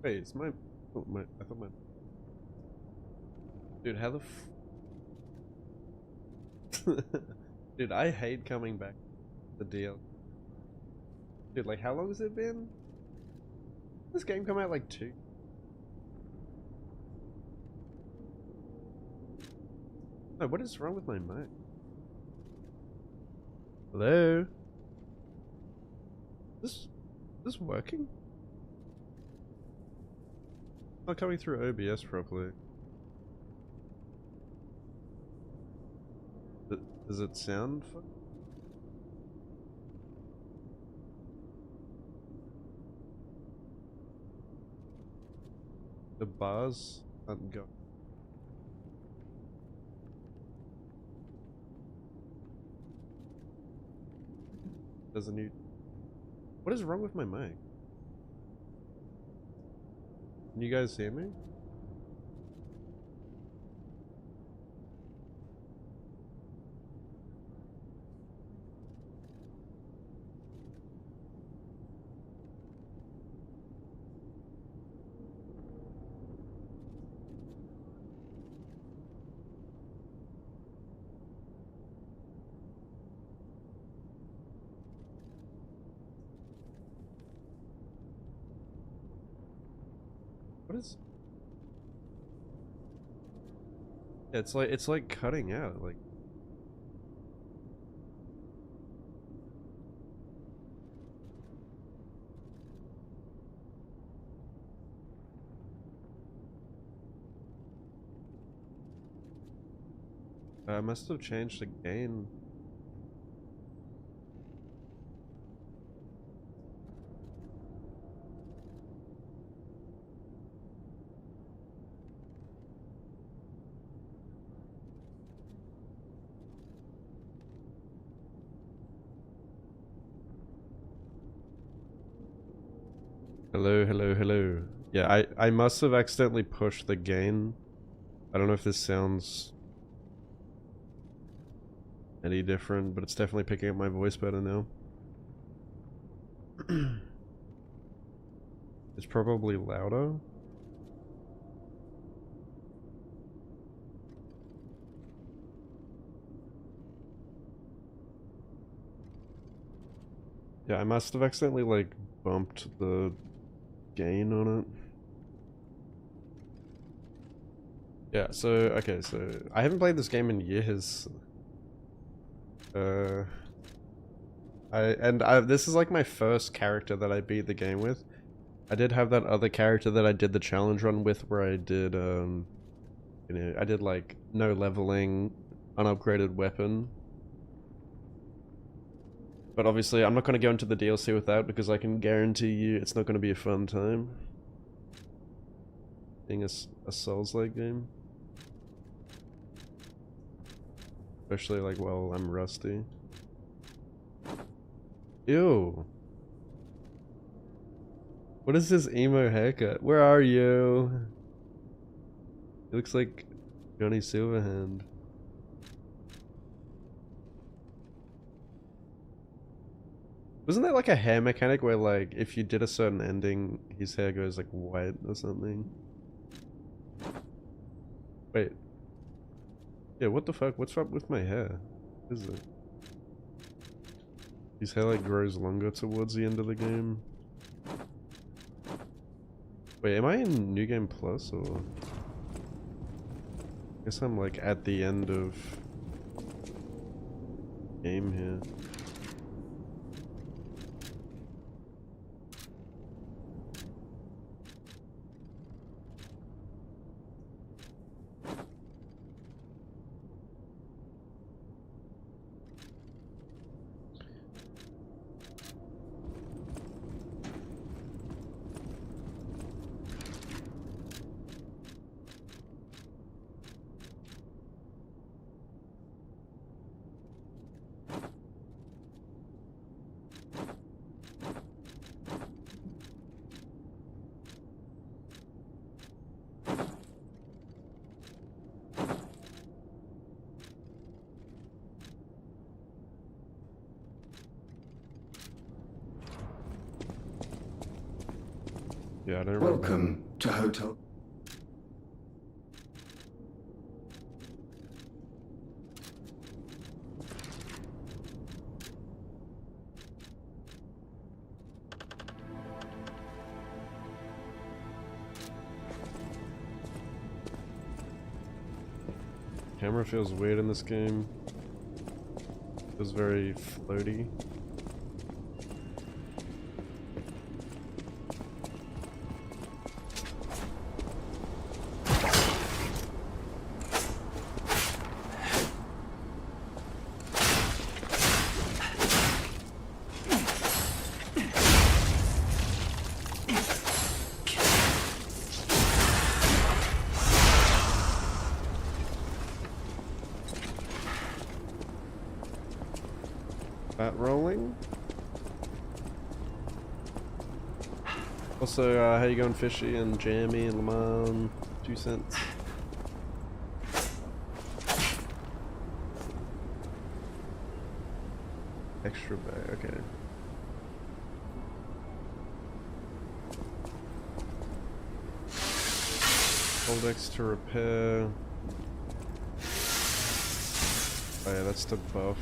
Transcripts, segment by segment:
Wait, it's my... Oh, I thought my... Dude, how the Dude, I hate coming back to the deal. Dude, like, how long has it been? This game come out like 2? No, what is wrong with my mic? Hello? This working? Not coming through OBS properly. Does it sound fun? The bars aren't go. There's a new... What is wrong with my mic? Can you guys hear me? What is... Yeah, it's like cutting out, like... I must have changed the gain. Hello, hello, hello. Yeah, I must have accidentally pushed the gain. I don't know if this sounds any different, but it's definitely picking up my voice better now. It's probably louder. Yeah, I must have accidentally like bumped the gain on it. Yeah, so okay, so I haven't played this game in years. This is like my first character that I beat the game with. I did have that other character that I did the challenge run with where I did you know, I did like no leveling, unupgraded weapon. But obviously I'm not going to go into the DLC with that because I can guarantee you it's not going to be a fun time. Being a Souls-like game. Especially like while I'm rusty. Ew. What is this emo haircut? Where are you? It looks like Johnny Silverhand. Wasn't there like a hair mechanic where like if you did a certain ending, his hair goes like white or something? Wait. Yeah, what the fuck? What's up with my hair? What is it? His hair like grows longer towards the end of the game. Wait, am I in New Game Plus or? I guess I'm like at the end of game here. Yeah, I don't remember. Welcome to Hotel. Camera feels weird in this game. Feels very floaty. Bat rolling. Also, how you going, Fishy and Jammy and Lamont? 2 cents. Extra bag, okay. Hold X to repair. Oh yeah, that's to buff.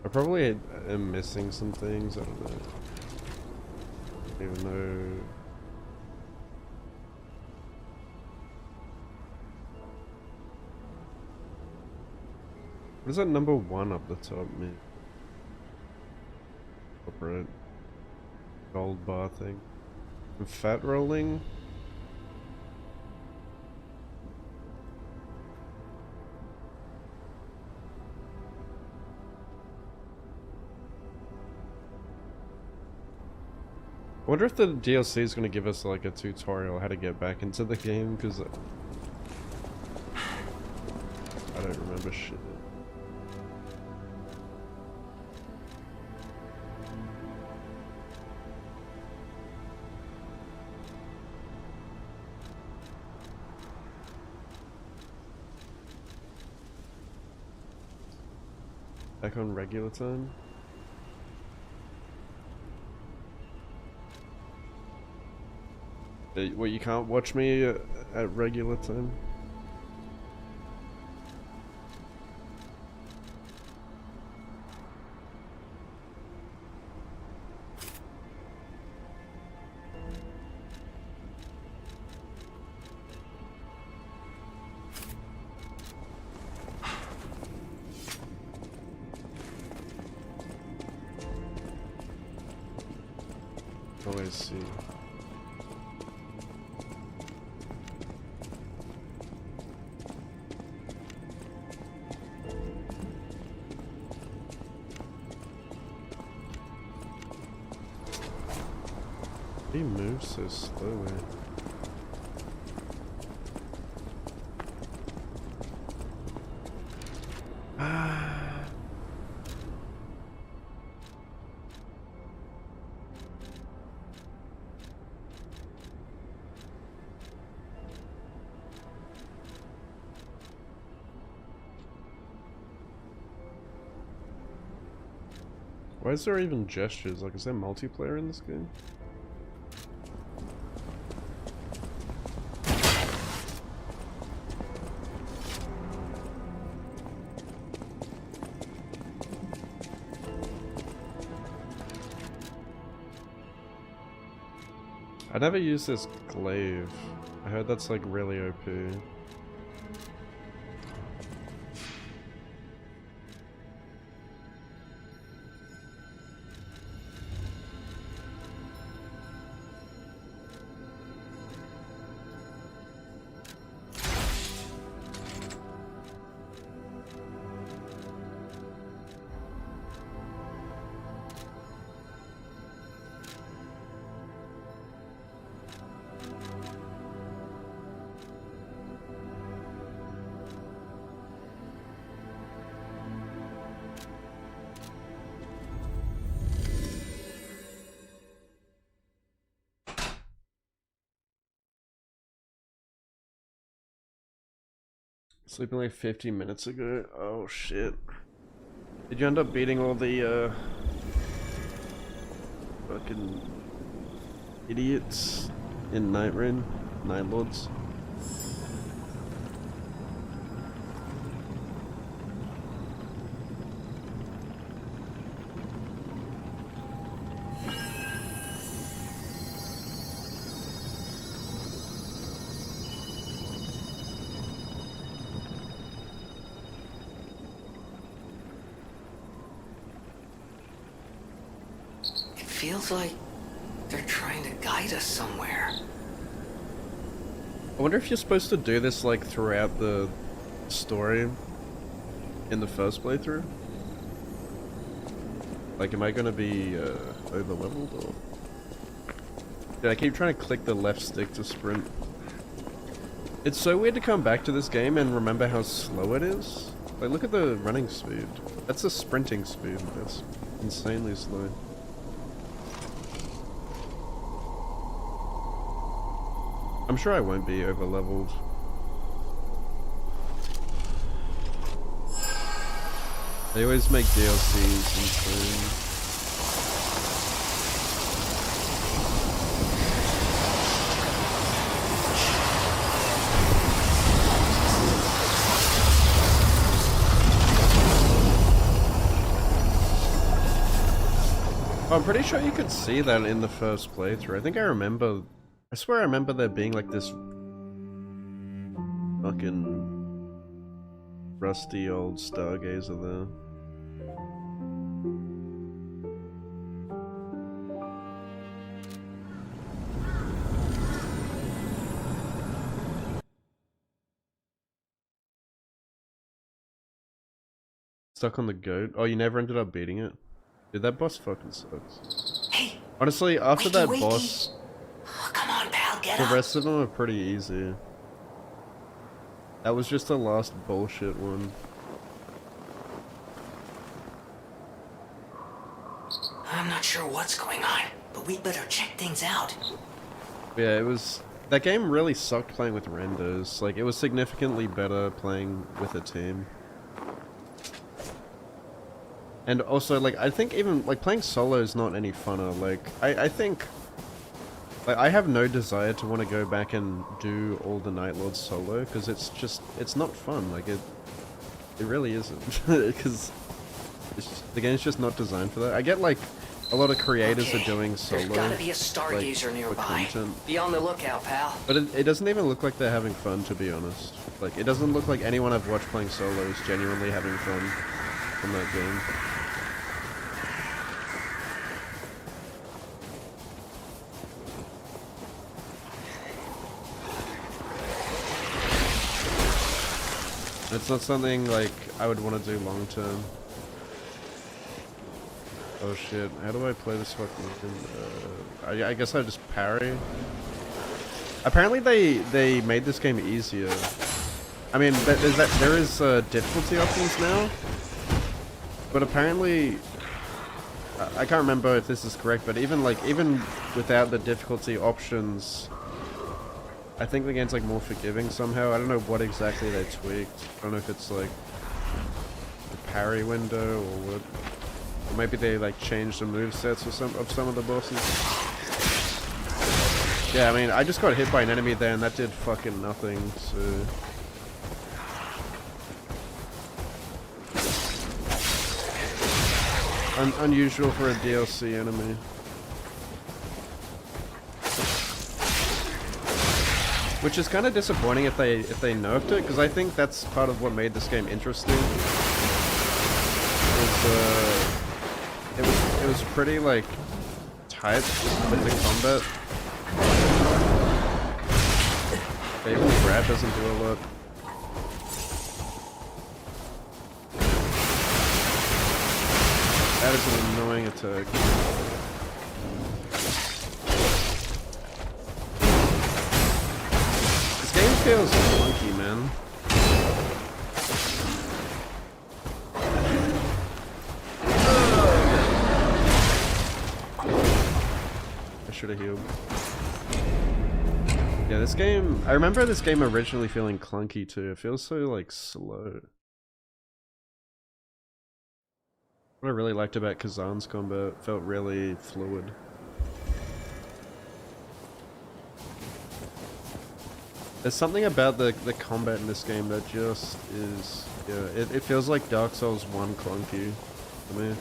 I probably am missing some things, I don't know. Even though... What is that number 1 up the top, man? Corporate gold bar thing. And fat rolling? I wonder if the DLC is going to give us like a tutorial how to get back into the game, because I don't remember shit. Back on regular time? Well, you can't watch me at regular time? Oh, I see. He moves so slowly. Why is there even gestures? Like, is there multiplayer in this game? I never used this glaive. I heard that's like really OP. Sleeping like 15 minutes ago. Oh shit. Did you end up beating all the fucking idiots in Night Rain? Night Lords? Feels like they're trying to guide us somewhere. I wonder if you're supposed to do this like throughout the story in the first playthrough? Like, am I gonna be over leveled or? Dude, I keep trying to click the left stick to sprint. It's so weird to come back to this game and remember how slow it is. Like, look at the running speed. That's the sprinting speed. That's insanely slow. I'm sure I won't be over leveled. They always make DLCs insane. I'm pretty sure you could see that in the first playthrough. I think I remember... I swear I remember there being like this... fucking... rusty old stargazer there. Stuck on the goat? Oh, you never ended up beating it? Dude, that boss fucking sucks. Hey, Honestly, after Wakey, that wakey. boss, Oh, come on, pal, get the up. rest of them are pretty easy. That was just the last bullshit one. I'm not sure what's going on, but we'd better check things out. Yeah, it was... That game really sucked playing with randos. Like, it was significantly better playing with a team. And also, like, I think even, like, playing solo is not any funner. Like, I think... Like, I have no desire to want to go back and do all the Night Lords solo, because it's just... It's not fun. Like, it really isn't. Because the game's just not designed for that. I get, like... A lot of creators are doing solo. There's gotta be a like, stargazer for nearby. content. Be on the lookout, pal. But it doesn't even look like they're having fun, to be honest. Like, it doesn't look like anyone I've watched playing solo is genuinely having fun from that game. It's not something, like, I would want to do long term. Oh shit, how do I play this fucking... I guess I just parry. Apparently they made this game easier. I mean, there is difficulty options now. But apparently... I can't remember if this is correct, but even without the difficulty options... I think the game's like more forgiving somehow. I don't know what exactly they tweaked. I don't know if it's like... the parry window or what. Or maybe they like changed the movesets of some of the bosses. Yeah, I mean, I just got hit by an enemy there and that did fucking nothing, so... Unusual for a DLC enemy. Which is kind of disappointing if they nerfed it, because I think that's part of what made this game interesting. It was pretty like tight with the combat. Even the grab doesn't do a lot. That is an annoying attack. This game feels clunky, man. I should have healed. Yeah, this game... I remember this game originally feeling clunky too. It feels so, like, slow. What I really liked about Kazan's combat, it felt really fluid. There's something about the combat in this game that just is... Yeah, it feels like Dark Souls 1 clunky to me.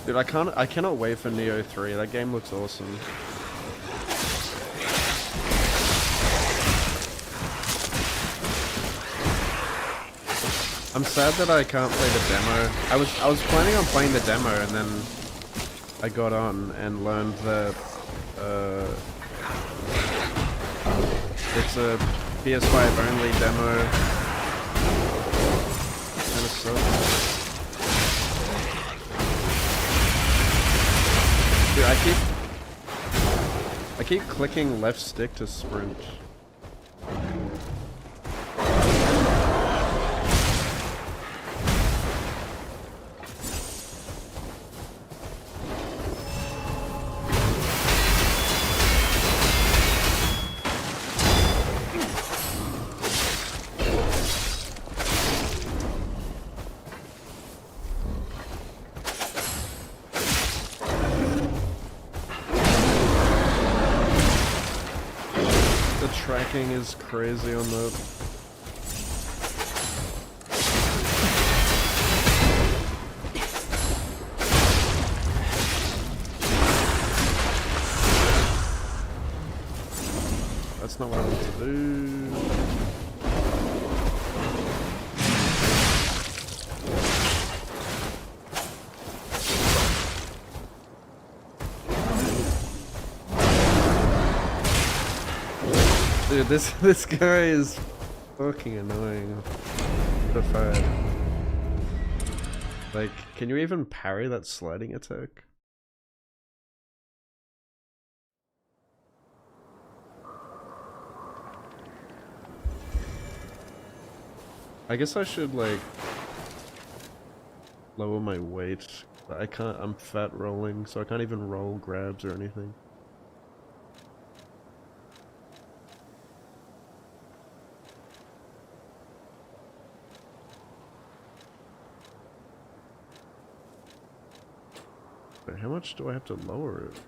Dude, I cannot wait for Neo 3. That game looks awesome. I'm sad that I can't play the demo. I was planning on playing the demo and then I got on and learned that it's a PS5 only demo. Kinda sucks. Dude, I keep clicking left stick to sprint. Tracking is crazy on that. That's not what I want to do. Dude, this guy is fucking annoying. The fire. Like, can you even parry that sliding attack? I guess I should like lower my weight. But I can't, I'm fat rolling, so I can't even roll grabs or anything. Wait, how much do I have to lower it?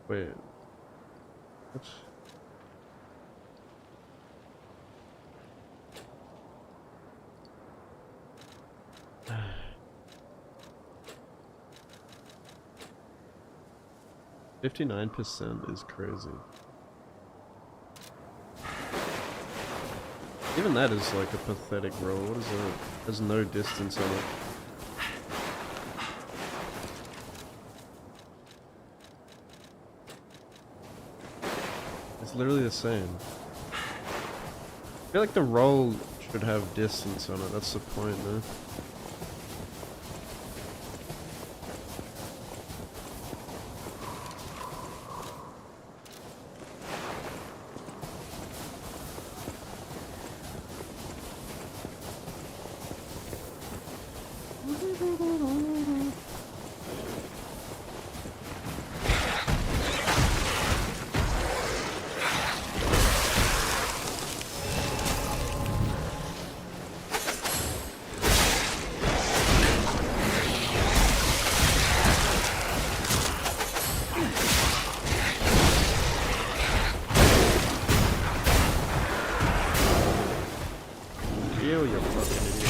Wait. What? $59% is crazy. Even that is like a pathetic roll. What is that? There's no distance on it. It's literally the same. I feel like the roll should have distance on it. That's the point, though. You fucking idiot.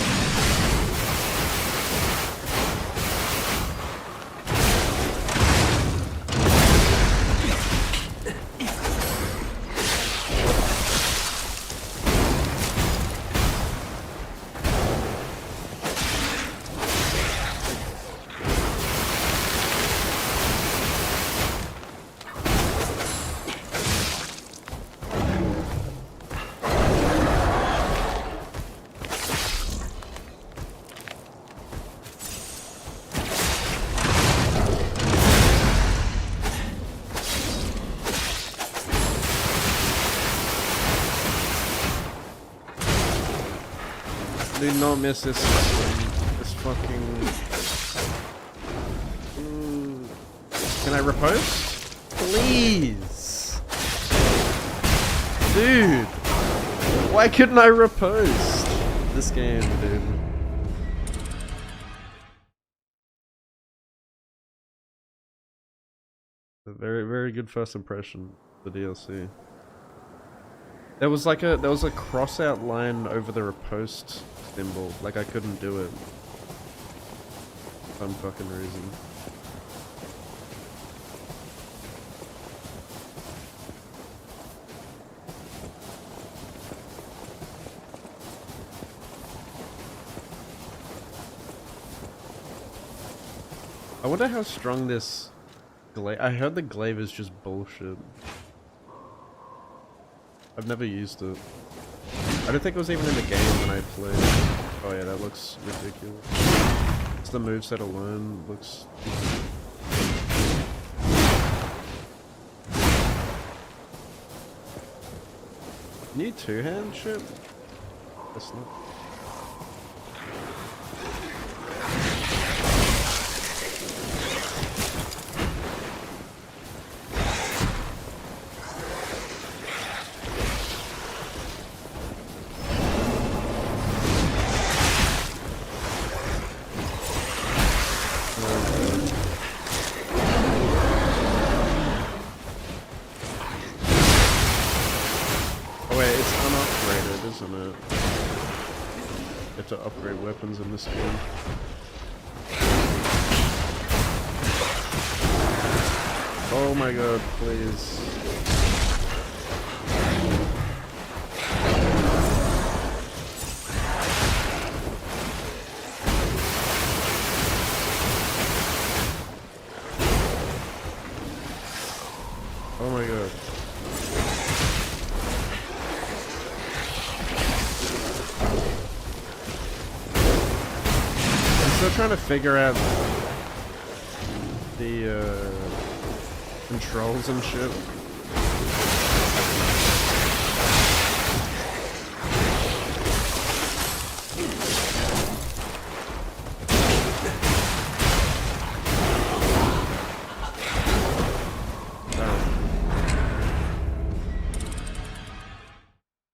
Do not miss this fucking... Can I riposte? Please! Dude! Why couldn't I riposte? This game, dude. A very, very good first impression of the DLC. There was a cross out line over the riposte symbol, like I couldn't do it. For some fucking reason. I wonder how strong this glaive. I heard the glaive is just bullshit. I've never used it. I don't think it was even in the game when I played. Oh yeah, that looks ridiculous. It's the moveset alone looks... New two-hand shit? That's not... Isn't it? You have to upgrade weapons in this game. Oh my god, please. trying to figure out the controls and shit.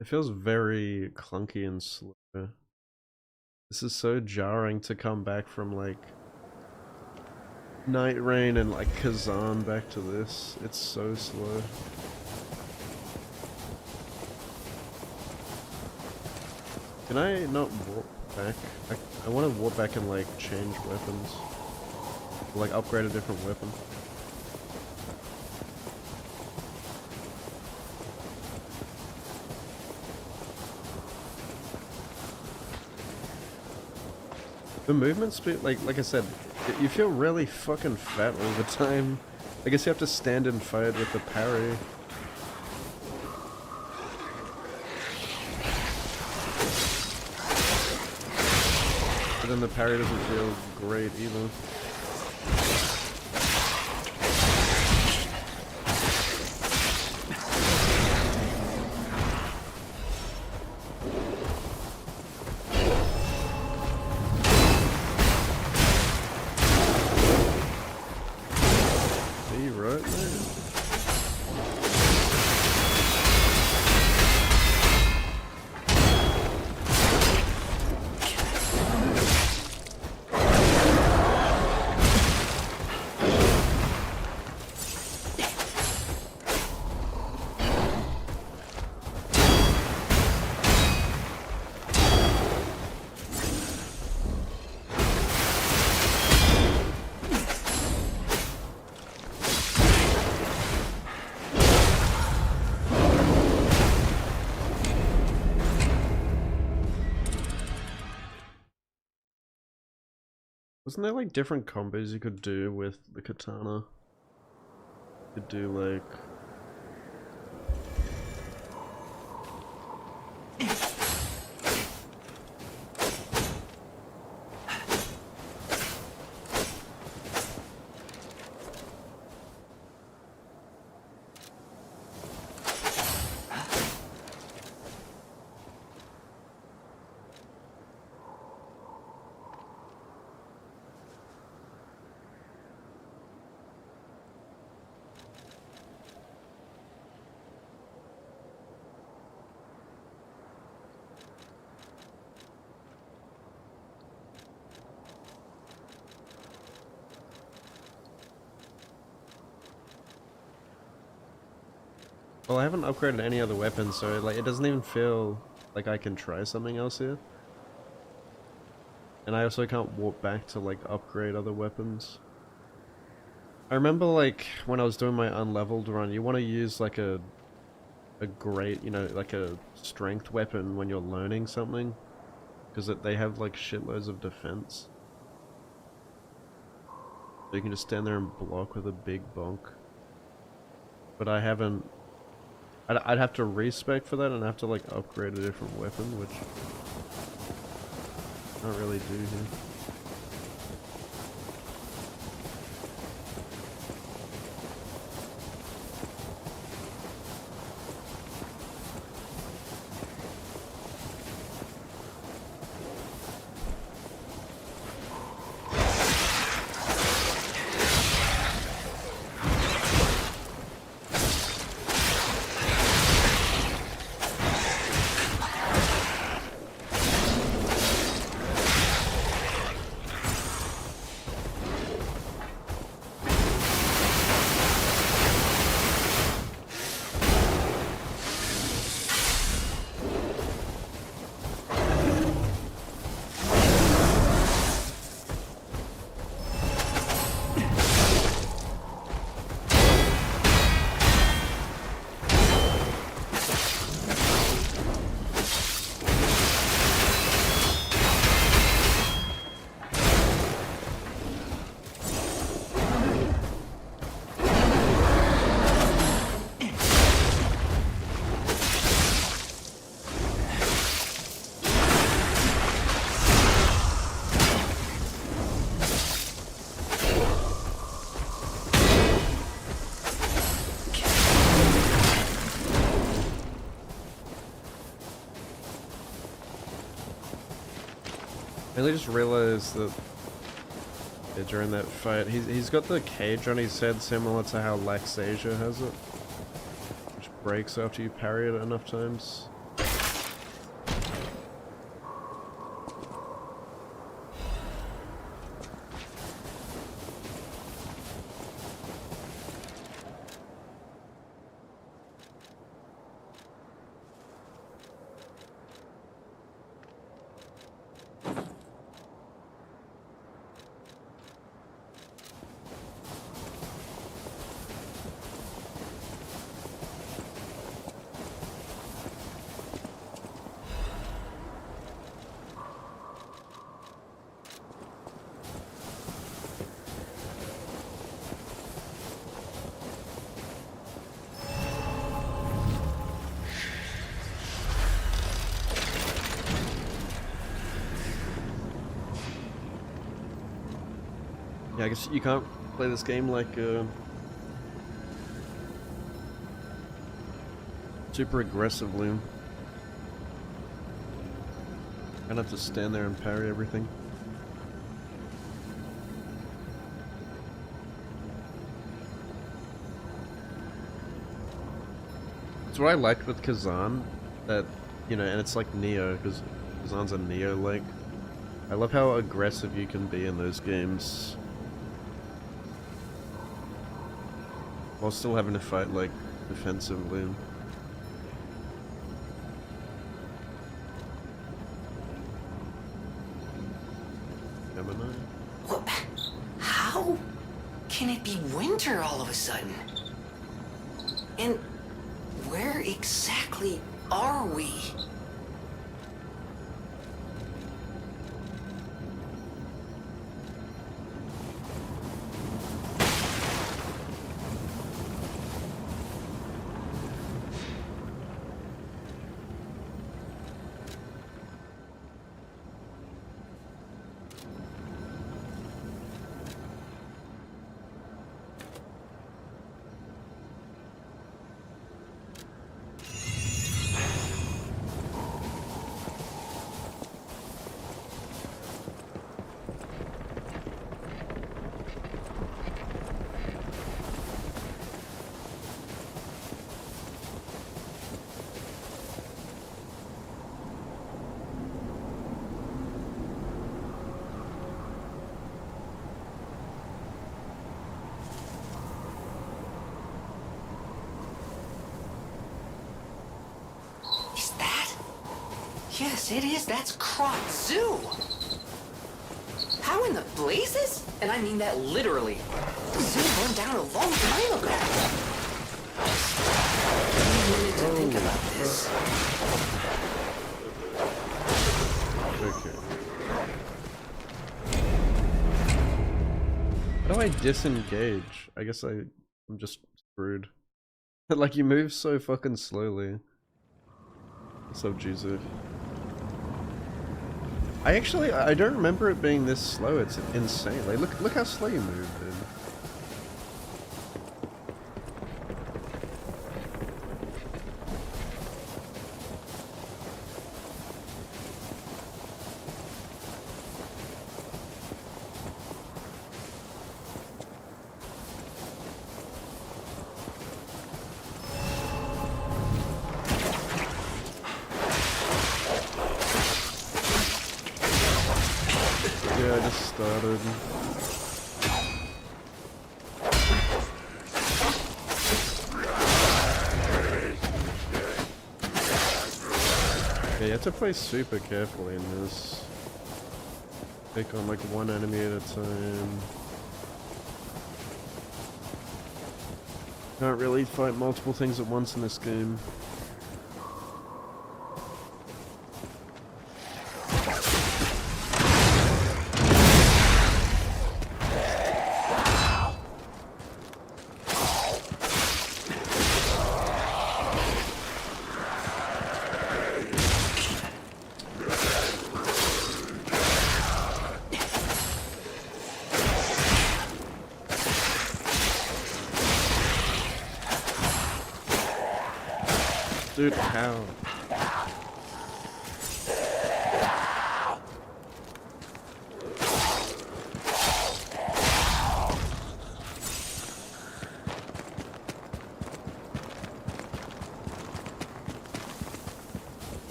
It feels very clunky and slow. This is so jarring to come back from like Night Rain and like Kazan back to this. It's so slow. Can I not warp back? I want to warp back and like change weapons. Like upgrade a different weapon. The movement speed, like I said, you feel really fucking fat all the time. I guess you have to stand and fight with the parry. But then the parry doesn't feel great either. Wasn't there like different combos you could do with the katana? You could do like... Well, I haven't upgraded any other weapons, so like it doesn't even feel like I can try something else here. And I also can't warp back to like upgrade other weapons. I remember like when I was doing my unleveled run, you want to use like a great, you know, like a strength weapon when you're learning something, because they have like shitloads of defense. So you can just stand there and block with a big bonk. But I haven't... I'd have to respec for that and have to like upgrade a different weapon, which I don't really do here. really just realized that during that fight, he's got the cage on his head similar to how Laxasia has it, which breaks after you parry it enough times. Yeah, I guess you can't play this game like super aggressively. Kind of have to stand there and parry everything. That's what I liked with Kazan, that, you know, and it's like Neo, because Kazan's a Neo-like. I love how aggressive you can be in those games, while still having to fight, like, defensively. Gemini? What? How can it be winter all of a sudden? And where exactly are we? Yes, it is. That's Krat Zoo. How in the blazes? And I mean that literally. The zoo burned down a long time ago. Give me a minute to think about this. Okay. How do I disengage? I guess I'm just screwed. Like, you move so fucking slowly. What's up, Jesus? I don't remember it being this slow. It's insane. Like, look how slow you move, dude. Yeah, I just started. Yeah, you have to play super carefully in this. Take on like one enemy at a time. Can't really fight multiple things at once in this game. Dude, how?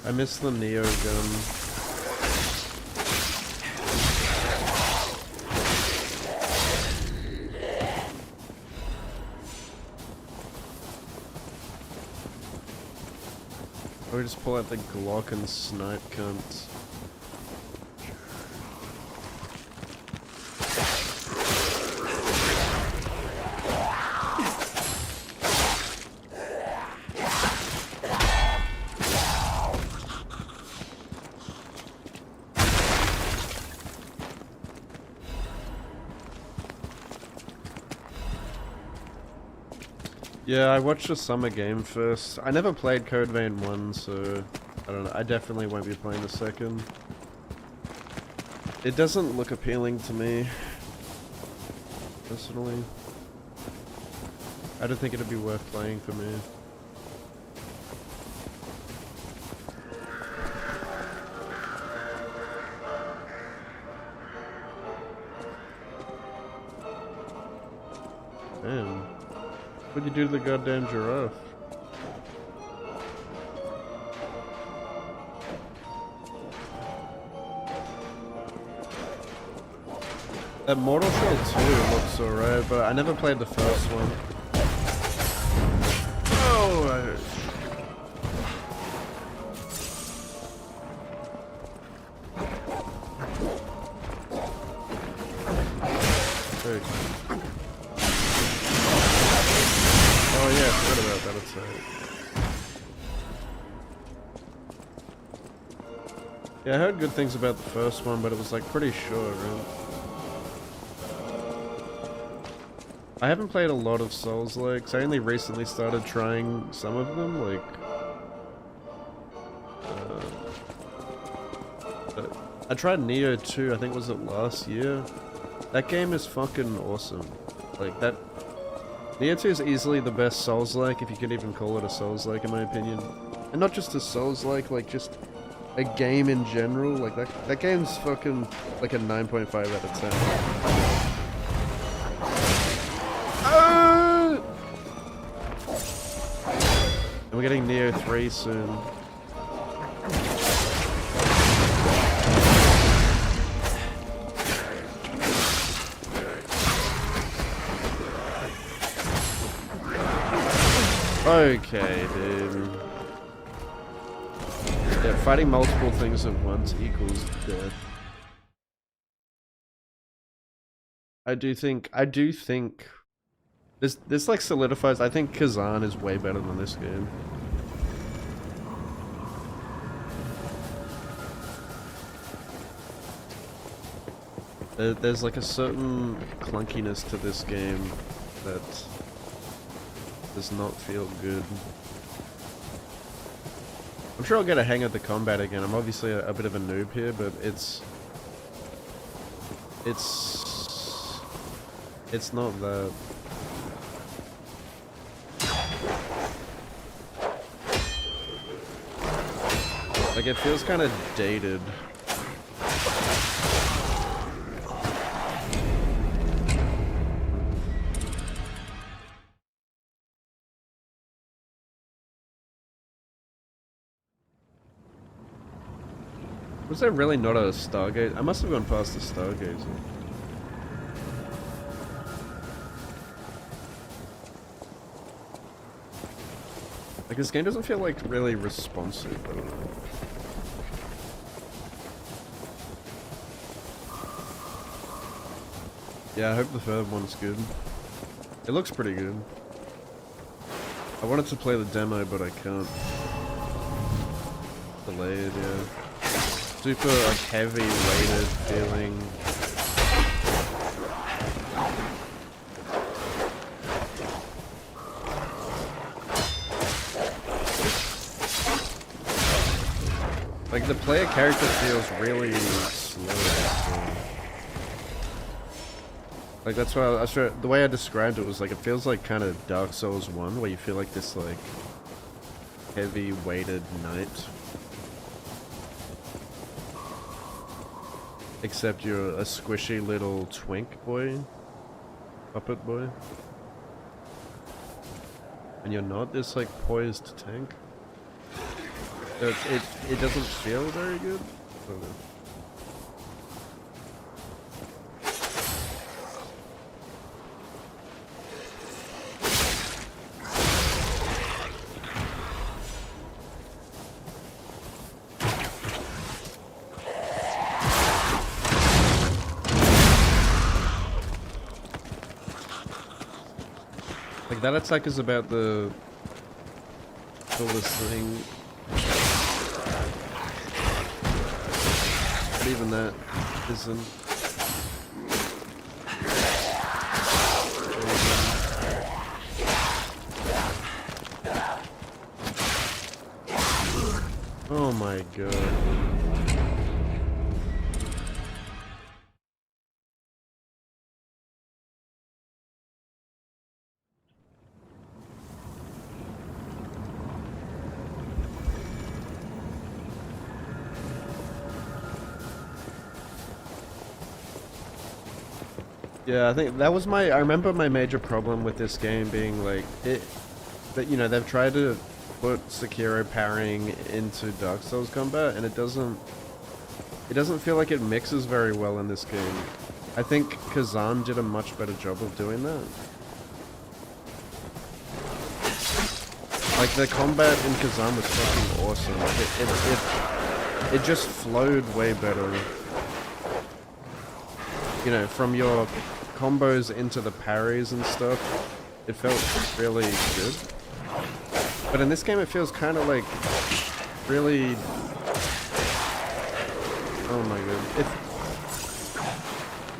I miss the Neo gun. Or just pull out the Glock and snipe cunts. Yeah, I watched the Summer Game first. I never played Code Vein 1, so I don't know. I definitely won't be playing the second. It doesn't look appealing to me, personally. I don't think it'd be worth playing for me. Damn. What'd you do to the goddamn giraffe? That Mortal Shell 2 looks alright, but I never played the first one. Oh! Oh yeah, I forgot about that, it's yeah, I heard good things about the first one, but it was like pretty short, right? I haven't played a lot of Souls-likes. I only recently started trying some of them, like... I tried Neo 2, I think was it last year? That game is fucking awesome. Like, that... Neo 2 is easily the best Souls-like, if you could even call it a Souls-like in my opinion. And not just a Souls-like, like just a game in general. Like, that game's fucking like a 9.5 out of 10. And we're getting Neo 3 soon. Okay, dude. Yeah, fighting multiple things at once equals death. I do think this like solidifies. I think Kazan is way better than this game. There's like a certain clunkiness to this game that does not feel good. I'm sure I'll get a hang of the combat again. I'm obviously a bit of a noob here, but it's not that. Like, it feels kind of dated. Was there really not a Stargate? I must have gone past the Stargazer. Like, this game doesn't feel like really responsive, I don't know. Yeah, I hope the third one's good. It looks pretty good. I wanted to play the demo, but I can't. Delayed, yeah. Super, like, heavy weighted feeling. Like, the player character feels really slow. Like, that's why I was sure, the way I described it was like, it feels like kind of Dark Souls 1, where you feel like this, like, heavy weighted knight. Except you're a squishy little twink boy. Puppet boy. And you're not this, like, poised tank. So it doesn't feel very good. I don't know. Like that attack is about the coolest thing. But even that isn't. Oh my god. Yeah, I think that was I remember my major problem with this game being like, that, you know, they've tried to put Sekiro parrying into Dark Souls combat, and it doesn't feel like it mixes very well in this game. I think Kazan did a much better job of doing that. Like, the combat in Kazan was fucking awesome. Like, it just flowed way better. You know, from your combos into the parries and stuff, it felt really good. But in this game, it feels kind of like really. Oh my god!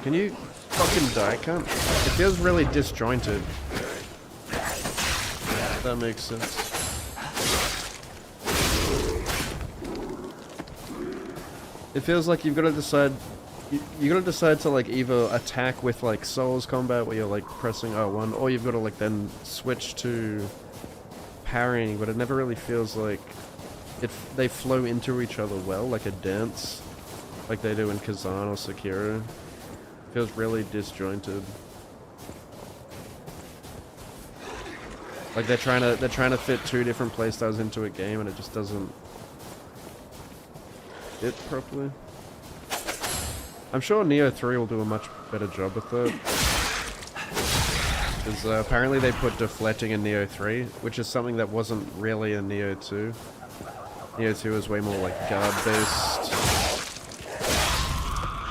Can you fucking die, cunt? It feels really disjointed. If that makes sense. It feels like you've got to decide. You gotta decide to like either attack with like Souls combat where you're like pressing R1, or you've got to like then switch to parrying, but it never really feels like they flow into each other well, like a dance, like they do in Kazan or Sekiro. It feels really disjointed. Like they're trying to fit two different playstyles into a game, and it just doesn't fit properly. I'm sure Neo 3 will do a much better job with it. Because apparently they put deflecting in Neo 3, which is something that wasn't really in Neo 2. Neo 2 is way more like guard-based.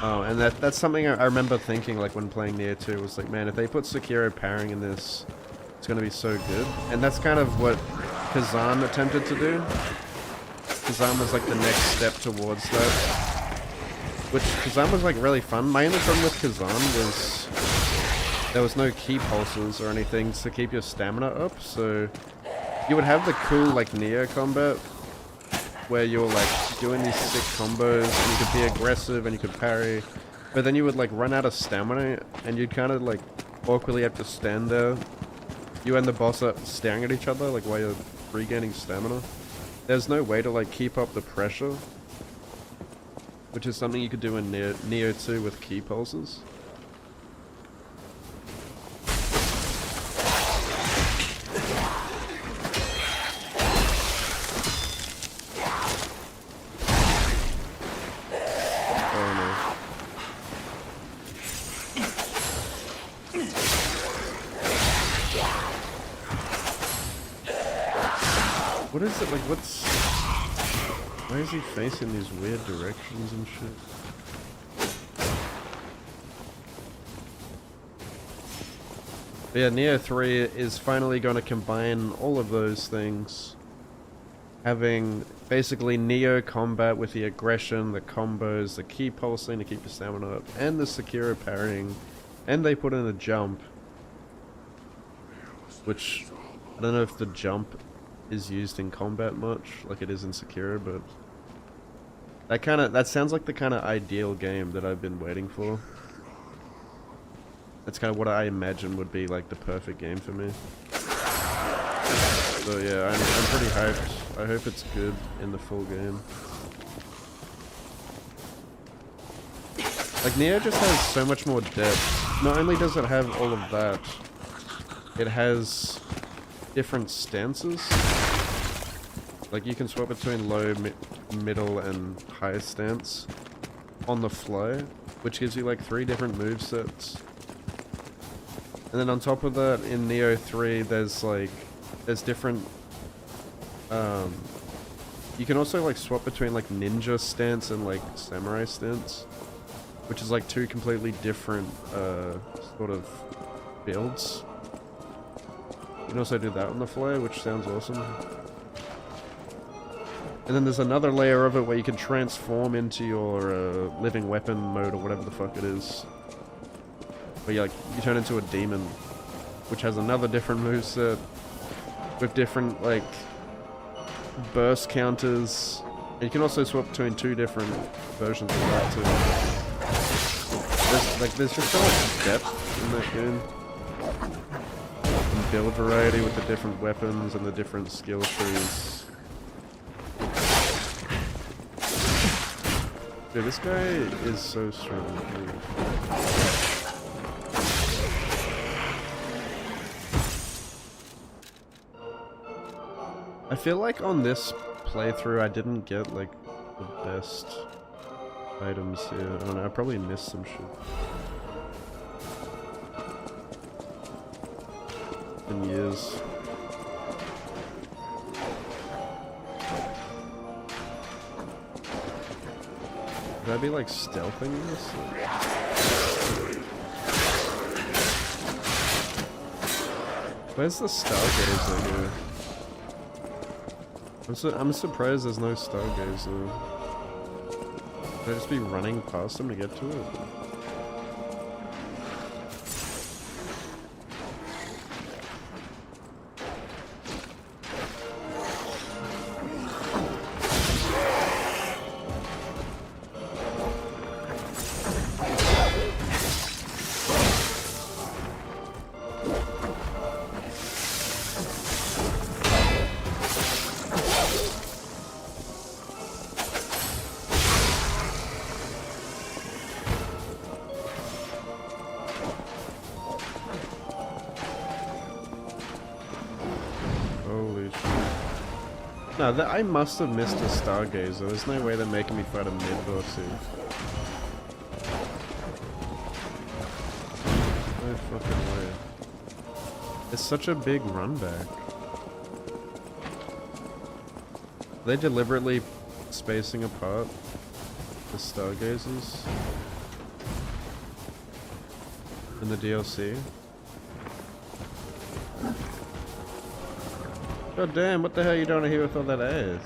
Oh, and that's something I remember thinking like when playing Neo 2, was like, man, if they put Sekiro parrying in this, it's gonna be so good. And that's kind of what Kazan attempted to do. Kazan was like the next step towards that. Which, Kazan was like really fun. My only problem with Kazan was there was no key pulses or anything to keep your stamina up, so you would have the cool like Neo combat where you're like doing these sick combos and you could be aggressive and you could parry, but then you would like run out of stamina and you'd kind of like awkwardly have to stand there. You and the boss are staring at each other like while you're regaining stamina. There's no way to like keep up the pressure. Which is something you could do in Neo 2 with key pulses. Oh no. What is it like? Why is he facing these weird directions and shit? But yeah, Neo 3 is finally going to combine all of those things. Having basically Neo combat with the aggression, the combos, the key pulsing to keep your stamina up, and the Sekiro parrying. And they put in a jump. Which, I don't know if the jump is used in combat much, like it is in Sekiro, but that sounds like the kind of ideal game that I've been waiting for. That's kind of what I imagine would be like the perfect game for me. So yeah, I'm pretty hyped. I hope it's good in the full game. Like Neo just has so much more depth. Not only does it have all of that, it has different stances. Like you can swap between low, middle, and high stance on the fly, which gives you like 3 different movesets. And then on top of that, in Neo 3, there's different, you can also like swap between like ninja stance and like samurai stance, which is like 2 completely different, sort of builds. You can also do that on the fly, which sounds awesome. And then there's another layer of it where you can transform into your, living weapon mode or whatever the fuck it is. Where you turn into a demon, which has another different moveset with different like burst counters. And you can also swap between 2 different versions of that too. There's just so much depth in that game. And build variety with the different weapons and the different skill trees. Dude, this guy is so strong. I feel like on this playthrough I didn't get like the best items here. I don't know, I probably missed some shit. In years. Should I be like stealthing this? Where's the Stargazer here? I'm surprised there's no Stargazer. Should I just be running past him to get to it? No, I must have missed a Stargazer. There's no way they're making me fight a mid-boss here. No fucking way. It's such a big run back. Are they deliberately spacing apart the Stargazers in the DLC? God damn, what the hell are you doing here with all that ass?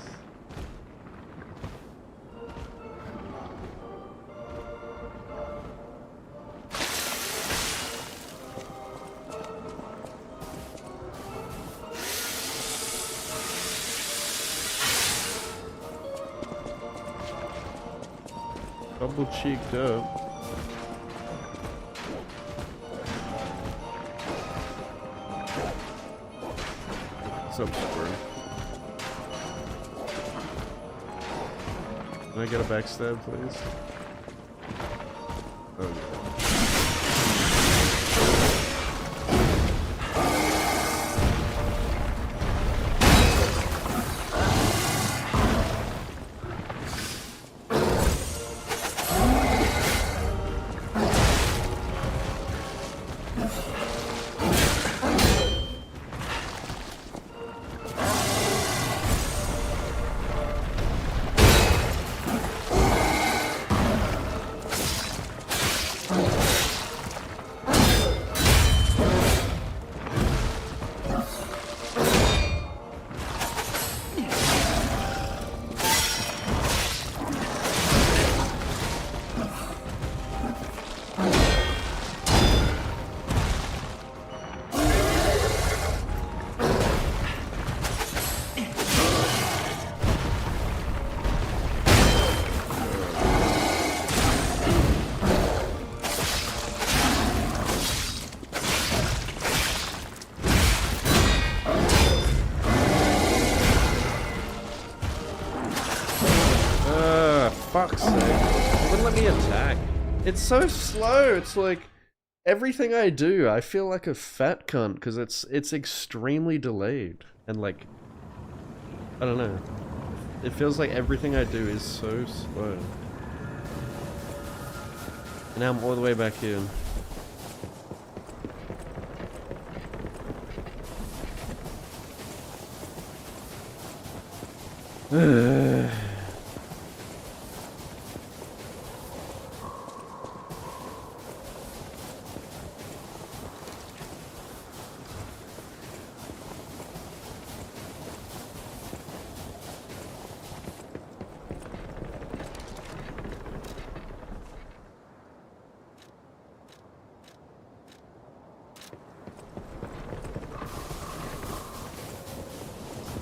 Double cheeked up. What's up, Squirrel? Can I get a backstab, please? Oh, yeah. Fuck's sake. It wouldn't let me attack. It's so slow. It's like everything I do, I feel like a fat cunt because it's extremely delayed. And like I don't know. It feels like everything I do is so slow. And now I'm all the way back here.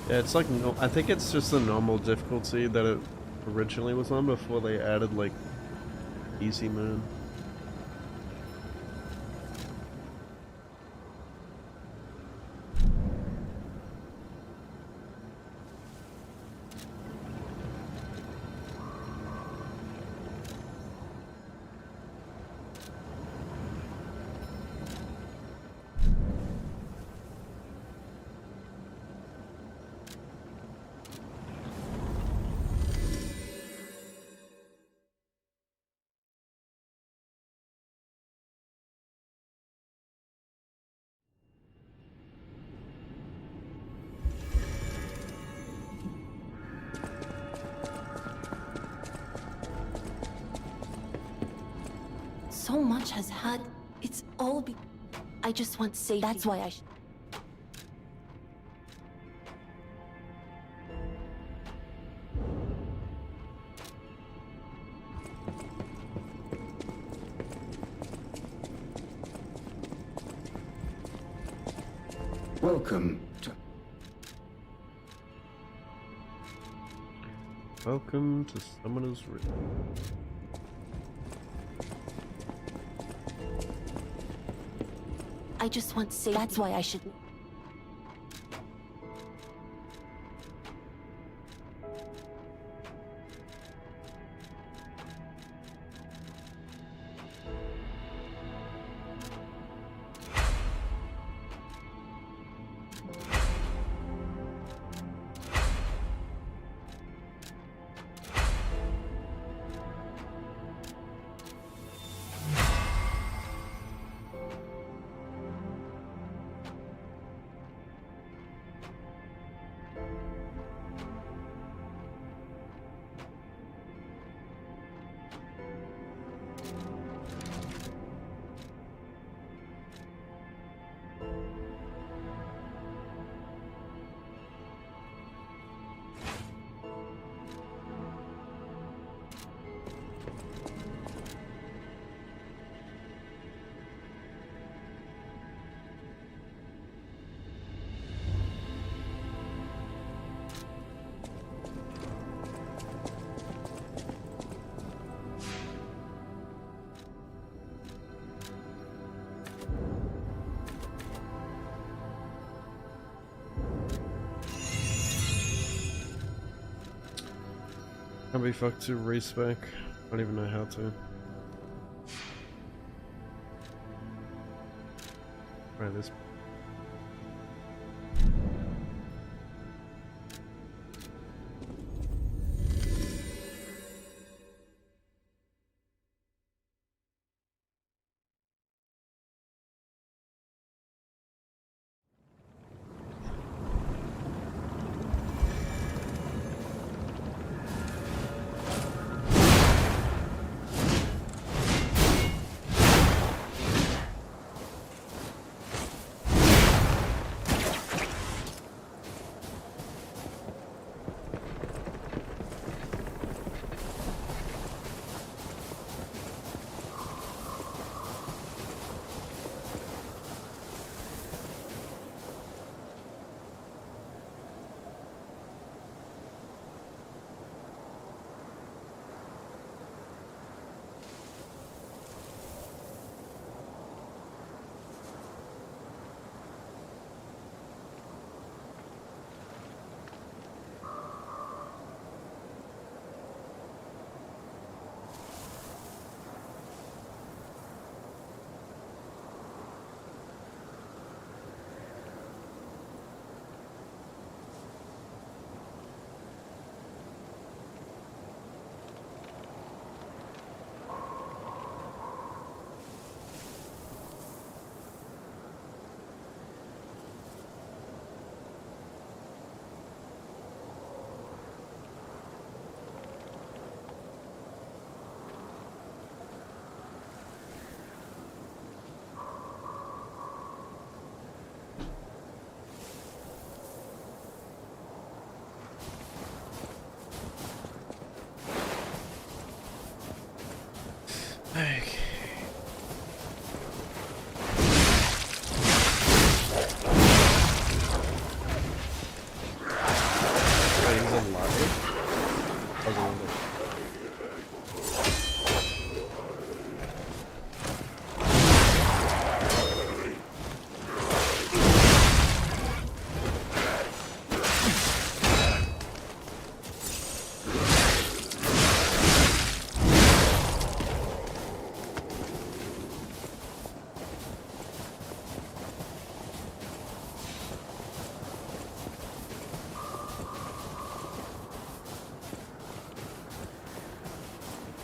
Yeah, it's like, no, I think it's just the normal difficulty that it originally was on before they added, like, easy mode. So much has had. It's all be. I just want safety. That's why I. Welcome to... Welcome to Summoner's Rift. I just want safety. That's why I should. Can't be fucked to respec. I don't even know how to. Right, this.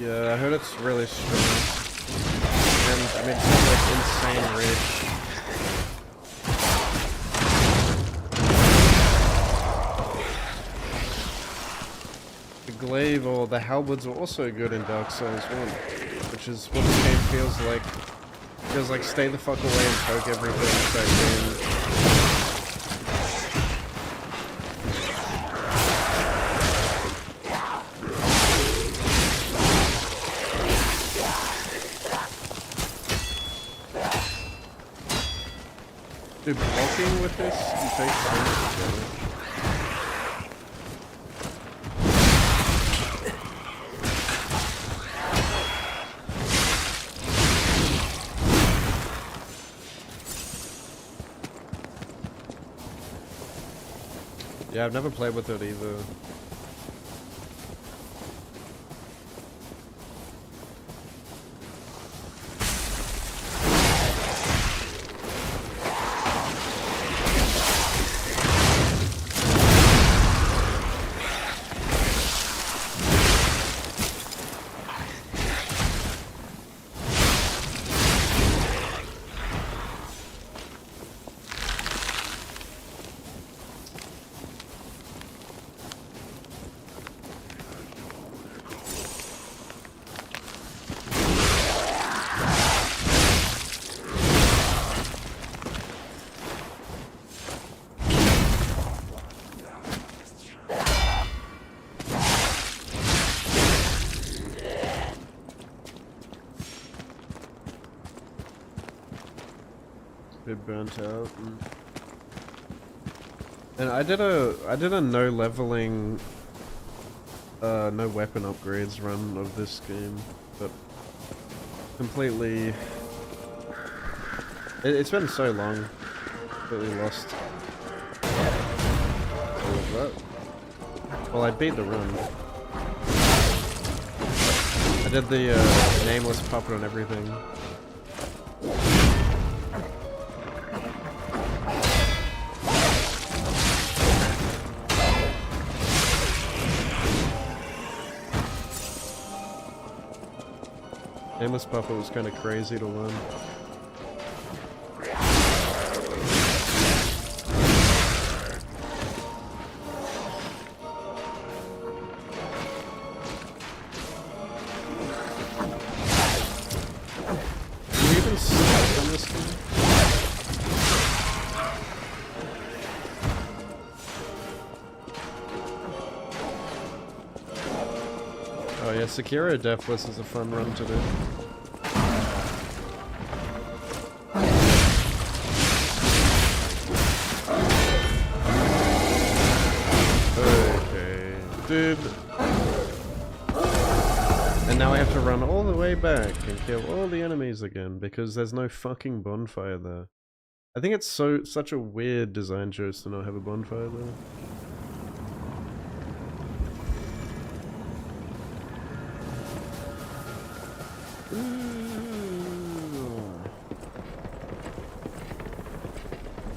Yeah, I heard it's really strong. And I mean, it's like insane rich. The glaive or the halberds are also good in Dark Souls 1, which is what this game feels like. It feels like stay the fuck away and poke everything so dude, blocking with this, you take so much damage. Yeah, I've never played with it either. Bit burnt out. And I did a no leveling, no weapon upgrades run of this game, but completely. It's been so long. Completely lost all of that. Well, I beat the run. I did the nameless puppet and everything. Nameless Puppet was kind of crazy to learn. Can you even snipe on this thing? Oh yeah, Sekiro Deathless is a fun run to do. Okay, dude. And now I have to run all the way back and kill all the enemies again because there's no fucking bonfire there. I think it's such a weird design choice to not have a bonfire there.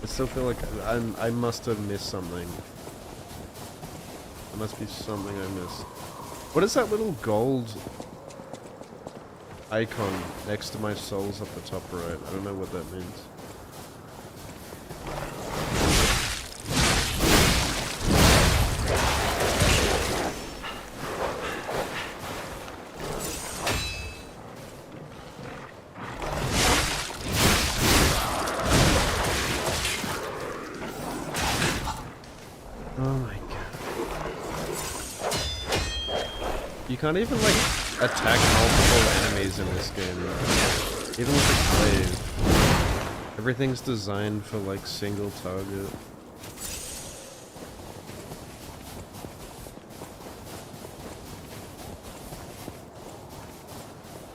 I still feel like I must have missed something. There must be something I missed. What is that little gold icon next to my souls up the top right? I don't know what that means. Oh my god. You can't even like attack multiple enemies in this game. Even with the glaive. Everything's designed for like single target.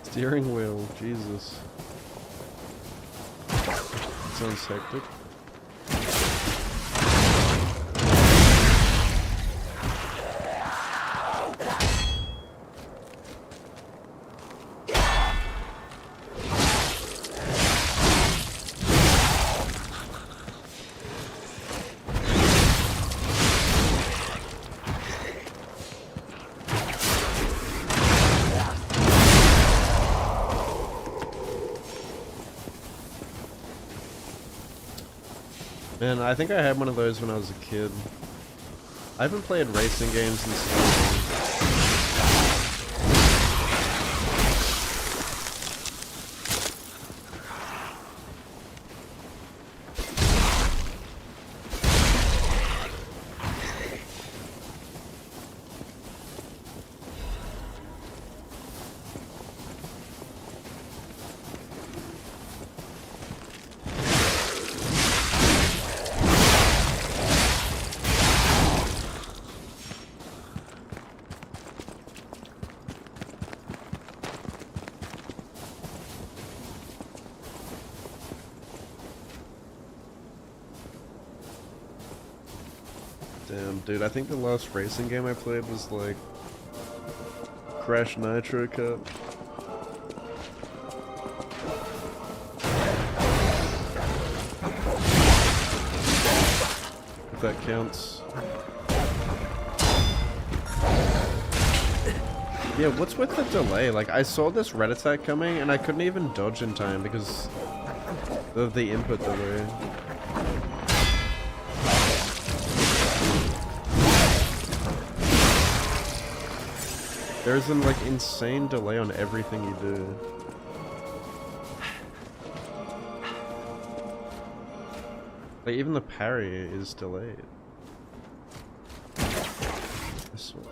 Steering wheel, Jesus. Sounds hectic. Man, I think I had one of those when I was a kid. I haven't played racing games in so long. Damn, dude, I think the last racing game I played was like Crash Nitro Cup. If that counts. Yeah, what's with the delay? Like, I saw this red attack coming and I couldn't even dodge in time because of the input delay. There's an like insane delay on everything you do. Like even the parry is delayed. This one.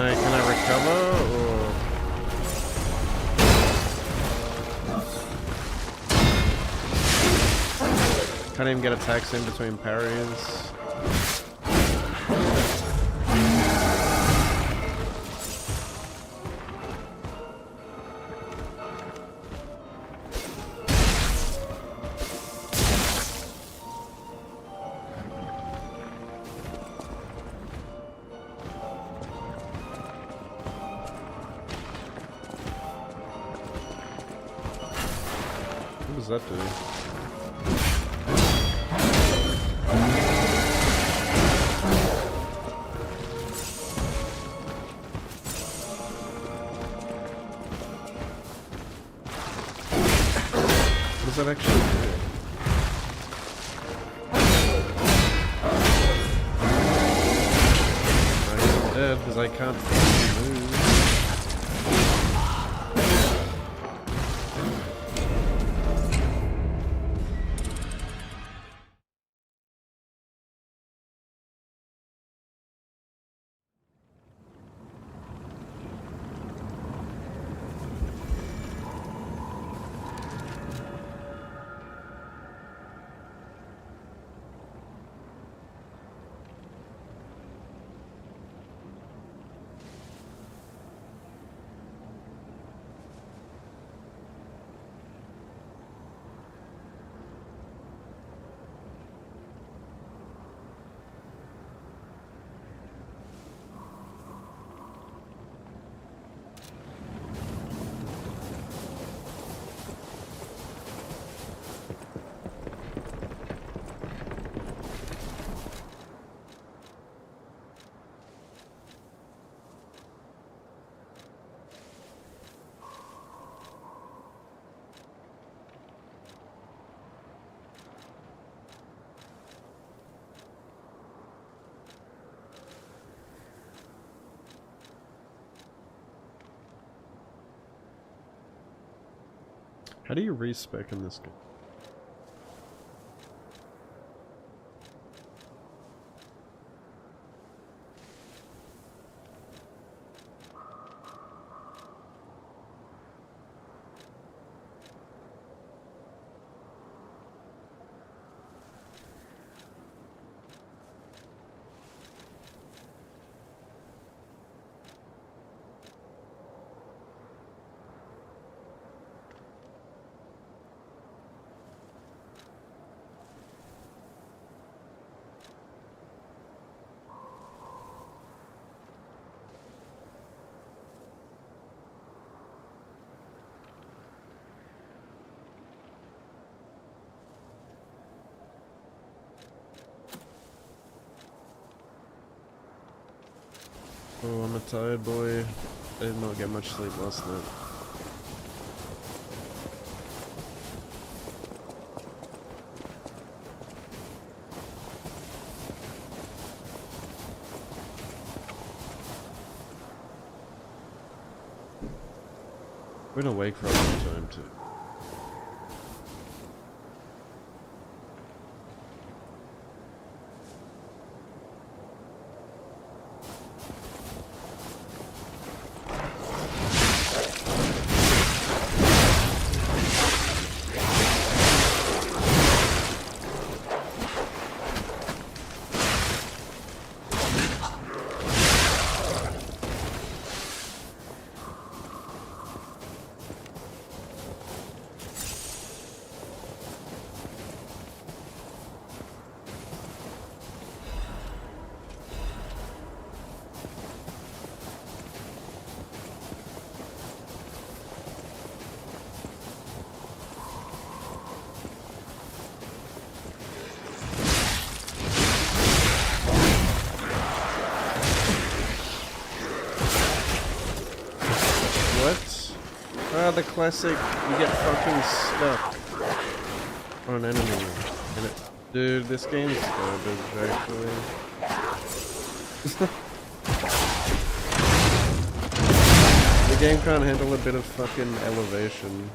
Can I recover or can't even get attacks in between parries? What does that do? What does that actually do? I guess I'm dead because I can't move. How do you respec in this game? Oh, I'm a tired boy. I did not get much sleep last night. I've been awake for a long time too. What? Ah, the classic, you get fucking stuck on an enemy. And it, dude, this game's garbage, actually. The game can't handle a bit of fucking elevation.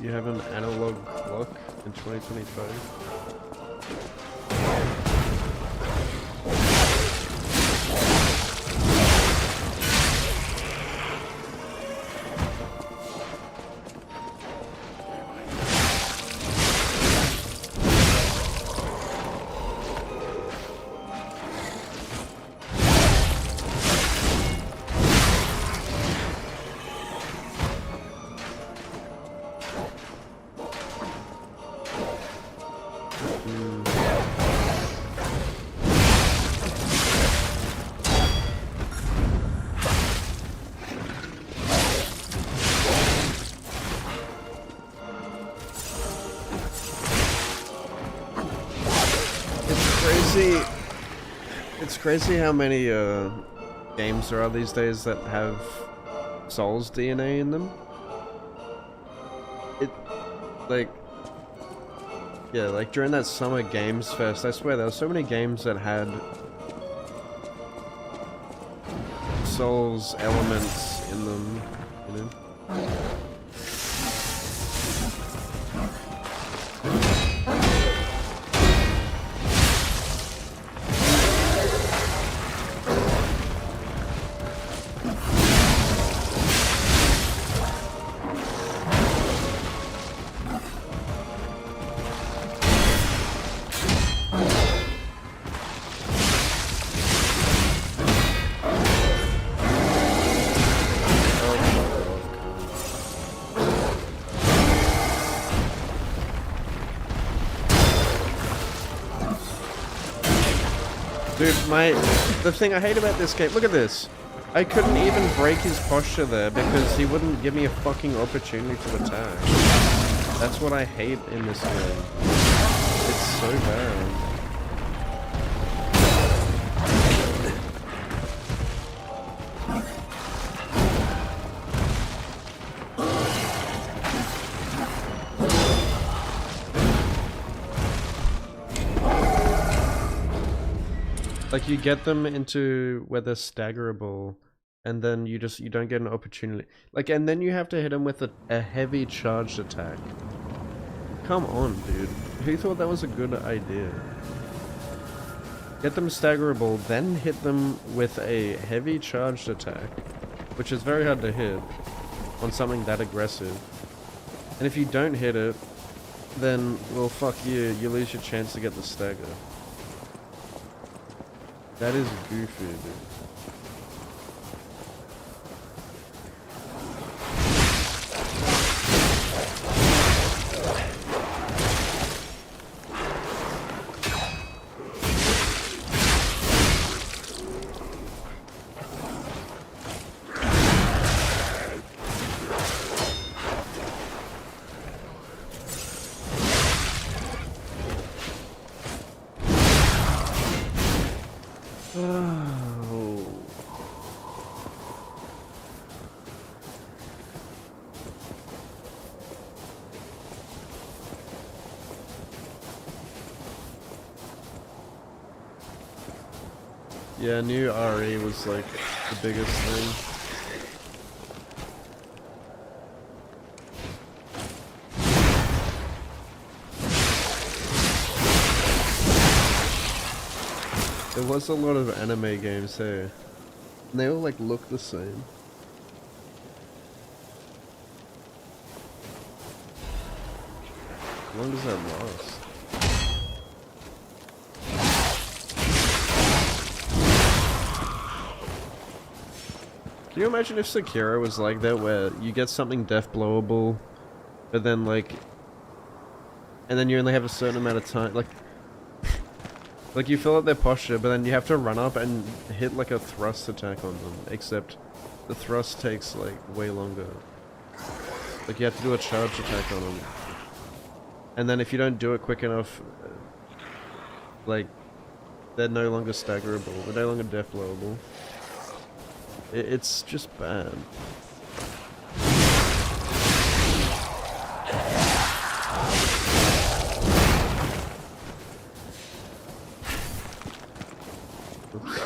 You have an analog clock in 2025? It's crazy how many games there are these days that have Souls DNA in them. Like during that Summer Games Fest, I swear there were so many games that had Souls elements in them, you know? Dude, the thing I hate about this game, look at this. I couldn't even break his posture there because he wouldn't give me a fucking opportunity to attack. That's what I hate in this game. It's so bad. Like, you get them into where they're staggerable, and then you don't get an opportunity. Like, and then you have to hit them with a heavy charged attack. Come on, dude. Who thought that was a good idea? Get them staggerable, then hit them with a heavy charged attack, which is very hard to hit on something that aggressive. And if you don't hit it, then, well, fuck you. You lose your chance to get the stagger. That is goofy, dude. Yeah, new RE was like the biggest thing. There was a lot of anime games here, and they all like look the same. How long does that last? Can you imagine if Sekiro was like that, where you get something death blowable, but then like, and then you only have a certain amount of time, like you fill up their posture, but then you have to run up and hit like a thrust attack on them, except the thrust takes like way longer. Like you have to do a charge attack on them. And then if you don't do it quick enough, like, they're no longer staggerable, they're no longer death blowable. It's just bad. Oops.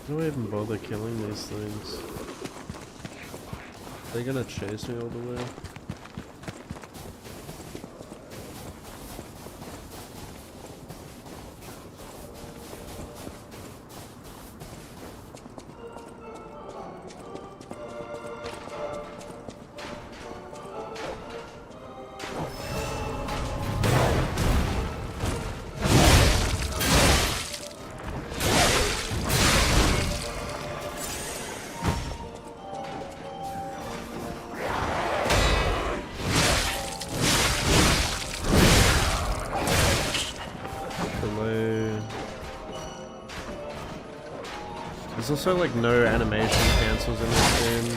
Why do I even bother killing these things? Are they gonna chase me all the way? There's also like no animation cancels in this game.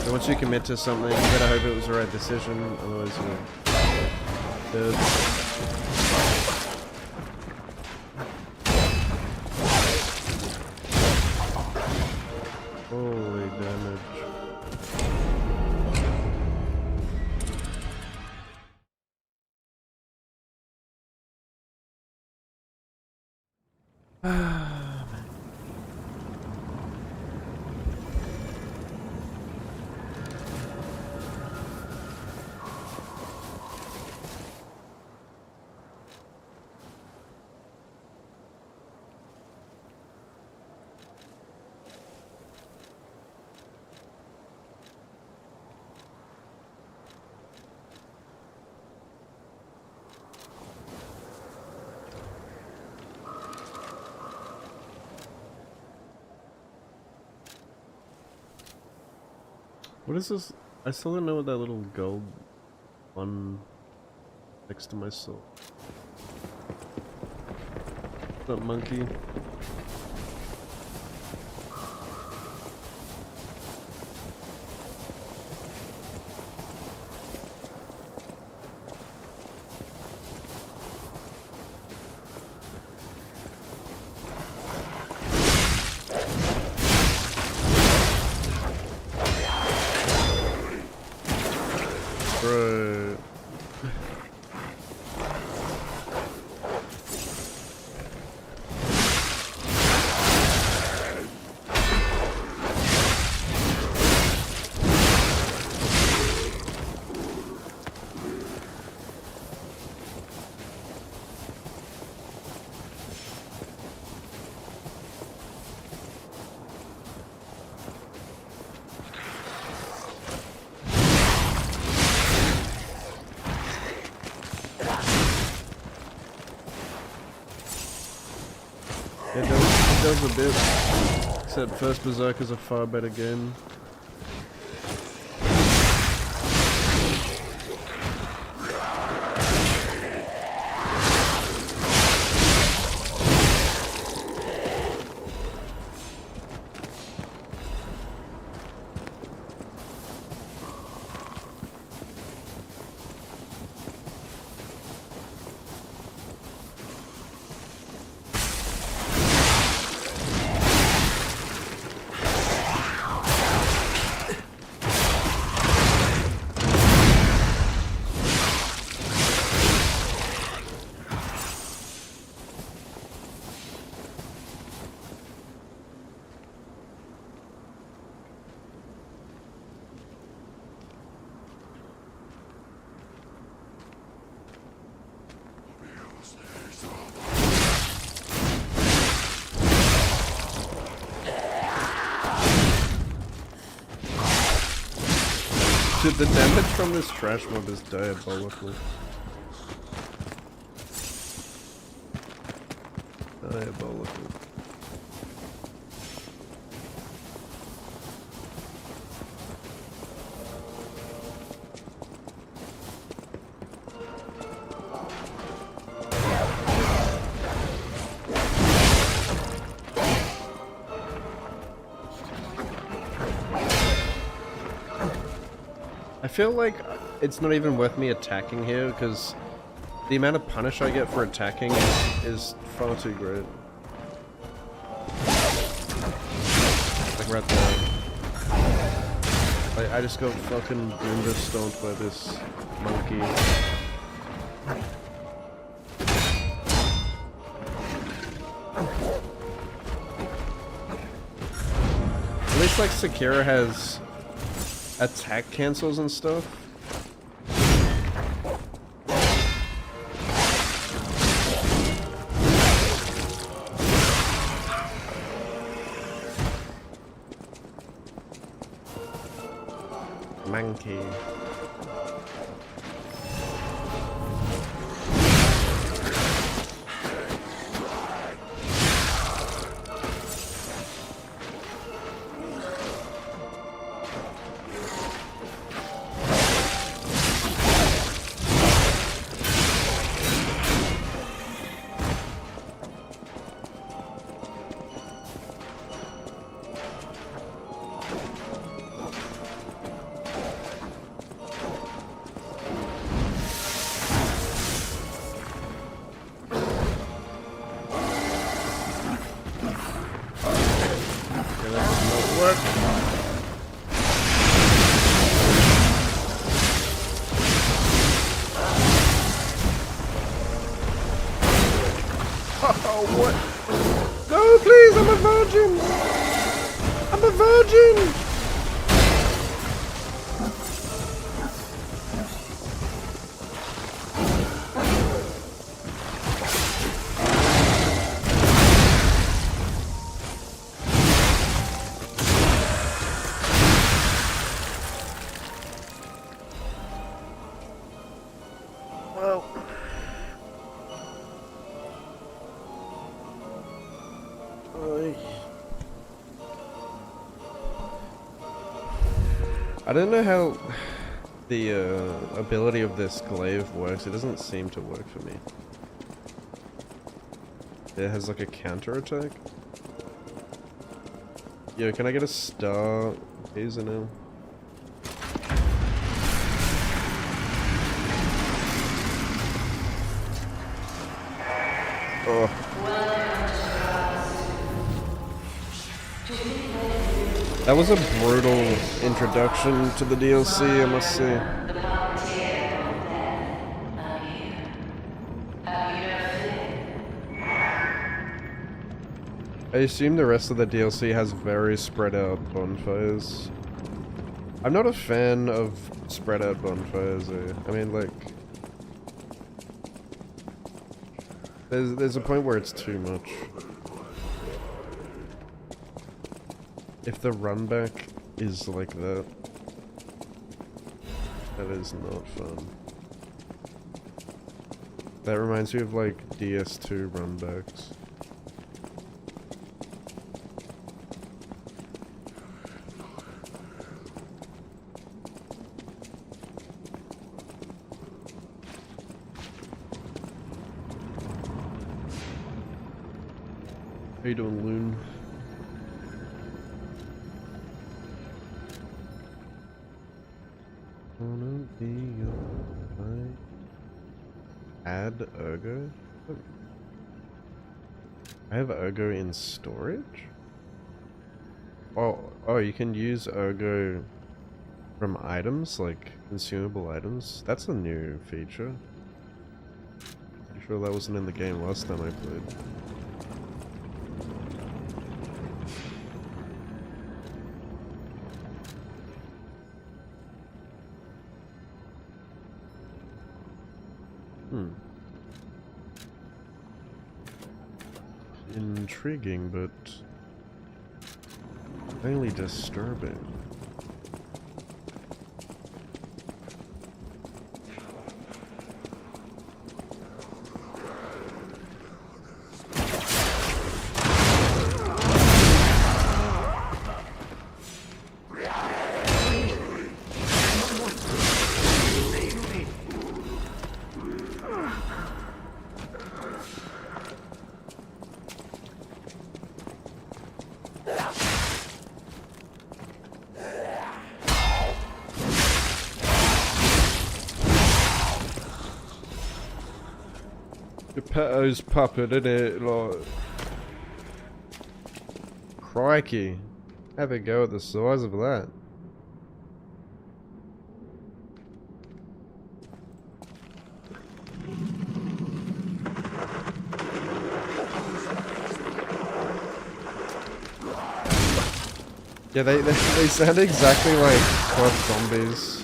So once you commit to something, you better hope it was the right decision, otherwise you're dead. Holy damage. What is this? I still don't know what that little gold one next to my soul. That monkey. Bro. It does a bit, except First Berserk is a far better game. Dude, the damage from this trash mob is diabolical. Diabolical. I feel like it's not even worth me attacking here because the amount of punish I get for attacking is far too great. Like right there. Like I just got fucking Boomba stomped by this monkey. At least like Sekiro has attack cancels and stuff. Monkey. Oh, what? No, please, I'm a virgin! I'm a virgin! Well... I don't know how the ability of this glaive works. It doesn't seem to work for me. It has like a counter attack. Yo, can I get a star Hazer now? Oh. That was a brutal introduction to the DLC, I must say. I assume the rest of the DLC has very spread out bonfires. I'm not a fan of spread out bonfires. I mean, like, there's a point where it's too much. If the run back is like that, that is not fun. That reminds me of like DS2 run backs. How you doing, Loon? Add Ergo? Oh. I have Ergo in storage? Oh, you can use Ergo from items, like consumable items? That's a new feature. Pretty sure that wasn't in the game last time I played. Intriguing, but mainly disturbing. Geppetto's puppet, innit? Like, crikey. Have a go at the size of that. Yeah, they sound exactly like club zombies.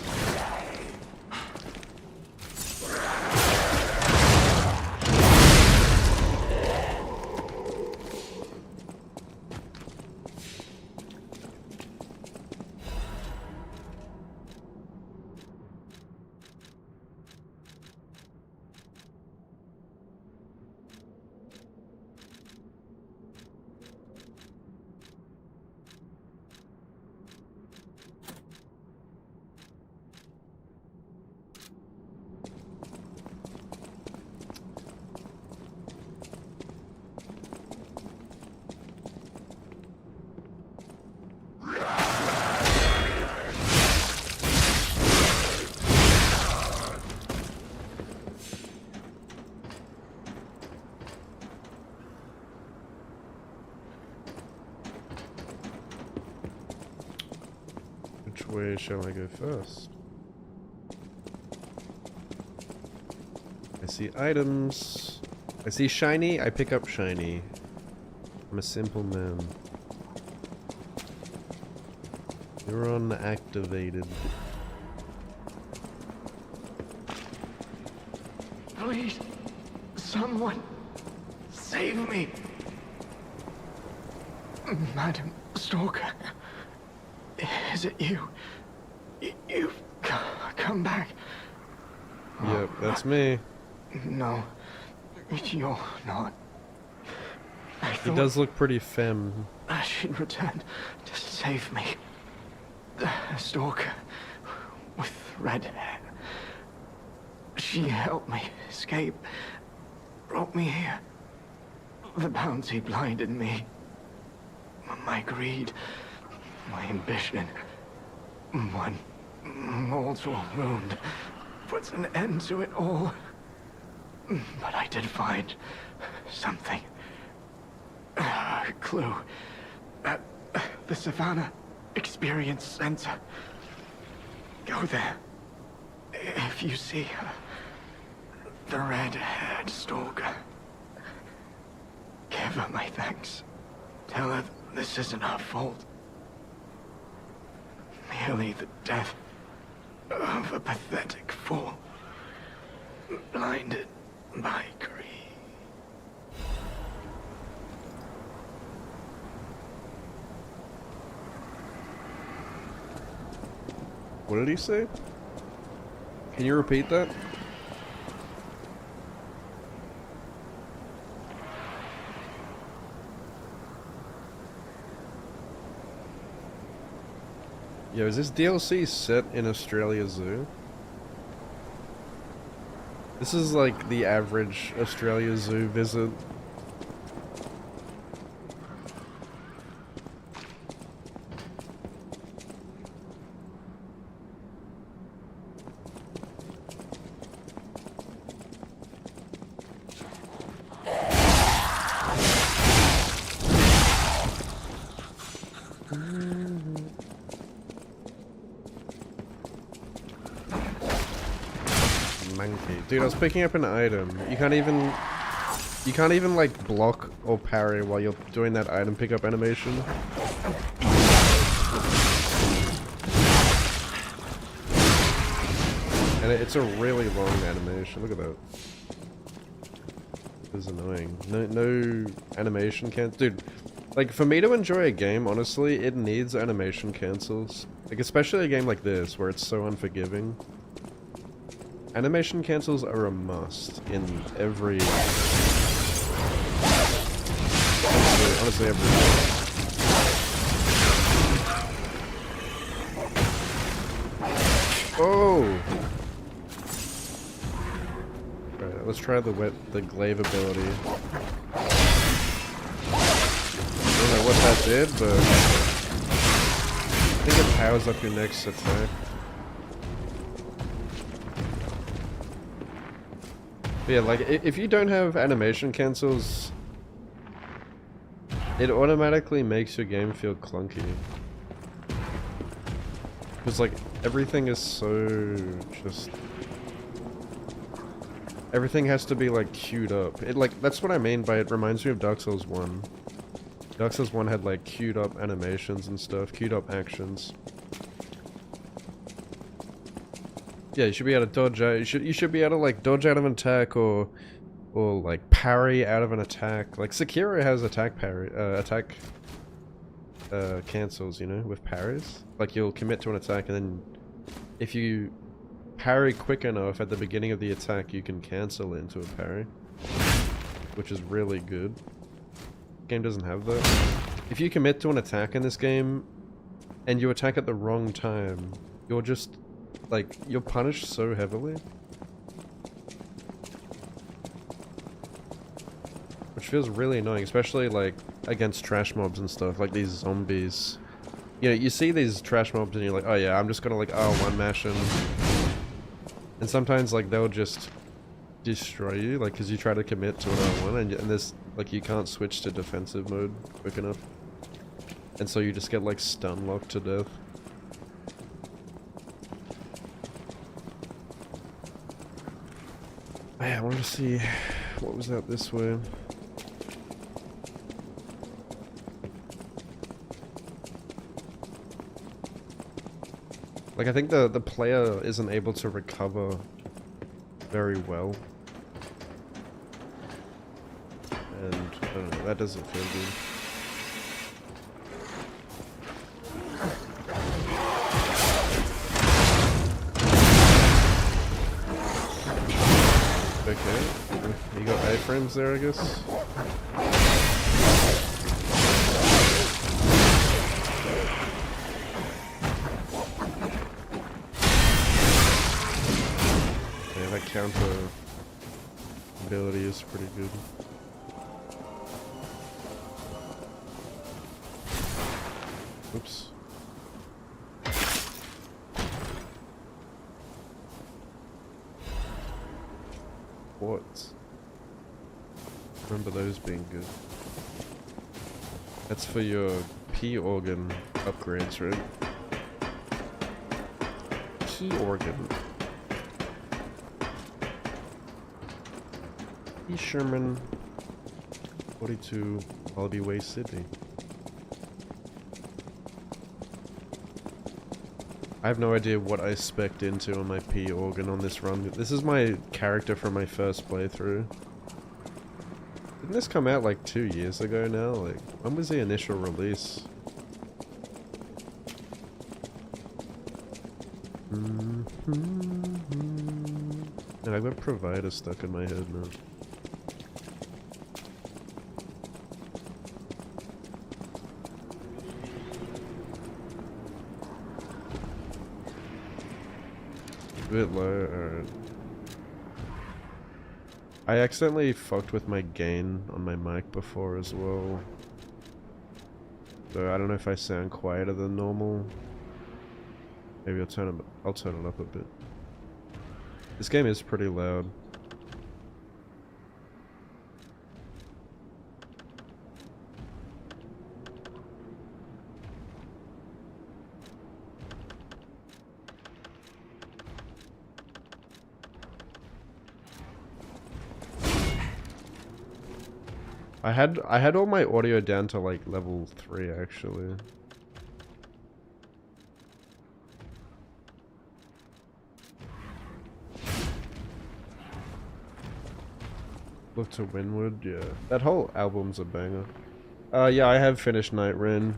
Which way shall I go first? I see items. I see shiny, I pick up shiny. I'm a simple man. Neuron activated. Please, someone, save me. Madam Stalker, is it you? You've come back. Yep, that's me. No, you're not. He does look pretty femme. She'd returned to save me. Stalker red hair. She helped me escape, brought me here. The bounty blinded me. My greed, my ambition, one mortal wound puts an end to it all. But I did find something. A clue at the Savannah Experience Center. Go there. If you see her, the red-haired stalker, give her my thanks. Tell her this isn't her fault. Merely the death of a pathetic fool, blinded by greed. What did he say? Can you repeat that? Yo, is this DLC set in Australia Zoo? This is like the average Australia Zoo visit. Monkey. Dude, I was picking up an item. You can't even like block or parry while you're doing that item pickup animation. And it's a really long animation. Look at that. This is annoying. No animation cancel. Dude, like for me to enjoy a game, honestly, it needs animation cancels. Like especially a game like this where it's so unforgiving. Animation cancels are a must in every... honestly every... Oh! Alright, let's try the glaive ability. I don't know what that did, but... I think it powers up your next attack. Yeah, like, if you don't have animation cancels, it automatically makes your game feel clunky. Because, like, everything is so just... Everything has to be, like, queued up. That's what I mean by it reminds me of Dark Souls 1. Dark Souls 1 had, like, queued up animations and stuff, queued up actions. Yeah, you should be able to dodge out. You should be able to like dodge out of an attack or like parry out of an attack. Like Sekiro has attack cancels, you know, with parries. Like you'll commit to an attack and then if you parry quick enough at the beginning of the attack, you can cancel into a parry, which is really good. Game doesn't have that. If you commit to an attack in this game and you attack at the wrong time, you're just like, you're punished so heavily. Which feels really annoying, especially like against trash mobs and stuff, like these zombies. You know, you see these trash mobs and you're like, oh yeah, I'm just gonna like R1 mash them. And sometimes like they'll just destroy you, like because you try to commit to an R1 and this, like you can't switch to defensive mode quick enough. And so you just get like stun locked to death. Yeah, I wanted to see what was out this way. Like I think the player isn't able to recover very well. And I don't know, that doesn't feel good. Okay, you got A-frames there, I guess? That counter ability is pretty good. Oops. What? Remember those being good. That's for your P organ upgrades, right? P organ. P Sherman 42 Wallaby Way, Sydney. I have no idea what I spec'd into on my P organ on this run. This is my character from my first playthrough. Didn't this come out like 2 years ago now? Like, when was the initial release? And I've got Provider stuck in my head now. A bit low, alright. I accidentally fucked with my gain on my mic before as well. So I don't know if I sound quieter than normal. Maybe I'll turn it up a bit. This game is pretty loud. I had all my audio down to like level 3 actually. Look to Windward, yeah. That whole album's a banger. Yeah, I have finished Nightrun.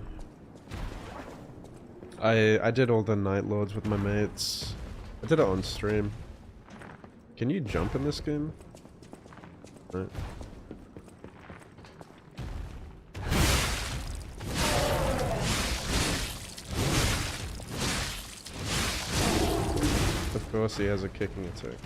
I did all the Night Lords with my mates. I did it on stream. Can you jump in this game? Right. Of course he has a kicking attack.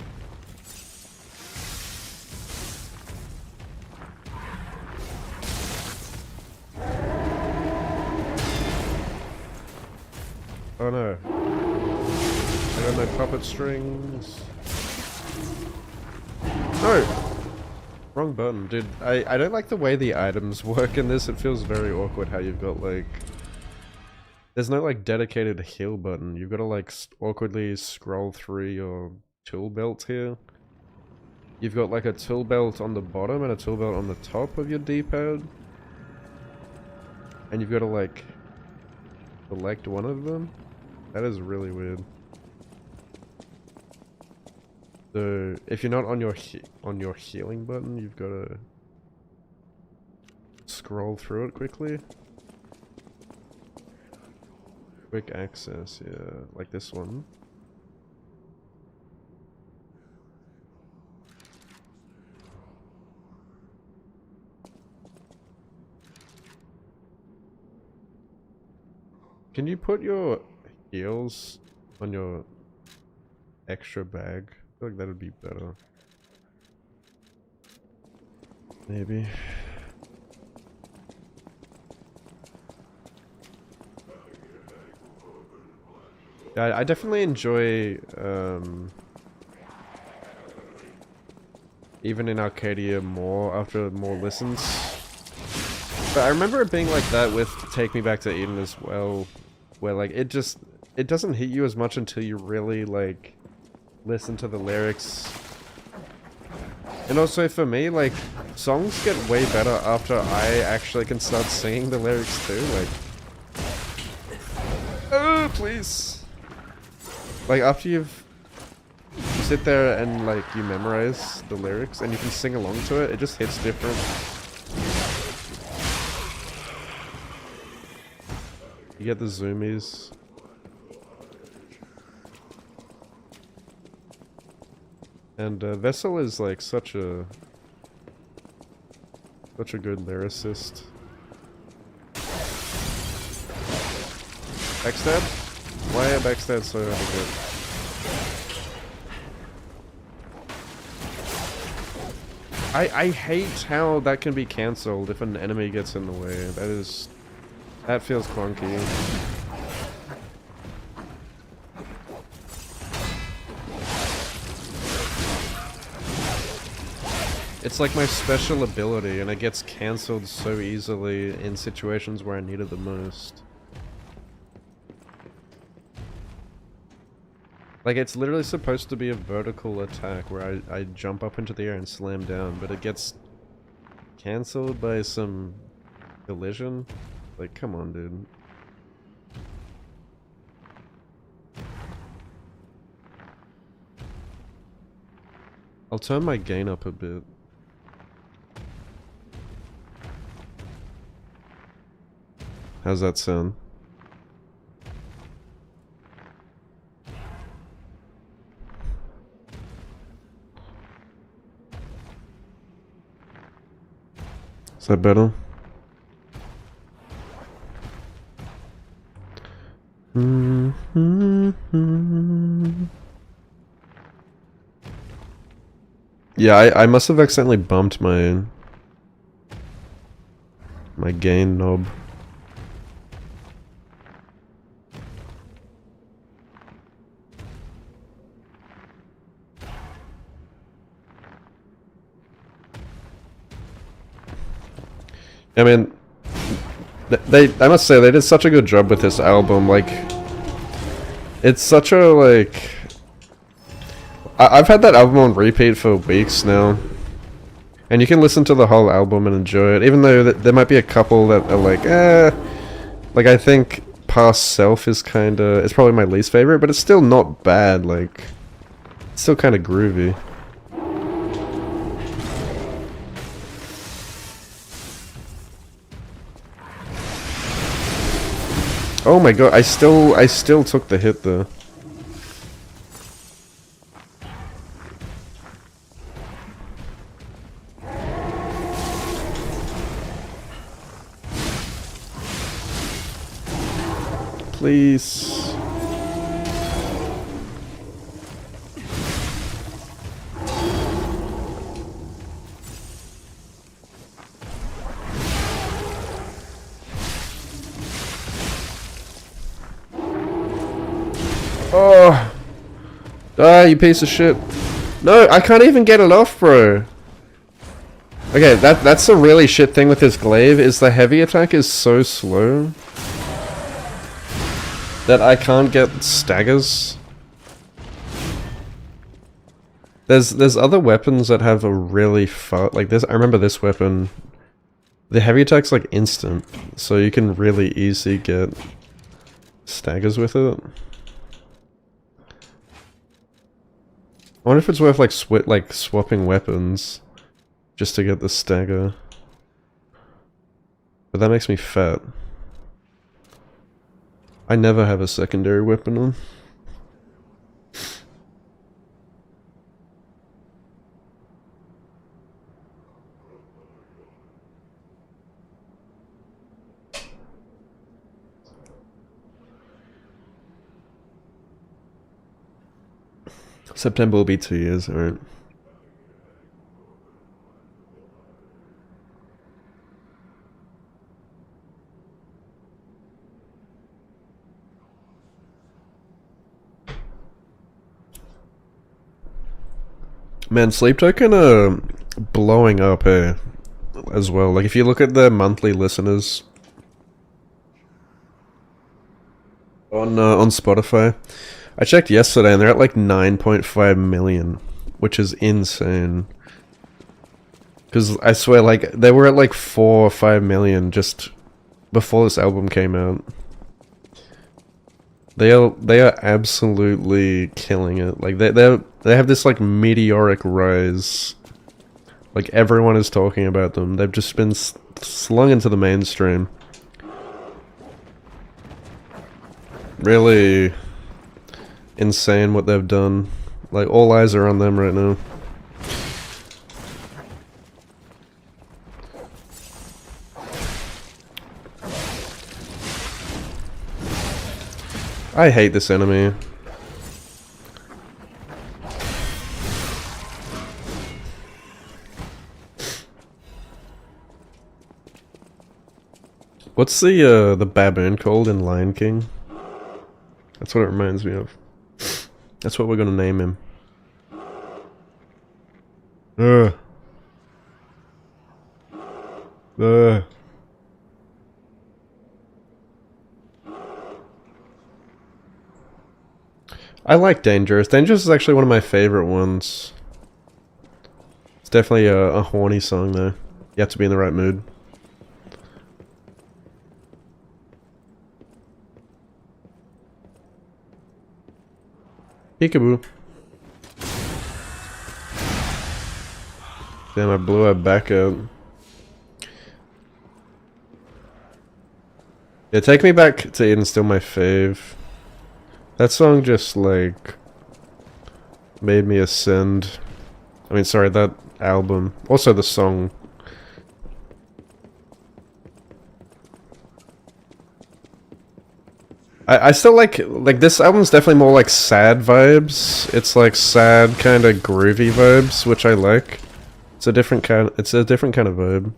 Oh no. I got no puppet strings. No! Wrong button, dude. I don't like the way the items work in this. It feels very awkward how you've got like... There's no like dedicated heal button. You've got to like awkwardly scroll through your tool belt here. You've got like a tool belt on the bottom and a tool belt on the top of your D-pad. And you've got to like select one of them. That is really weird. So if you're not on your healing button, you've got to scroll through it quickly. Quick access, yeah, like this one. Can you put your heals on your extra bag? I feel like that would be better. Maybe. Yeah, I definitely enjoy, even in Arcadia more after more listens. But I remember it being like that with Take Me Back to Eden as well, where like it doesn't hit you as much until you really like listen to the lyrics. And also for me, like, songs get way better after I actually can start singing the lyrics too, like... Oh, please! Like, after you sit there and, like, you memorize the lyrics and you can sing along to it, it just hits different. You get the zoomies. And Vessel is, like, such a good lyricist. Backstab? Why are backstab so good? I hate how that can be cancelled if an enemy gets in the way. That feels clunky. It's like my special ability, and it gets cancelled so easily in situations where I need it the most. Like, it's literally supposed to be a vertical attack where I jump up into the air and slam down, but it gets cancelled by some collision. Like, come on, dude. I'll turn my gain up a bit. How's that sound? Is that better? Yeah, I must have accidentally bumped my gain knob. I mean, I must say, they did such a good job with this album. Like, it's such a, like... I've had that album on repeat for weeks now. And you can listen to the whole album and enjoy it, even though there might be a couple that are like, Like, I think Past Self is kinda... It's probably my least favorite, but it's still not bad, like... It's still kinda groovy. Oh my god, I still took the hit though. Please. Oh. Die, you piece of shit. No, I can't even get it off, bro. Okay, that's a really shit thing with this glaive, is the heavy attack is so slow that I can't get staggers. There's other weapons that have a really like this. I remember this weapon. The heavy attack's like instant, so you can really easily get staggers with it. I wonder if it's worth like swapping weapons just to get the stagger. But that makes me fat. I never have a secondary weapon on. September will be 2 years, alright. Man, Sleep Token blowing up here as well. Like, if you look at their monthly listeners on Spotify, I checked yesterday and they're at like 9.5 million, which is insane. Because I swear, like, they were at like 4 or 5 million just before this album came out. They are absolutely killing it. Like, they have this like meteoric rise. Like, everyone is talking about them. They've just been slung into the mainstream. Really insane what they've done. Like, all eyes are on them right now. I hate this enemy. What's the baboon called in Lion King? That's what it reminds me of. That's what we're gonna name him. I like Dangerous. Dangerous is actually one of my favorite ones. It's definitely a horny song though. You have to be in the right mood. Peekaboo. Damn, I blew her back out. Yeah, Take Me Back to Eden's still my fave. That song just, like, made me ascend. I mean, sorry, that album. Also the song. I still like this album's definitely more like sad vibes. It's like sad kind of groovy vibes, which I like. It's a different kind of vibe.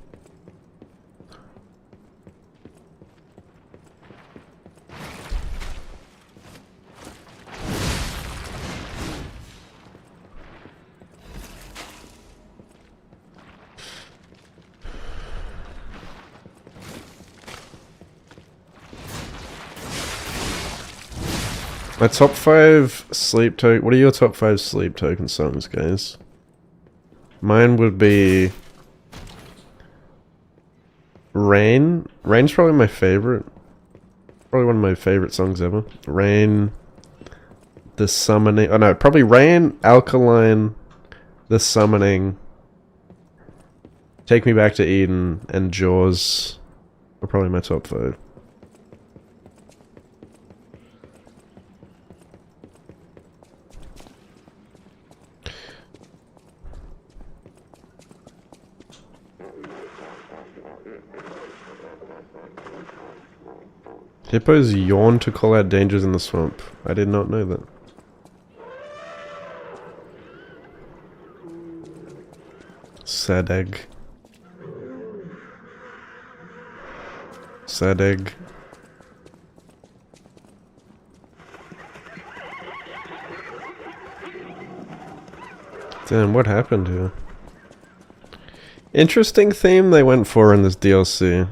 My top 5 sleep token. What are your top 5 sleep token songs, guys? Mine would be Rain. Rain's probably my favorite. Probably one of my favorite songs ever. Rain, The Summoning. Oh no, probably Rain, Alkaline, The Summoning, Take Me Back to Eden, and Jaws are probably my top 5. Hippos yawn to call out dangers in the swamp. I did not know that. Sad egg. Sad egg. Damn, what happened here? Interesting theme they went for in this DLC.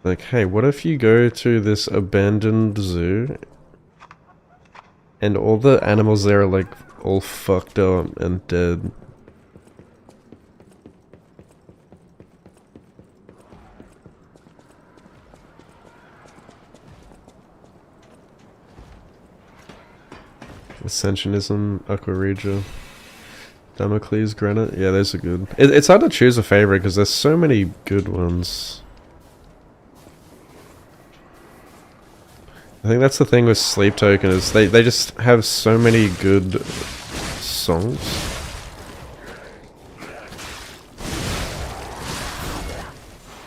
Like, hey, what if you go to this abandoned zoo and all the animals there are like all fucked up and dead? Ascensionism, Aquaregia, Damocles, Granite. Yeah, those are good. It's hard to choose a favorite because there's so many good ones. I think that's the thing with Sleep Token is they just have so many good songs.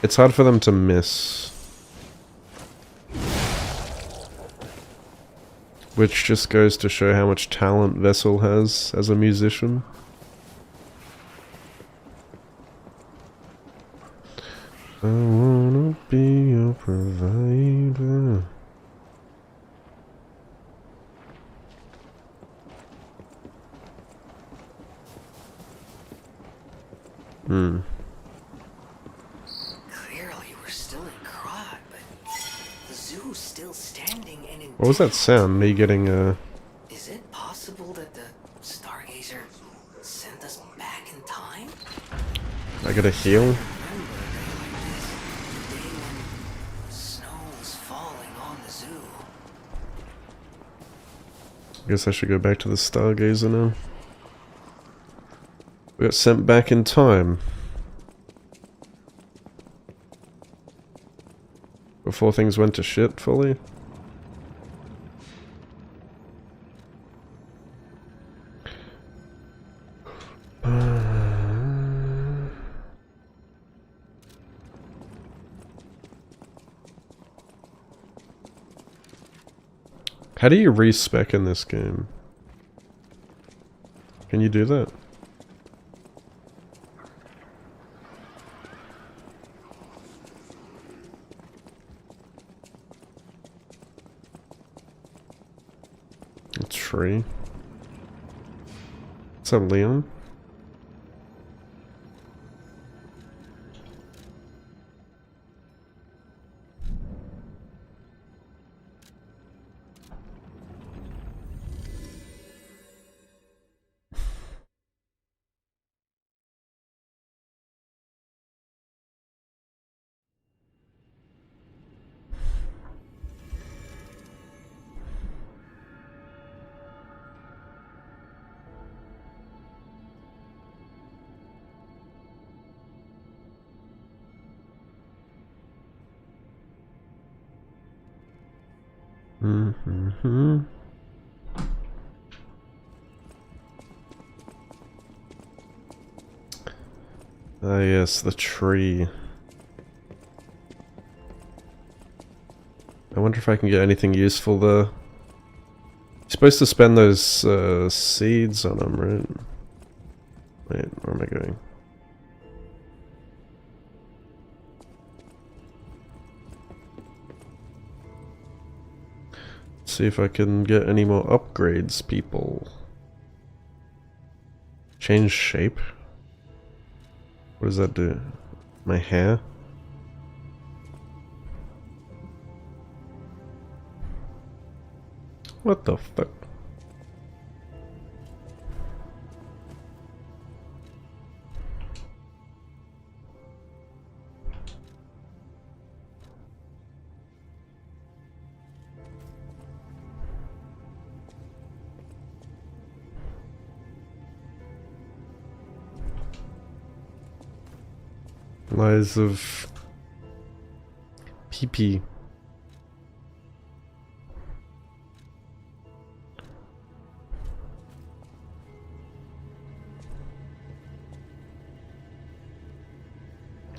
It's hard for them to miss. Which just goes to show how much talent Vessel has as a musician. I wanna be your provider. Clearly, we're still in Krat, but the zoo's still standing and in. What was that sound? Me getting Is it possible that the Stargazer sent us back in time? I gotta heal? Remember a day like this, the day when snow was falling on the zoo. I guess I should go back to the Stargazer now. We got sent back in time. Before things went to shit fully. How do you respec in this game? Can you do that? tree. What's up, Leon? Mm-hmm. Ah, yes, the tree. I wonder if I can get anything useful there. You're supposed to spend those seeds on them, right? Wait, where am I going? See if I can get any more upgrades, people. Change shape? What does that do? My hair? What the fuck? Lies of PP.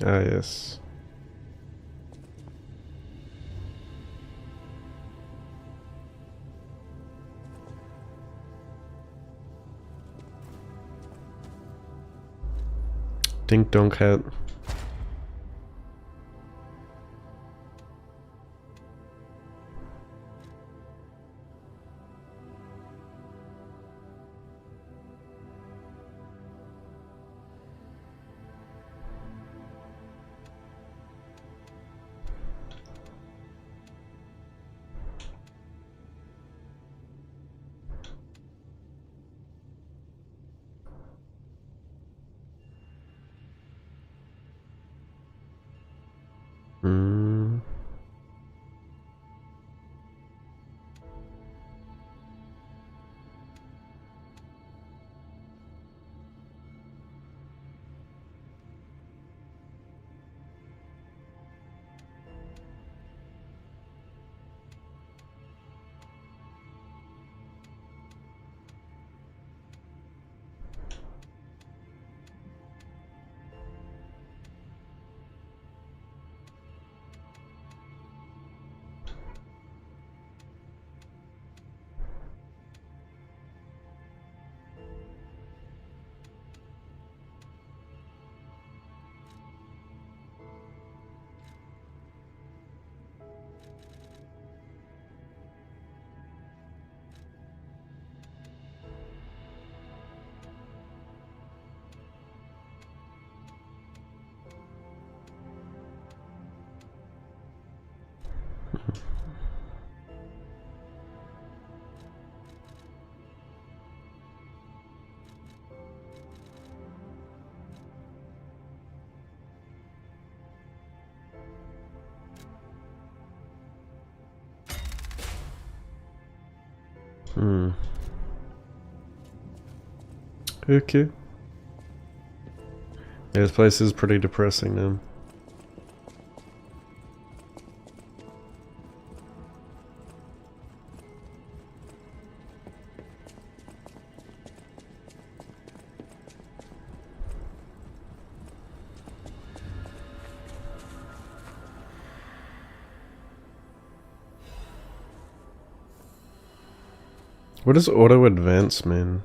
Ah, yes. Dink donk hat. Hmm. Hmm. Okay. Yeah, this place is pretty depressing now. What does auto advance mean?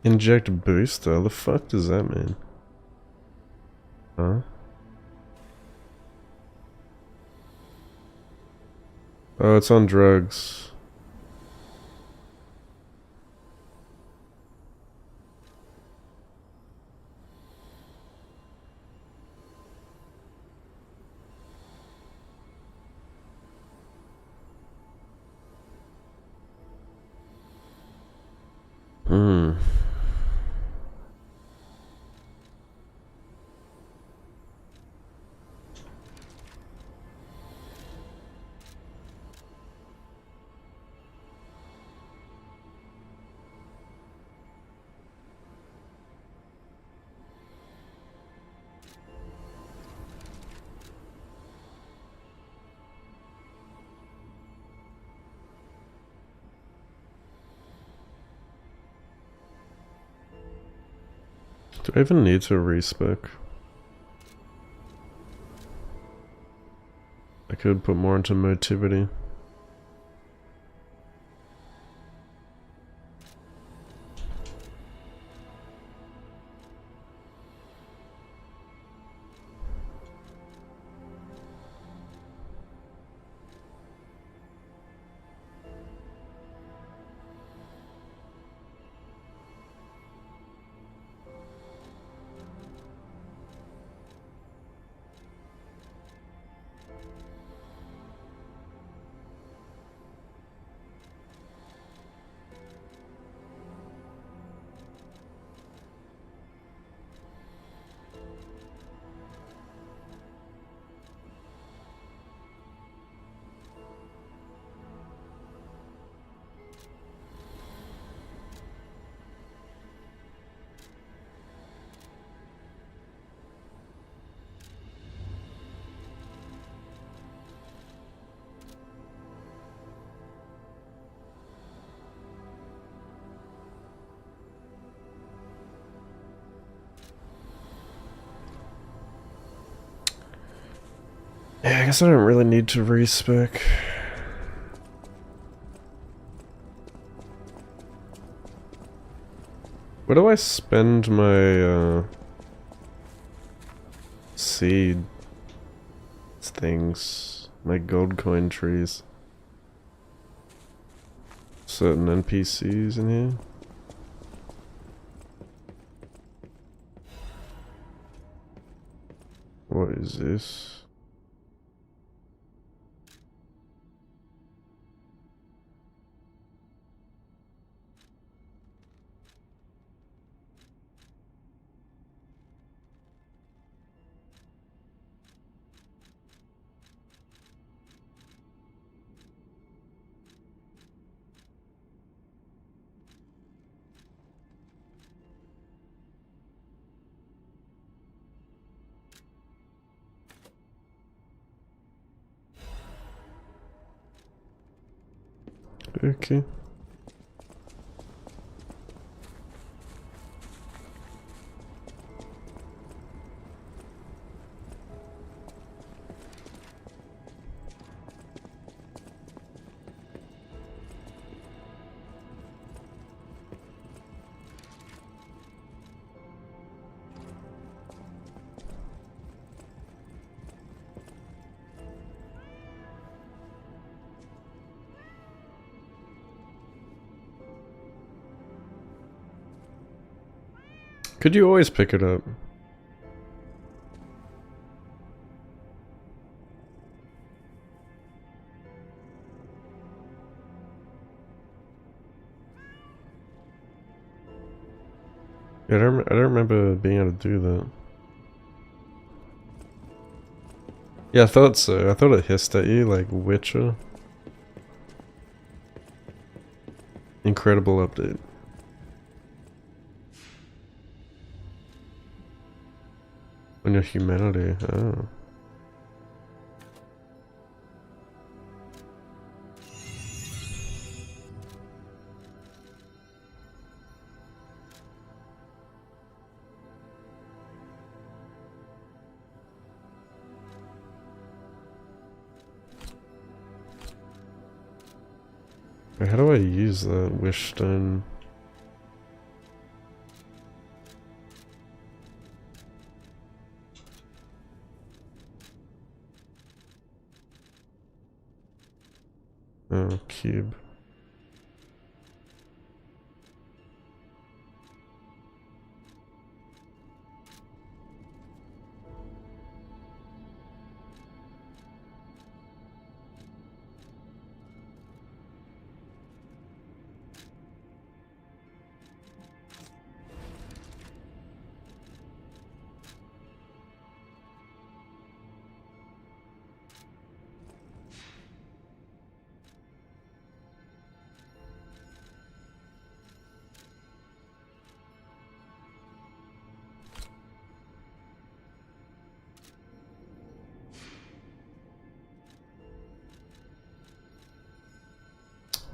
Inject booster? The fuck does that mean? Huh? Oh, it's on drugs. Hmm. Do I even need to respec? I could put more into motivity. Yeah, I guess I don't really need to respec. Where do I spend my seed things? My gold coin trees. Certain NPCs in here. What is this? Okay. Could you always pick it up? Yeah, I don't remember being able to do that. Yeah, I thought so. I thought it hissed at you like Witcher. Incredible update. On your humanity. Oh. Wait, how do I use that wish stone? Oh, cube.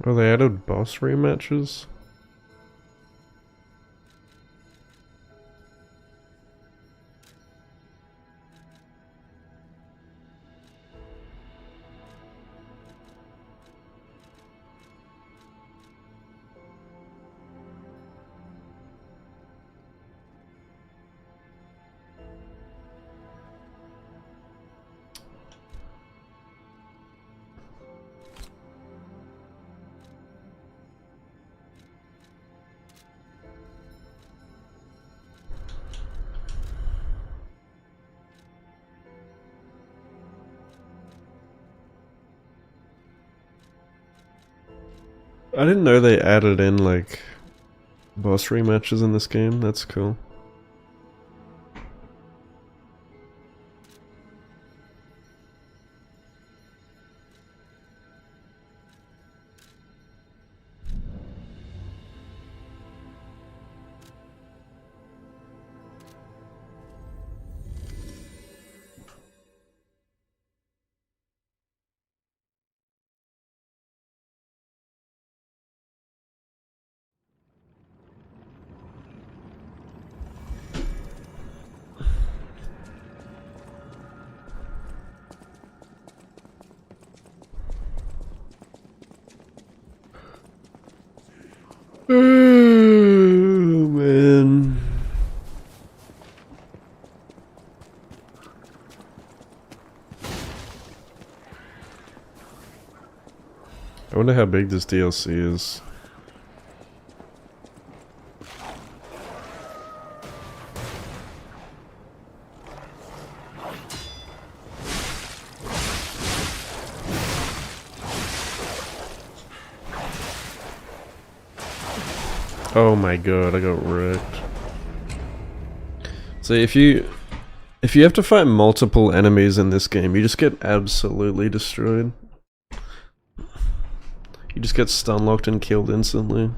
Oh, they added boss rematches? I didn't know they added in, like, boss rematches in this game. That's cool. Oh, man. I wonder how big this DLC is. Oh my god, I got wrecked. So if you have to fight multiple enemies in this game, you just get absolutely destroyed. You just get stun locked and killed instantly.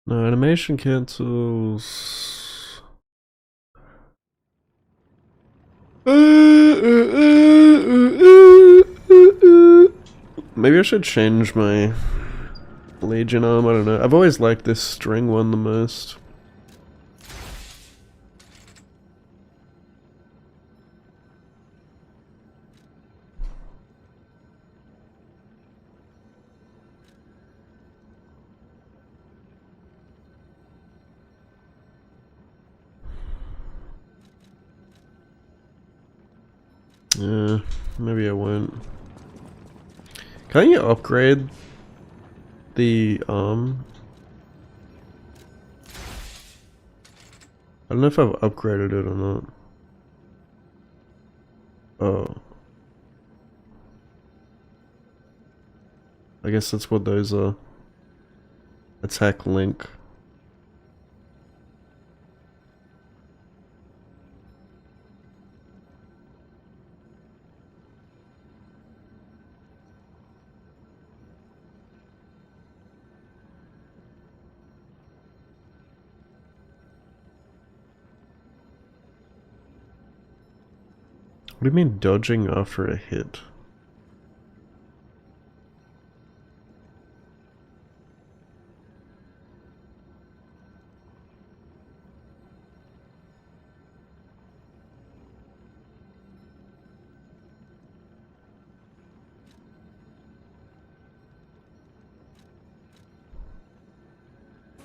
No, animation cancels. Maybe I should change my Legion arm, I don't know. I've always liked this string one the most. Yeah, maybe I won't. Can't you upgrade the arm? I don't know if I've upgraded it or not. Oh. I guess that's what those are. Attack link. What do you mean dodging after a hit?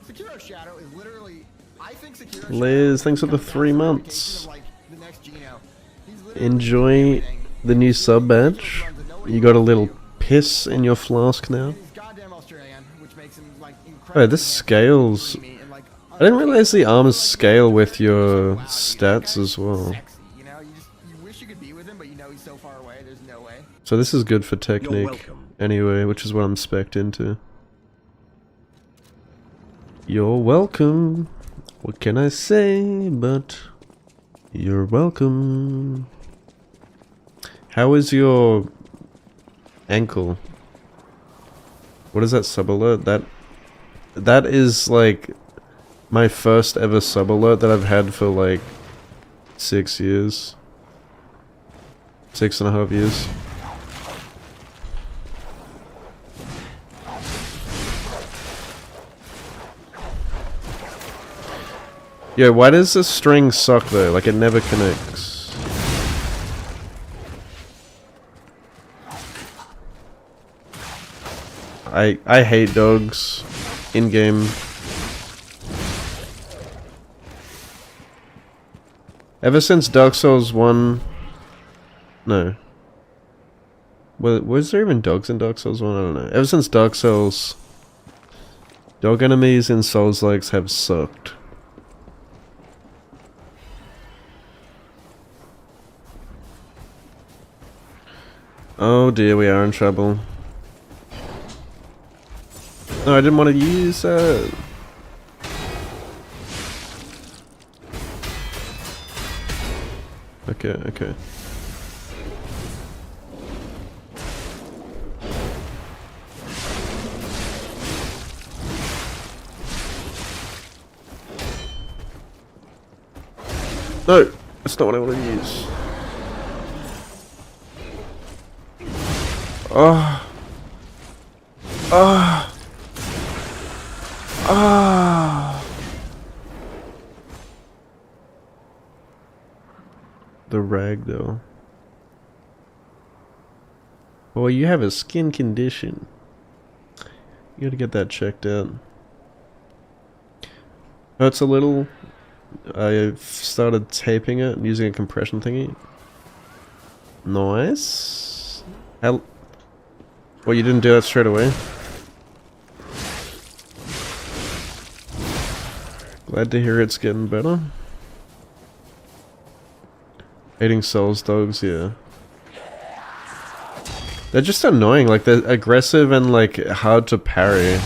Sekiro Shadow is literally, I think Sekiro Liz, thanks for the 3 months. Enjoy the new sub badge. You got a little piss in your flask now. Oh, this scales. I didn't realize the armors scale with your stats as well. So this is good for technique anyway, which is what I'm spec'd into. You're welcome. What can I say but you're welcome. How is your ankle? What is that sub alert? That is like my first ever sub alert that I've had for like 6 years. 6.5 years. Yeah, why does this string suck though? Like it never connects. I hate dogs in game. Ever since Dark Souls 1, no. Was there even dogs in Dark Souls 1? I don't know. Ever since Dark Souls, dog enemies in Souls-likes have sucked. Oh dear, we are in trouble. No, I didn't want to use that. Okay, okay. No, that's not what I want to use. Oh. Oh. Ah! The ragdoll. Well, you have a skin condition. You gotta get that checked out. Hurts a little. I've started taping it and using a compression thingy. Nice. Well, you didn't do that straight away. Glad to hear it's getting better. Hating Souls dogs, yeah. They're just annoying, like they're aggressive and like hard to parry.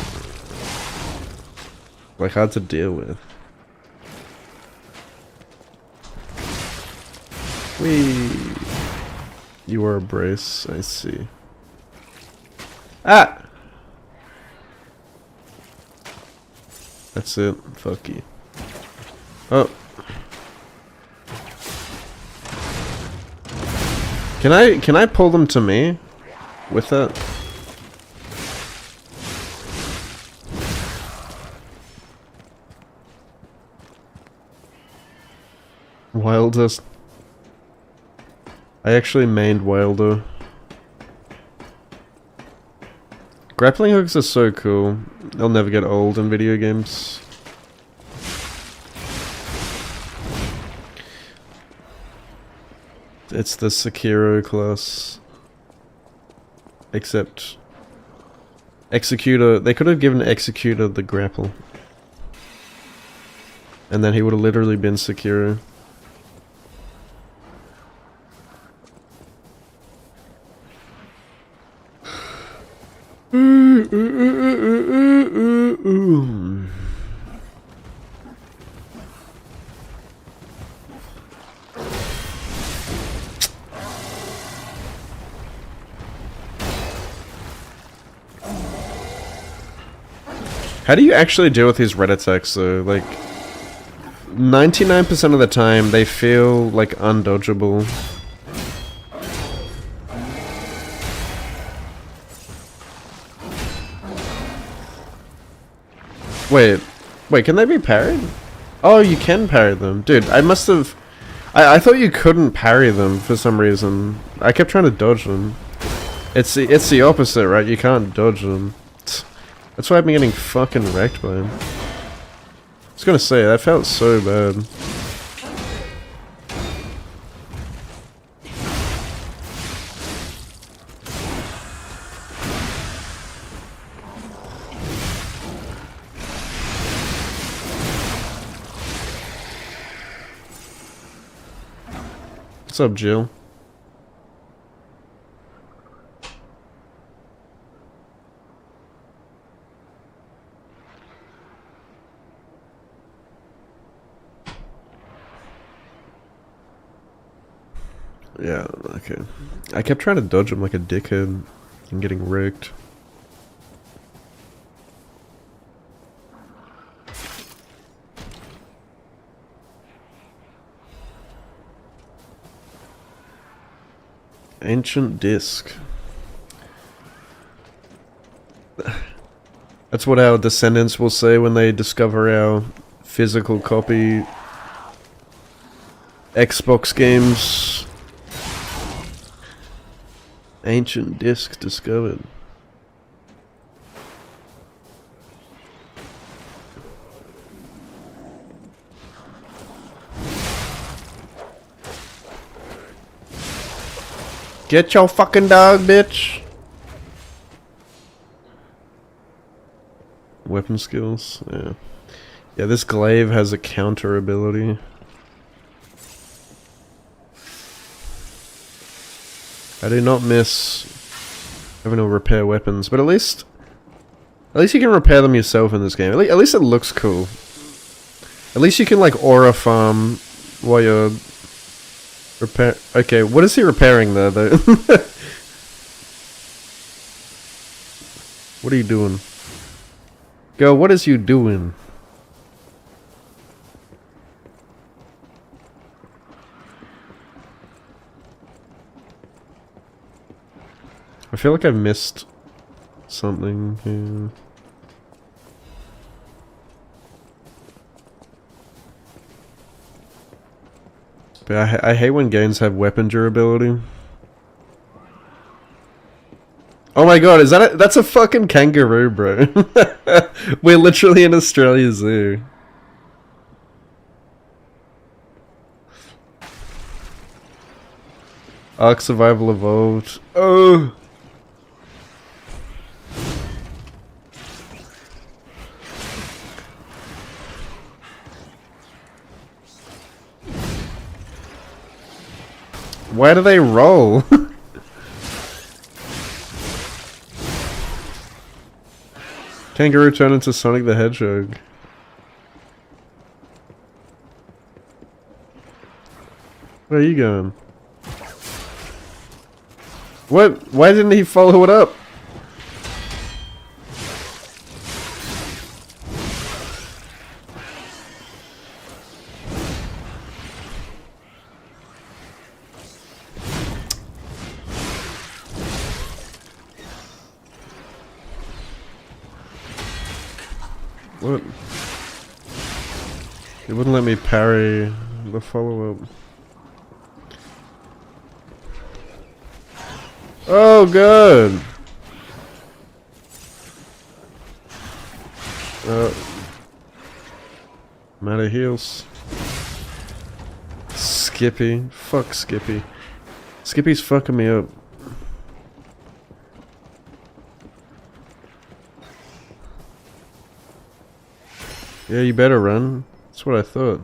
Like hard to deal with. Whee! You are a brace, I see. Ah! That's it, fuck you. Oh. Can I pull them to me with that? Wildest. I actually mained Wilder. Grappling hooks are so cool. They'll never get old in video games. It's the Sekiro class. Except Executor, they could have given Executor the grapple. And then he would have literally been Sekiro. How do you actually deal with these red attacks though? Like, 99% of the time they feel like undodgeable. Wait, can they be parried? Oh, you can parry them. Dude, I must have... I thought you couldn't parry them for some reason. I kept trying to dodge them. It's the opposite, right? You can't dodge them. That's why I've been getting fucking wrecked by him. I was gonna say, that felt so bad. What's up, Jill? Yeah, okay. I kept trying to dodge him like a dickhead and getting wrecked. Ancient disc. That's what our descendants will say when they discover our physical copy Xbox games. Ancient disc discovered. Get your fucking dog, bitch. Weapon skills, yeah. Yeah, this glaive has a counter ability. I do not miss having to repair weapons, but at least you can repair them yourself in this game. At least it looks cool. At least you can like aura farm while you're repair. Okay, what is he repairing there though? What are you doing? Girl, what is you doing? I feel like I've missed something here. But I hate when games have weapon durability. Oh my god, is that that's a fucking kangaroo, bro. We're literally in Australia Zoo. Ark Survival Evolved. Oh! Why do they roll? Kangaroo turned into Sonic the Hedgehog. Where are you going? What? Why didn't he follow it up? What? He wouldn't let me parry the follow-up. Oh, good! I'm out of heals. Skippy. Fuck Skippy. Skippy's fucking me up. Yeah, you better run. That's what I thought.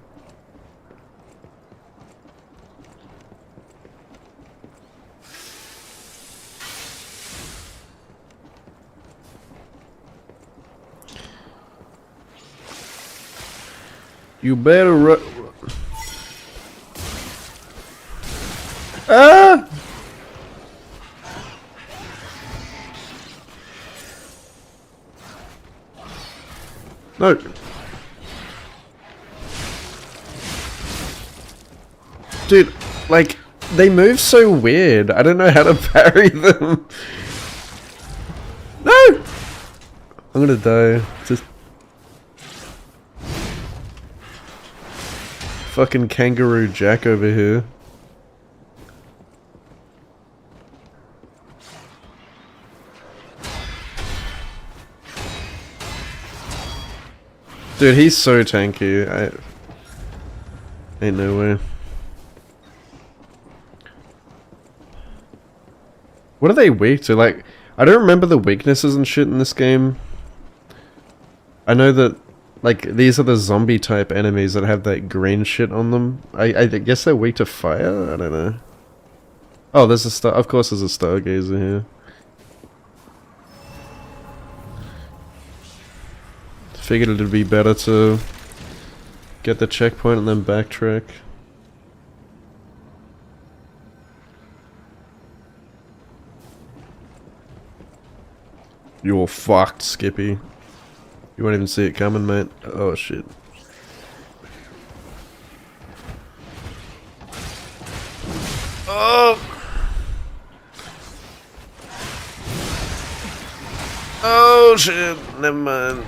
You better run. Ah! No. Dude, like, they move so weird. I don't know how to parry them. No! I'm gonna die. Just... Fucking Kangaroo Jack over here. Dude, he's so tanky. Ain't no way. What are they weak to? Like, I don't remember the weaknesses and shit in this game. I know that, like, these are the zombie type enemies that have that green shit on them. I guess they're weak to fire? I don't know. Oh, there's a star. Of course there's a stargazer here. Figured it'd be better to get the checkpoint and then backtrack. You're fucked, Skippy. You won't even see it coming, mate. Oh shit. Oh! Oh shit, never mind.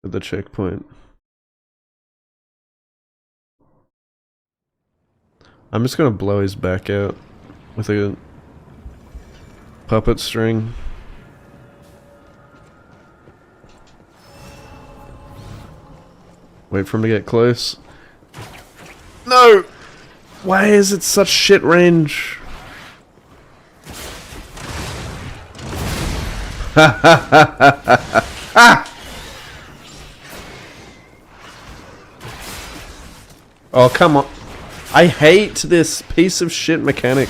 At the checkpoint. I'm just gonna blow his back out with a puppet string. Wait for him to get close. No! Why is it such shit range? Ah! Oh, come on. I hate this piece of shit mechanic.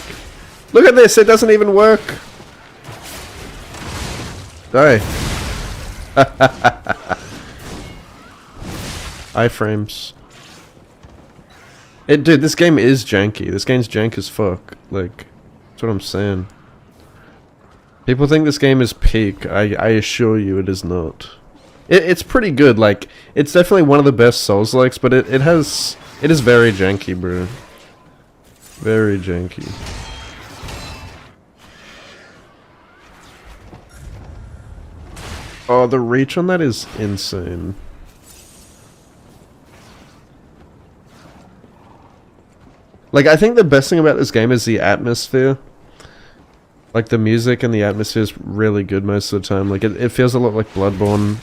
Look at this, it doesn't even work. Die. Iframes. Dude, this game is janky. This game's jank as fuck. Like, that's what I'm saying. People think this game is peak. I assure you it is not. It's pretty good. Like, it's definitely one of the best Souls-likes, but it is very janky, bro. Very janky. Oh, the reach on that is insane. Like, I think the best thing about this game is the atmosphere. Like, the music and the atmosphere is really good most of the time. Like, it feels a lot like Bloodborne.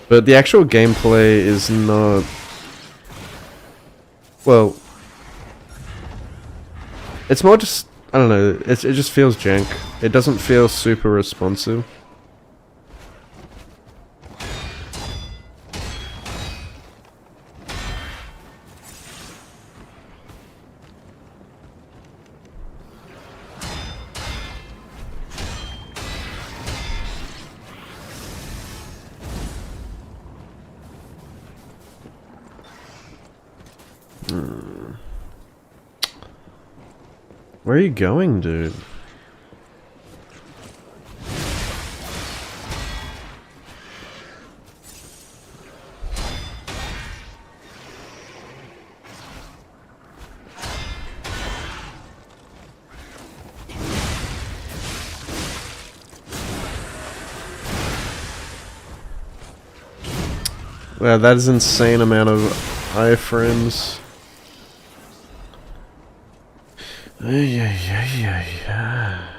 But the actual gameplay is not... Well... It's more just... I don't know, it just feels jank. It doesn't feel super responsive. Where are you going, dude? Wow, that is an insane amount of iframes. Yeah.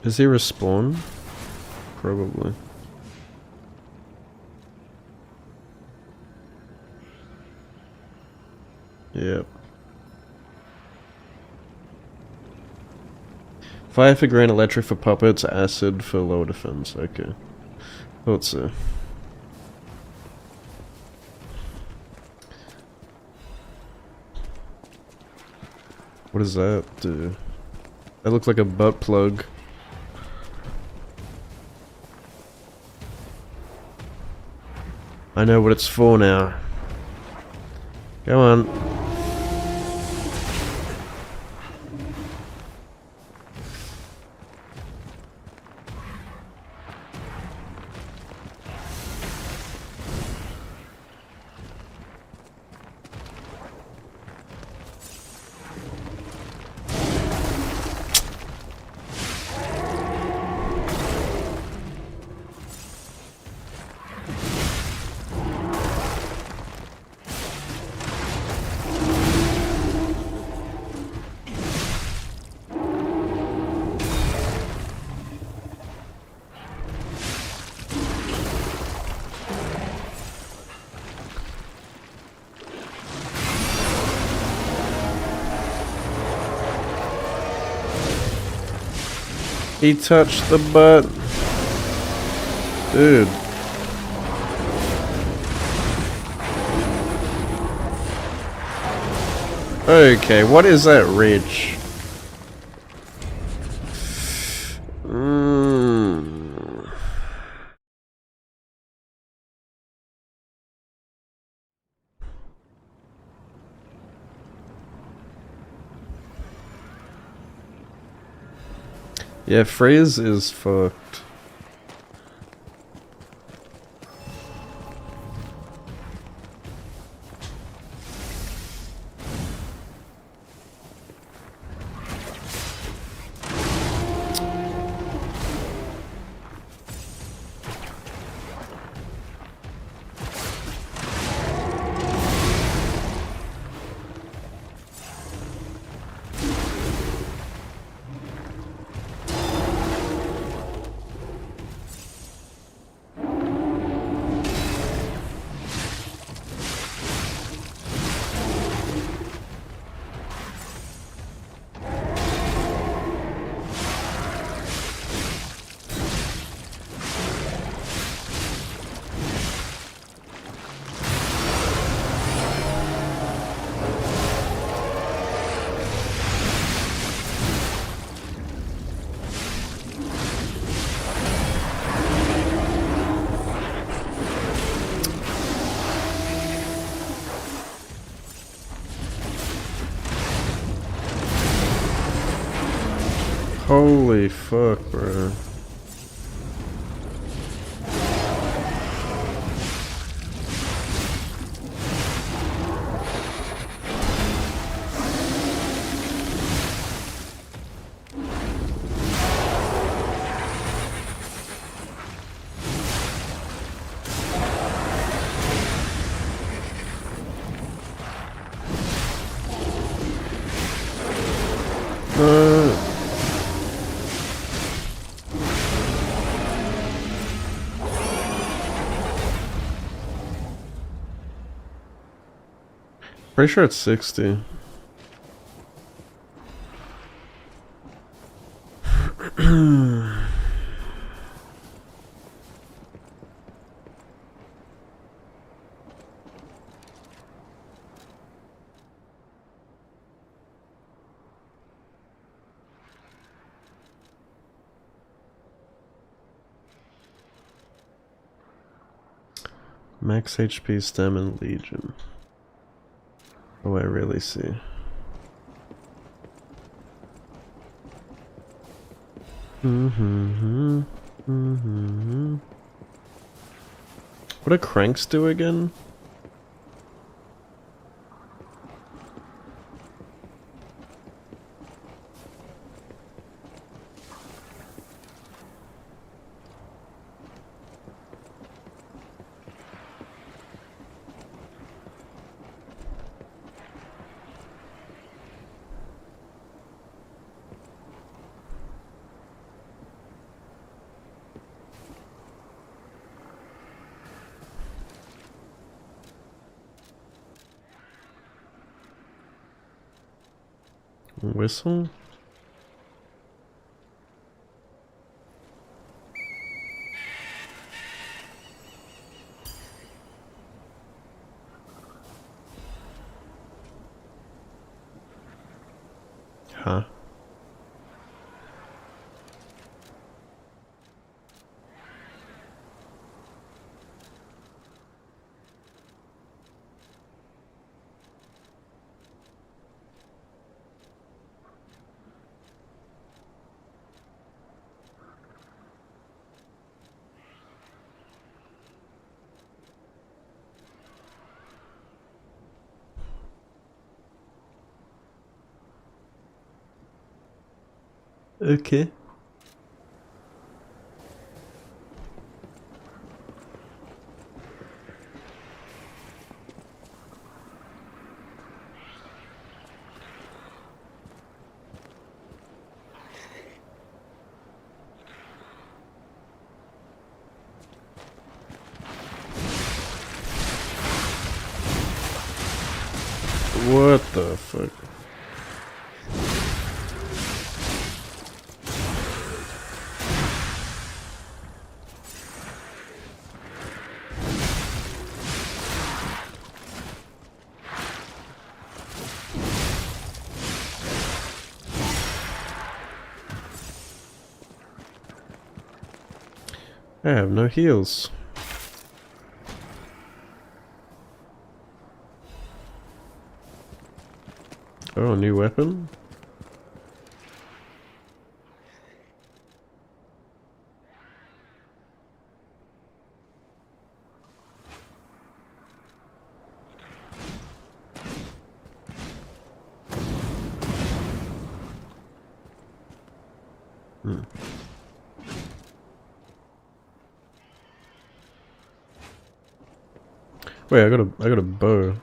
Does he respawn? Probably. Yep. Fire for green, electric for puppets, acid for lower defense. Okay. Thought so. What does that do? That looks like a butt plug. I know what it's for now. Go on. He touched the butt. Dude. Okay, what is that ridge? Yeah, Freeze is fucked. Holy fuck, bro. Pretty sure it's 60. Max HP, stem, and legion. Oh, I really see. What do cranks do again? Whistle? Huh? Okay. What the fuck? I have no heals. Oh, a new weapon? Wait, I got a bow.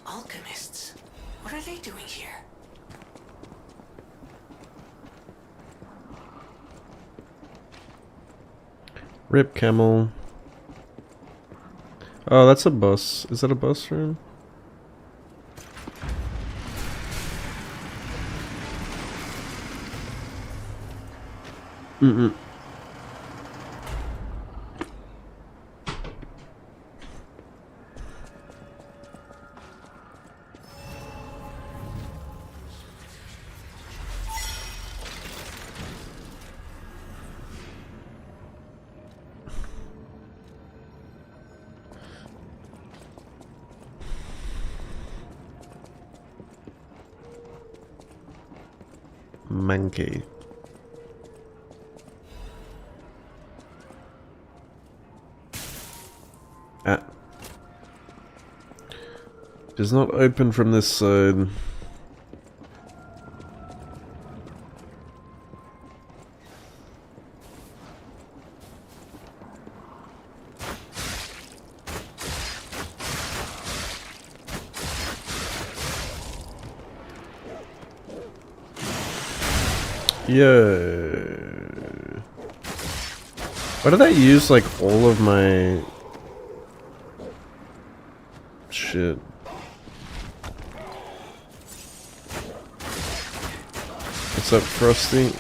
Alchemists? What are they doing here? Rip camel. Oh, that's a bus. Is that a bus room? Mm-mm. Monkey. Ah. Does not open from this side. Yeah. Why did I use like all of my shit? What's up, Frosty?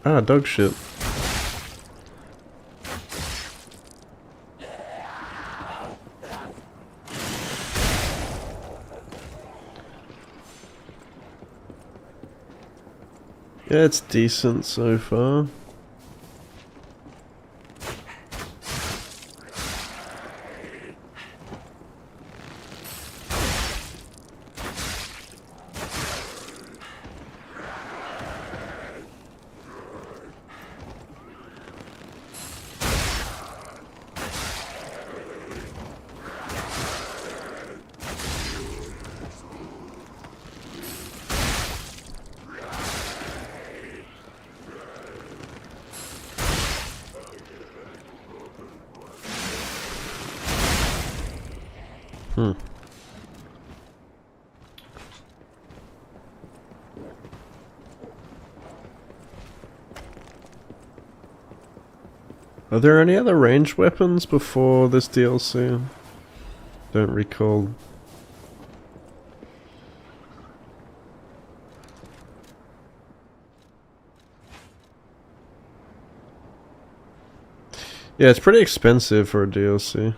Ah, dog shit. Yeah, it's decent so far. Are there any other ranged weapons before this DLC? Don't recall. Yeah, it's pretty expensive for a DLC.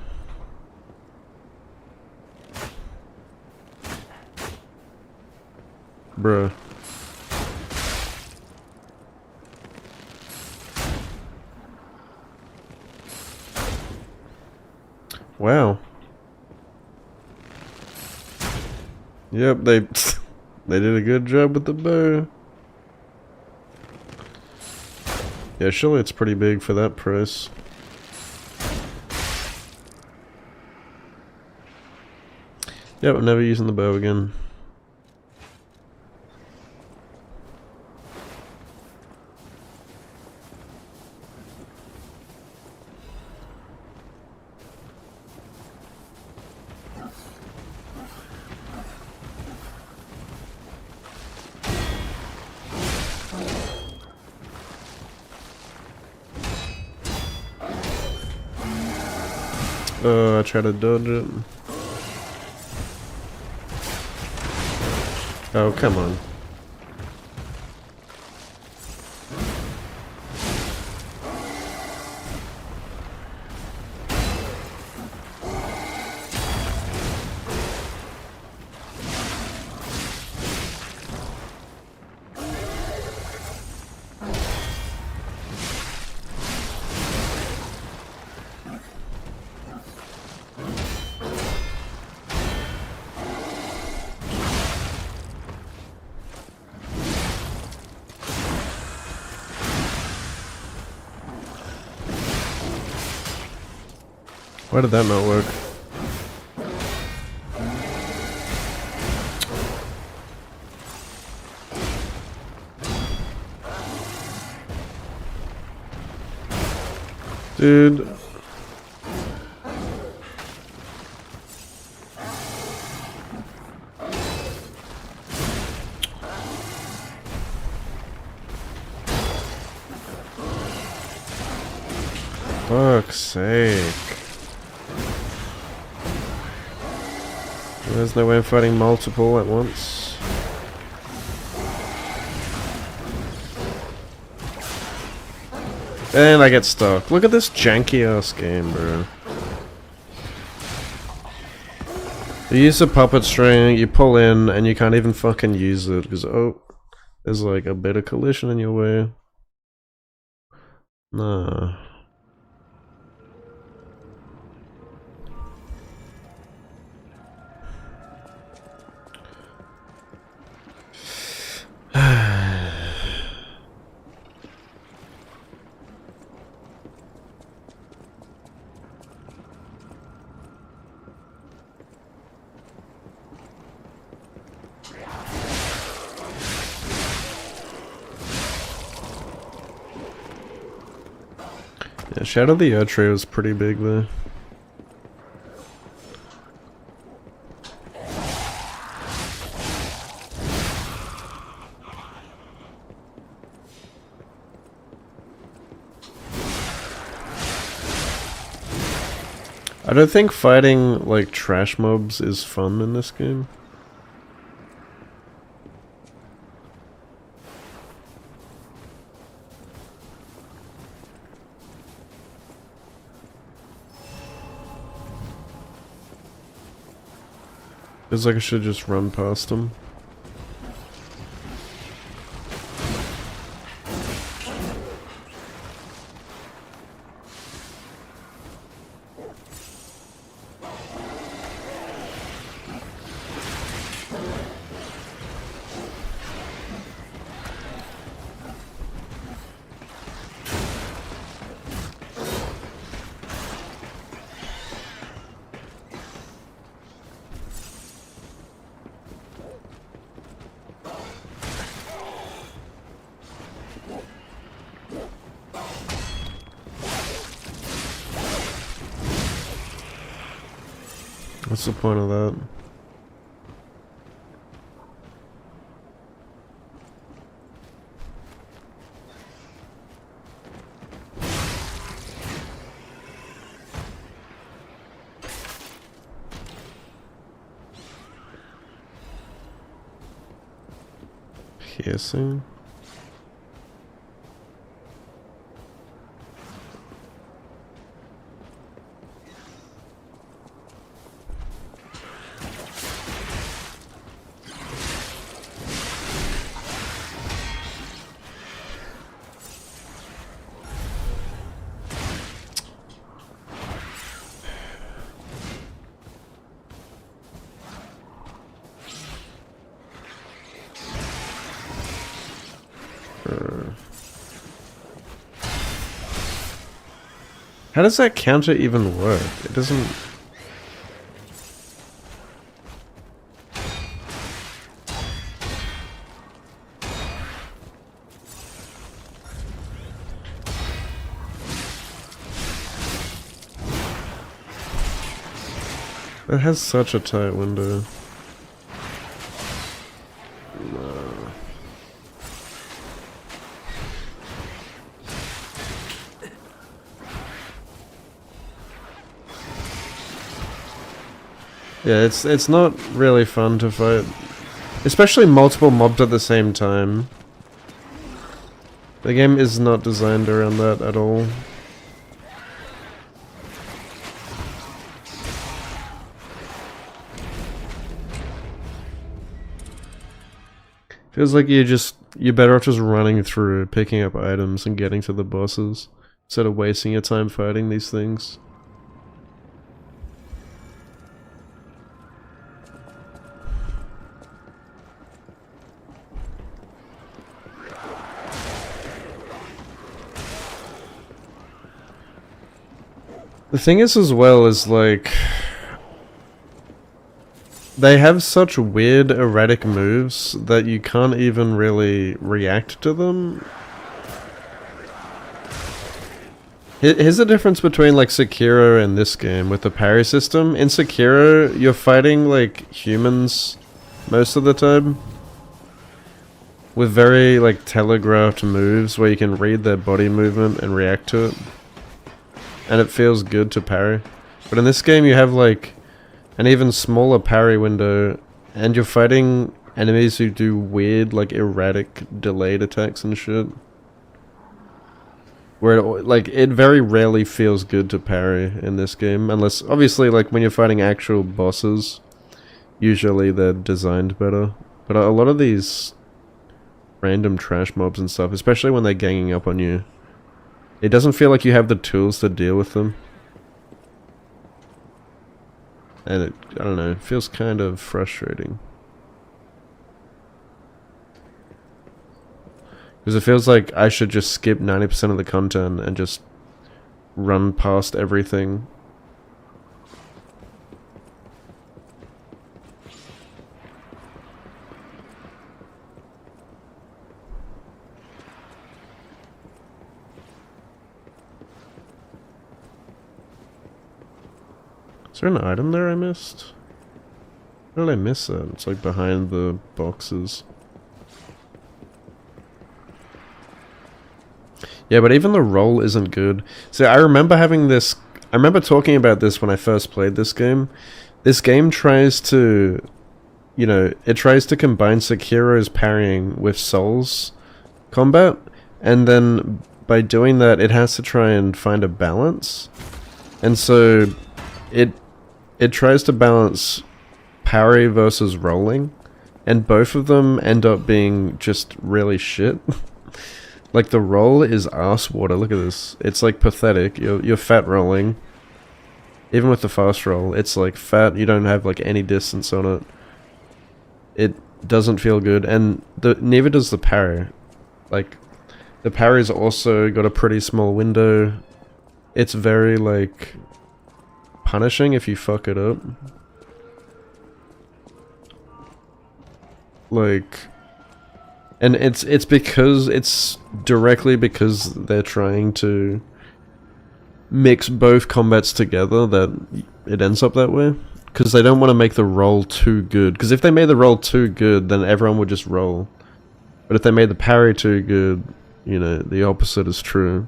Bruh. Wow. Yep, they they did a good job with the bow. Yeah, surely it's pretty big for that price. Yep, I'm never using the bow again. I try to dodge it. Oh, come on. Why did that not work? Dude. Fuck's sake. There's no way I'm fighting multiple at once. And I get stuck. Look at this janky ass game, bro. You use the puppet string, you pull in, and you can't even fucking use it because, oh, there's like a bit of collision in your way. Nah. Yeah, Shadow of the Erdtree was pretty big there. I don't think fighting like trash mobs is fun in this game. Feels like I should just run past them. What's the point of that? Piercing? How does that counter even work? It doesn't... It has such a tight window. Yeah, it's not really fun to fight. Especially multiple mobs at the same time. The game is not designed around that at all. Feels like you're better off just running through, picking up items and getting to the bosses, instead of wasting your time fighting these things. The thing is as well is like, they have such weird erratic moves that you can't even really react to them. Here's the difference between like Sekiro and this game with the parry system. In Sekiro, you're fighting like humans most of the time, with very like telegraphed moves where you can read their body movement and react to it. And it feels good to parry. But in this game you have like an even smaller parry window, and you're fighting enemies who do weird like erratic delayed attacks and shit. Where it very rarely feels good to parry in this game, unless obviously like when you're fighting actual bosses, usually they're designed better. But a lot of these random trash mobs and stuff, especially when they're ganging up on you, it doesn't feel like you have the tools to deal with them. And it, I don't know, it feels kind of frustrating. Because it feels like I should just skip 90% of the content and just run past everything. Is there an item there I missed? Where did I miss that? It's like behind the boxes. Yeah, but even the roll isn't good. See, I remember having this... I remember talking about this when I first played this game. This game tries to... You know, it tries to combine Sekiro's parrying with Soul's combat. And then by doing that, it has to try and find a balance. And so... It tries to balance parry versus rolling, and both of them end up being just really shit. Like the roll is arse water. Look at this. It's like pathetic. You're fat rolling. Even with the fast roll, it's like fat. You don't have like any distance on it. It doesn't feel good, and neither does the parry. Like the parry's also got a pretty small window. It's very like punishing if you fuck it up. Like, and it's directly because they're trying to mix both combats together that it ends up that way. Because they don't want to make the roll too good. Because if they made the roll too good, then everyone would just roll. But if they made the parry too good, you know, the opposite is true.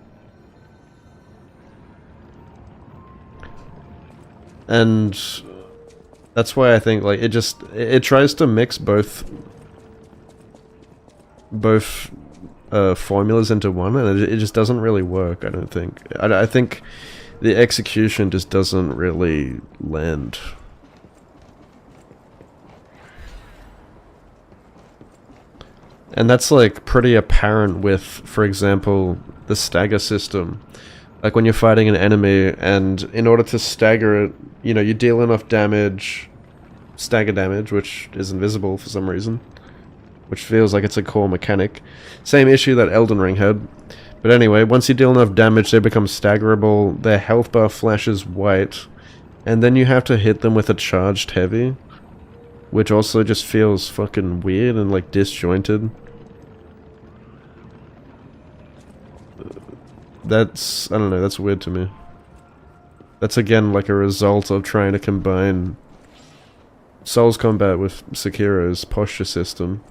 And that's why I think like it tries to mix both formulas into one, and it just doesn't really work. I don't think. I think the execution just doesn't really land. And that's like pretty apparent with, for example, the stagger system. Like when you're fighting an enemy, and in order to stagger it, you know, you deal enough damage, stagger damage, which is invisible for some reason, which feels like it's a core mechanic. Same issue that Elden Ring had. But anyway, once you deal enough damage, they become staggerable, their health bar flashes white, and then you have to hit them with a charged heavy, which also just feels fucking weird and like disjointed. That's, I don't know, that's weird to me. That's again like a result of trying to combine Souls combat with Sekiro's posture system.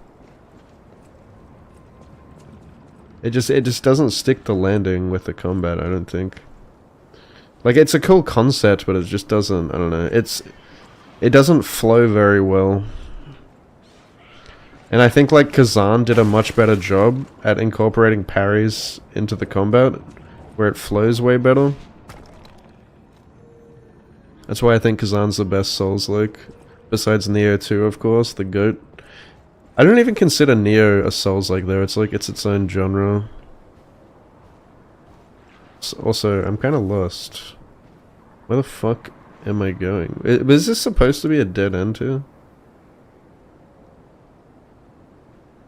It just doesn't stick the landing with the combat, I don't think. Like, it's a cool concept, but it just doesn't, I don't know, it doesn't flow very well. And I think like Kazan did a much better job at incorporating parries into the combat, where it flows way better. That's why I think Kazan's the best Souls-like, besides Nioh 2, of course, the GOAT. I don't even consider Nioh a Souls-like though, it's like, it's its own genre. Also, I'm kind of lost. Where the fuck am I going? Is this supposed to be a dead end here?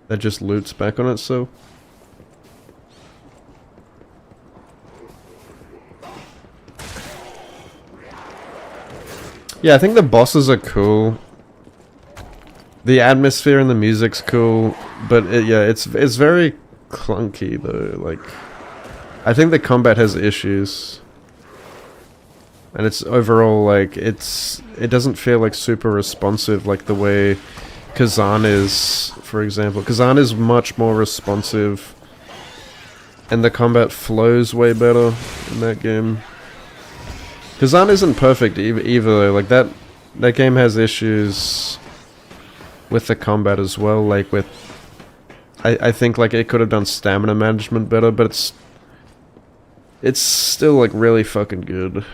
That just loops back on itself? Yeah, I think the bosses are cool. The atmosphere and the music's cool, but yeah, it's very clunky though. Like, I think the combat has issues, and it's overall like it doesn't feel like super responsive like the way Kazan is, for example. Kazan is much more responsive, and the combat flows way better in that game. Kazan isn't perfect either though. Like that game has issues with the combat as well. Like with, I think like it could have done stamina management better, but it's still like really fucking good.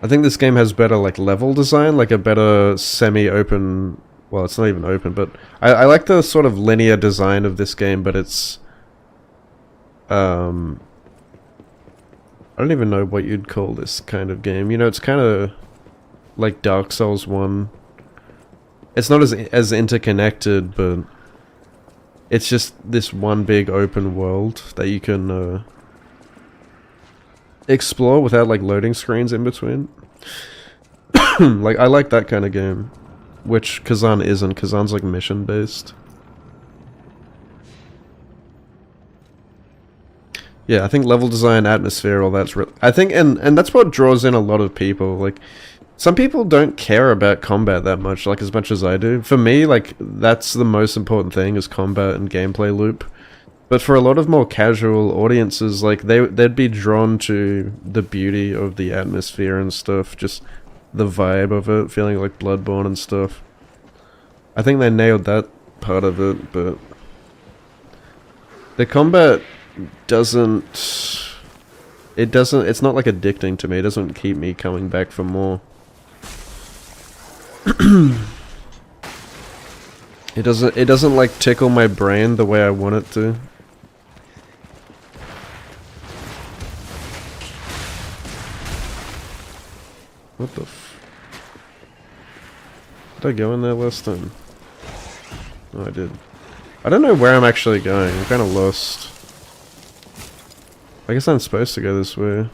I think this game has better like level design, like a better semi-open, well it's not even open, but I like the sort of linear design of this game, but it's I don't even know what you'd call this kind of game. You know, it's kind of like Dark Souls 1. It's not as interconnected, but it's just this one big open world that you can explore without like loading screens in between. Like, I like that kind of game, which Kazan isn't. Kazan's like mission based. Yeah, I think level design, atmosphere, all that's I think, and that's what draws in a lot of people. Like, some people don't care about combat that much, like as much as I do. For me, like, that's the most important thing, is combat and gameplay loop. But for a lot of more casual audiences, like, they'd be drawn to the beauty of the atmosphere and stuff, just the vibe of it, feeling like Bloodborne and stuff. I think they nailed that part of it, but the combat it's not like addicting to me. It doesn't keep me coming back for more. It doesn't like tickle my brain the way I want it to. What the did I go in there last time? Oh, I did. I don't know where I'm actually going. I'm kind of lost. I guess I'm supposed to go this way.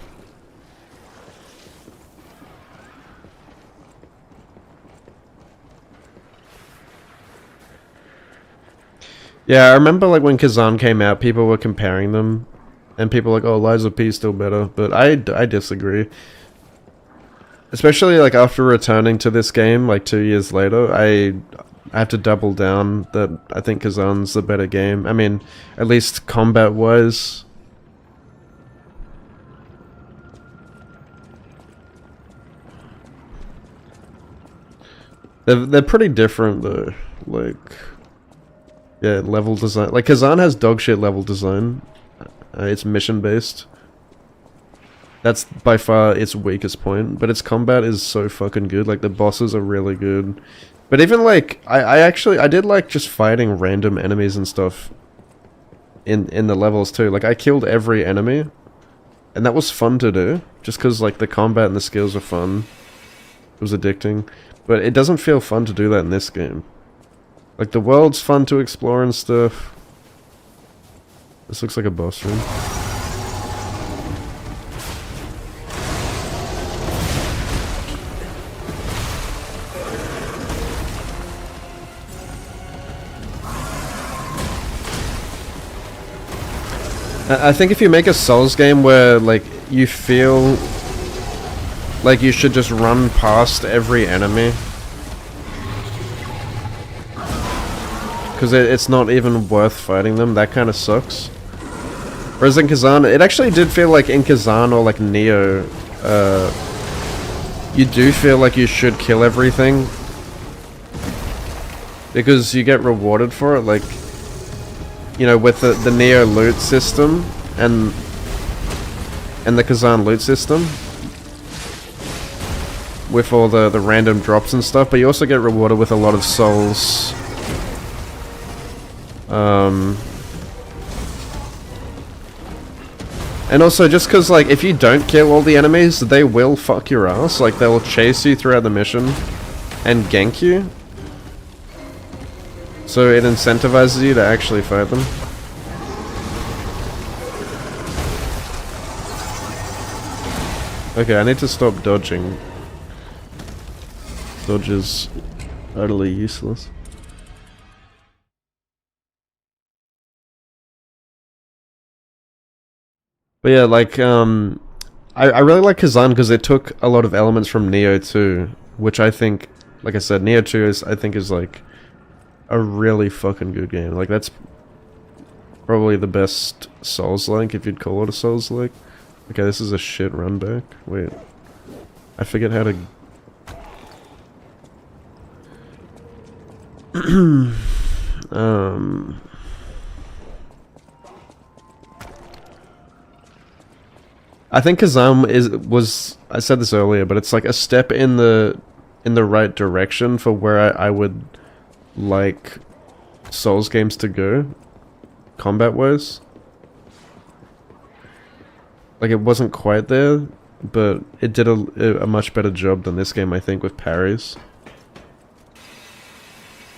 Yeah, I remember like when Kazan came out, people were comparing them, and people were like, "Oh, Lies of P is still better," but I disagree. Especially like after returning to this game like 2 years later, I have to double down that I think Kazan's the better game. I mean, at least combat-wise. They're pretty different though, like, yeah, level design. Like, Kazan has dogshit level design. It's mission based. That's by far its weakest point, but its combat is so fucking good. Like, the bosses are really good. But even like, I did like just fighting random enemies and stuff in the levels too. Like, I killed every enemy, and that was fun to do, just because like the combat and the skills are fun. It was addicting. But it doesn't feel fun to do that in this game. Like, the world's fun to explore and stuff. This looks like a boss room. I think if you make a Souls game where, like, you feel like you should just run past every enemy, because it's not even worth fighting them, that kind of sucks. Whereas in Kazan, it actually did feel like in Kazan or like Nioh, you do feel like you should kill everything because you get rewarded for it, like, you know, with the Neo loot system and the Kazan loot system with all the random drops and stuff, but you also get rewarded with a lot of souls. And also, just because, like, if you don't kill all the enemies, they will fuck your ass. Like, they'll chase you throughout the mission and gank you. So it incentivizes you to actually fight them. Okay, I need to stop dodging. Dodge is utterly useless. But yeah, like, I really like Kazan because it took a lot of elements from Neo 2, which I think, like I said, Neo 2 is, I think, is like a really fucking good game. Like, that's probably the best Souls-like, if you'd call it a Souls-like. Okay, this is a shit run back. Wait, I forget how to. I think Kazan was I said this earlier, but it's like a step in the right direction for where I would like Souls games to go, combat-wise. Like, it wasn't quite there, but it did a much better job than this game, I think, with parries.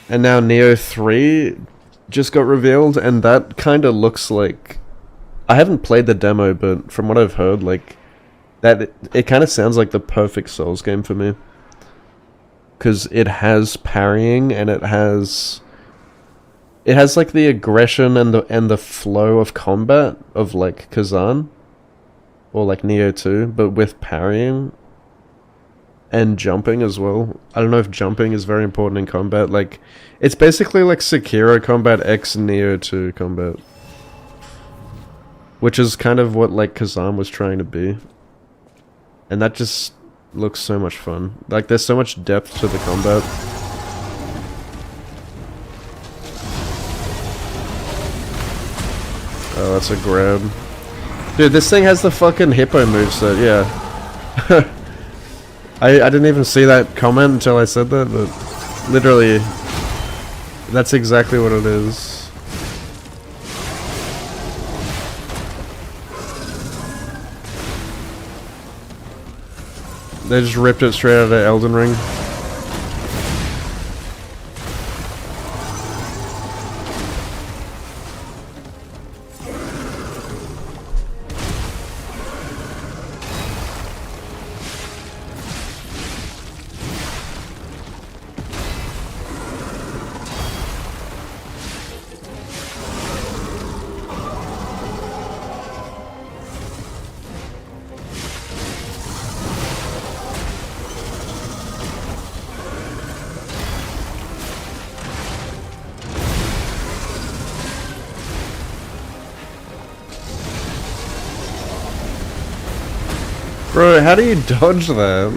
And now Neo 3 just got revealed, and that kind of looks like... I haven't played the demo, but from what I've heard, like, that it kind of sounds like the perfect Souls game for me. Because it has parrying, and it has like the aggression and the flow of combat of like Kazan. Or like Neo 2, but with parrying. And jumping as well. I don't know if jumping is very important in combat. Like, it's basically like Sekiro combat x Neo 2 combat. Which is kind of what like Kazan was trying to be. And that just looks so much fun. Like, there's so much depth to the combat. Oh, that's a grab. Dude, this thing has the fucking hippo moveset, yeah. I didn't even see that comment until I said that, but literally, that's exactly what it is. They just ripped it straight out of Elden Ring. Bro, how do you dodge that?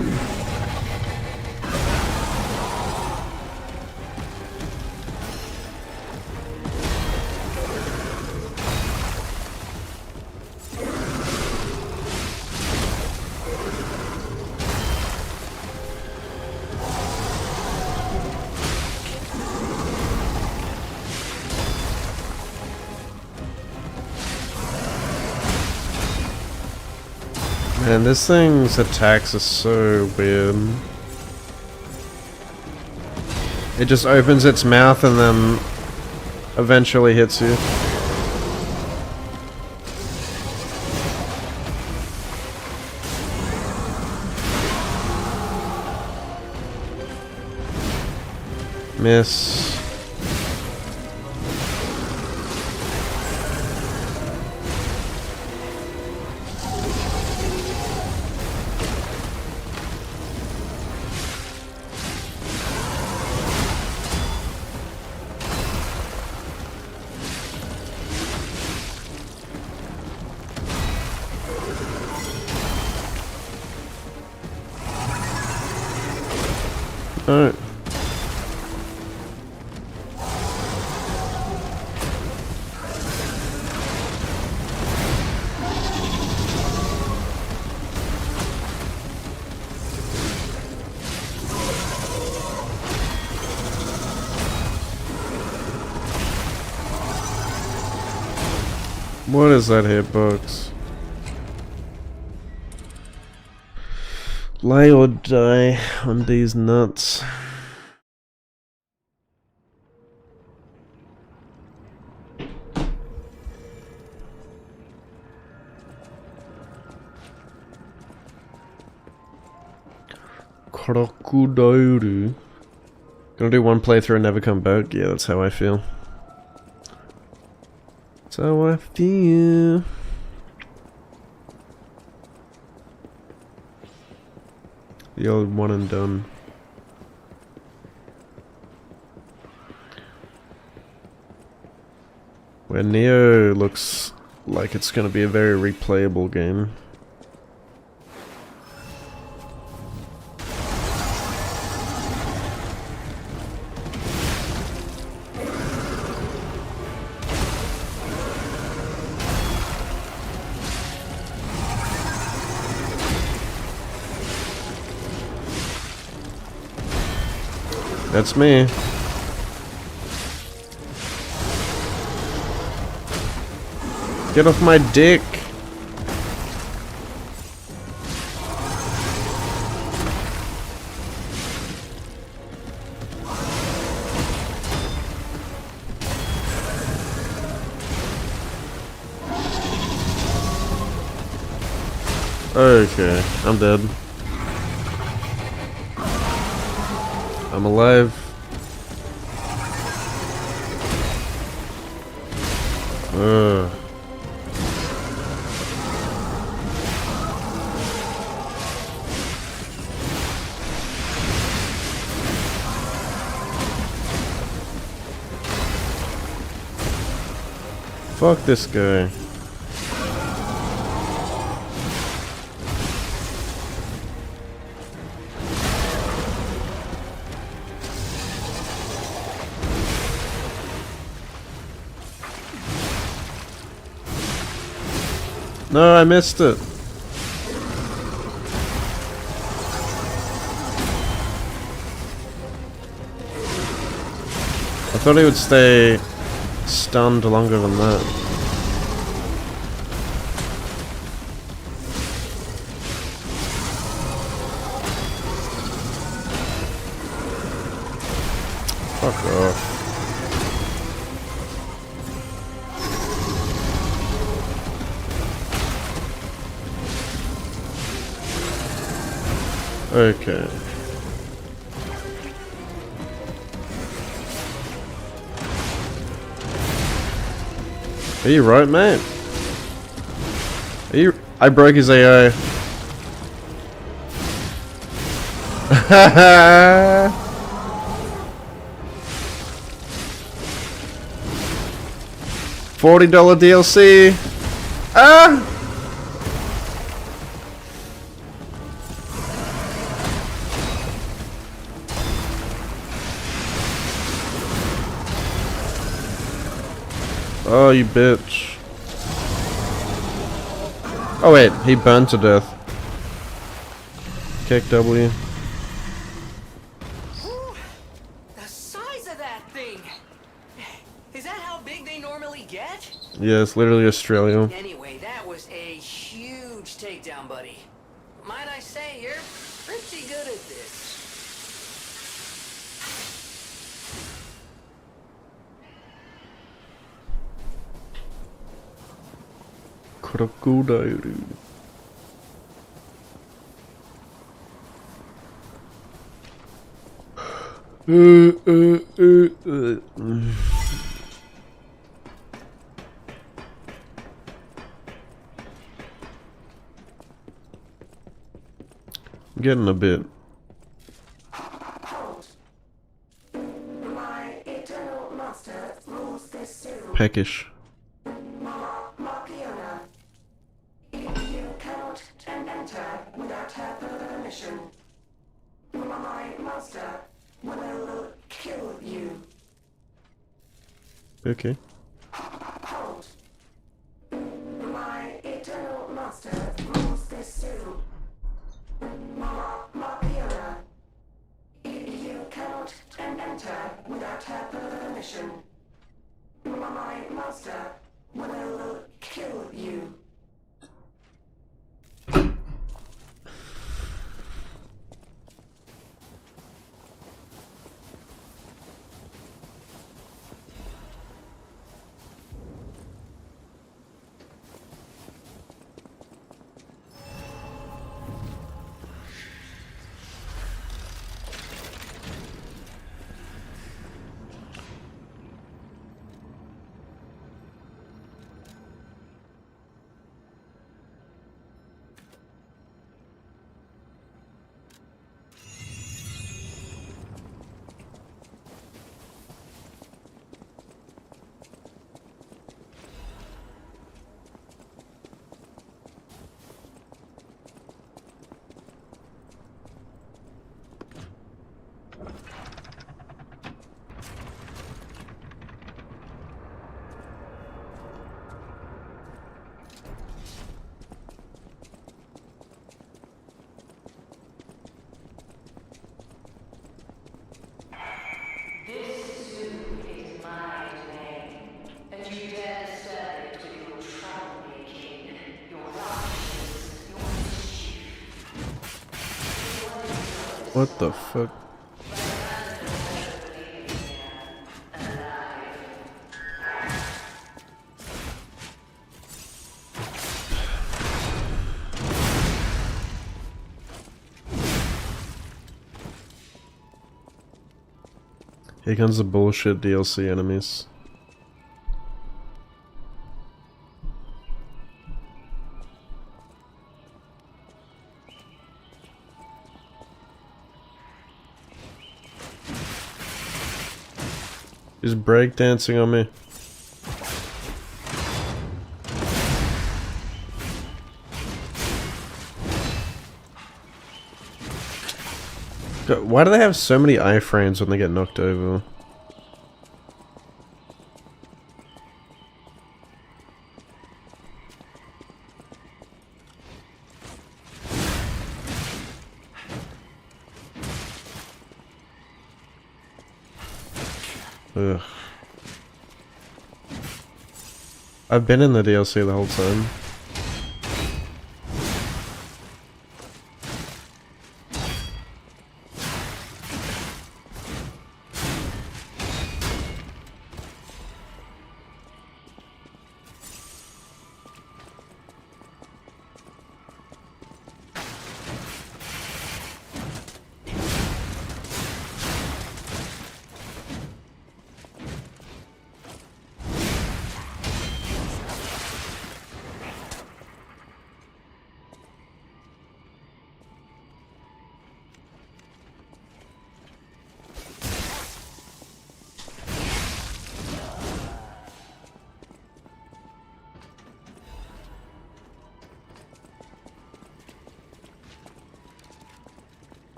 Man, this thing's attacks are so weird. It just opens its mouth and then eventually hits you. Miss. Alright. What is that hitbox? Lay or die on these nuts. Crocodile. Gonna do one playthrough and never come back? Yeah, that's how I feel. That's how I feel. The old one and done. Where Neo looks like it's gonna be a very replayable game. That's me. Get off my dick. Okay, I'm dead. I'm alive. Ugh. Fuck this guy. No, I missed it. I thought he would stay stunned longer than that. Fuck off. Okay. Are you right, mate? Are you? I broke his AI. $40 DLC. Ah! Oh, you bitch. Oh wait, he burned to death. Kick W. Ooh, the size of that thing! Is that how big they normally get? Yeah, it's literally Australia. Anyway, that was a huge takedown, buddy. Might I say, you're pretty good at this. Crocodile. I'm getting a bit peckish. Enter without her permission. My master will kill you. Okay. Hold. My eternal master rules this zoo. Makira. You cannot enter without her permission. My master will kill you. What the fuck? Here comes the bullshit DLC enemies. He's breakdancing on me. God, why do they have so many iframes when they get knocked over? Ugh. I've been in the DLC the whole time.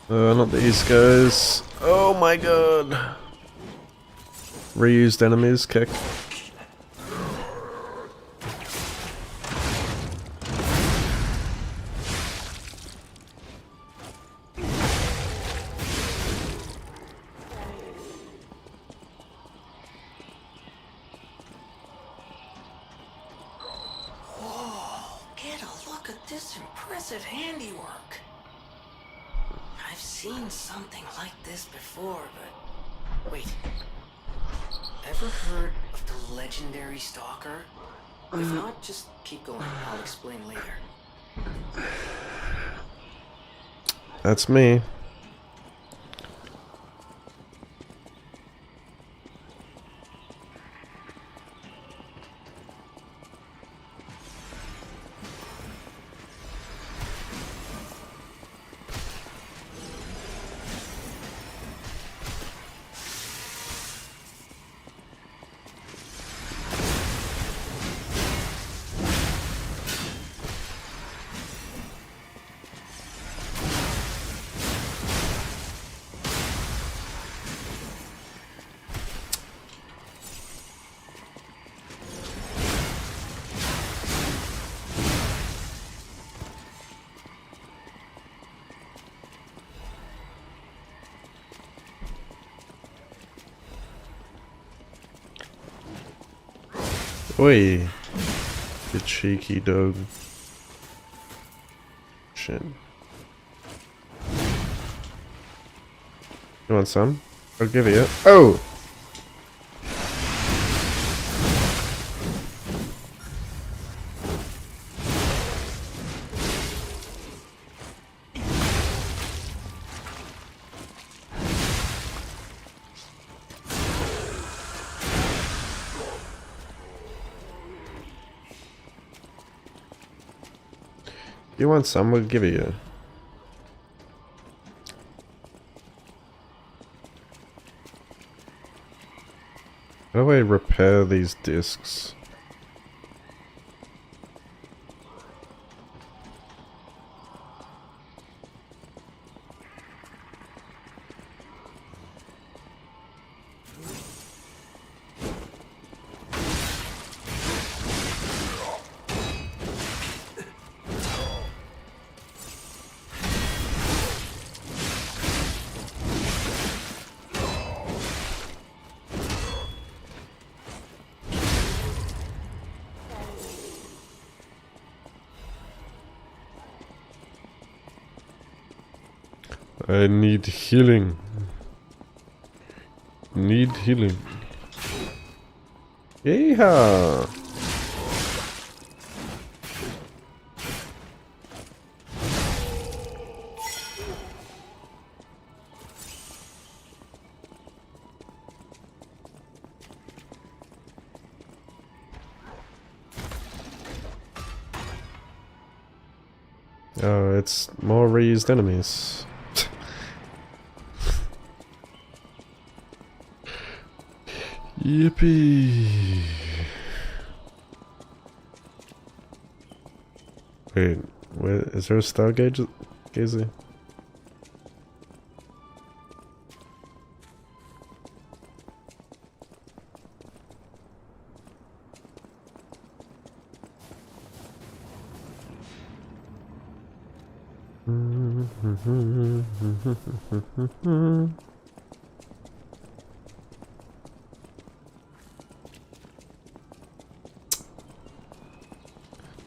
Not these guys. Oh my god. Reused enemies, kick. Whoa, get a look at this impressive handiwork. I've seen something like this before, but... Wait. Ever heard of the legendary Stalker? If not, just keep going. I'll explain later. That's me. Oi! You cheeky dog. Shit. You want some? I'll give you it. Oh! You want some? We'll give it you. How do I repair these discs? I need healing. Need healing. Yeehaw! Oh, it's more reused enemies. Yippee! Wait, where is there a stargazer?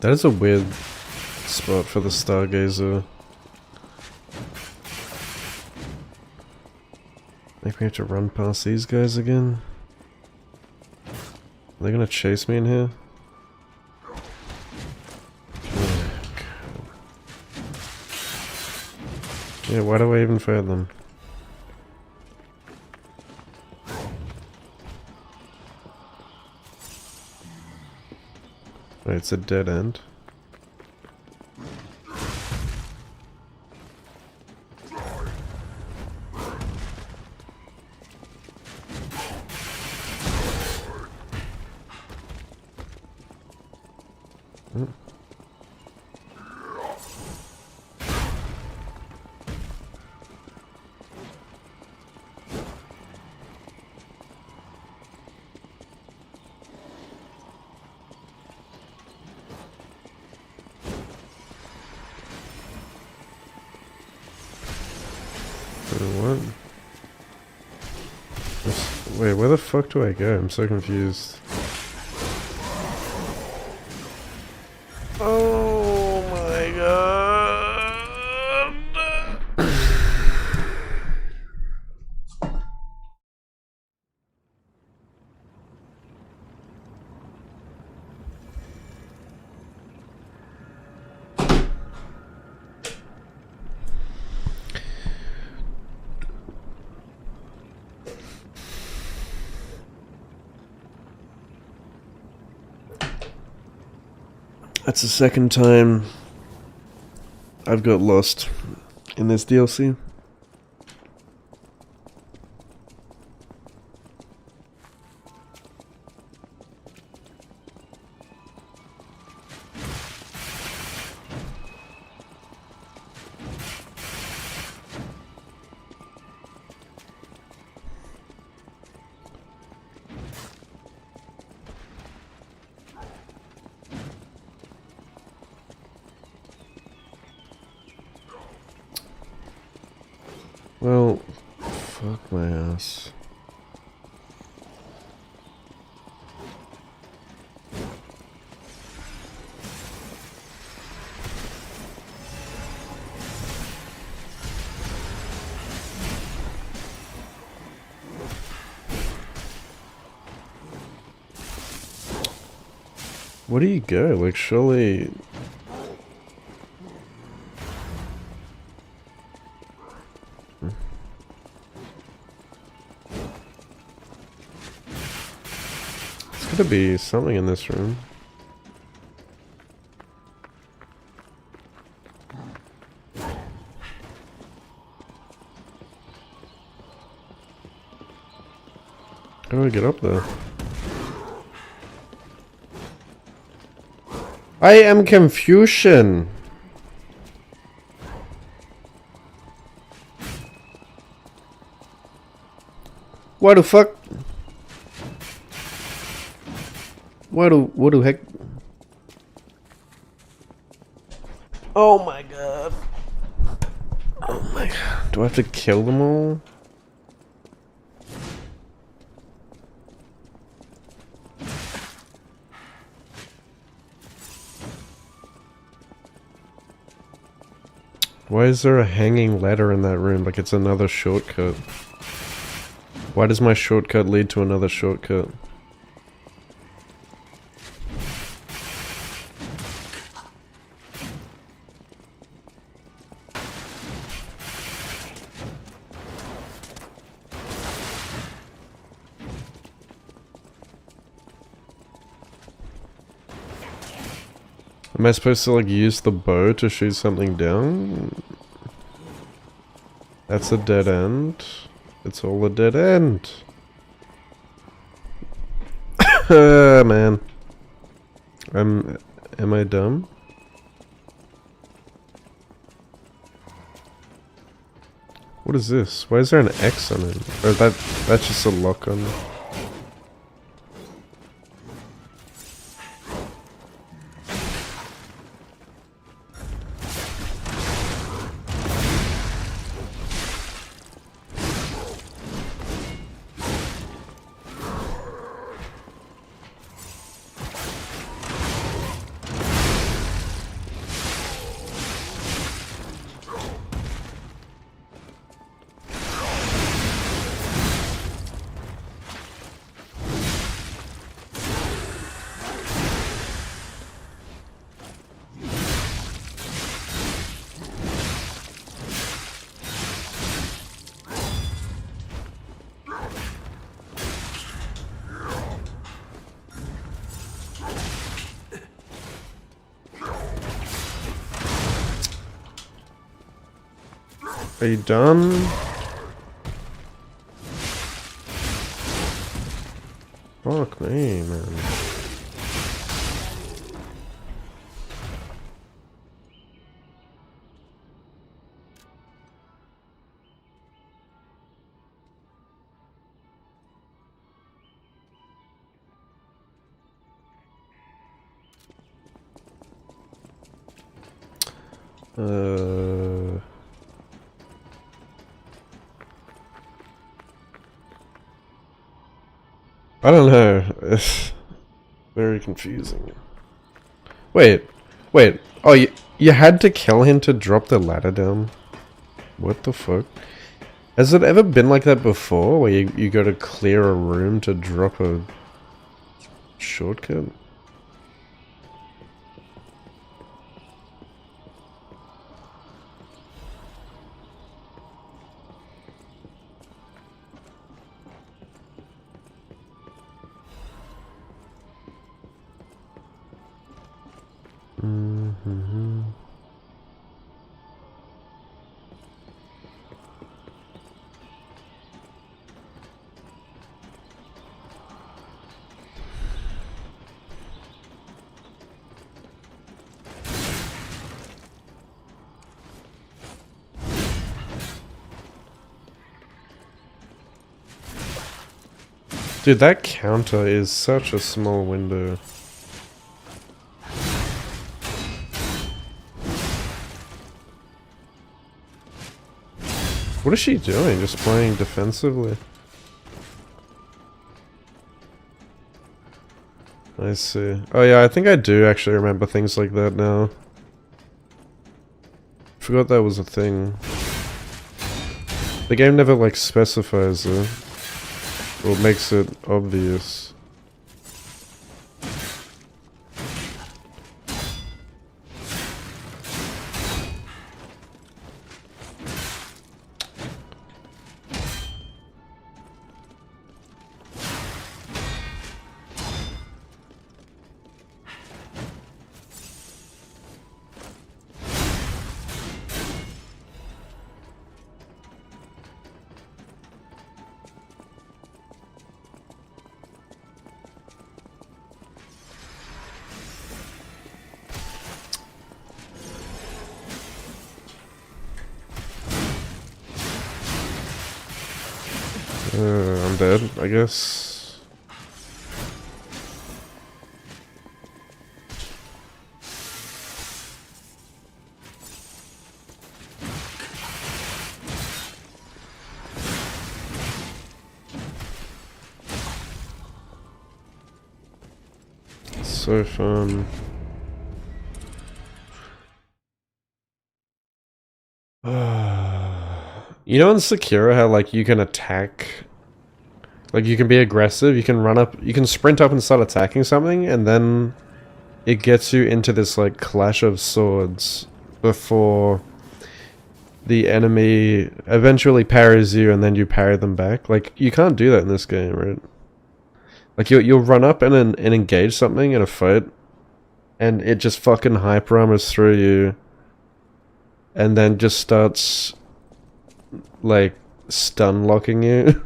That is a weird spot for the stargazer. Maybe we have to run past these guys again. Are they gonna chase me in here? Yeah, why do I even fight them? Wait, it's a dead end. What? Wait, where the fuck do I go? I'm so confused. Oh my god! That's the second time I've got lost in this DLC. Well, fuck my ass. Where do you go? Like, surely... There's gotta be something in this room. How do I get up there? I am Confucian. What the fuck? What the heck? Oh my god. Oh my god. Do I have to kill them all? Why is there a hanging ladder in that room? Like it's another shortcut. Why does my shortcut lead to another shortcut? Am I supposed to like use the bow to shoot something down? That's a dead end. It's all a dead end. Man. Am I dumb? What is this? Why is there an X on it? Or that's just a lock on it. Are you done? Fuck me, man. I don't know. It's very confusing. Wait. Oh, you had to kill him to drop the ladder down? What the fuck? Has it ever been like that before, where you gotta clear a room to drop a shortcut? Dude, that counter is such a small window. What is she doing? Just playing defensively? I see. Oh yeah, I think I do actually remember things like that now. Forgot that was a thing. The game never like specifies it. Or makes it obvious. dead, I guess. So fun. You know in Sekiro how like you can attack, like you can be aggressive, you can run up, you can sprint up and start attacking something, and then it gets you into this like clash of swords before the enemy eventually parries you and then you parry them back. Like you can't do that in this game, right? Like you'll run up and engage something in a fight, and it just fucking hyper armors through you, and then just starts like stun locking you,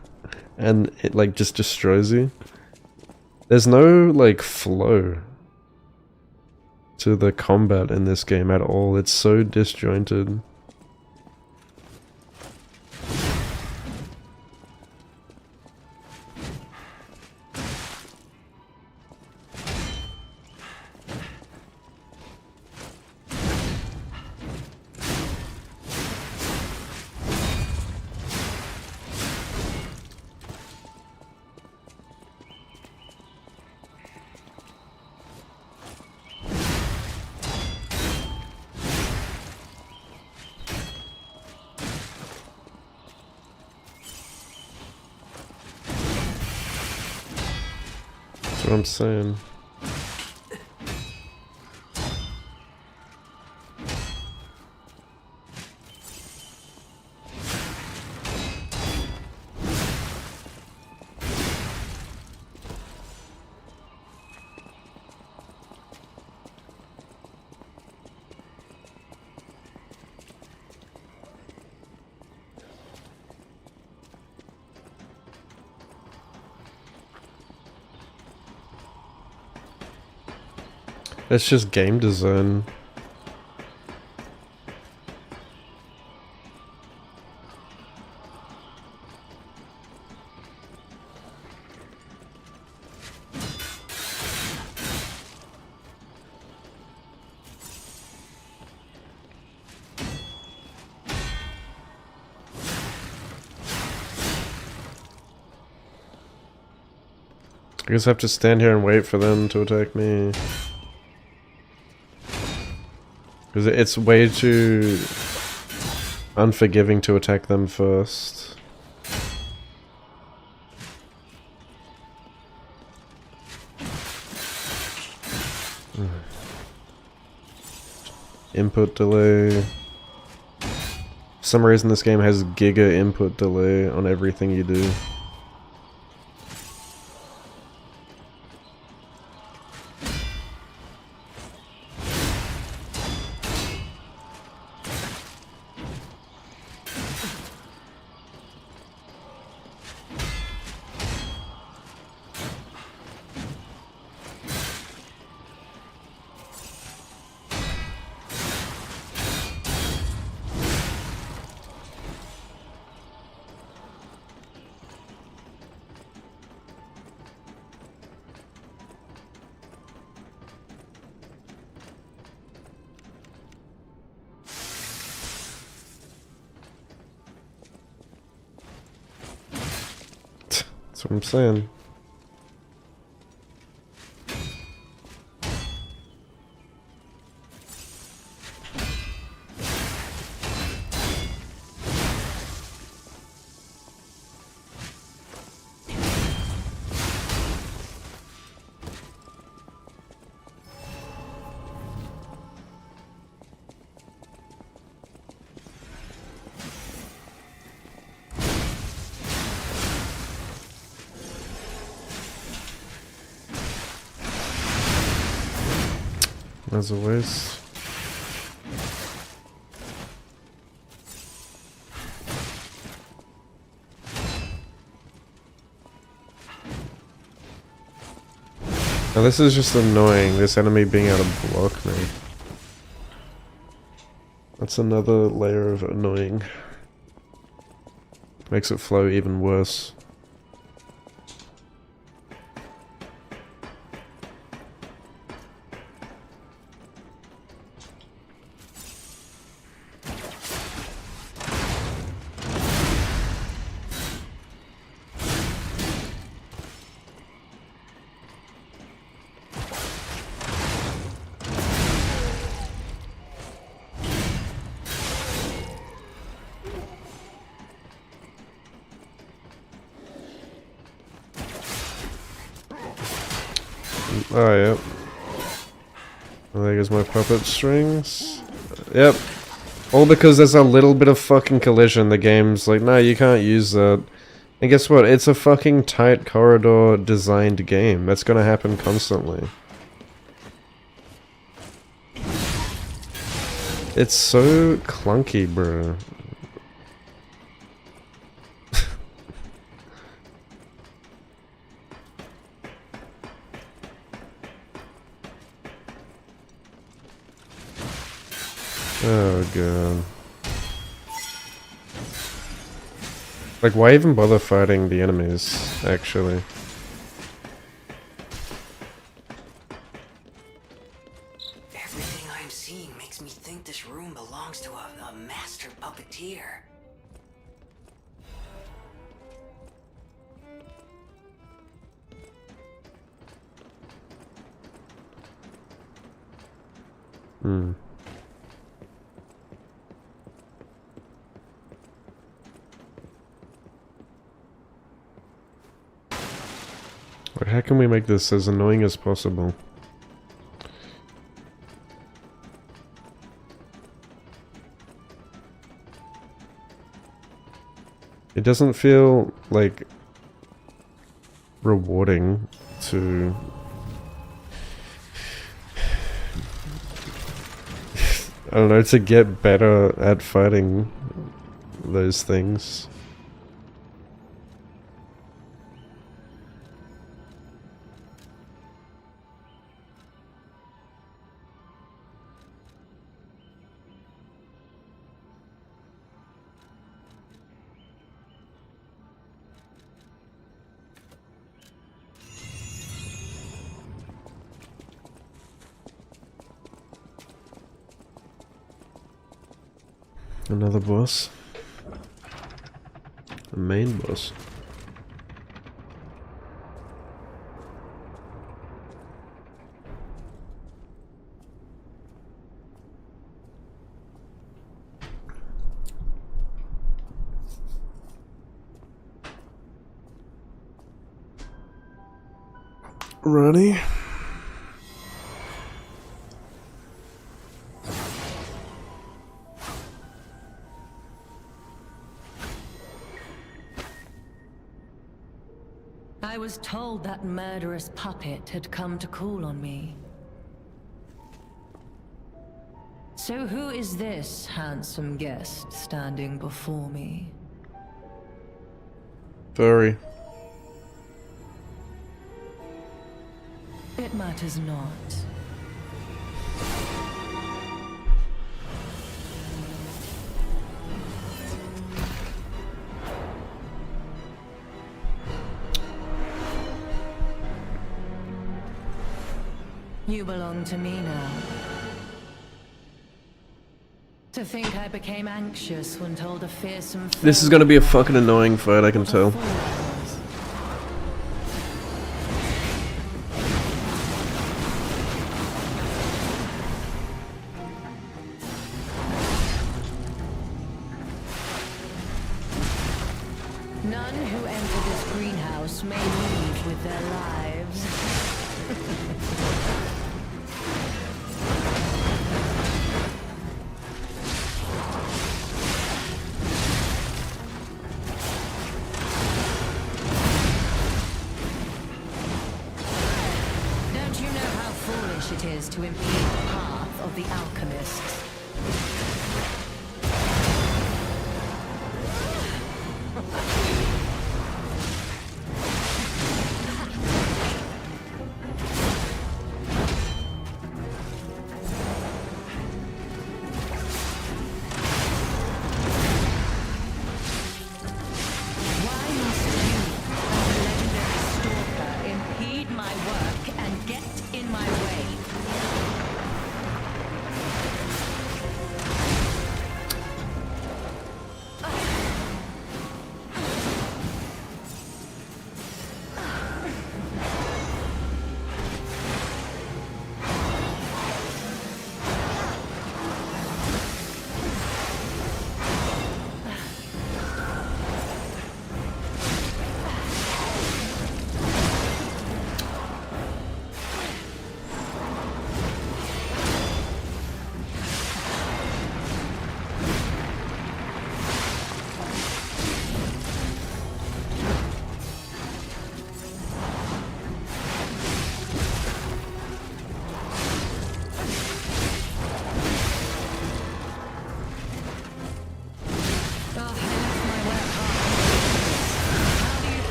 and it like just destroys you. There's no like flow to the combat in this game at all. It's so disjointed. That's what I'm saying. It's just game design. I guess I have to stand here and wait for them to attack me. Because it's way too unforgiving to attack them first. Input delay. For some reason this game has giga input delay on everything you do. That's what I'm saying. As a waste. Now this is just annoying, this enemy being able to block me. That's another layer of annoying. Makes it flow even worse. Oh, yep. There goes my puppet strings. Yep. All because there's a little bit of fucking collision. The game's like, no, you can't use that. And guess what? It's a fucking tight corridor designed game. That's gonna happen constantly. It's so clunky, bro. Oh god. Like, why even bother fighting the enemies, actually? Everything I'm seeing makes me think this room belongs to a master puppeteer. Hmm. But how can we make this as annoying as possible? It doesn't feel like rewarding to I don't know, to get better at fighting those things. Another boss. The main boss. Ronnie? I was told that murderous puppet had come to call on me. So who is this handsome guest standing before me? Furry. It matters not. You belong to me now. To think I became anxious when told a fearsome foe. This is gonna be a fucking annoying fight, I can tell. None who enter this greenhouse may leave with their lives. Don't you know how foolish it is to impede the path of the alchemists? Why must you, as a legendary stalker, impede my work and get in my way?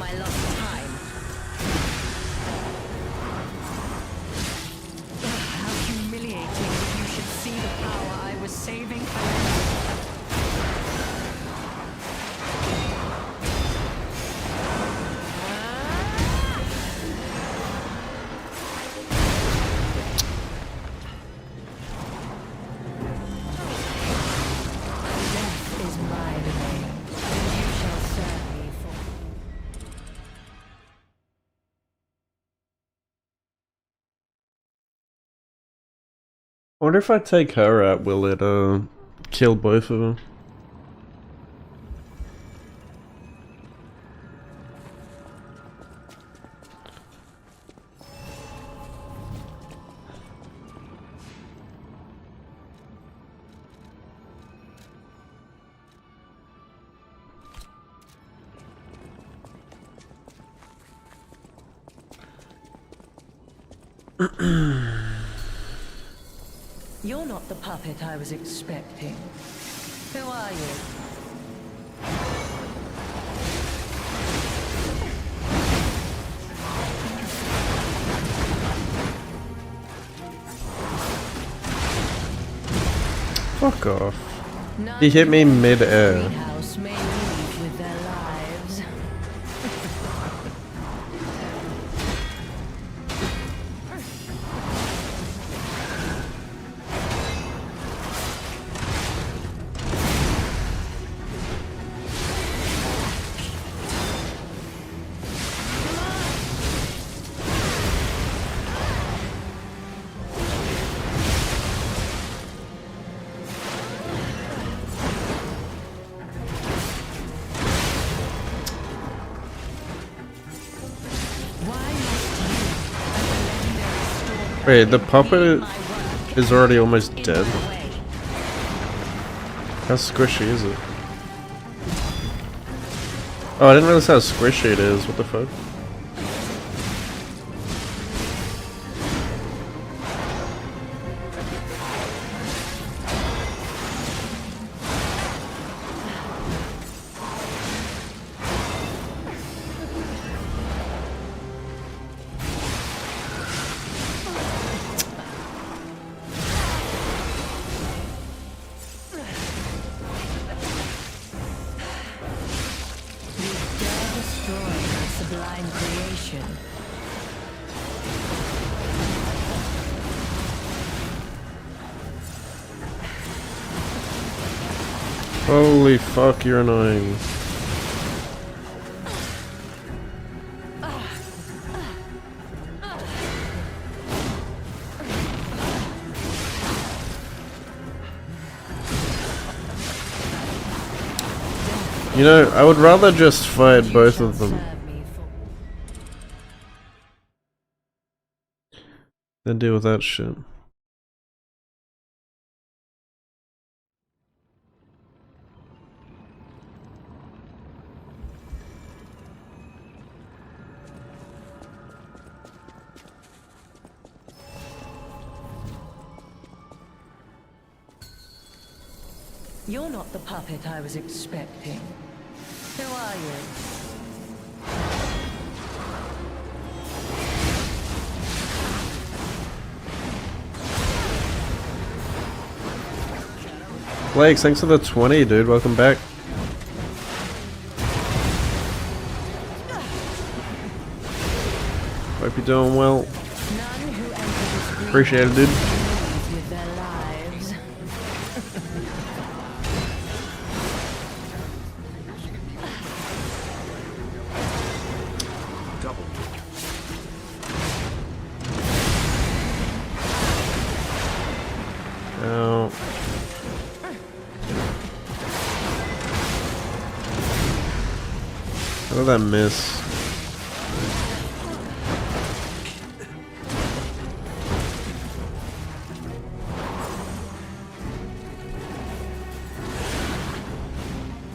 my lost time. How humiliating if you should see the power I was saving. Death is my domain, and you shall serve me for. I wonder if I take her out, will it kill both of them? You're not the puppet I was expecting. Who are you? Fuck off. None He hit me who enter the mid-air. greenhouse may leave with their lives. Wait, the puppet is already almost dead? How squishy is it? Oh, I didn't realize how squishy it is. What the fuck? Sublime creation. Holy fuck, you're annoying. You know, I would rather just fight both of them than deal with that shit. You're not the puppet I was expecting. Who are you? Blake, thanks for the 20, dude. Welcome back. Hope you're doing well. None who enter this Appreciate it, dude. greenhouse with their lives. Ow. How did that miss?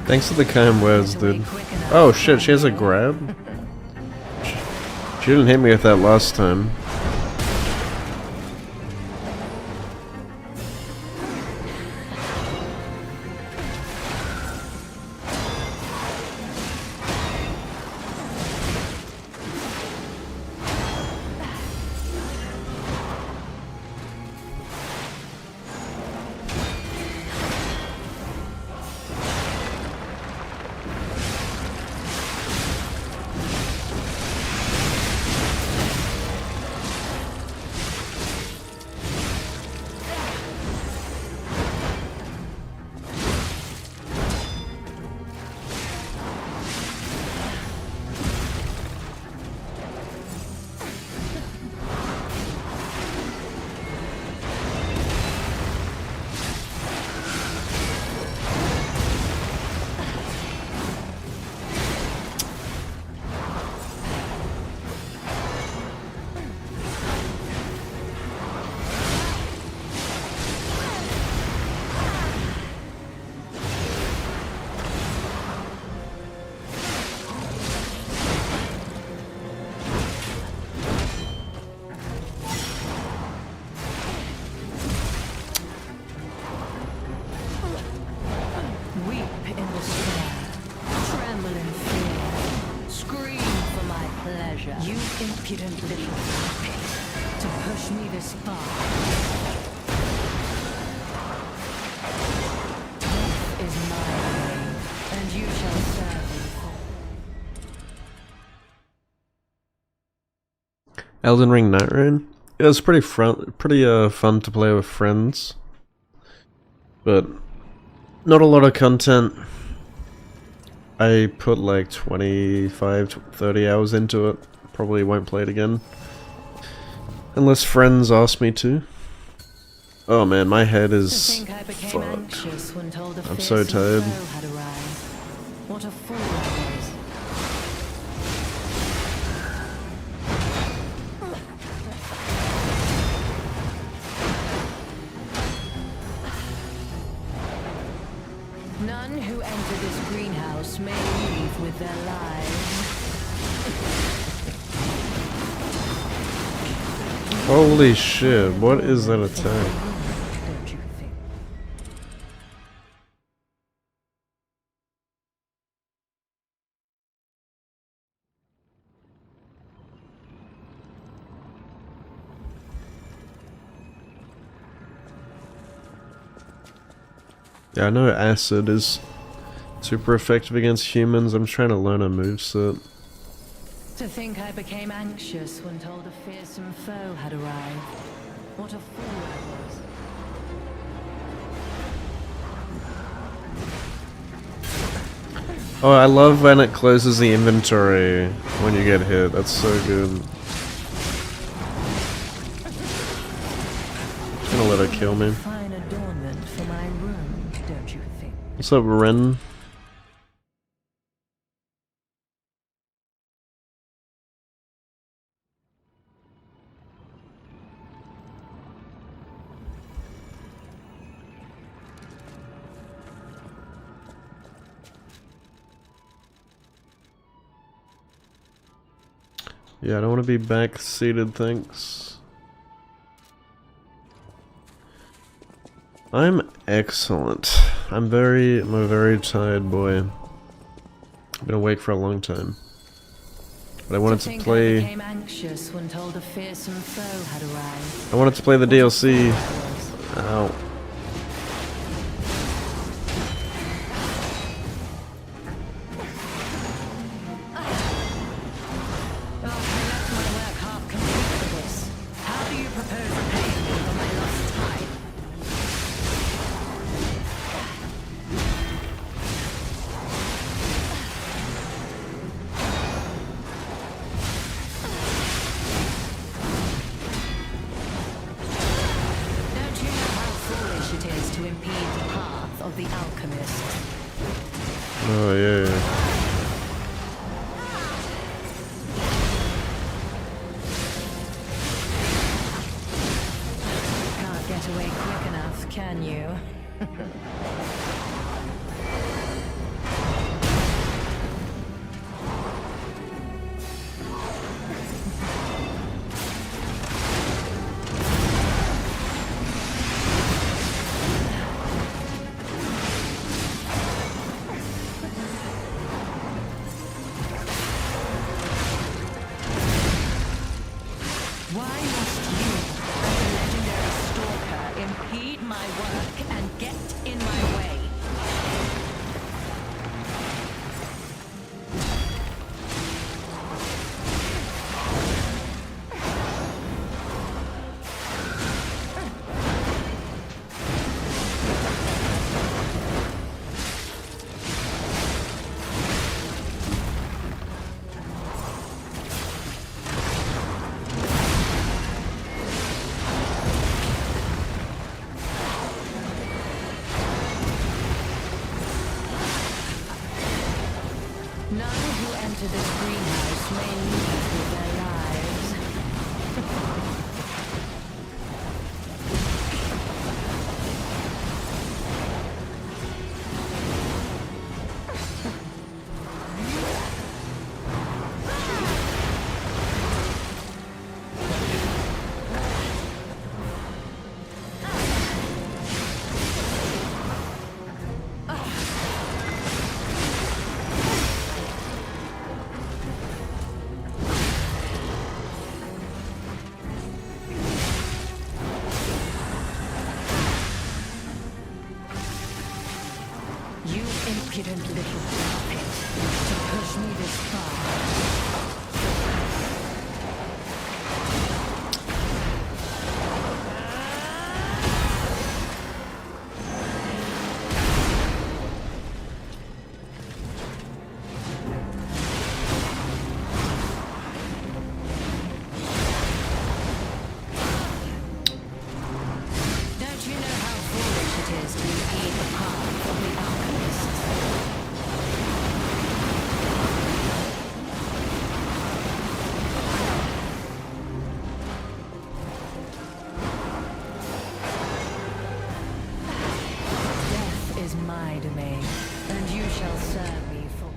Thanks for the kind words, dude. Oh shit, she has a grab? She didn't hit me with that last time. pleasure. You impudent little puppet. To push me this far. Death is my way, and you shall serve me. Elden Ring Night Rain. It was pretty fun to play with friends, but not a lot of content. I put like 25 to 30 hours into it. Probably won't play it again unless friends ask me to. Oh man, my head is fucked. I'm so tired. What a fool I was. None who enter this greenhouse may leave with their lives. Holy shit, what is that attack? Don't you think? Yeah, I know acid is super effective against humans. I'm trying to learn a moveset. To think I became anxious when told a fearsome foe had arrived. What a fool I was. Oh, I love when it closes the inventory when you get hit. That's so good. Just gonna let her kill me. Fine adornment for my room, don't you think? What's up, Ren? Yeah, I don't want to be back-seated, thanks. I'm excellent. I'm a very tired boy. I've been awake for a long time. But I wanted to play... I became anxious when told a fearsome foe had arrived. I wanted to play the DLC. Ow. Oh yeah. Can't get away quick enough, can you? Why must you, as a legendary stalker, impede my work and get in my way? impudent little puppet to push me this far. Don't you know how foolish it is to impede the path of the alchemists? Death is my domain, and you shall serve me for all.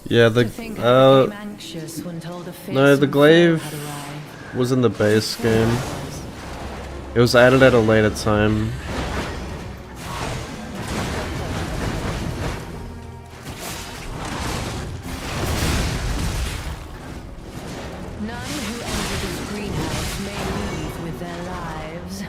Yeah, To think I became anxious when told a no, the fearsome glaive foe had arrived. was in the base game. It was added at a later time. None who enter this greenhouse may leave with their lives.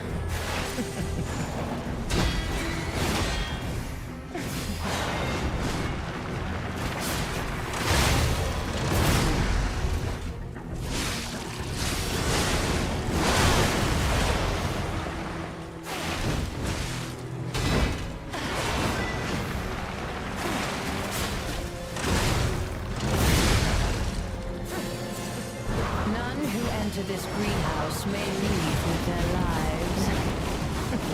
None who enter this greenhouse may leave with their lives.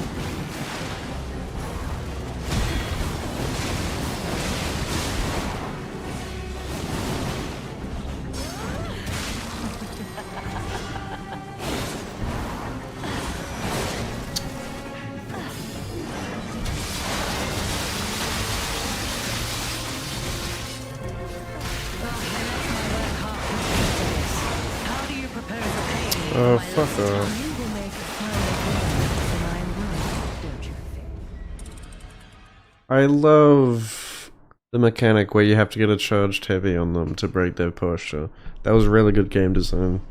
How do you propose repaying me Oh, for my fuck lost off. time? You will make a final word for my work, don't you think? I love the mechanic where you have to get a charged heavy on them to break their posture. That was really good game design.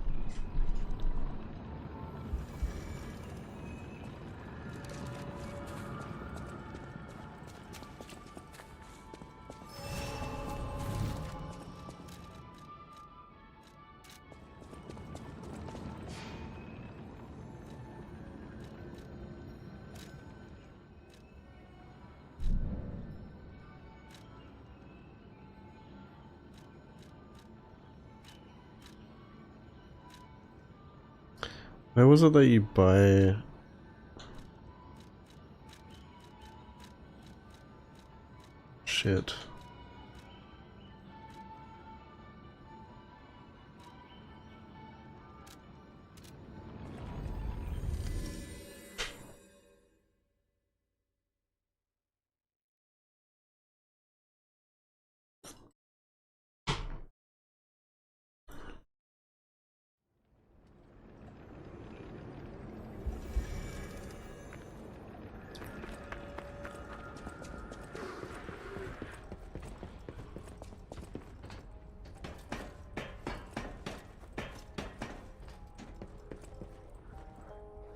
Where was it that you buy? Shit.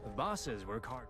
The bosses work hard.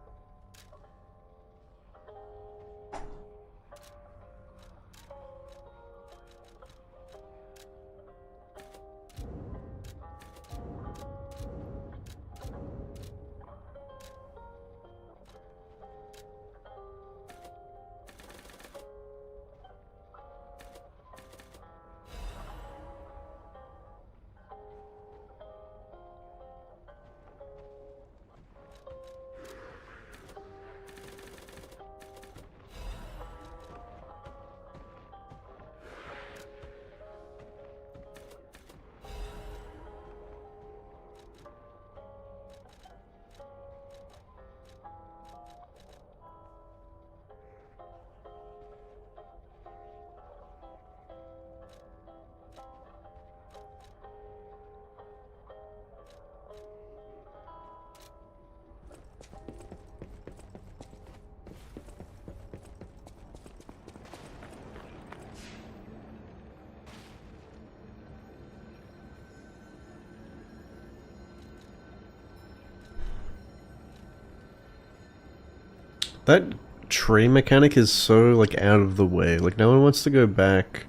That tree mechanic is so, like, out of the way. Like, no one wants to go back,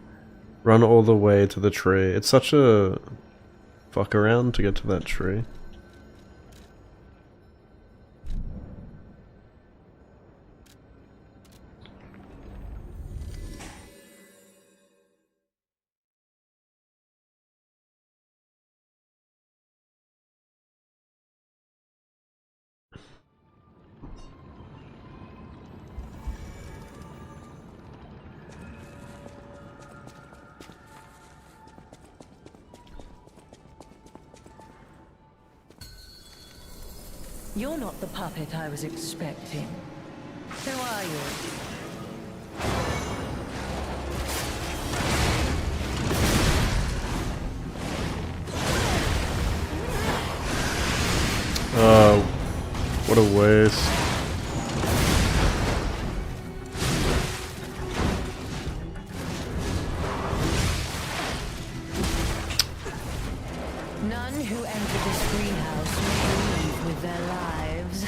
run all the way to the tree. It's such a fuck around to get to that tree. You're not the puppet I was expecting. Who are you? What a waste. None who enter this greenhouse may leave with their lives.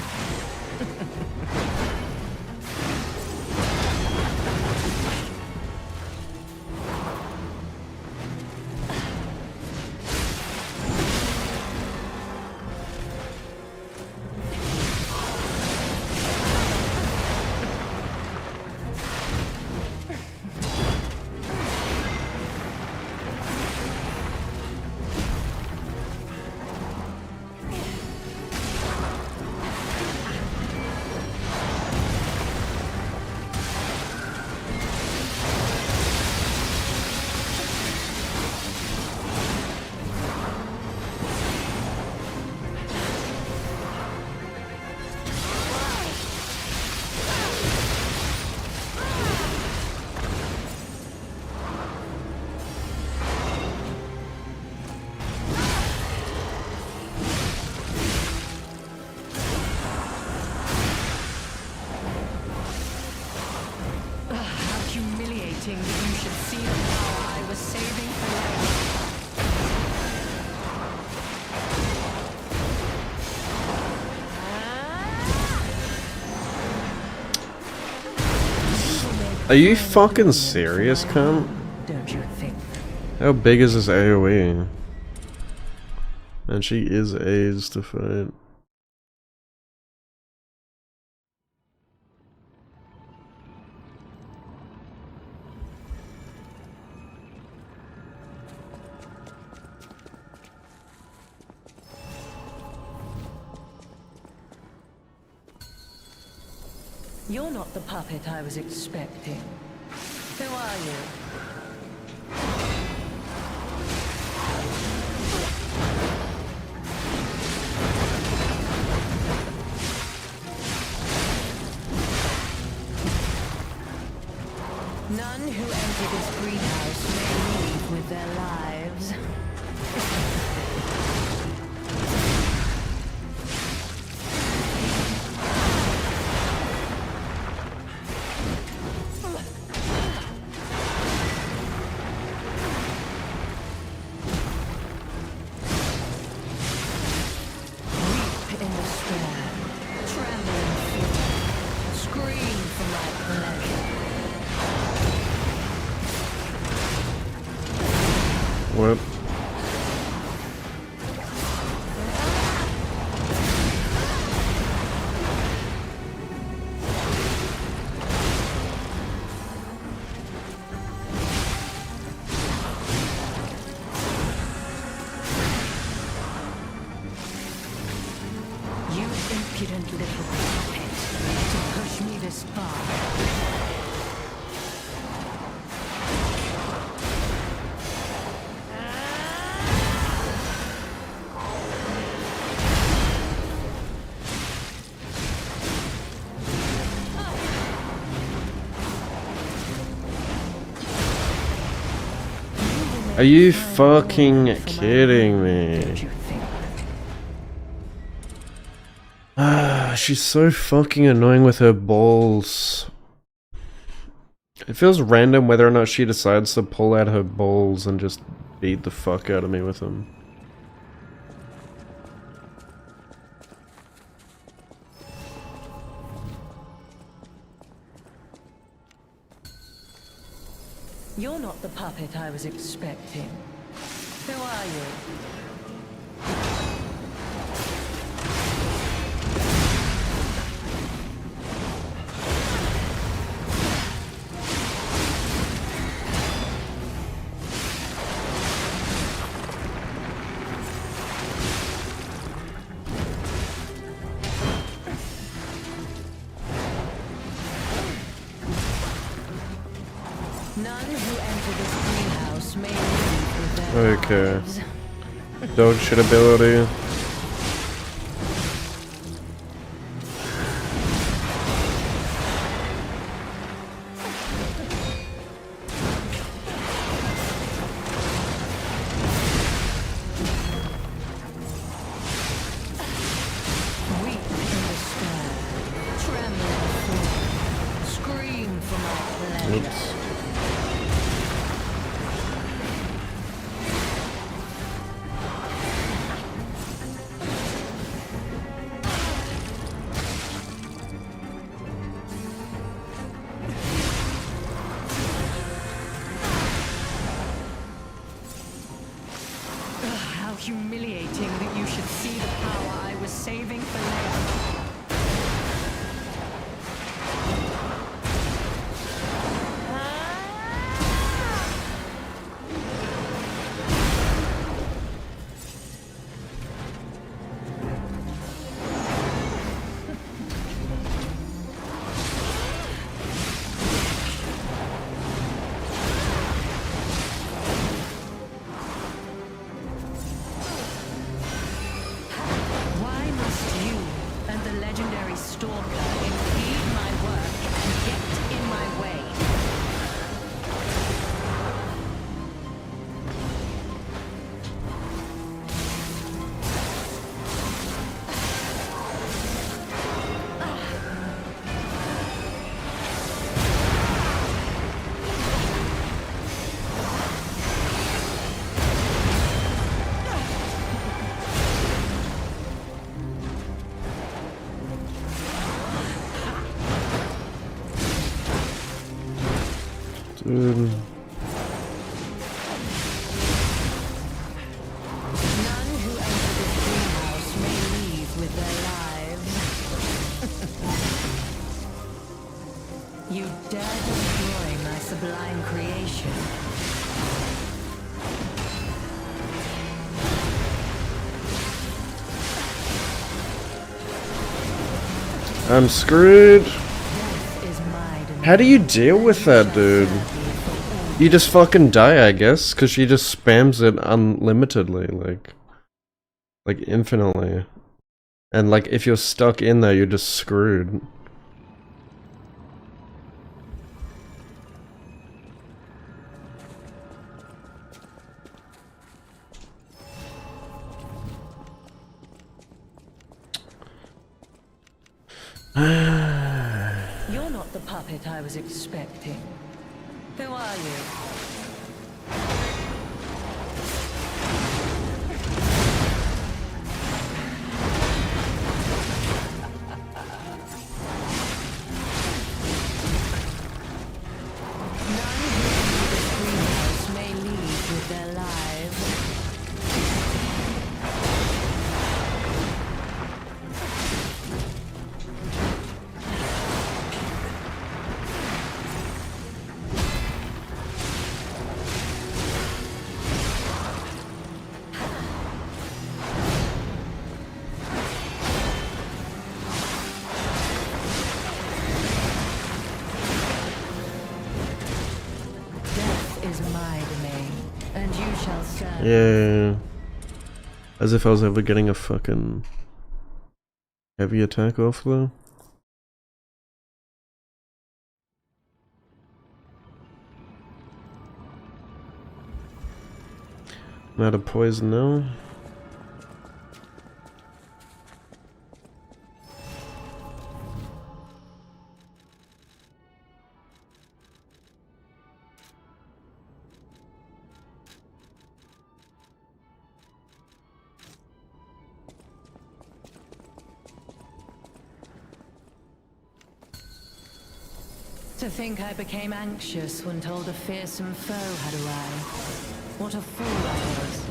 That you should see the power I was saving for later. Are you fucking serious, cunt? Don't you think? How big is this AoE? And she is A's to fight. You're not the puppet I was expecting. Who are you? None who enter this greenhouse may leave with their lives. What? You impudent little puppet, to push me this far. Are you fucking kidding me? Ah, she's so fucking annoying with her balls. It feels random whether or not she decides to pull out her balls and just beat the fuck out of me with them. You're not the puppet I was expecting. Who are you? None who enter this greenhouse may leave with their Okay. lives. Dog shit ability. Weep in despair, tremble in fear, scream for my pleasure. Oops. How humiliating that you should see the power I was saving for later. Why must you and the legendary Stalker impede my work and get in my way? Dude. None who enter this greenhouse may leave with their lives. You dare destroy my sublime creation. I'm screwed. Death is my domain. How do you deal with that, dude? You just fucking die, I guess, because she just spams it unlimitedly, like infinitely. And like, if you're stuck in there, you're just screwed. You're not the puppet I was expecting. Who are you? None who enter this greenhouse may leave with their lives. Death is my domain, and you shall serve. Yeah. As if I was ever getting a fucking heavy attack off though. I'm out of poison now. To think I became anxious when told a fearsome foe had arrived. What a fool I was.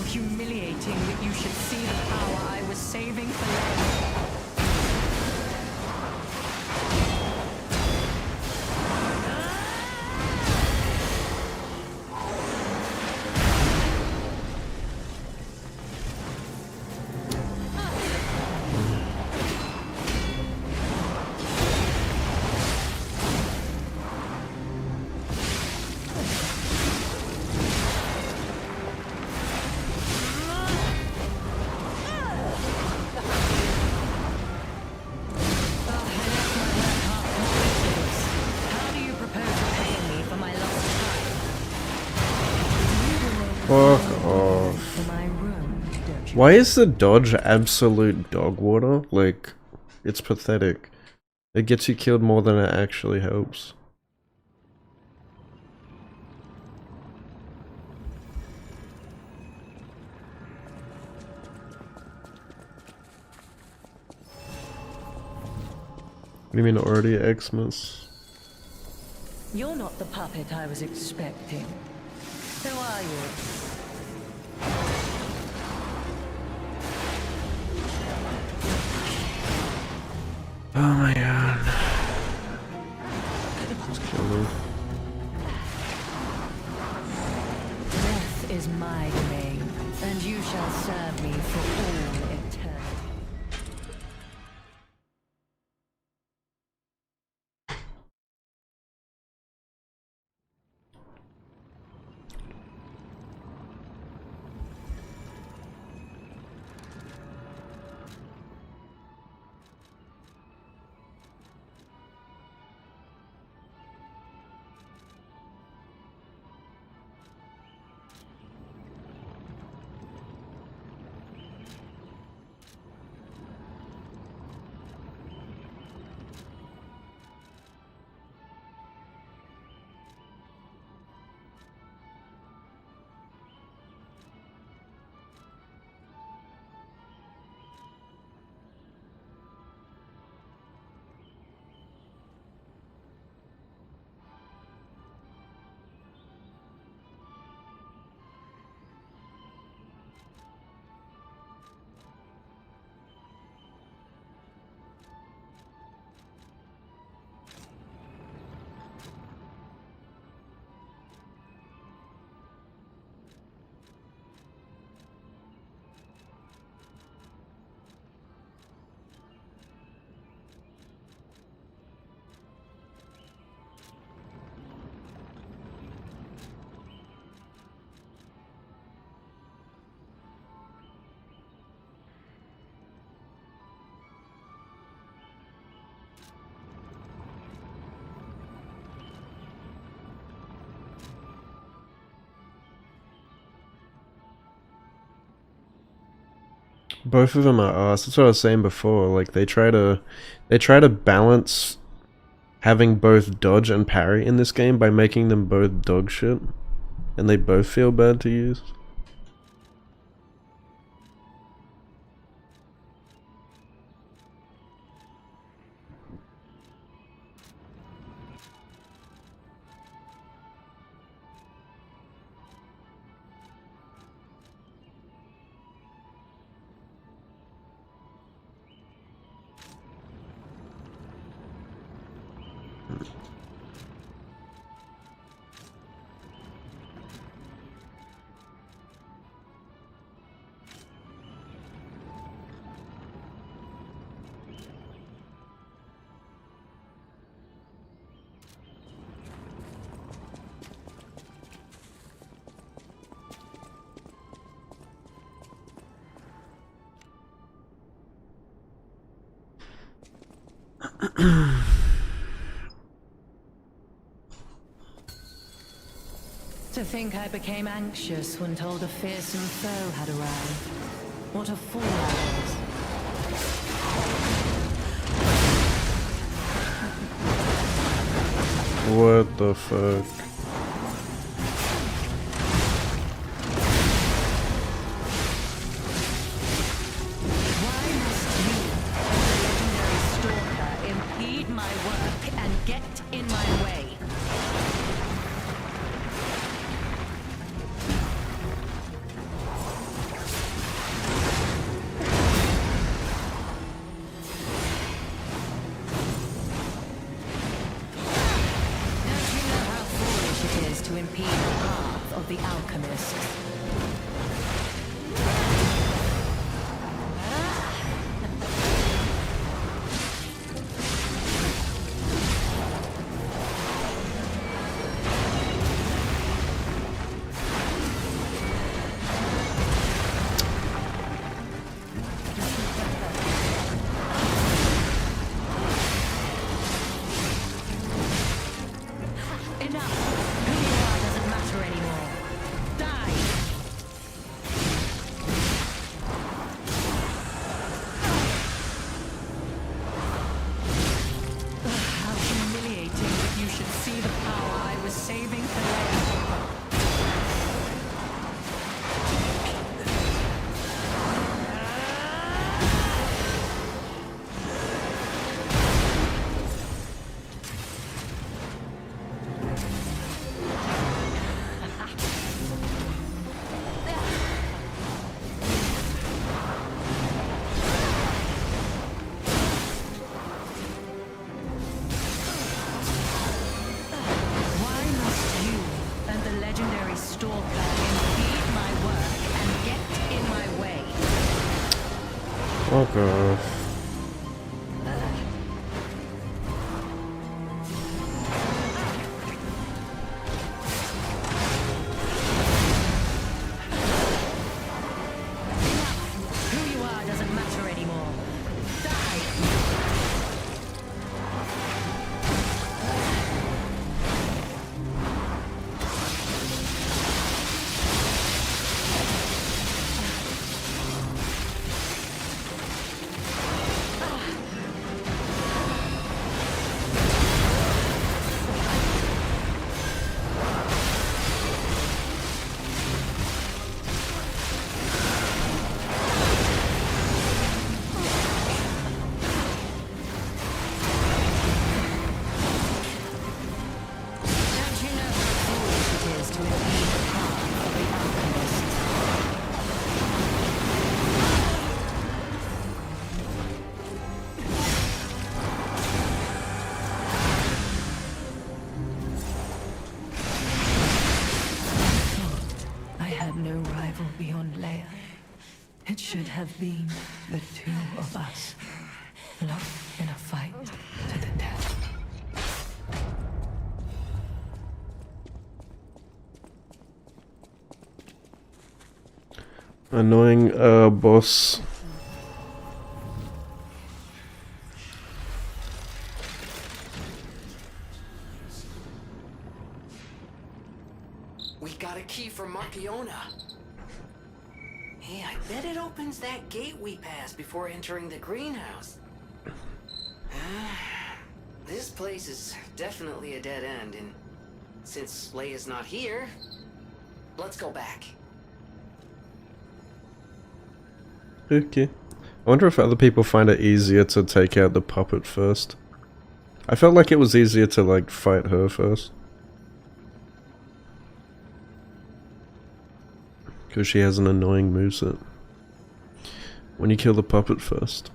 Humiliating that you should see the power I was saving for later. Fuck off. Why is the dodge absolute dog water? Like, it's pathetic. It gets you killed more than it actually helps. What do you mean already Xmas? You're not the puppet I was expecting. Who are you? Oh my god. Let's kill him. Death is my domain, and you shall serve me for all eternity. Both of them are ass. That's what I was saying before. Like they try to balance having both dodge and parry in this game by making them both dog shit, and they both feel bad to use. To think I became anxious when told a fearsome foe had arrived. What a fool I was. What the fuck? Why must you, as the legendary stalker, impede my work and get in my way? To impede the path of the alchemist. Fuck off. Who you are doesn't matter anymore. Die! Beyond Leia. It should have been the two of us, locked in a fight to the death. Annoying boss. We got a key from Marchiona. Hey, I bet it opens that gate we passed before entering the greenhouse. This place is definitely a dead end, and since Leia's not here, let's go back. Okay. I wonder if other people find it easier to take out the puppet first. I felt like it was easier to, like, fight her first. Because she has an annoying moveset. When you kill the puppet first.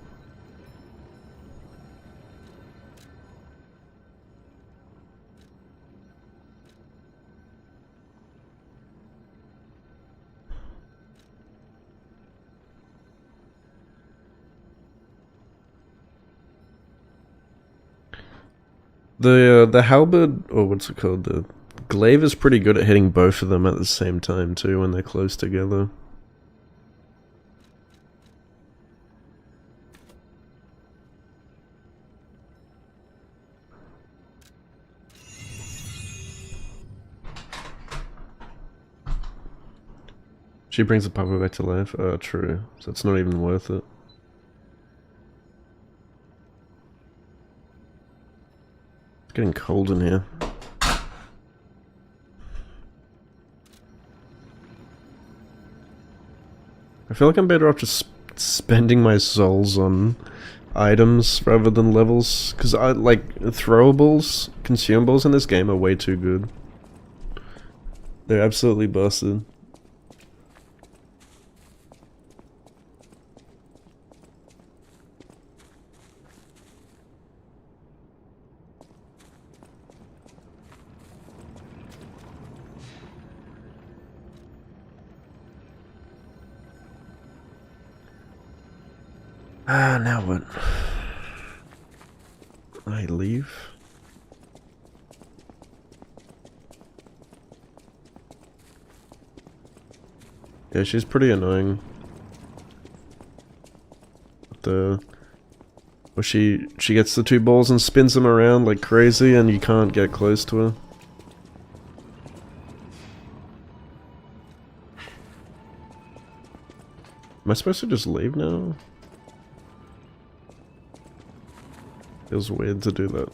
The halberd, or what's it called, the glaive is pretty good at hitting both of them at the same time too when they're close together. She brings the puppet back to life. True. So it's not even worth it. It's getting cold in here. I feel like I'm better off just spending my souls on items rather than levels, because I like throwables, consumables in this game are way too good. They're absolutely busted. Now what? I leave? Yeah, she's pretty annoying. Well, she gets the two balls and spins them around like crazy and you can't get close to her. Am I supposed to just leave now? Feels weird to do that.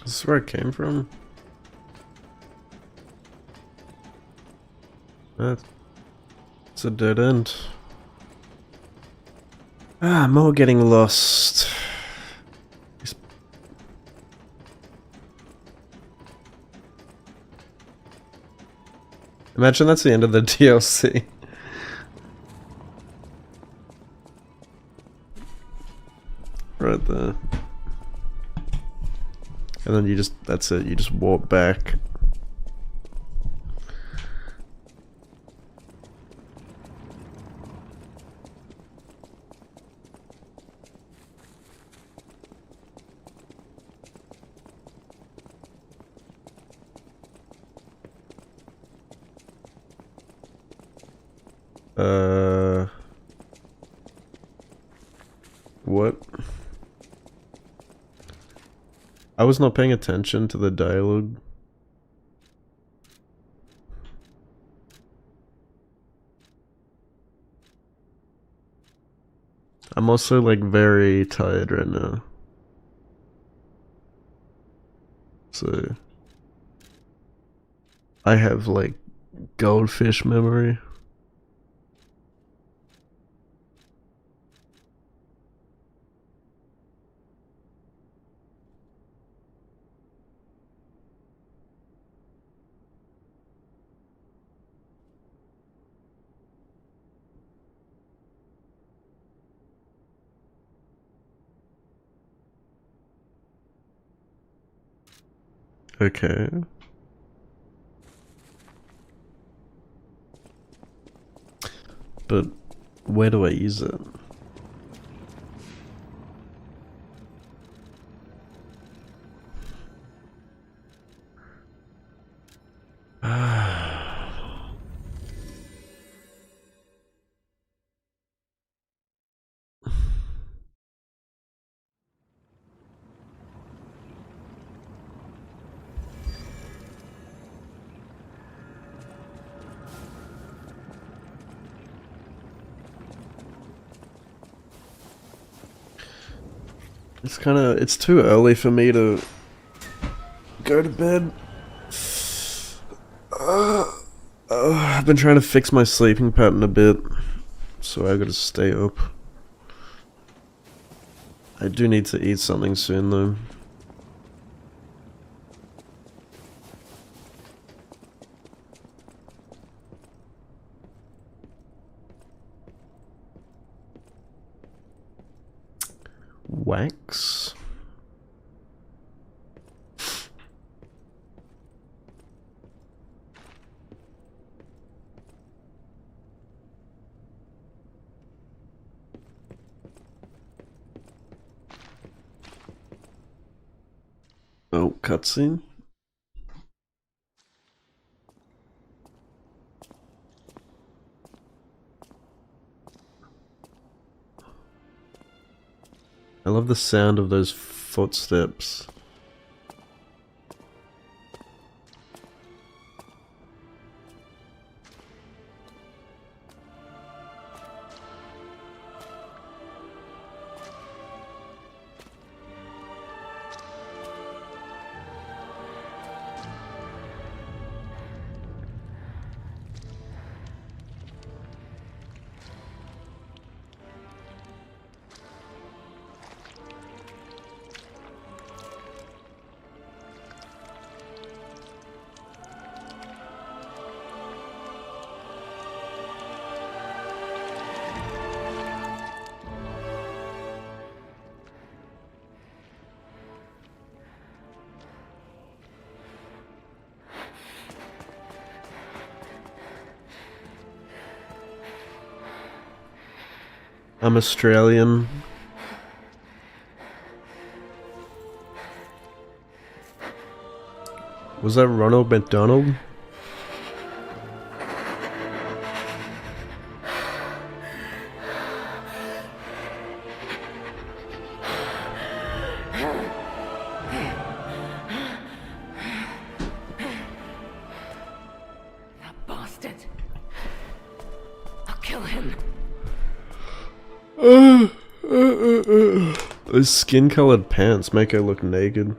This is where it came from? It's a dead end. More getting lost. Imagine that's the end of the DLC. Right there. And then you just, that's it, you just walk back. What? I was not paying attention to the dialogue. I'm also like very tired right now. So I have like goldfish memory. Okay. But where do I use it? It's too early for me to go to bed. I've been trying to fix my sleeping pattern a bit, so I gotta stay up. I do need to eat something soon though. Wax. Oh, cutscene. I love the sound of those footsteps. I'm Australian. Was that Ronald McDonald? That bastard. I'll kill him. Those skin-colored pants make her look naked.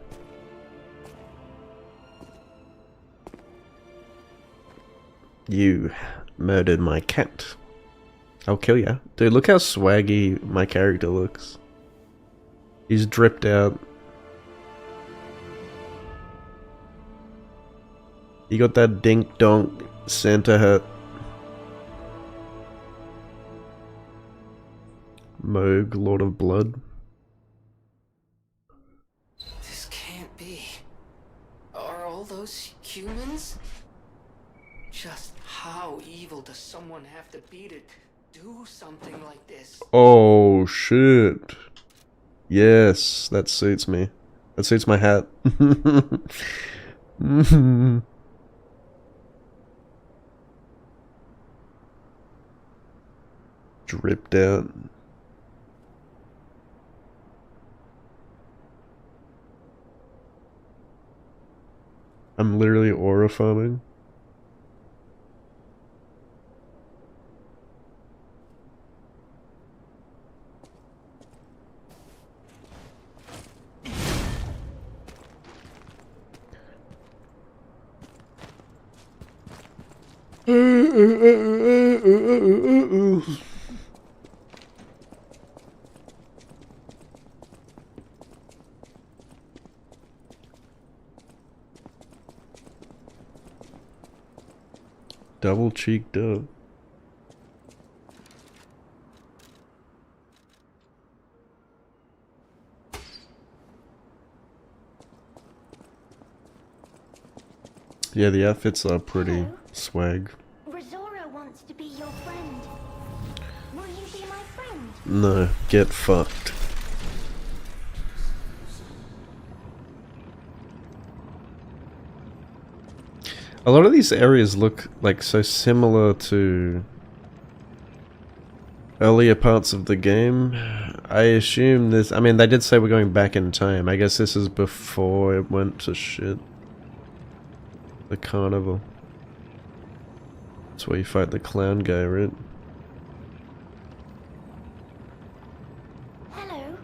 You murdered my cat. I'll kill ya. Dude, look how swaggy my character looks. He's dripped out. He got that dink-donk Santa hat. Moog, Lord of Blood. This can't be. Are all those humans? Just how evil does someone have to be to do something like this? Oh shit. Yes, that suits me. That suits my hat. Dripped out. I'm literally aura farming. Double cheeked up. Yeah, the outfits are pretty Hello? swag. Rosora wants to be your friend. Will you be my friend? No, get fucked. A lot of these areas look like so similar to earlier parts of the game. I assume this, I mean, they did say we're going back in time. I guess this is before it went to shit. The carnival. That's where you fight the clown guy, right? Hello.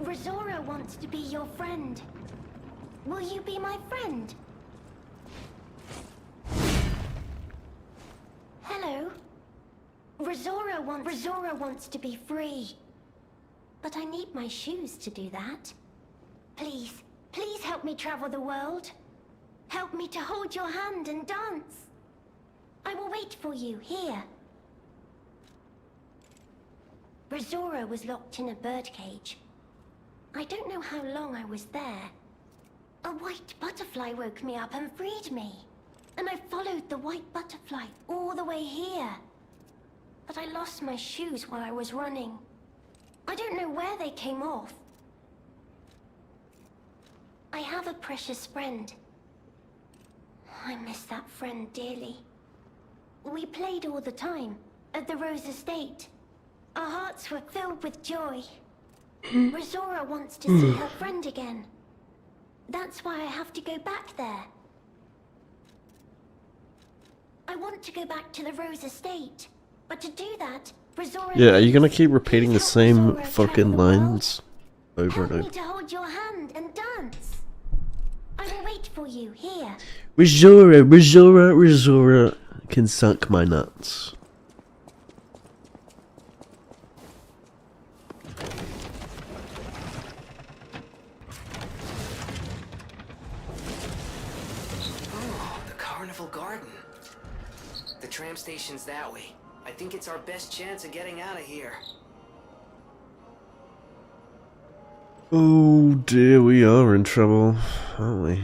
Rizora wants to be your friend. Will you be my friend? Hello? Rizora wants to be free. But I need my shoes to do that. Please, please help me travel the world. Help me to hold your hand and dance. I will wait for you here. Rizora was locked in a birdcage. I don't know how long I was there. A white butterfly woke me up and freed me. And I followed the white butterfly all the way here. But I lost my shoes while I was running. I don't know where they came off. I have a precious friend. I miss that friend dearly. We played all the time at the Rose Estate. Our hearts were filled with joy. Rizora wants to see her friend again. That's why I have to go back there. I want to go back to the Rose Estate. But to do that, Rizora... Yeah, are you gonna keep repeating the same fucking lines over and Help me over? to hold your hand and dance. I will wait for you here. Rizora can suck my nuts. Oh, the Carnival Garden. The tram station's that way. I think it's our best chance of getting out of here. Oh dear, we are in trouble, aren't we?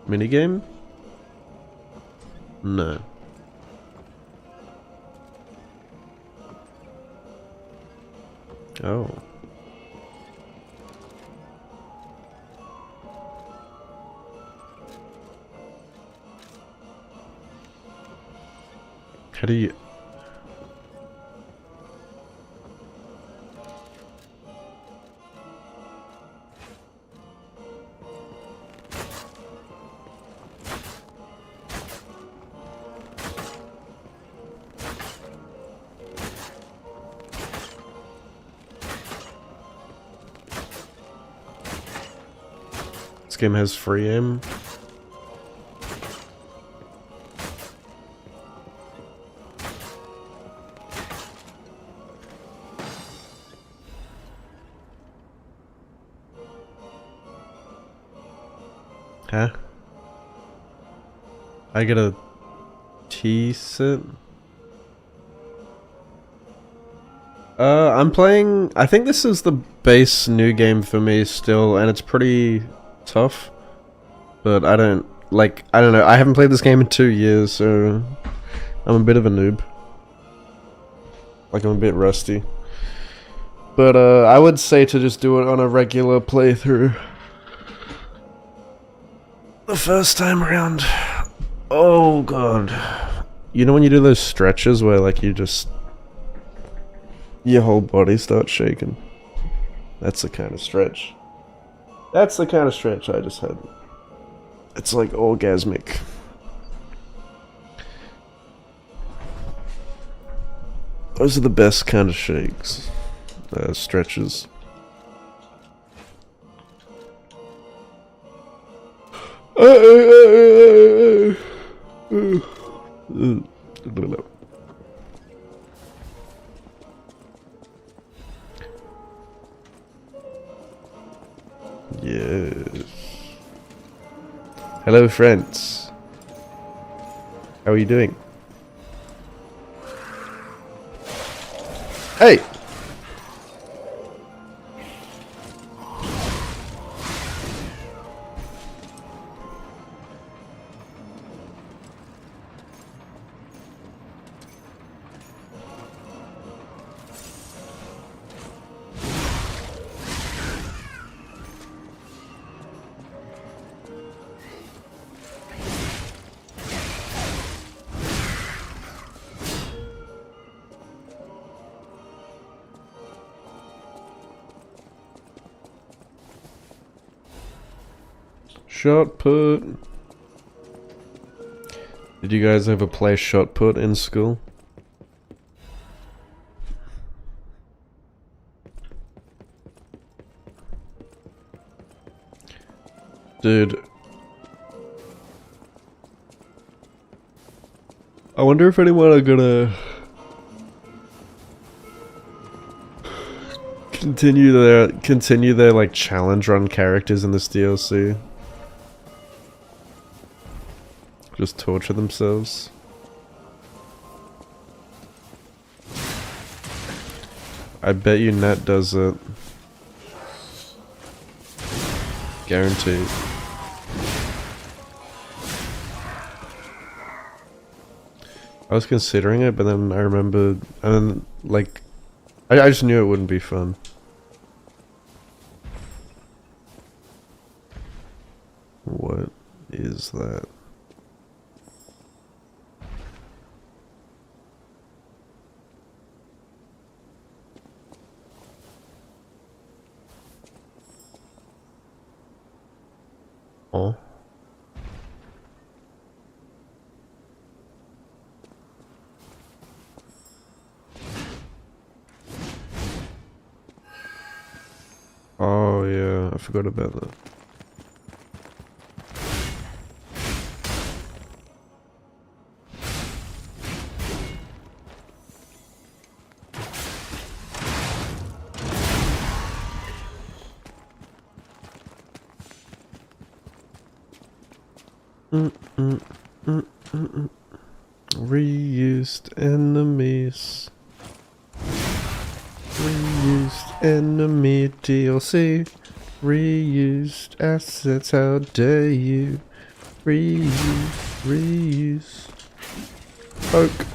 Minigame? No. Oh. How do you... This game has free aim. Huh? I get a T set? I'm playing... I think this is the base new game for me still, and it's pretty tough. But I don't... Like, I don't know. I haven't played this game in 2 years, so... I'm a bit of a noob. Like, I'm a bit rusty. But, I would say to just do it on a regular playthrough. The first time around. Oh god. You know when you do those stretches where like you just... your whole body starts shaking? That's the kind of stretch. That's the kind of stretch I just had. It's like orgasmic. Those are the best kind of shakes. Stretches. Yes. Hello, friends. How are you doing? Hey! Shot put. Did you guys ever play shot put in school? Dude. I wonder if anyone are gonna continue their like challenge run characters in this DLC. Just torture themselves. I bet you Nat does it. Guaranteed. I was considering it, but then I remembered, and like, I just knew it wouldn't be fun. What is that? Oh. Oh yeah, I forgot about that. Reused enemies. Reused enemy DLC. Reused assets, how dare you. Reuse. Poke.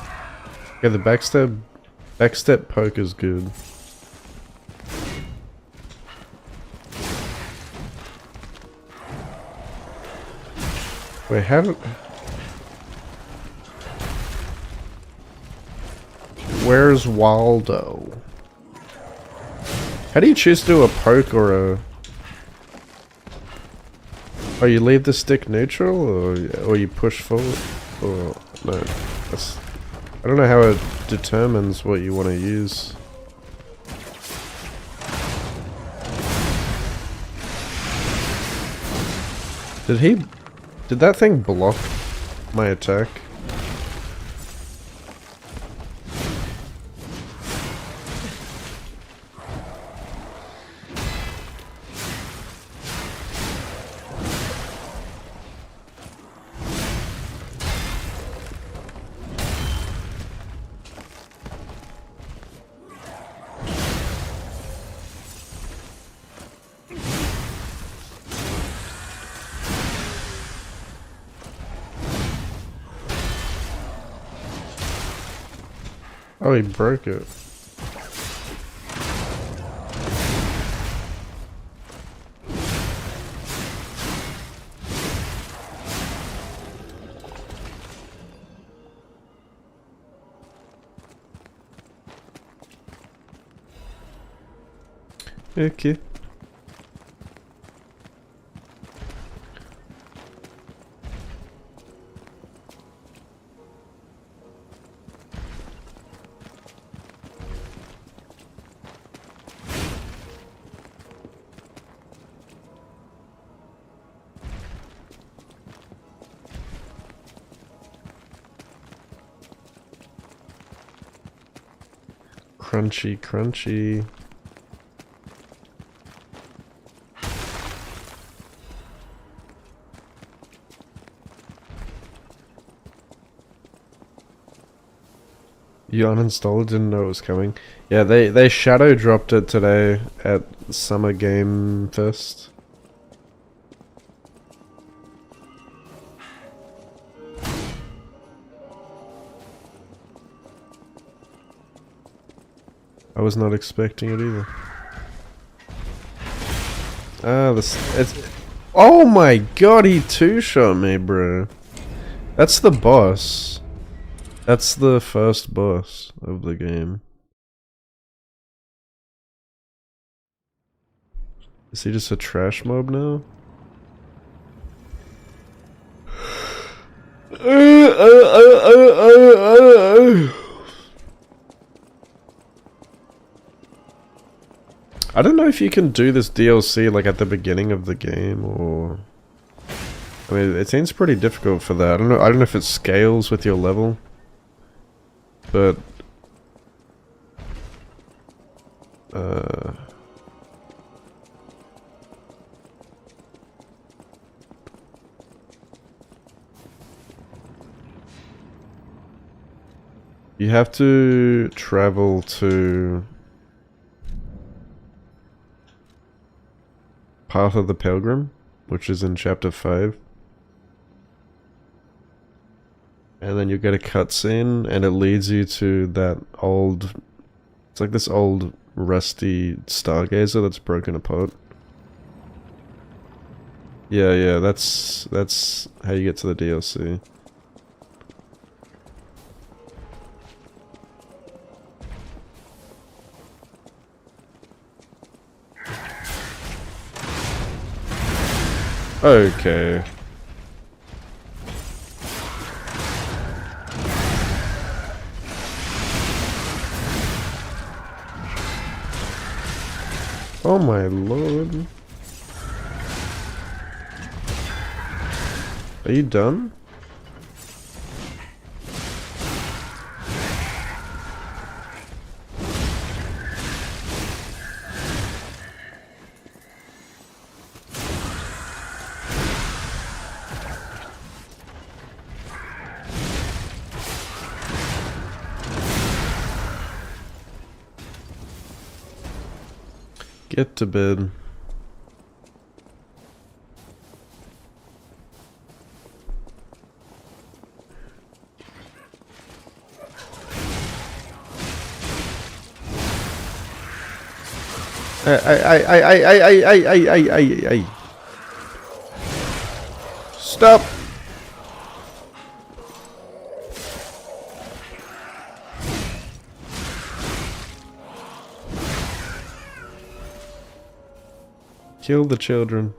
Yeah, the backstep poke is good. Wait, where's Waldo? How do you choose to do a poke or a... Oh, you leave the stick neutral, or you push forward? Or... no, that's... I don't know how it determines what you want to use. Did that thing block my attack? Oh, he broke it. Okay. Crunchy, crunchy. You uninstalled, didn't know it was coming. Yeah, they shadow dropped it today at Summer Game Fest. I was not expecting it either. Ah, it's... Oh my god, he two-shot me, bro. That's the boss. That's the first boss of the game. Is he just a trash mob now? I don't know if you can do this DLC like at the beginning of the game, or I mean, it seems pretty difficult for that. I don't know if it scales with your level, but you have to travel to Path of the Pilgrim, which is in chapter 5. And then you get a cutscene, and it leads you to that old... It's like this old, rusty stargazer that's broken apart. Yeah, that's how you get to the DLC. Okay. Oh my lord. Are you done? Get to bed. Ay. Stop. Kill the children.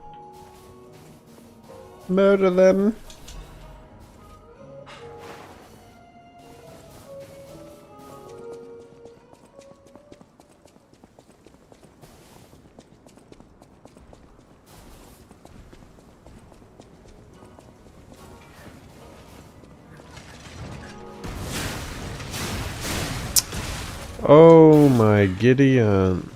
Murder them. Oh my Gideon.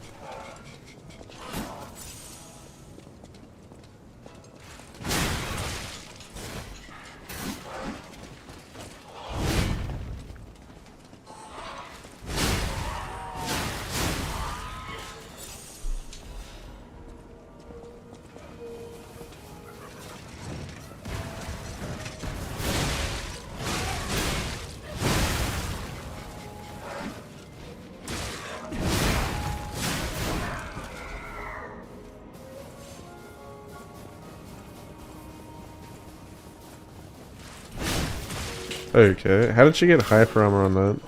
Okay, how did she get hyper armor on that?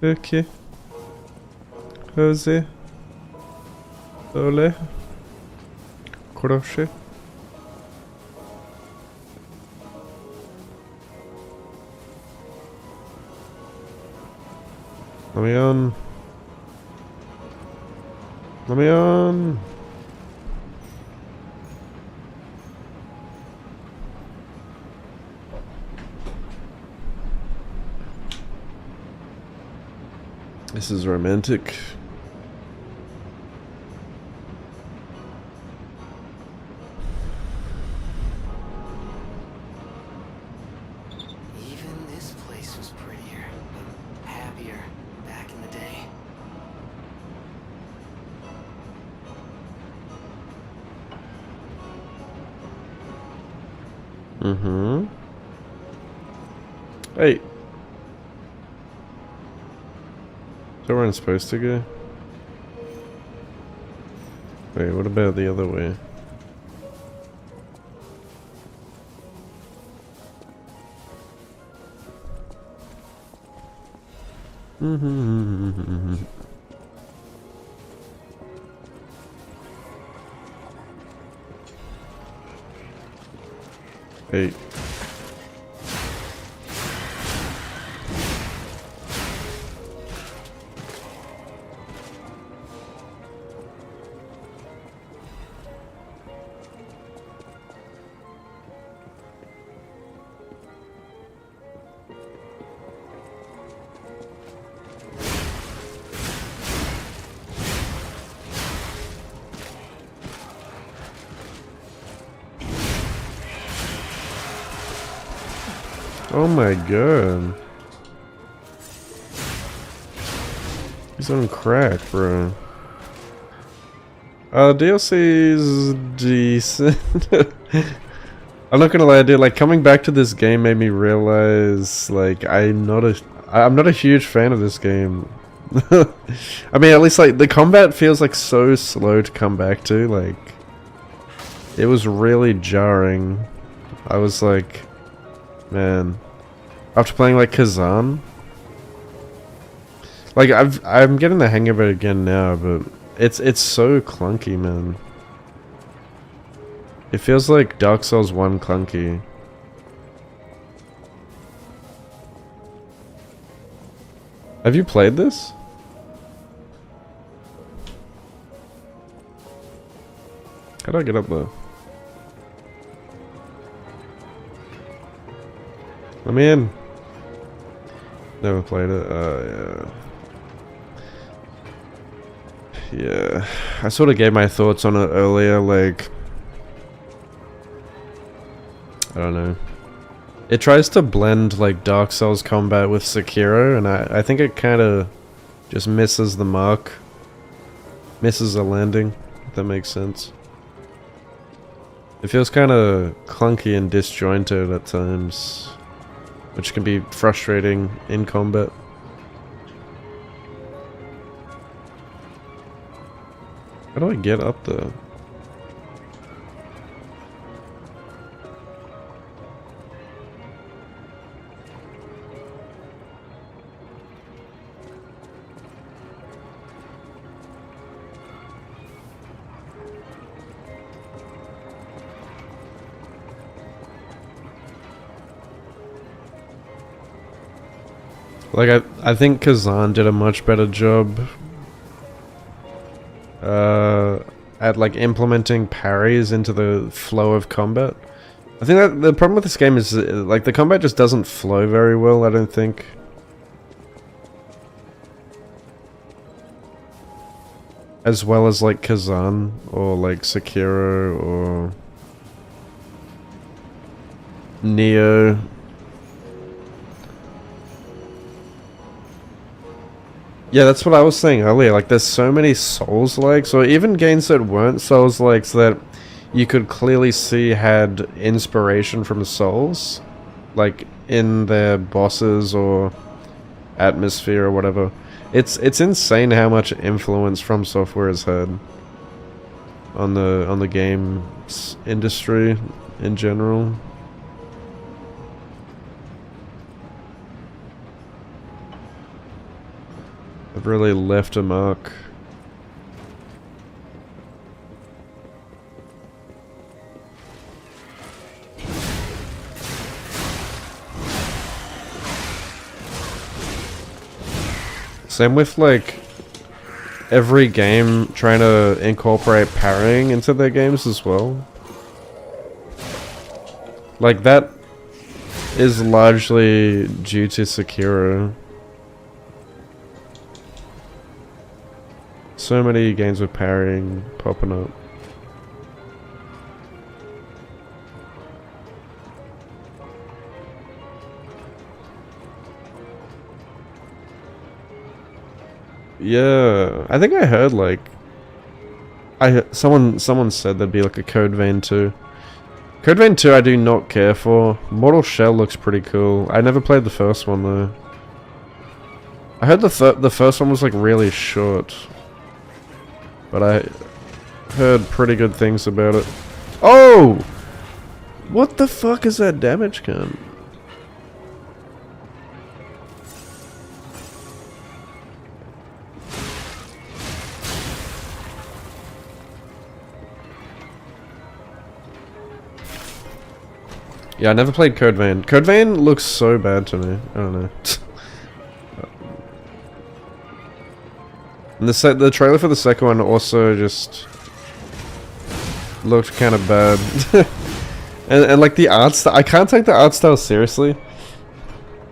Okay. Jose. Ole. Crochet. Let me on. Let me on. This is romantic. Even this place was prettier and happier back in the day. Mm-hmm. Hey. Is that where I'm supposed to go? Wait, what about the other way? Hey. Oh my god. He's on crack, bro. DLC's decent. I'm not gonna lie, dude, like coming back to this game made me realize like I'm not a huge fan of this game. I mean, at least like the combat feels like so slow to come back to, like it was really jarring. I was like, man, after playing like Kazan, like I'm getting the hang of it again now, but it's so clunky, man. It feels like Dark Souls 1 clunky. Have you played this? How do I get up there? Let me in. Never played it. Yeah. Yeah. I sort of gave my thoughts on it earlier, like, I don't know. It tries to blend like Dark Souls combat with Sekiro, and I think it kind of just misses the mark. Misses the landing, if that makes sense. It feels kind of clunky and disjointed at times, which can be frustrating in combat. How do I get up there? Like, I think Kazan did a much better job at like implementing parries into the flow of combat. I think that the problem with this game is like the combat just doesn't flow very well, I don't think. As well as like Kazan or like Sekiro or Neo. Yeah, that's what I was saying earlier, like there's so many Souls-likes, or even games that weren't Souls-likes that you could clearly see had inspiration from Souls, like in their bosses or atmosphere or whatever. It's insane how much influence From Software has had on the games industry in general. I've really left a mark. Same with like every game trying to incorporate parrying into their games as well. Like that is largely due to Sekiro. So many games with parrying popping up. Yeah, I think I heard like someone said there'd be like a Code Vein 2. Code Vein 2 I do not care for. Mortal Shell looks pretty cool. I never played the first one though. I heard the first one was like really short. But I heard pretty good things about it. Oh! What the fuck is that damage gun? Yeah, I never played Code Vein. Code Vein looks so bad to me. I don't know. And the trailer for the second one also just looked kind of bad. and like the art style, I can't take the art style seriously.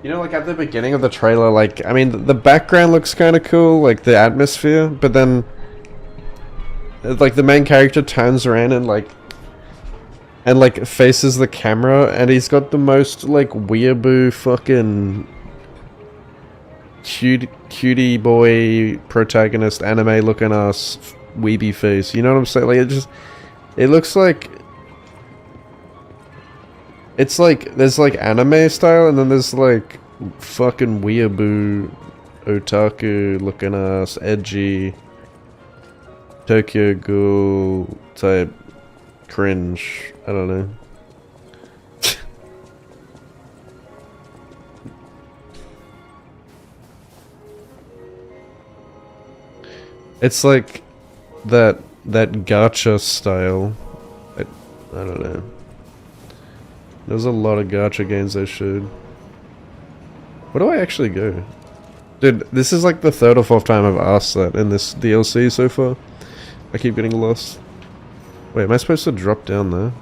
You know, like at the beginning of the trailer, like, I mean, the background looks kind of cool, like the atmosphere, but then like the main character turns around and like faces the camera, and he's got the most like weeaboo fucking cutie boy protagonist anime looking ass weeby face. You know what I'm saying? Like it looks like it's like there's like anime style, and then there's like fucking weeaboo otaku looking ass edgy Tokyo Ghoul type cringe. I don't know. It's like that gacha style. I don't know. There's a lot of gacha games they showed. Where do I actually go? Dude, this is like the third or fourth time I've asked that in this DLC so far. I keep getting lost. Wait, am I supposed to drop down there?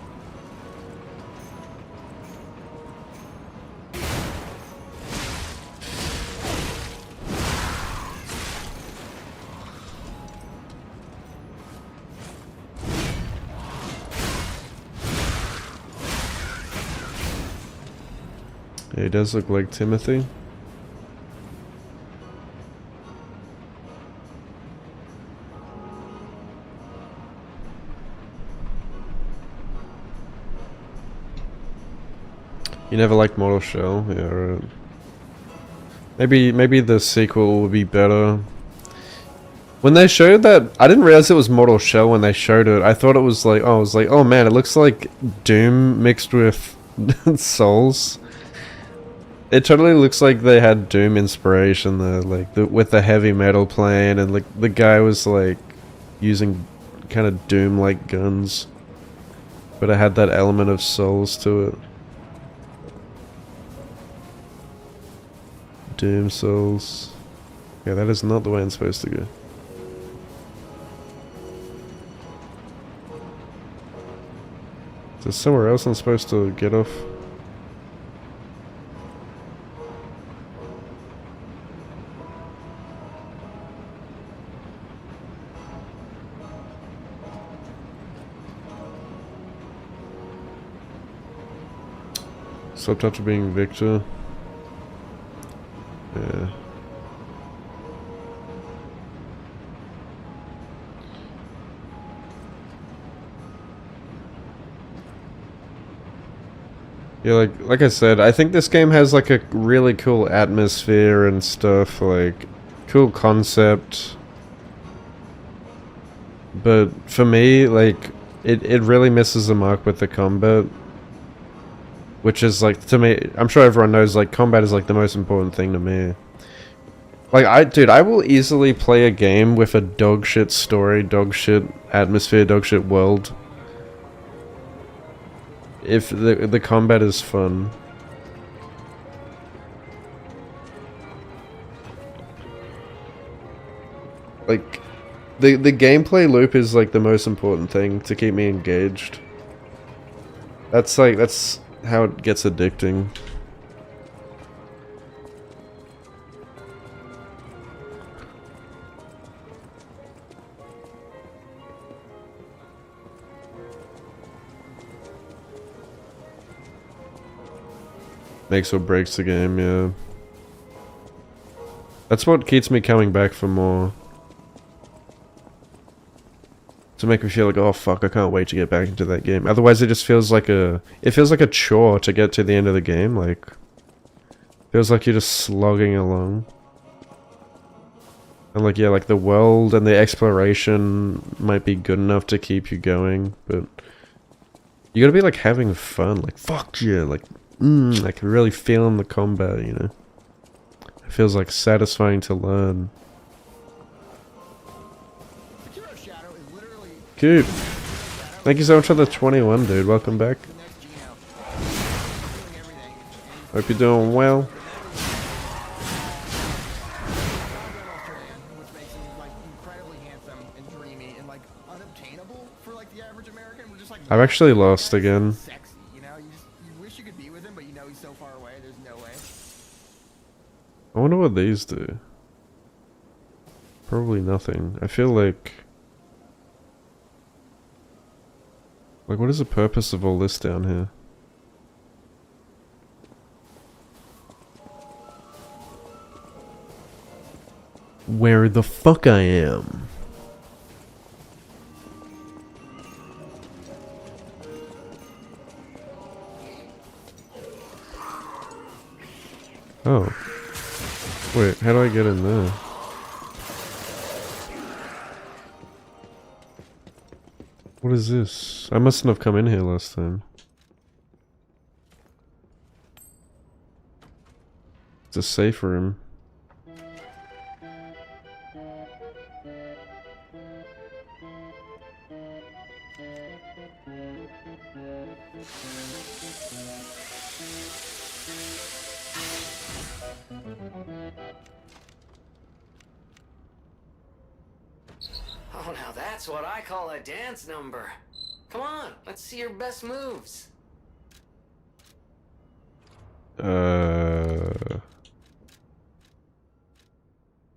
Yeah, he does look like Timothy. You never liked Mortal Shell? Yeah, right. Maybe the sequel will be better. When they showed that, I didn't realize it was Mortal Shell when they showed it. I thought it was like, oh, I was like, oh man, it looks like Doom mixed with Souls. It totally looks like they had Doom inspiration there, like with the heavy metal playing, and like the guy was like using kind of Doom-like guns, but it had that element of Souls to it. Doom Souls. Yeah, that is not the way I'm supposed to go. Is there somewhere else I'm supposed to get off? Subtitle being Victor. Yeah. Yeah, like I said, I think this game has like a really cool atmosphere and stuff, like cool concept. But for me, like it really misses the mark with the combat. Which is like, to me, I'm sure everyone knows, like, combat is like the most important thing to me. Like, dude, I will easily play a game with a dog shit story, dog shit atmosphere, dog shit world, if the combat is fun. Like, the gameplay loop is like the most important thing to keep me engaged. That's how it gets addicting. Makes or breaks the game, yeah. That's what keeps me coming back for more. To make me feel like, oh fuck, I can't wait to get back into that game. Otherwise it just feels like it feels like a chore to get to the end of the game, like, feels like you're just slogging along. And like, yeah, like the world and the exploration might be good enough to keep you going, but you gotta be like having fun, like fuck yeah, like, like really feeling the combat, you know? It feels like satisfying to learn. Coop, thank you so much for the 21, dude. Welcome back. Hope you're doing well. Which makes him like incredibly handsome and dreamy and like unobtainable for like the average American. We're just like I've actually lost again. sexy, you know? You wish you could be with him, but you know he's so far away. There's no way. I wonder what these do. Probably nothing. I feel like what is the purpose of all this down here? Where the fuck I am? Oh. Wait, how do I get in there? What is this? I mustn't have come in here last time. It's a safe room. Oh, now that's what I call a dance number. Come on, let's see your best moves.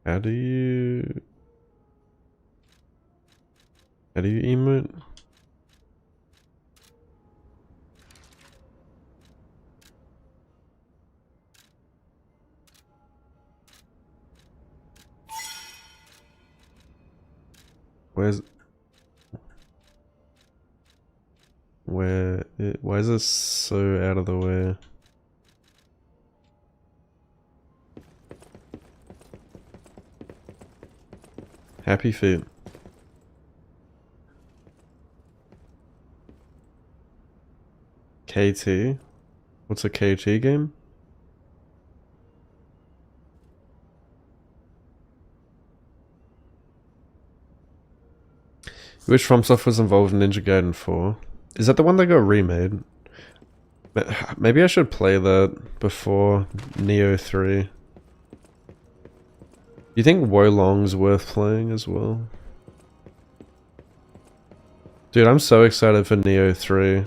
How do you emote? Why is this so out of the way? Happy Feet. KT? What's a KT game? Which FromSoft was involved in Ninja Gaiden 4? Is that the one that got remade? Maybe I should play that before Neo 3. You think Wo Long's worth playing as well? Dude, I'm so excited for Neo 3.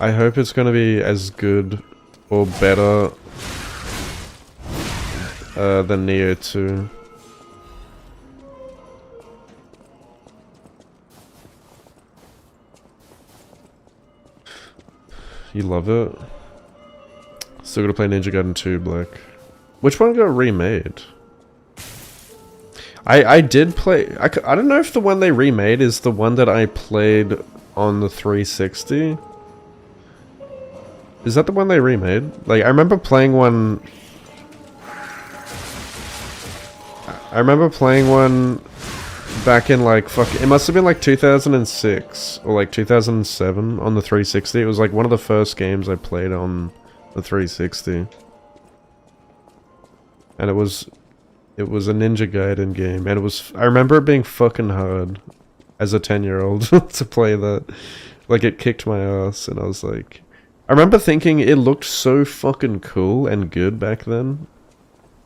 I hope it's gonna be as good or better than Neo 2. You love it? Still gonna play Ninja Gaiden 2, Black. Which one got remade? I did play... I don't know if the one they remade is the one that I played on the 360. Is that the one they remade? Like, I remember playing one... I remember playing one back in like it must have been like 2006 or like 2007 on the 360. It was like one of the first games I played on the 360. And it was a Ninja Gaiden game, and I remember it being fucking hard as a 10-year-old to play that. Like, it kicked my ass, and I was like, I remember thinking it looked so fucking cool and good back then,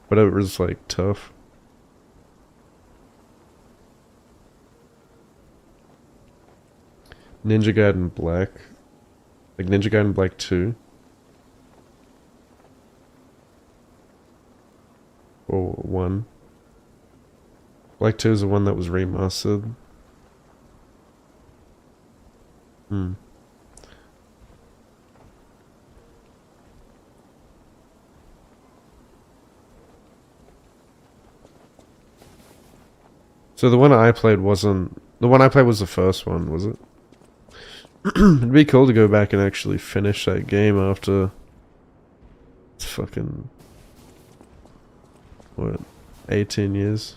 but it was like tough. Ninja Gaiden Black. Like Ninja Gaiden Black 2. Or 1. Black 2 is the one that was remastered. So the one I played wasn't... The one I played was the first one, was it? It'd be cool to go back and actually finish that game after... It's fucking... What? 18 years?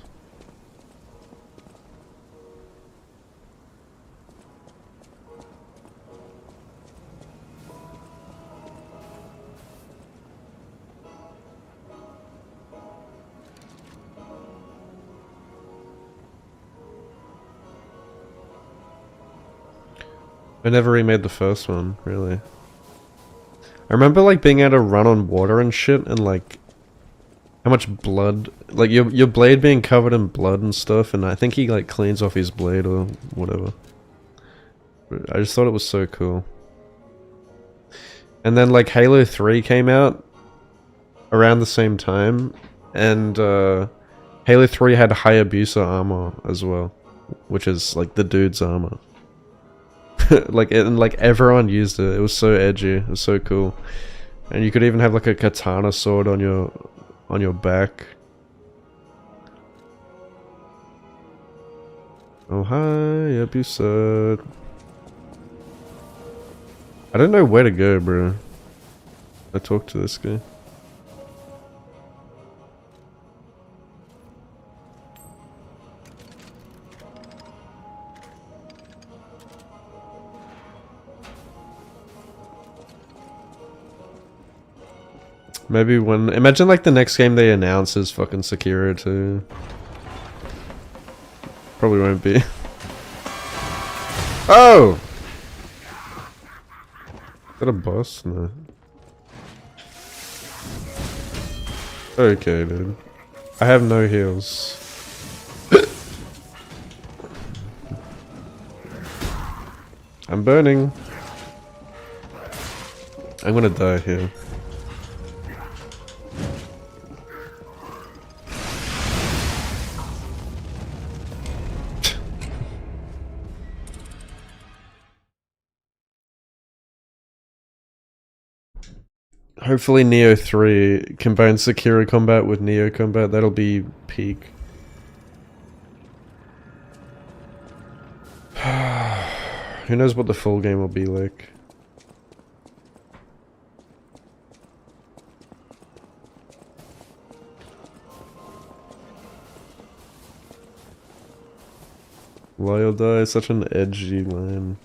I never remade the first one, really. I remember like being able to run on water and shit, and like how much blood, like your blade being covered in blood and stuff, and I think he like cleans off his blade or whatever. But I just thought it was so cool. And then like Halo 3 came out around the same time, and Halo 3 had Hayabusa armor as well, which is like the dude's armor. Like and like everyone used it. It was so edgy. It was so cool. And you could even have like a katana sword on your back. Oh hi, Hayabusa. I don't know where to go, bro. I talked to this guy. Maybe when... Imagine like the next game they announce is fucking Sekiro 2. Probably won't be. Oh! Is that a boss? No. Okay, dude. I have no heals. I'm burning. I'm gonna die here. Hopefully Neo 3 combines Sekiro combat with Neo combat. That'll be peak. Who knows what the full game will be like. Lyle die is such an edgy line.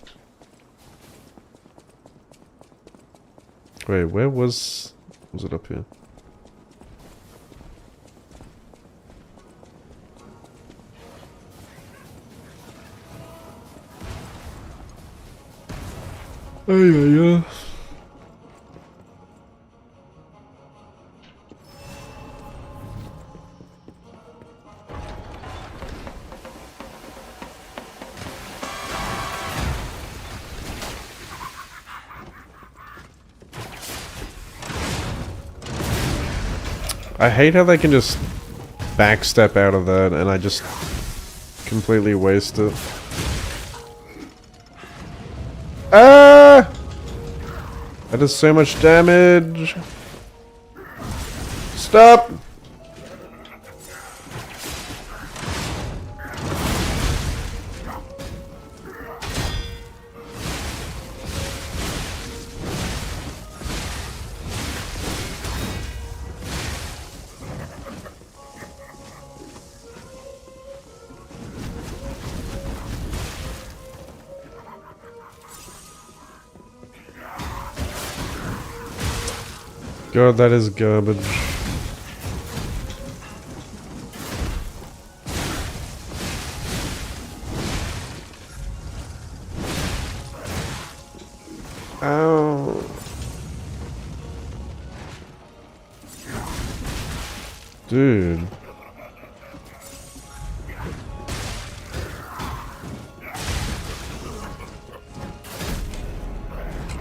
Wait, where was it up here? Oh yeah. I hate how they can just backstep out of that and I just completely waste it. Ah! That does so much damage. Stop! God, that is garbage. Ow. Dude.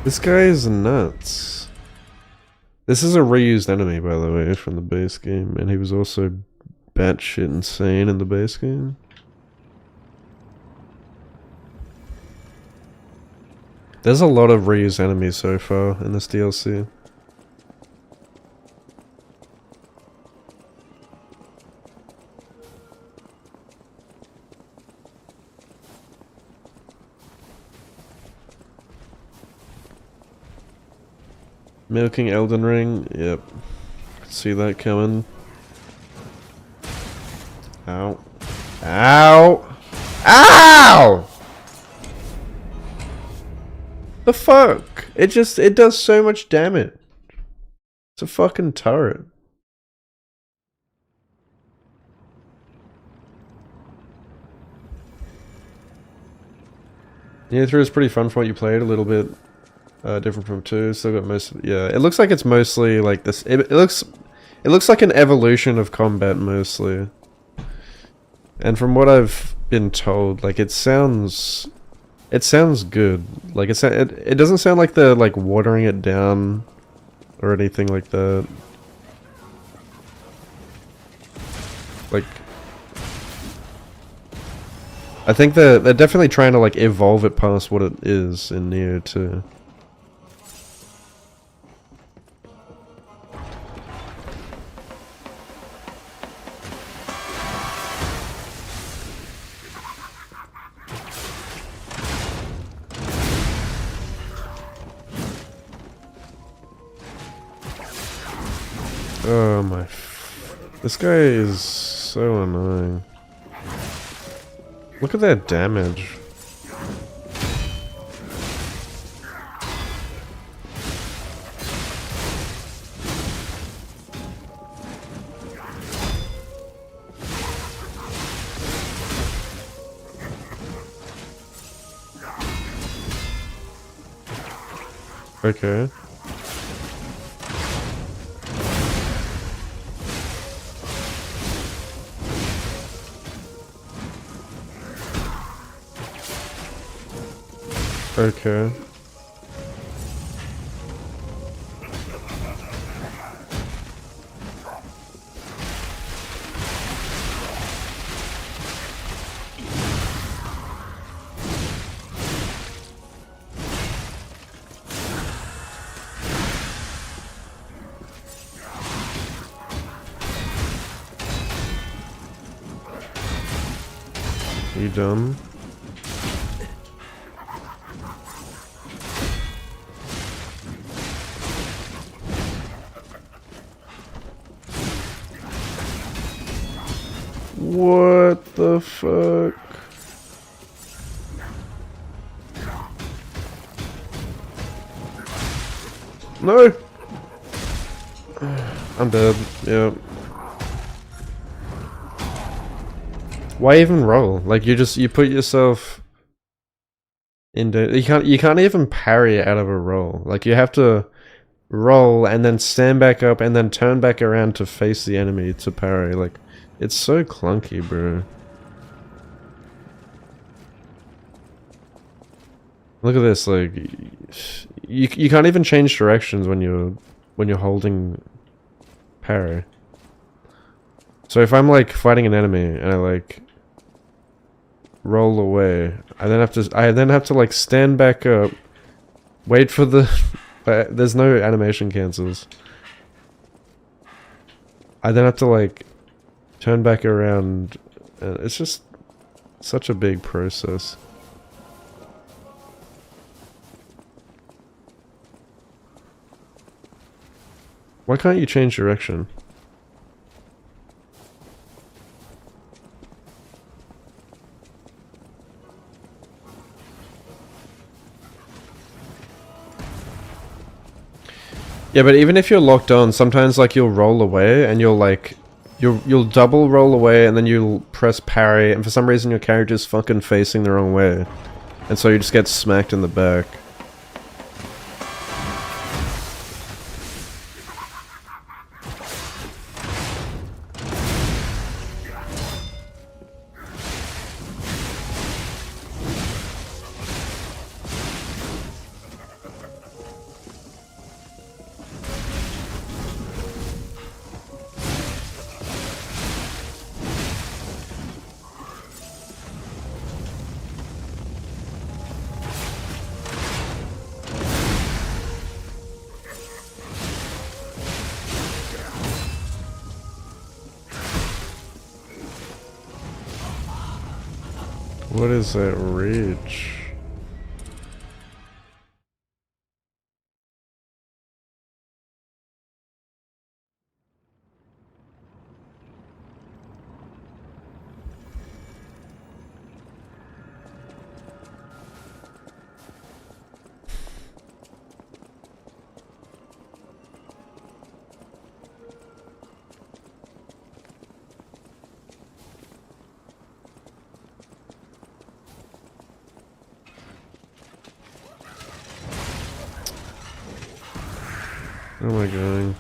This guy is nuts. This is a reused enemy, by the way, from the base game, and he was also batshit insane in the base game. There's a lot of reused enemies so far in this DLC. Milking Elden Ring, yep. See that coming. Ow. Ow! Ow! The fuck? It does so much damage. It's a fucking turret. Yeah, 3 is pretty fun for what you played. A little bit different from 2. Still got most. Yeah, it looks like it's mostly like this. It looks like an evolution of combat mostly. And from what I've been told, like it sounds good. Like it doesn't sound like they're like watering it down or anything like that. Like, I think they're definitely trying to like evolve it past what it is in Neo too. Oh my... This guy is so annoying. Look at that damage. Okay. Okay. You done? What the fuck? No! I'm dead, yeah. Why even roll? Like you put yourself in you can't even parry out of a roll. Like you have to roll and then stand back up and then turn back around to face the enemy to parry. Like, it's so clunky, bro. Look at this, like you can't even change directions when you're holding parry. So if I'm like fighting an enemy and I like roll away, I then have to like stand back up, wait for the there's no animation cancels. I then have to like turn back around, and it's just such a big process. Why can't you change direction? Yeah, but even if you're locked on, sometimes like you'll roll away and you'll double roll away and then you'll press parry, and for some reason your character's fucking facing the wrong way. And so you just get smacked in the back. What is that reach? Where am I going?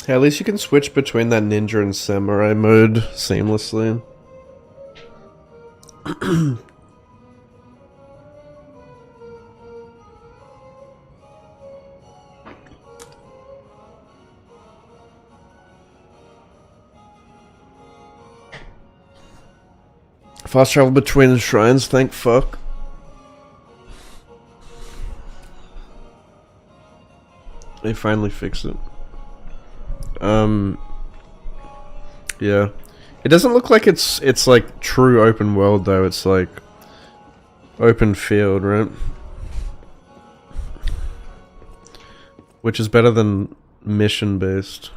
Yeah, at least you can switch between that ninja and samurai mode seamlessly. Fast travel between shrines, thank fuck. They finally fixed it. Yeah. It doesn't look like it's like true open world though, it's like open field, right? Which is better than mission based.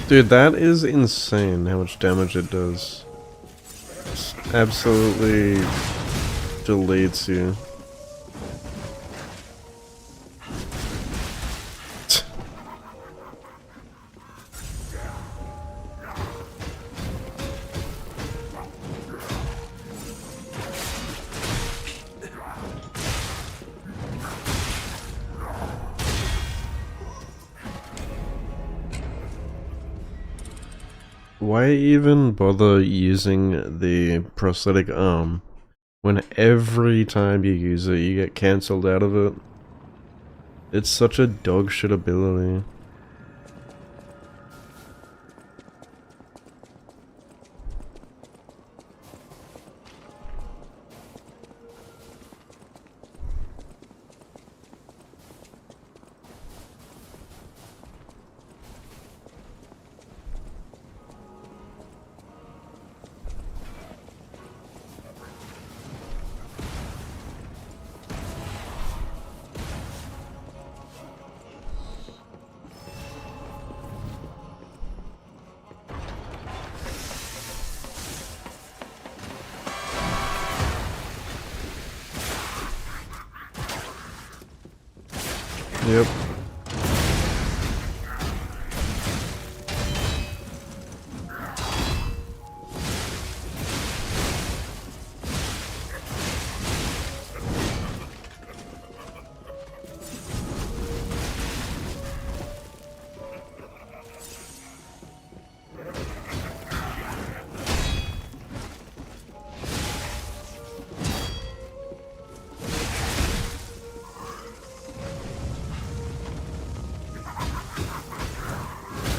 Dude, that is insane how much damage it does. Just absolutely deletes you. Why even bother using the prosthetic arm when every time you use it you get cancelled out of it? It's such a dog shit ability. Yep.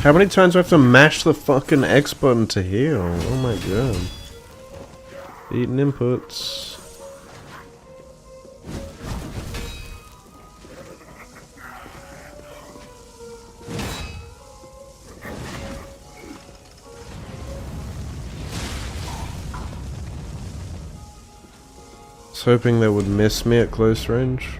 How many times do I have to mash the fucking X button to heal? Oh my god. Eating inputs. I was hoping they would miss me at close range.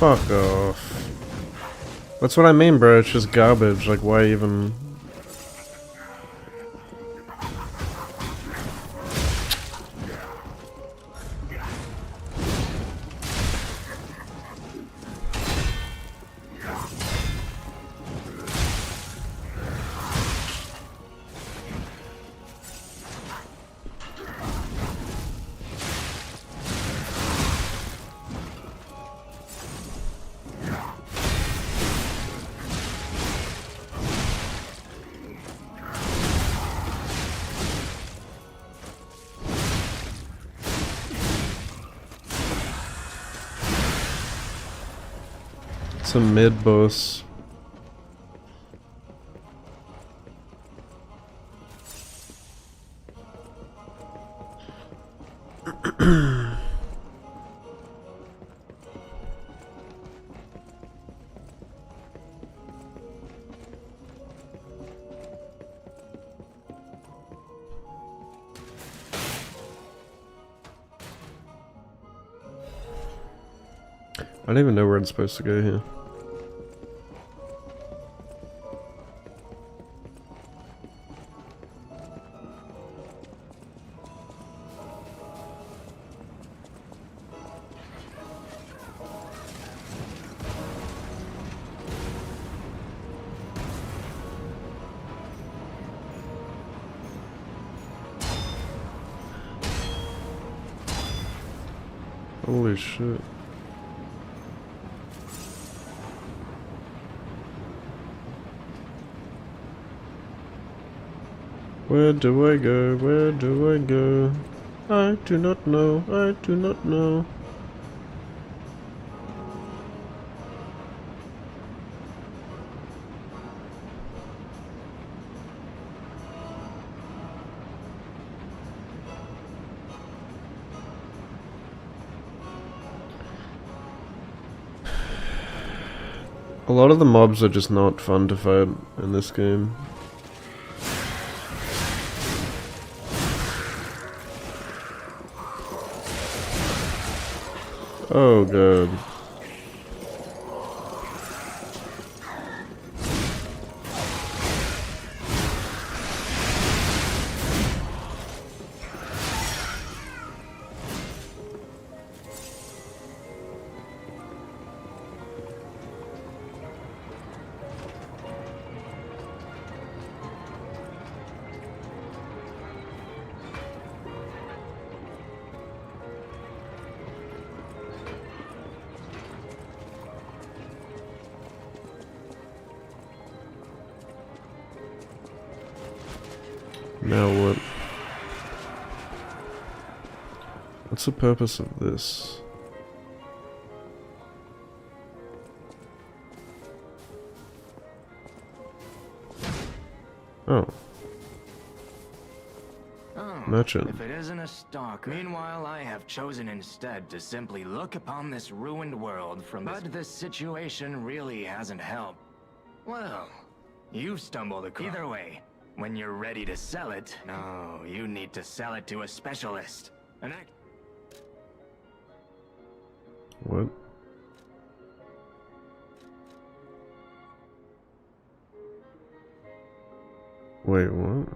Fuck off. That's what I mean, bro. It's just garbage. Like, why even... It's a mid-boss. I don't even know where I'm supposed to go here. Holy shit. Where do I go? Where do I go? I do not know. I do not know. A lot of the mobs are just not fun to fight in this game. Oh god. Now what? What's the purpose of this? Oh. Merchant. If it isn't a stalker. Meanwhile, I have chosen instead to simply look upon this ruined world from this. But this situation really hasn't helped. Well, You stumbled across. Either way, when you're ready to sell it, no, you need to sell it to a specialist. What? Wait, what?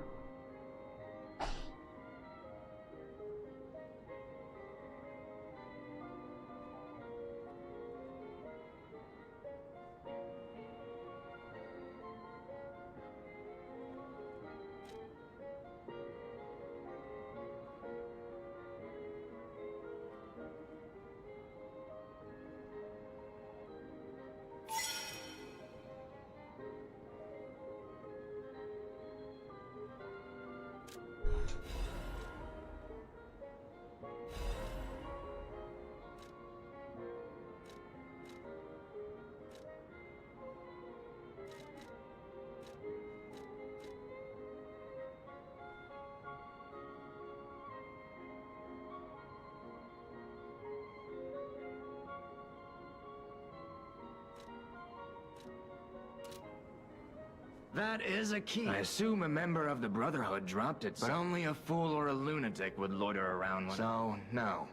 That is a key. I assume a member of the Brotherhood dropped it, but only a fool or a lunatic would loiter around one. So, no.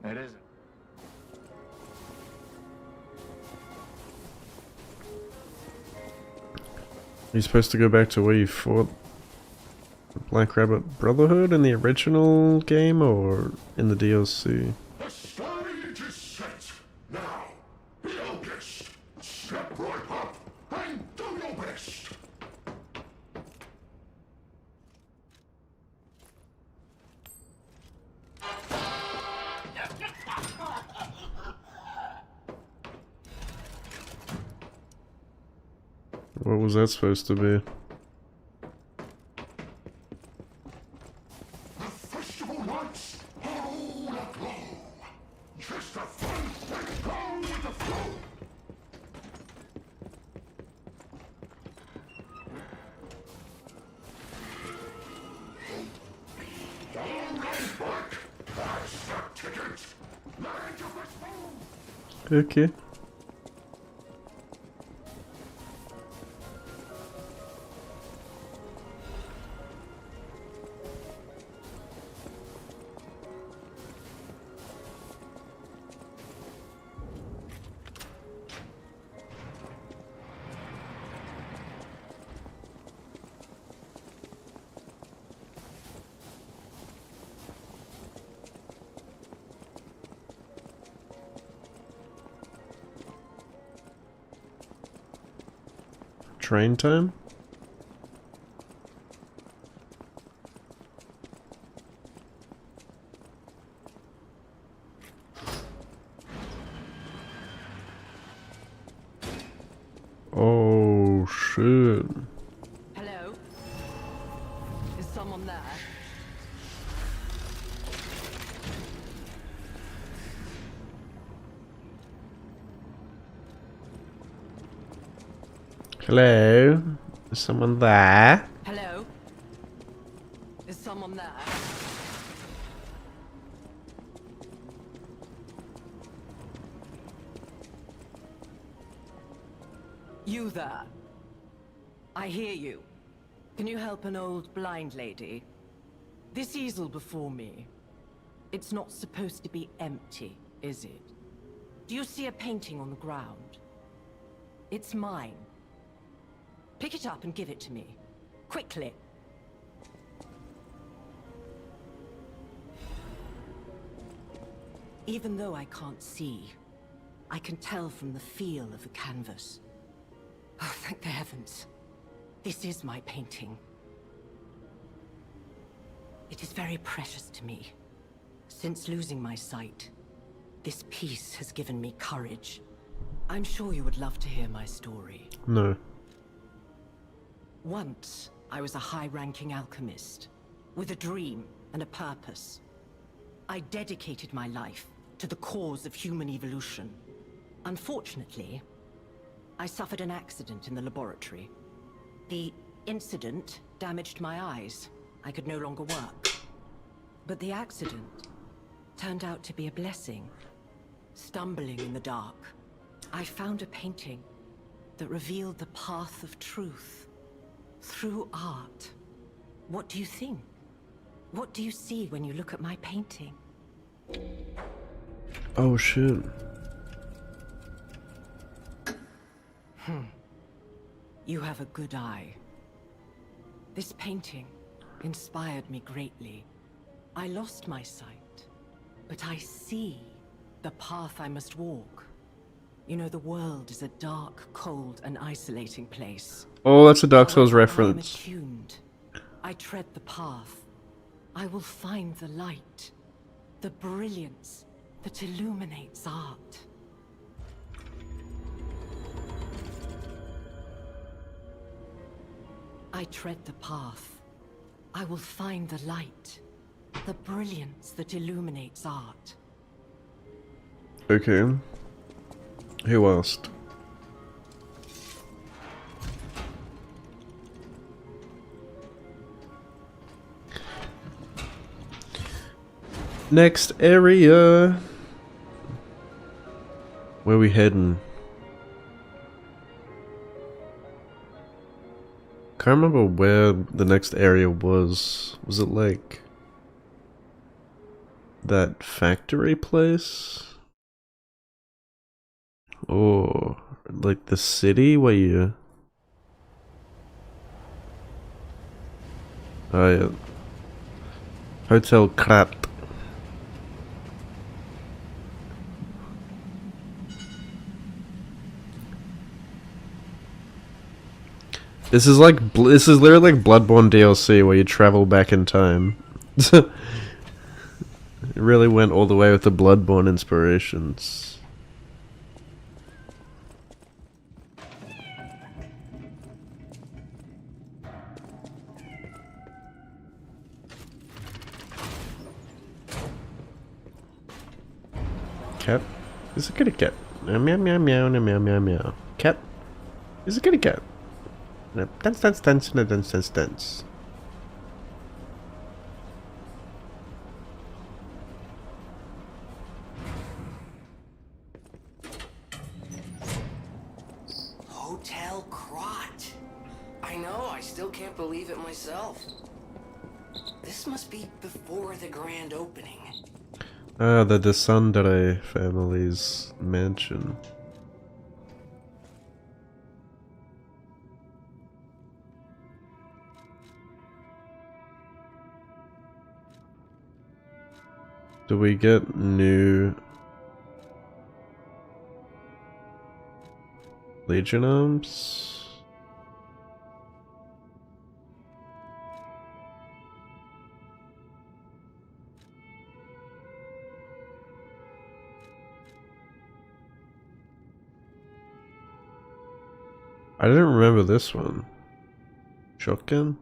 It isn't. Are you supposed to go back to where you fought the Black Rabbit Brotherhood in the original game or in the DLC? The stage is set. Now, be our guest. Step right up and do your best. What was that supposed to be? The festival lights are all aglow. Just a fun and go with the flow. All right, back. That's the ticket. Land of this move. Okay. Train time? Oh shit. Hello? Is someone there? Hello? Is someone there? Hello? Is someone there? You there? I hear you. Can you help an old blind lady? This easel before me, it's not supposed to be empty, is it? Do you see a painting on the ground? It's mine. Pick it up and give it to me. Quickly. Even though I can't see, I can tell from the feel of the canvas. Oh, thank the heavens. This is my painting. It is very precious to me. Since losing my sight, this piece has given me courage. I'm sure you would love to hear my story. No. Once, I was a high-ranking alchemist, with a dream and a purpose. I dedicated my life to the cause of human evolution. Unfortunately, I suffered an accident in the laboratory. The incident damaged my eyes. I could no longer work. But the accident turned out to be a blessing. Stumbling in the dark, I found a painting that revealed the path of truth. Through art, what do you think? What do you see when you look at my painting? Oh shit. You have a good eye. This painting inspired me greatly. I lost my sight, but I see the path I must walk. You know, the world is a dark, cold, and isolating place. Oh, that's a Dark Souls However, reference. I am attuned. I tread the path. I will find the light, the brilliance that illuminates art. I tread the path. I will find the light, the brilliance that illuminates art. Okay. Who asked? Next area. Where we heading? Can't remember where the next area was. Was it like that factory place? Or like the city where you... Oh yeah. Hotel Krat. This is like this is literally like Bloodborne DLC where you travel back in time. It really went all the way with the Bloodborne inspirations. Cat is a kitty cat. Meow meow meow meow meow meow meow. Cat is a kitty cat. Dance dance dance dance dance dance. Hotel Krat. I know, I still can't believe it myself. This must be before the grand opening. Ah, the Desandre family's mansion. Do we get new Legion arms? I didn't remember this one. Shotgun?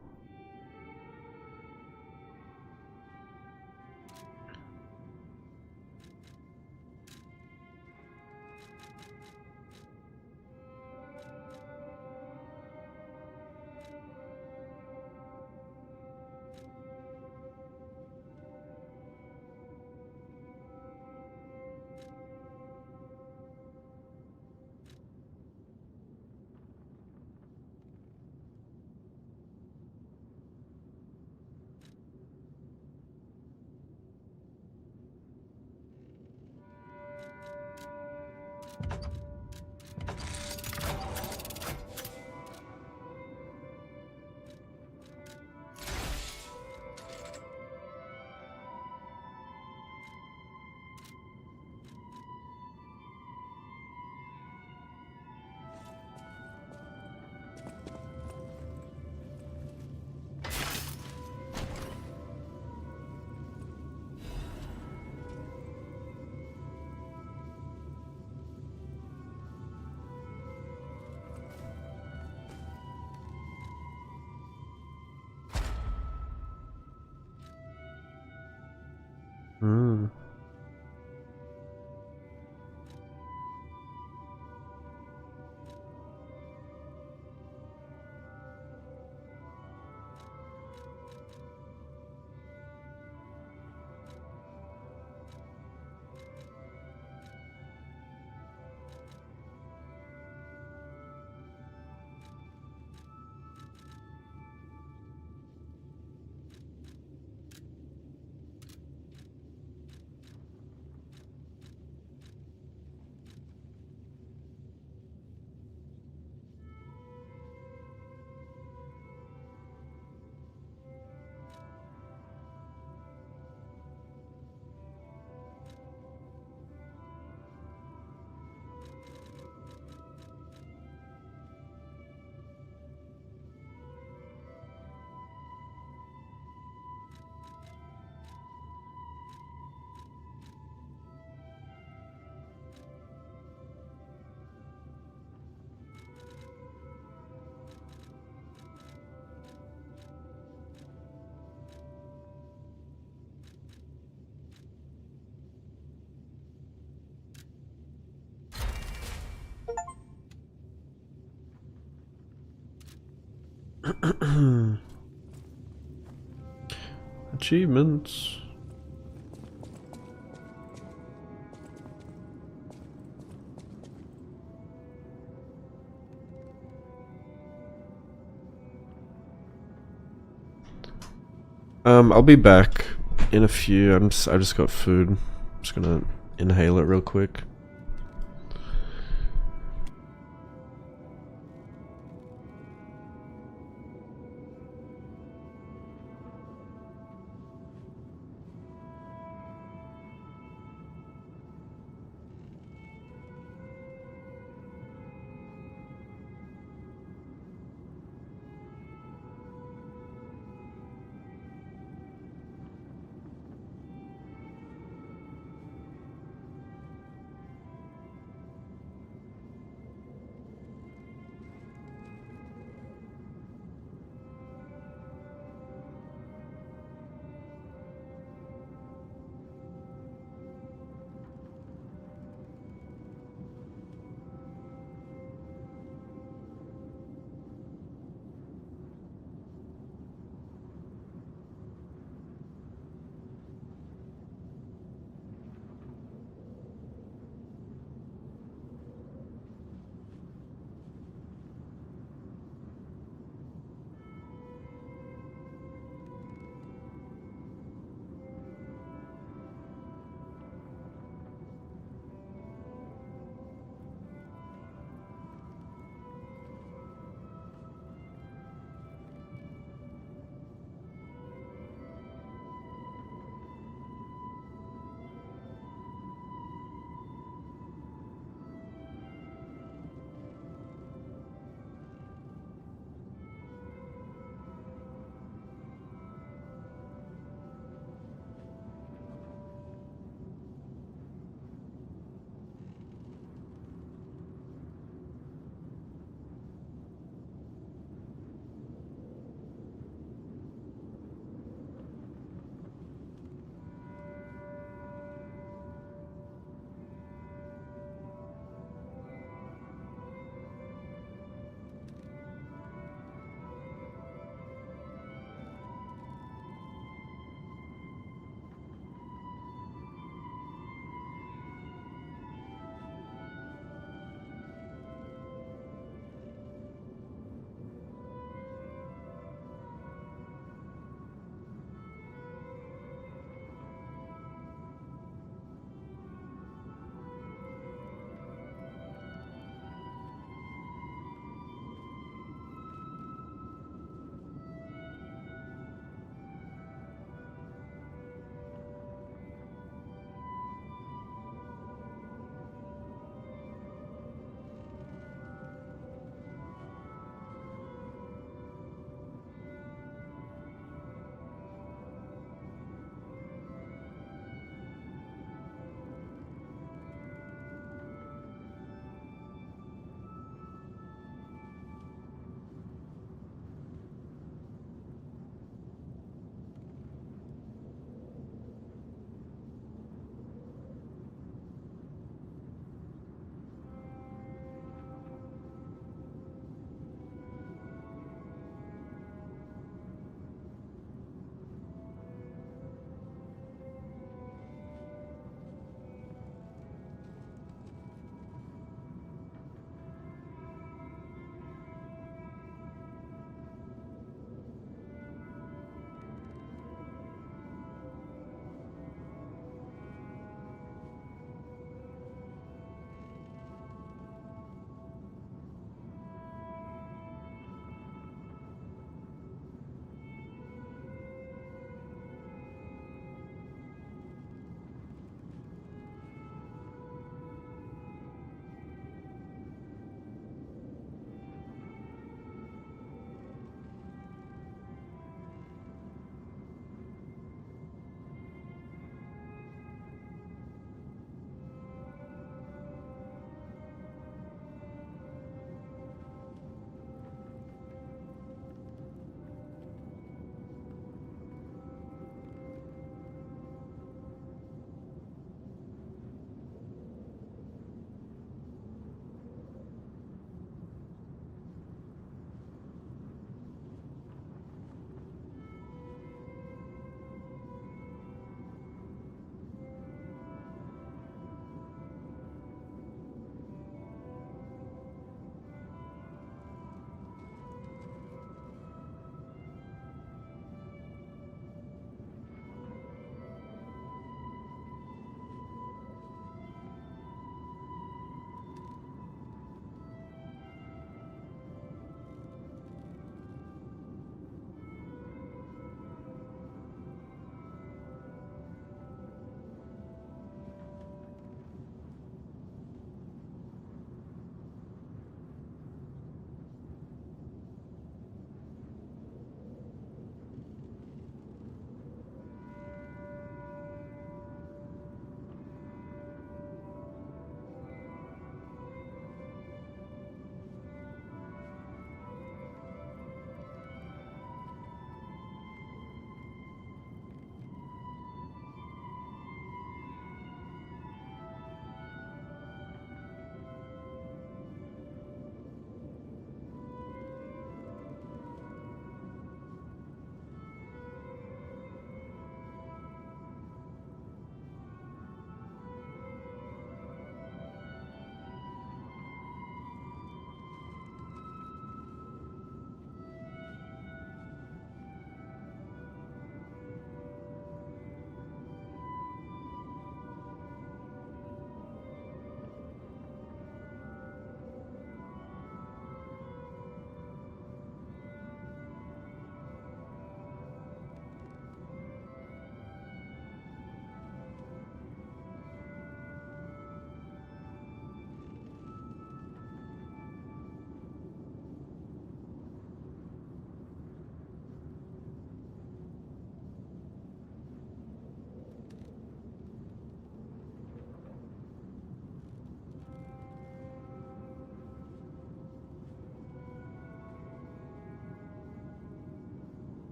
Achievements. I'll be back in a few. I just got food. I'm just gonna inhale it real quick.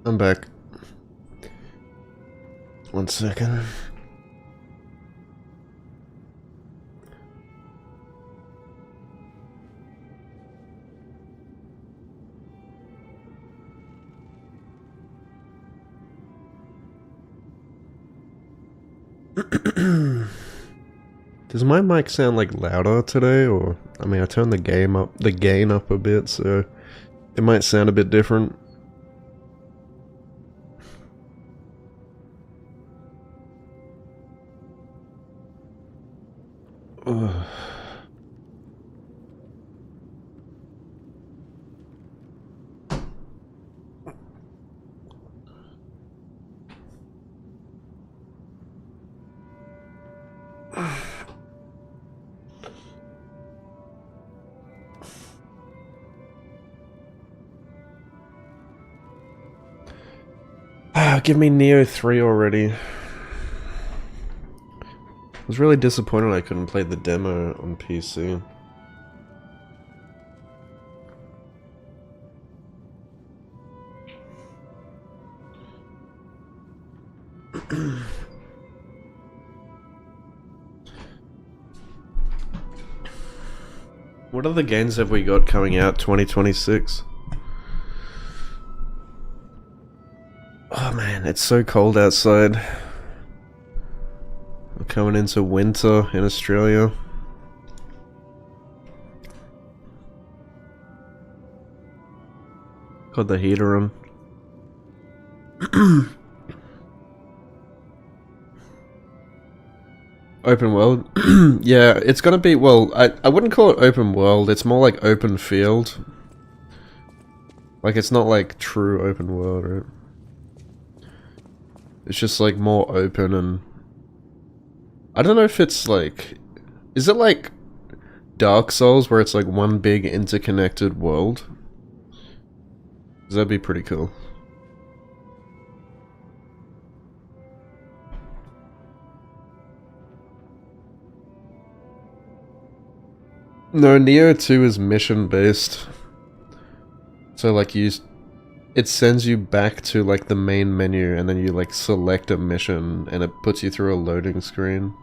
I'm back. 1 second. Does my mic sound like louder today, or I mean I turned the gain up a bit, so it might sound a bit different. Ugh. Give me Neo 3 already. I was really disappointed I couldn't play the demo on PC. What other games have we got coming out 2026? Oh man, it's so cold outside. We're coming into winter in Australia. Got the heater on. Open world? Yeah, it's gonna be, well, I wouldn't call it open world, it's more like open field. Like, it's not like true open world, right? It's just like more open, and I don't know if it's like, is it like Dark Souls where it's like one big interconnected world? 'Cause that'd be pretty cool. No, Neo 2 is mission based. So like it sends you back to like the main menu, and then you like select a mission and it puts you through a loading screen,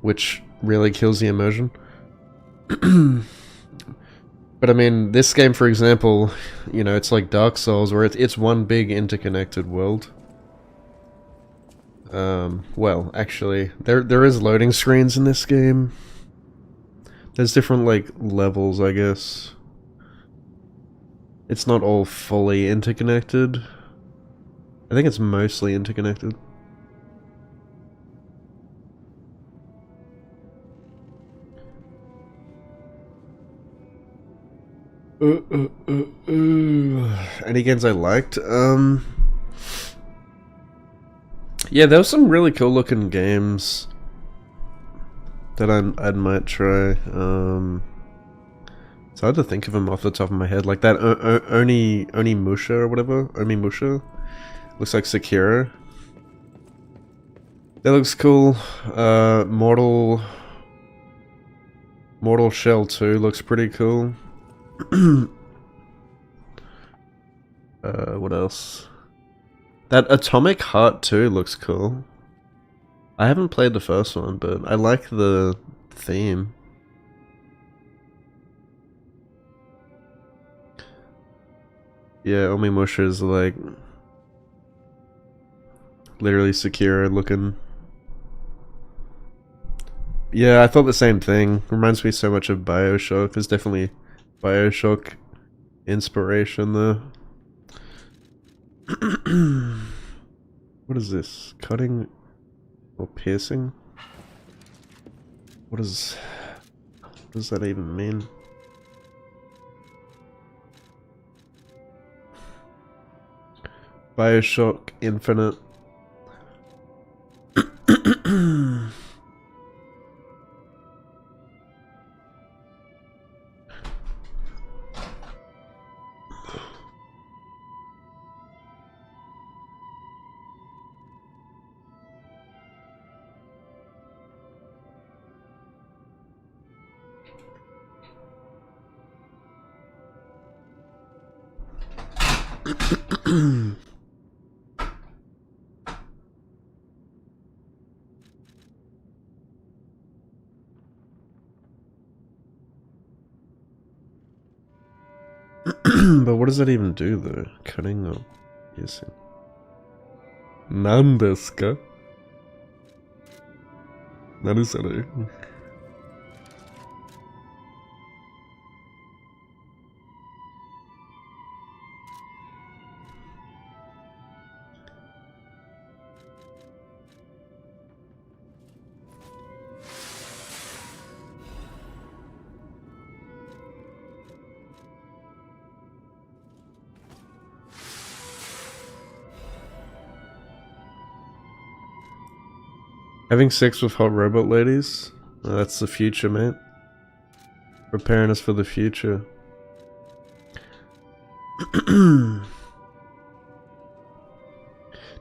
which really kills the immersion. But I mean, this game, for example, you know, it's like Dark Souls where it's one big interconnected world. Well, actually, there is loading screens in this game. There's different like levels, I guess. It's not all fully interconnected. I think it's mostly interconnected. Any games I liked? Yeah, there were some really cool looking games that I might try. It's hard to think of them off the top of my head. Like that Onimusha or whatever. Onimusha. Looks like Sekiro. That looks cool. Mortal Shell 2 looks pretty cool. What else? That Atomic Heart 2 looks cool. I haven't played the first one, but I like the theme. Yeah, Onimusha is like literally Sekiro looking. Yeah, I thought the same thing. Reminds me so much of BioShock. There's definitely BioShock inspiration there. What is this? Cutting or piercing? What does that even mean? BioShock Infinite. But what does that even do though? Cutting or piercing? Nan desu ka? Nani soru? Having sex with hot robot ladies? Oh, that's the future, mate. Preparing us for the future.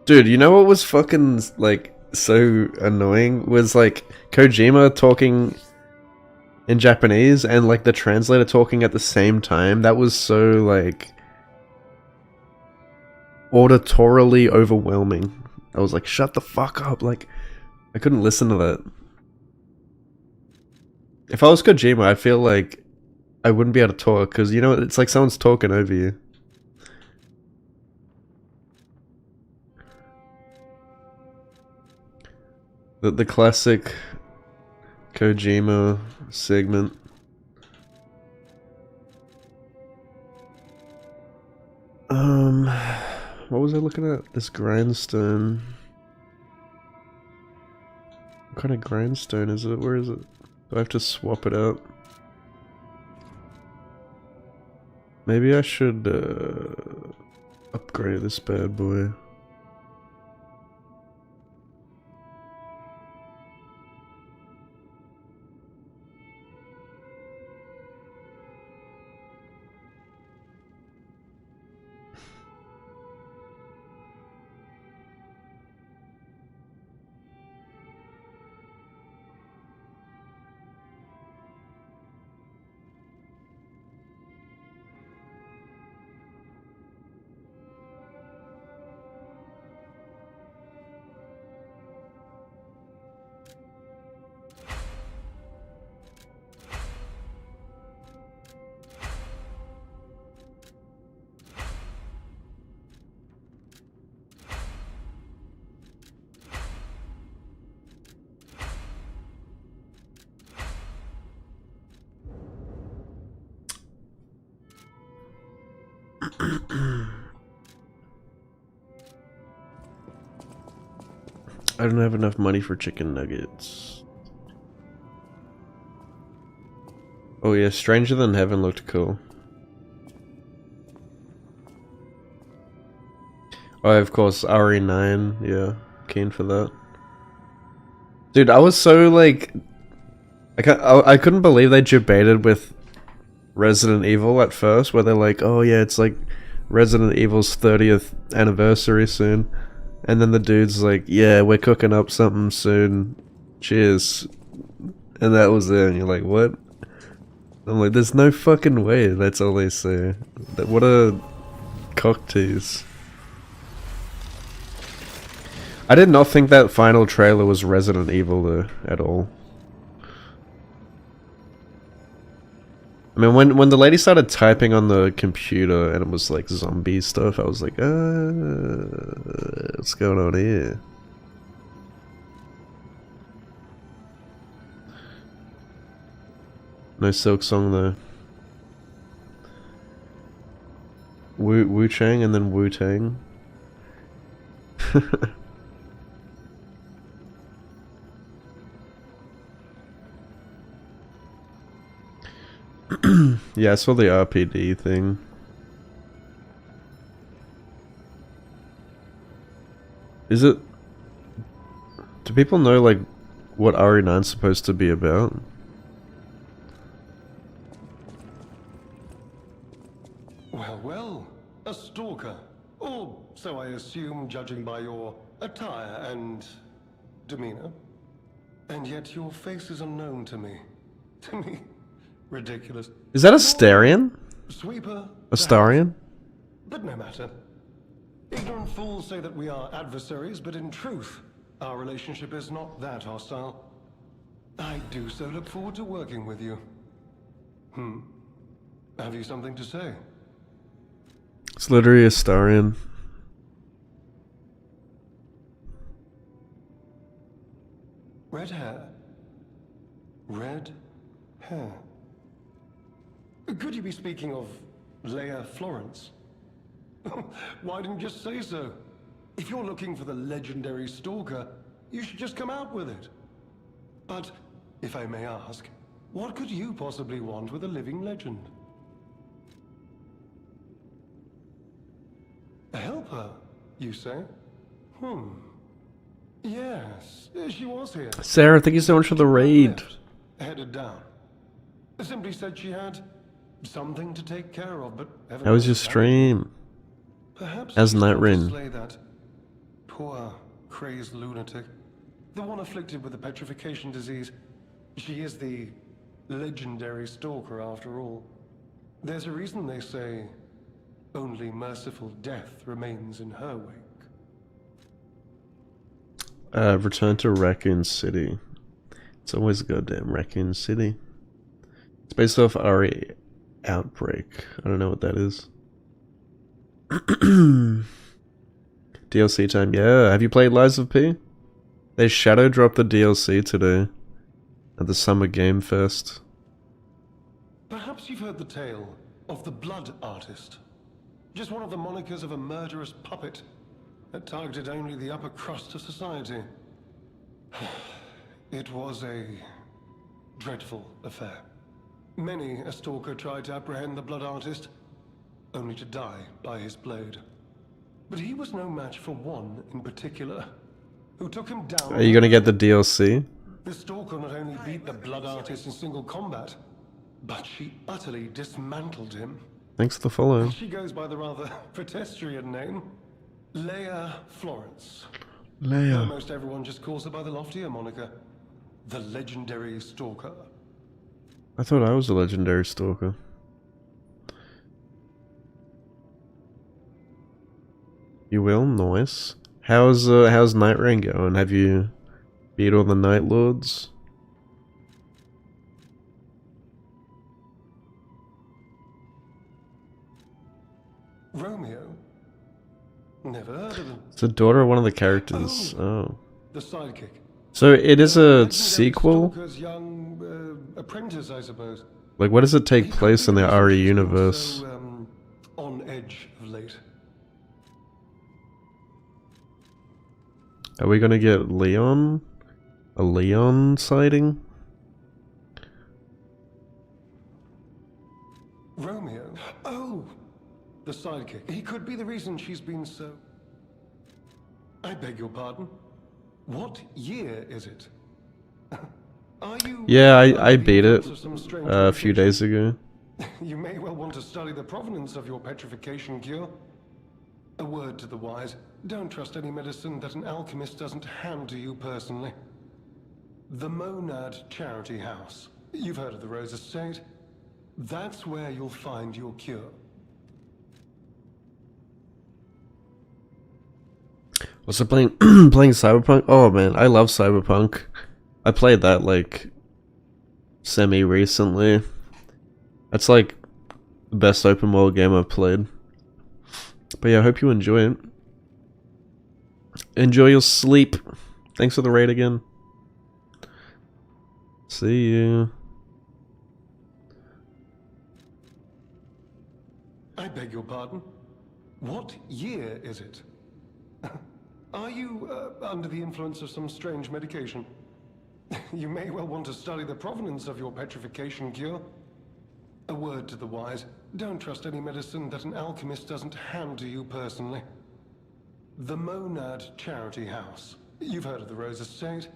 Dude, you know what was fucking, like, so annoying? Was, like, Kojima talking in Japanese and, like, the translator talking at the same time. That was so, like, auditorily overwhelming. I was like, shut the fuck up, like... I couldn't listen to that. If I was Kojima, I feel like I wouldn't be able to talk, because, you know, it's like someone's talking over you. The classic Kojima segment. What was I looking at? This grindstone. What kind of grindstone is it? Where is it? Do I have to swap it out? Maybe I should upgrade this bad boy. I don't have enough money for chicken nuggets. Oh yeah, Stranger Than Heaven looked cool. Oh, of course, RE9, yeah, keen for that. Dude, I was so like... I couldn't believe they debated with Resident Evil at first, where they're like, oh yeah, it's like Resident Evil's 30th anniversary soon. And then the dude's like, yeah, we're cooking up something soon. Cheers. And that was it. And you're like, what? I'm like, there's no fucking way that's all they say. What a cock tease. I did not think that final trailer was Resident Evil though, at all. I mean, when the lady started typing on the computer and it was like zombie stuff, I was like, what's going on here? No Silk Song though. Wu Chang and then Wu Tang. Yeah, I saw the RPD thing. Is it... Do people know, like, what RE9's supposed to be about? Well, well, a stalker. Or so I assume, judging by your attire and demeanor. And yet your face is unknown to me. To me. Ridiculous. Is that a Starion? Sweeper. Astarion? But no matter. Ignorant fools say that we are adversaries, but in truth, our relationship is not that hostile. I do so look forward to working with you. Have you something to say? It's literally a Astarion. Red hair. Red hair. Could you be speaking of Leia Florence? Why didn't you just say so? If you're looking for the legendary stalker, you should just come out with it. But, if I may ask, what could you possibly want with a living legend? Help her, you say? Yes, she was here. Sarah, thank you so much for the raid. Headed down. Simply said she had something to take care of, but How was your stream? perhaps How's she's got to Nightrin? slay that poor, crazed lunatic. The one afflicted with the petrification disease. She is the legendary stalker after all. There's a reason they say only merciful death remains in her wake. Return to Raccoon City. It's always a goddamn Raccoon City. It's based off RE Outbreak. I don't know what that is. DLC time. Yeah, have you played Lies of P? They shadow dropped the DLC today at the Summer Game Fest. Perhaps you've heard the tale of the Blood Artist. Just one of the monikers of a murderous puppet that targeted only the upper crust of society. It was a dreadful affair. Many a stalker tried to apprehend the Blood Artist, only to die by his blade. But he was no match for one in particular, who took him down. Are you gonna get the DLC? The stalker not only beat the Blood Artist in single combat, but she utterly dismantled him. Thanks for the follow. She goes by the rather pedestrian name, Leia Florence. Leia. Almost everyone just calls her by the loftier moniker, the legendary stalker. I thought I was a legendary stalker. You will? Nice. How's Night Rain going? Have you beat all the Night Lords? Romeo? Never heard of him. It's the daughter of one of the characters. Oh. The sidekick. So it is a Legendary sequel? Stalker's young apprentice, I suppose. Like, what does it take He could place be in the the reason RE she's been universe? so, on edge of late. Are we gonna get Leon? A Leon sighting? Romeo? Oh! The sidekick. He could be the reason she's been so... I beg your pardon? What year is it? Are you... Yeah, I beat it of some strange a few days ago. You may well want to study the provenance of your petrification cure. A word to the wise, don't trust any medicine that an alchemist doesn't hand to you personally. The Monad Charity House. You've heard of the Rose Estate? That's where you'll find your cure. Was I playing playing Cyberpunk? Oh man, I love Cyberpunk. I played that like semi recently. That's like the best open world game I've played. But yeah, I hope you enjoy it. Enjoy your sleep. Thanks for the raid again. See you. I beg your pardon? What year is it? Are you under the influence of some strange medication? You may well want to study the provenance of your petrification cure. A word to the wise, don't trust any medicine that an alchemist doesn't hand to you personally. The Monad Charity House. You've heard of the Rose Estate?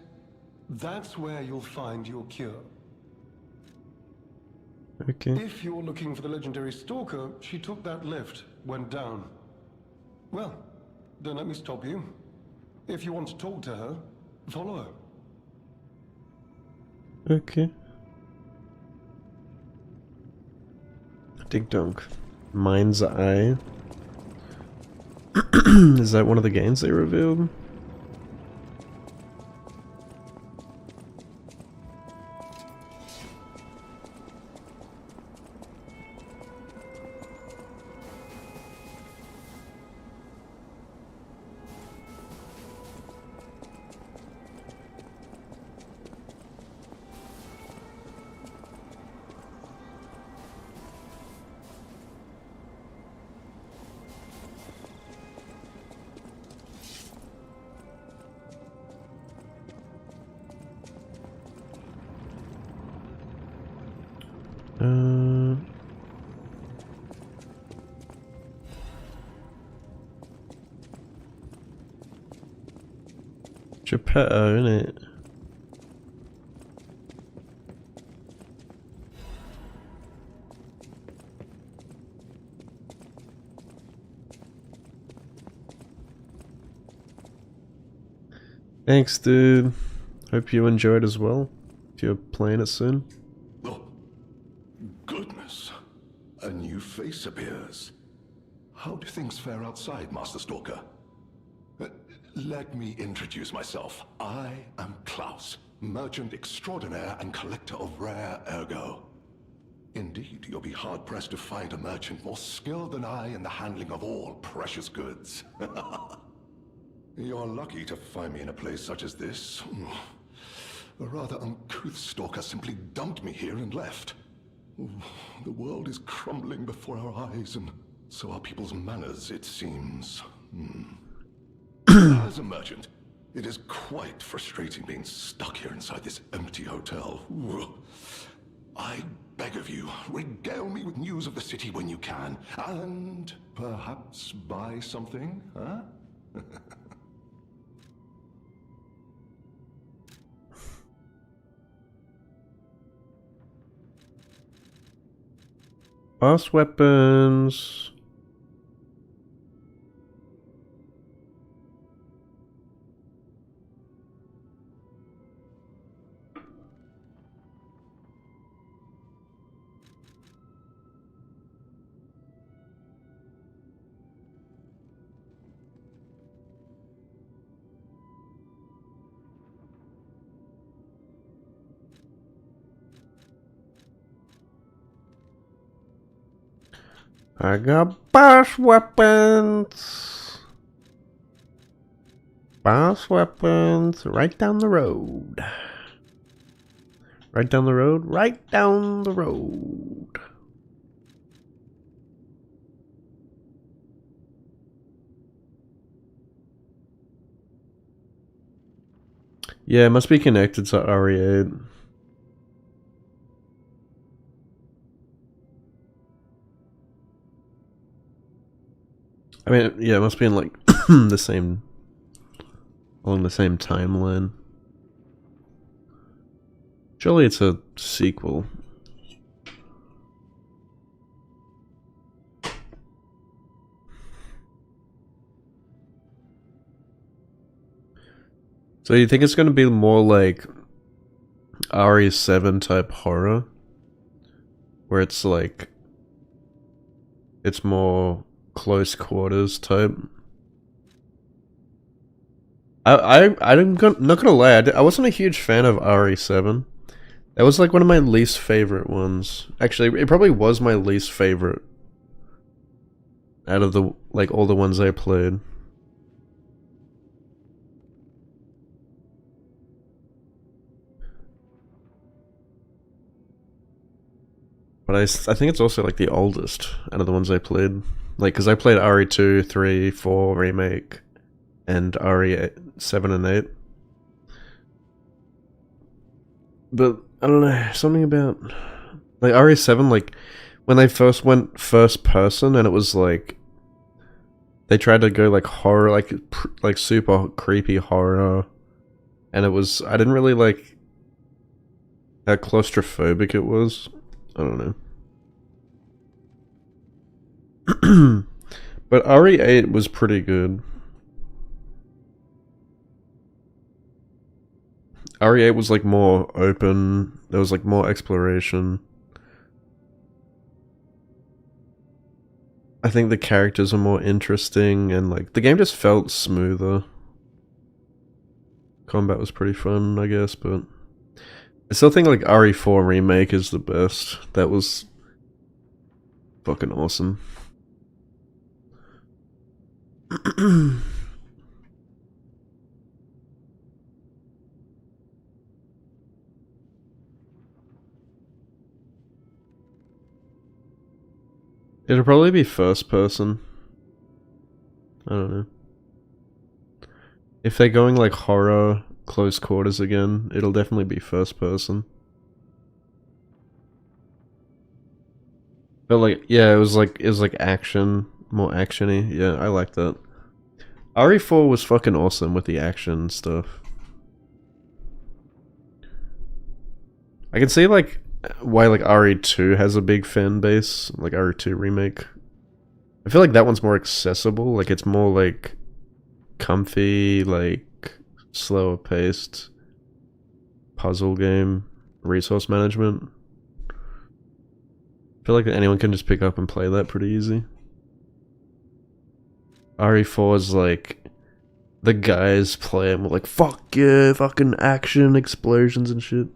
That's where you'll find your cure. Okay. If you're looking for the legendary stalker, she took that lift, went down. Well, don't let me stop you. If you want to talk to her, follow her. Okay. Ding dong. Mind's eye. Is that one of the games they revealed? Geppetto, innit? Thanks, dude. Hope you enjoyed as well. If you're playing it soon. Oh, goodness. A new face appears. How do things fare outside, Master Stalker? Let me introduce myself. I am Klaus, merchant extraordinaire and collector of rare ergo. Indeed, you'll be hard-pressed to find a merchant more skilled than I in the handling of all precious goods. You're lucky to find me in a place such as this. A rather uncouth stalker simply dumped me here and left. The world is crumbling before our eyes, and so are people's manners, it seems. As a merchant, it is quite frustrating being stuck here inside this empty hotel. I beg of you, regale me with news of the city when you can, and perhaps buy something, huh? Fast weapons. I got boss weapons. Boss weapons right down the road. Right down the road, right down the road. Yeah, it must be connected to RE8. I mean, yeah, it must be in like the same, along the same timeline. Surely it's a sequel. So you think it's going to be more like RE7 type horror? Where it's like, it's more close quarters type. I'm not gonna lie, I wasn't a huge fan of RE7. That was like one of my least favorite ones. Actually, it probably was my least favorite out of the like all the ones I played. But I think it's also like the oldest out of the ones I played. Like, because I played RE2, 3, 4 Remake, and RE7 and 8. But, I don't know, something about... Like, RE7, like, when they first went first person, and it was like... They tried to go, like, horror, like super creepy horror. And it was... I didn't really like... how claustrophobic it was. I don't know. But RE8 was pretty good. RE8 was like more open. There was like more exploration. I think the characters are more interesting, and like the game just felt smoother. Combat was pretty fun, I guess, but I still think like RE4 Remake is the best. That was fucking awesome. It'll probably be first person. I don't know. If they're going like horror, close quarters again, it'll definitely be first person. But like, yeah, it was like action, more actiony. Yeah, I like that. RE4 was fucking awesome with the action stuff. I can see like why like RE2 has a big fan base, like RE2 Remake. I feel like that one's more accessible, like it's more like comfy, like slower paced puzzle game, resource management. I feel like anyone can just pick up and play that pretty easy. RE4 is like the guys playing with like fuck yeah, fucking action, explosions and shit.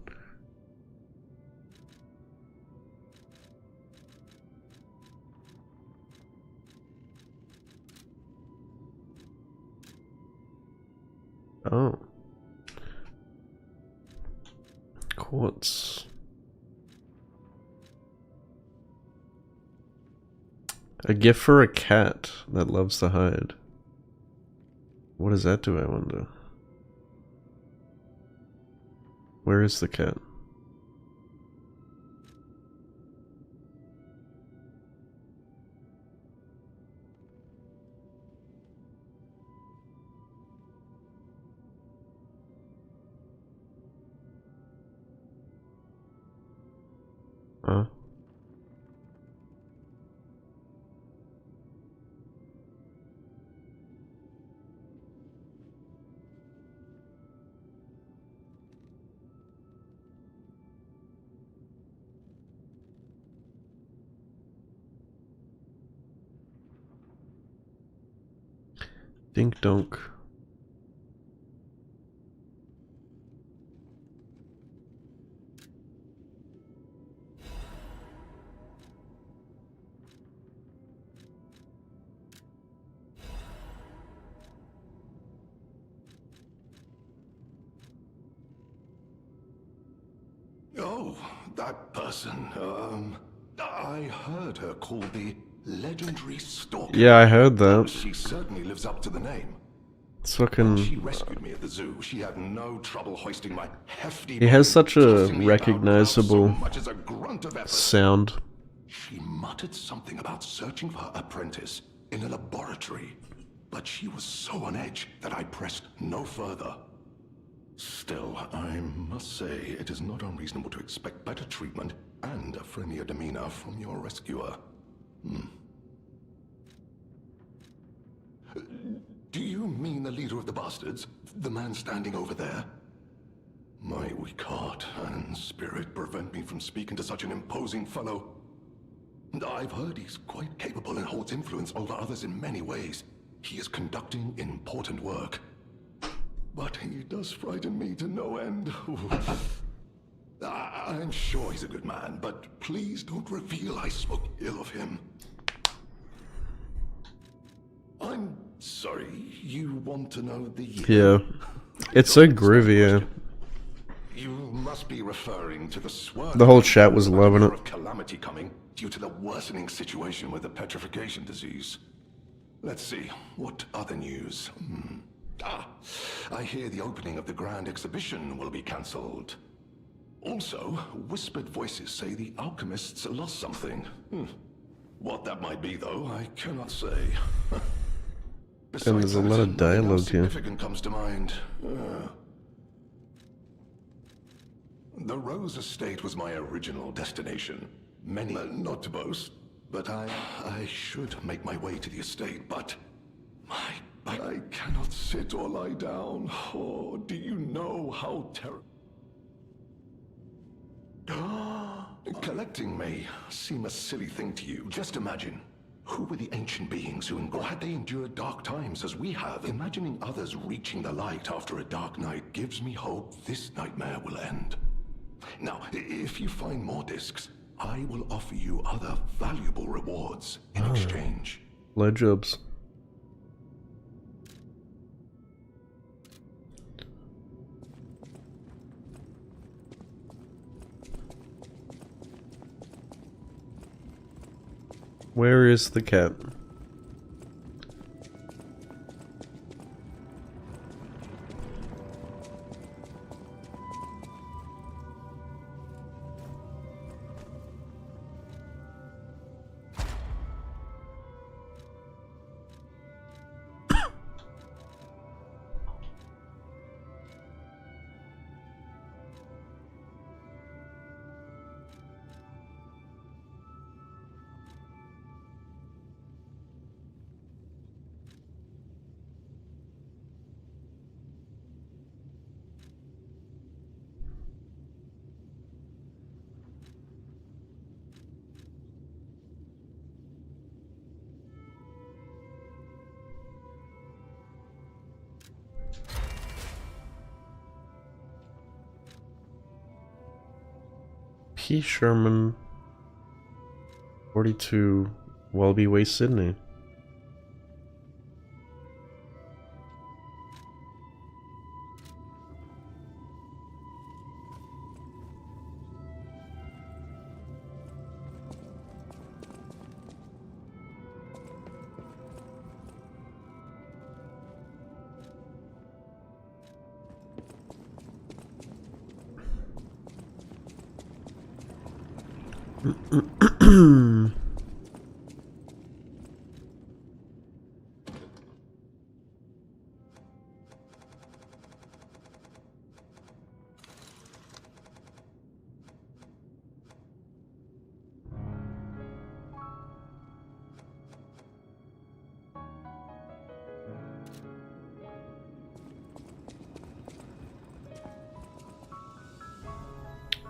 Oh. Quartz. A gift for a cat that loves to hide. What does that do, I wonder? Where is the cat? Huh? Dink donk. Oh, that person, I heard her called the legendary Stalker. Yeah, I heard that. She certainly lives up to the name. It's fucking... When she rescued me at the zoo, she had no trouble hoisting my hefty... He has such a tossing me about recognizable without so much as a grunt of effort. sound. She muttered something about searching for her apprentice in a laboratory, but she was so on edge that I pressed no further. Still, I must say it is not unreasonable to expect better treatment and a friendlier demeanor from your rescuer. Do you mean the leader of the bastards? The man standing over there? My weak heart and spirit prevent me from speaking to such an imposing fellow. I've heard he's quite capable and holds influence over others in many ways. He is conducting important work. But he does frighten me to no end. I'm sure he's a good man, but please don't reveal I spoke ill of him. I'm sorry, you want to know the year? Yeah. It's so groovy, yeah. You must be referring to the swerve. The whole chat was loving it. Of calamity coming due to the worsening situation with the petrification disease. Let's see, what other news? I hear the opening of the grand exhibition will be cancelled. Also, whispered voices say the alchemists lost something. What that might be, though, I cannot say. And there's a lot of dialogue here. Significant comes to mind. The Rose Estate was my original destination. Many, not to boast, but I should make my way to the estate, but I cannot sit or lie down. Oh, do you know how terrible? Collecting may seem a silly thing to you. Just imagine, Who were the ancient beings who had they endured dark times as we have? Imagining others reaching the light after a dark night gives me hope this nightmare will end. Now, if you find more discs, I will offer you other valuable rewards in exchange. Blowjobs. Where is the cat? P. Sherman, 42, Welby Way, Sydney.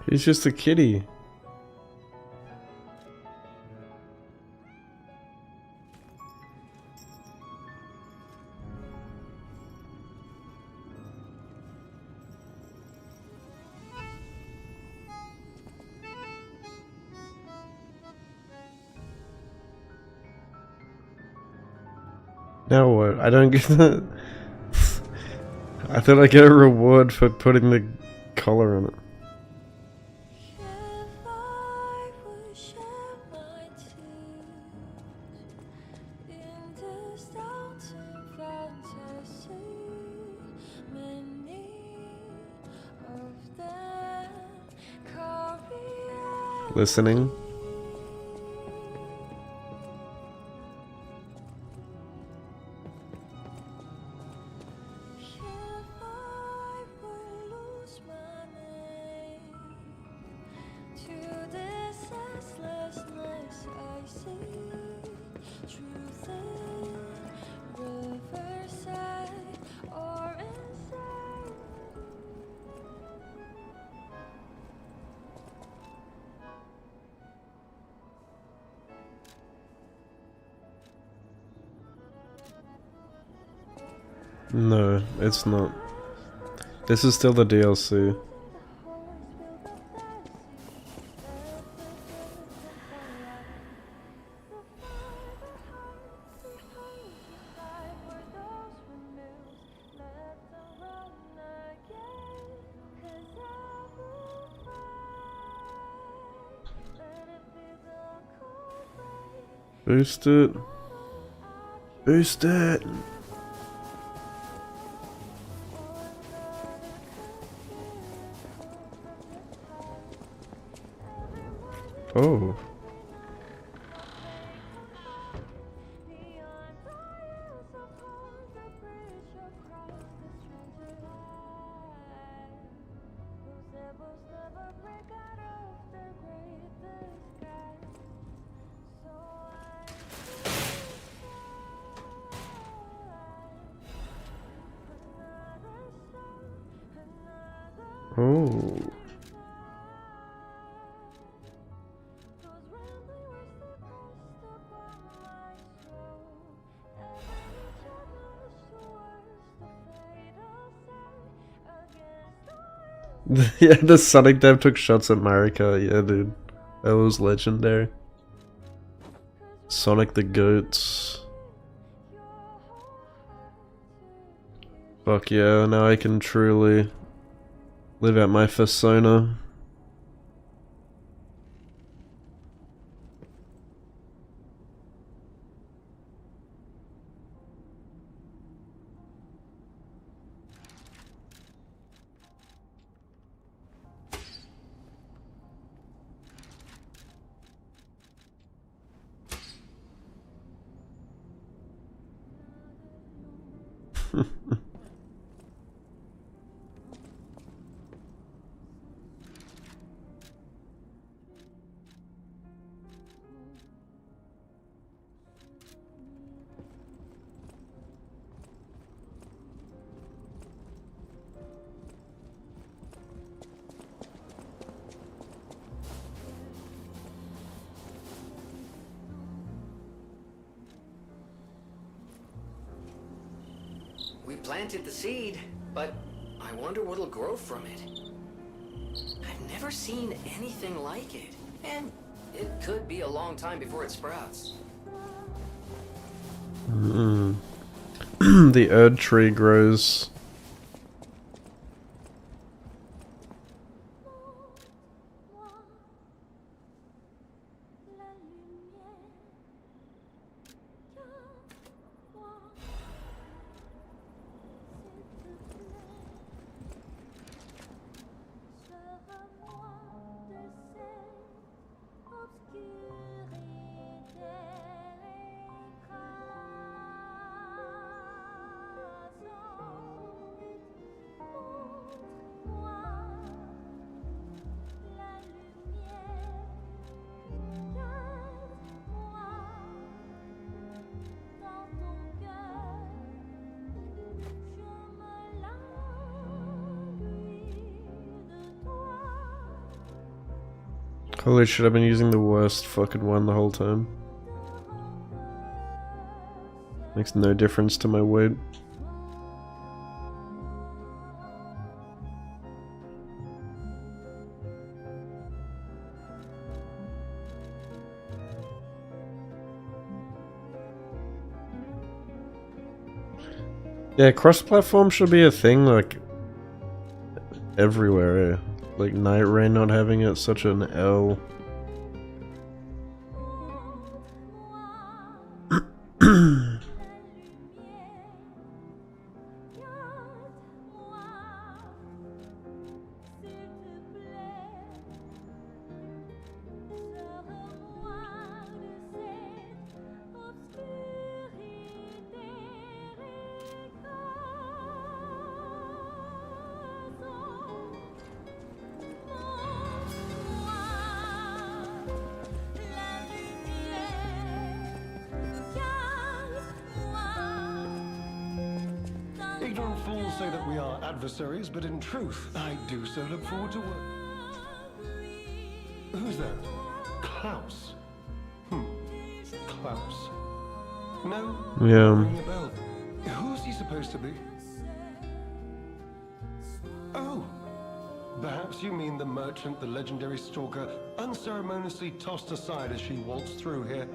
He's just a kitty. Now what? I don't get that. I thought I get a reward for putting the collar on it. Listening. No, it's not. This is still the DLC. Boost it. Boost it. Oh. Oh. Yeah, the Sonic dev took shots at Marika. Yeah, dude. That was legendary. Sonic the Goats. Fuck yeah, now I can truly live out my persona. We planted the seed, but I wonder what'll grow from it. I've never seen anything like it, and it could be a long time before it sprouts. The Erd tree grows. Holy shit, I've been using the worst fucking one the whole time. Makes no difference to my weight. Yeah, cross-platform should be a thing, like, everywhere, eh? Like, Night Rain not having it, such an L. Ignorant fools say that we are adversaries, but in truth, I do so look forward to work. Who's that? Klaus? Klaus. No? Yeah. Ring a bell. Who's he supposed to be? Oh! Perhaps you mean the merchant the legendary stalker unceremoniously tossed aside as she waltzed through here.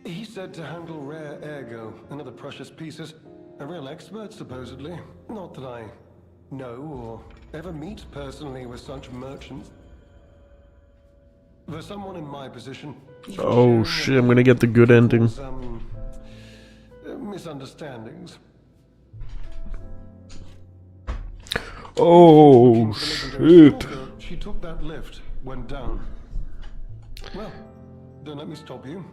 He said to handle rare ergo and other precious pieces. A real expert, supposedly. Not that I know or ever meet personally with such merchants. For someone in my position... Oh shit, I'm gonna get the good ending. Some misunderstandings. Oh shit. She took that lift, went down. Well, don't let me stop you.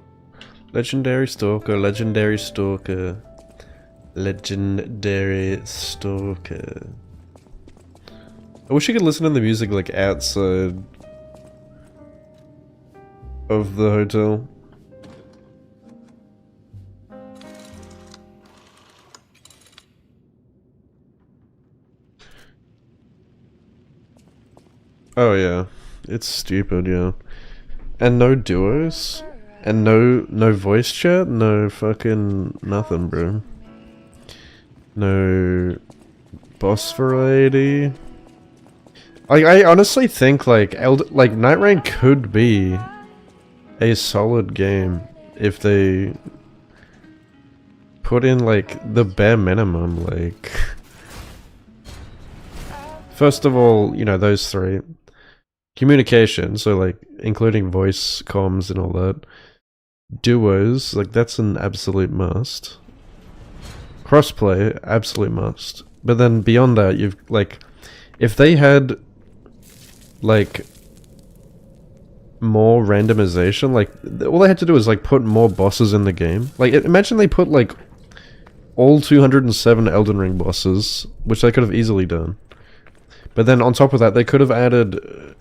Legendary Stalker, Legendary Stalker. Legendary Stalker. I wish you could listen to the music like outside of the hotel. Oh yeah, it's stupid, yeah. And no duos, and no voice chat, no fucking nothing, bro. No boss variety. Like, I honestly think, like, Night Rain could be a solid game if they put in, like, the bare minimum, like... First of all, you know, those three. Communication, so, like, including voice comms and all that. Duos, like, that's an absolute must. Crossplay, absolute must. But then beyond that, you've, like... If they had... like more randomization, like all they had to do was like put more bosses in the game. Like imagine they put like all 207 Elden Ring bosses, which they could have easily done. But then on top of that, they could have added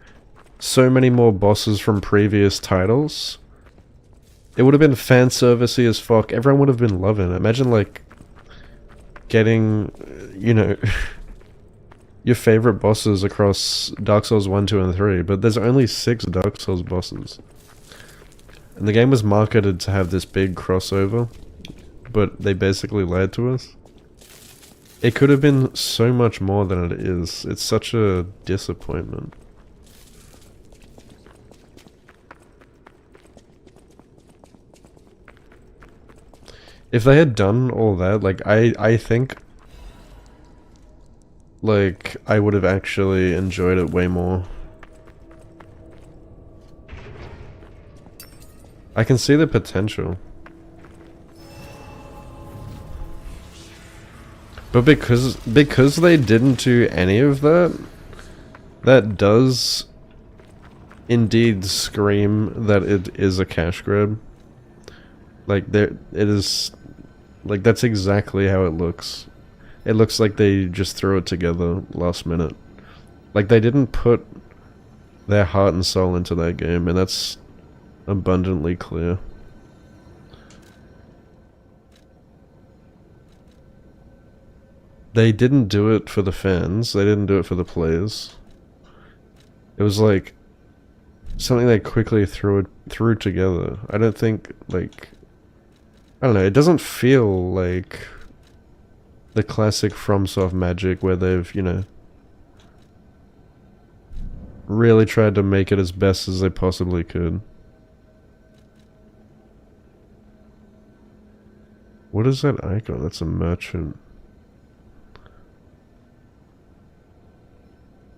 so many more bosses from previous titles. It would have been fan servicey as fuck. Everyone would have been loving it. Imagine like getting, you know, your favorite bosses across Dark Souls 1, 2, and 3, but there's only 6 Dark Souls bosses. And the game was marketed to have this big crossover, but they basically lied to us. It could have been so much more than it is. It's such a disappointment. If they had done all that, like, I think... like, I would have actually enjoyed it way more. I can see the potential. But because they didn't do any of that, that does indeed scream that it is a cash grab. Like, it is... like, that's exactly how it looks. It looks like they just threw it together last minute. Like, they didn't put their heart and soul into that game, and that's abundantly clear. They didn't do it for the fans, they didn't do it for the players. It was like something they quickly threw together. I don't think, like... I don't know, it doesn't feel like the classic FromSoft magic where they've, you know, really tried to make it as best as they possibly could. What is that icon? That's a merchant.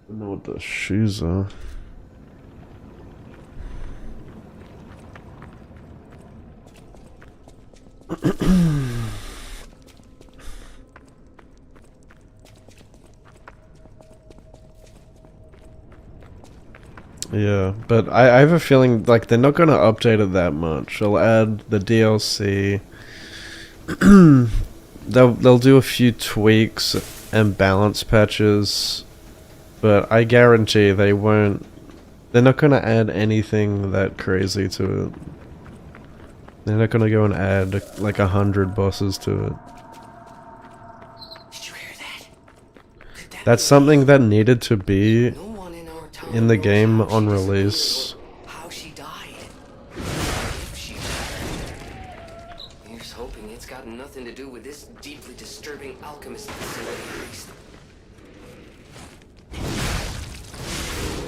I don't know what the shoes are. Yeah, but I have a feeling like they're not going to update it that much. They'll add the DLC. they'll do a few tweaks and balance patches, but I guarantee they won't. They're not going to add anything that crazy to it. They're not going to go and add like 100 bosses to it. Did you hear that? That's something that needed to be in the game on release. How she died. If she died. Here's hoping it's got nothing to do with this deeply disturbing alchemist facility.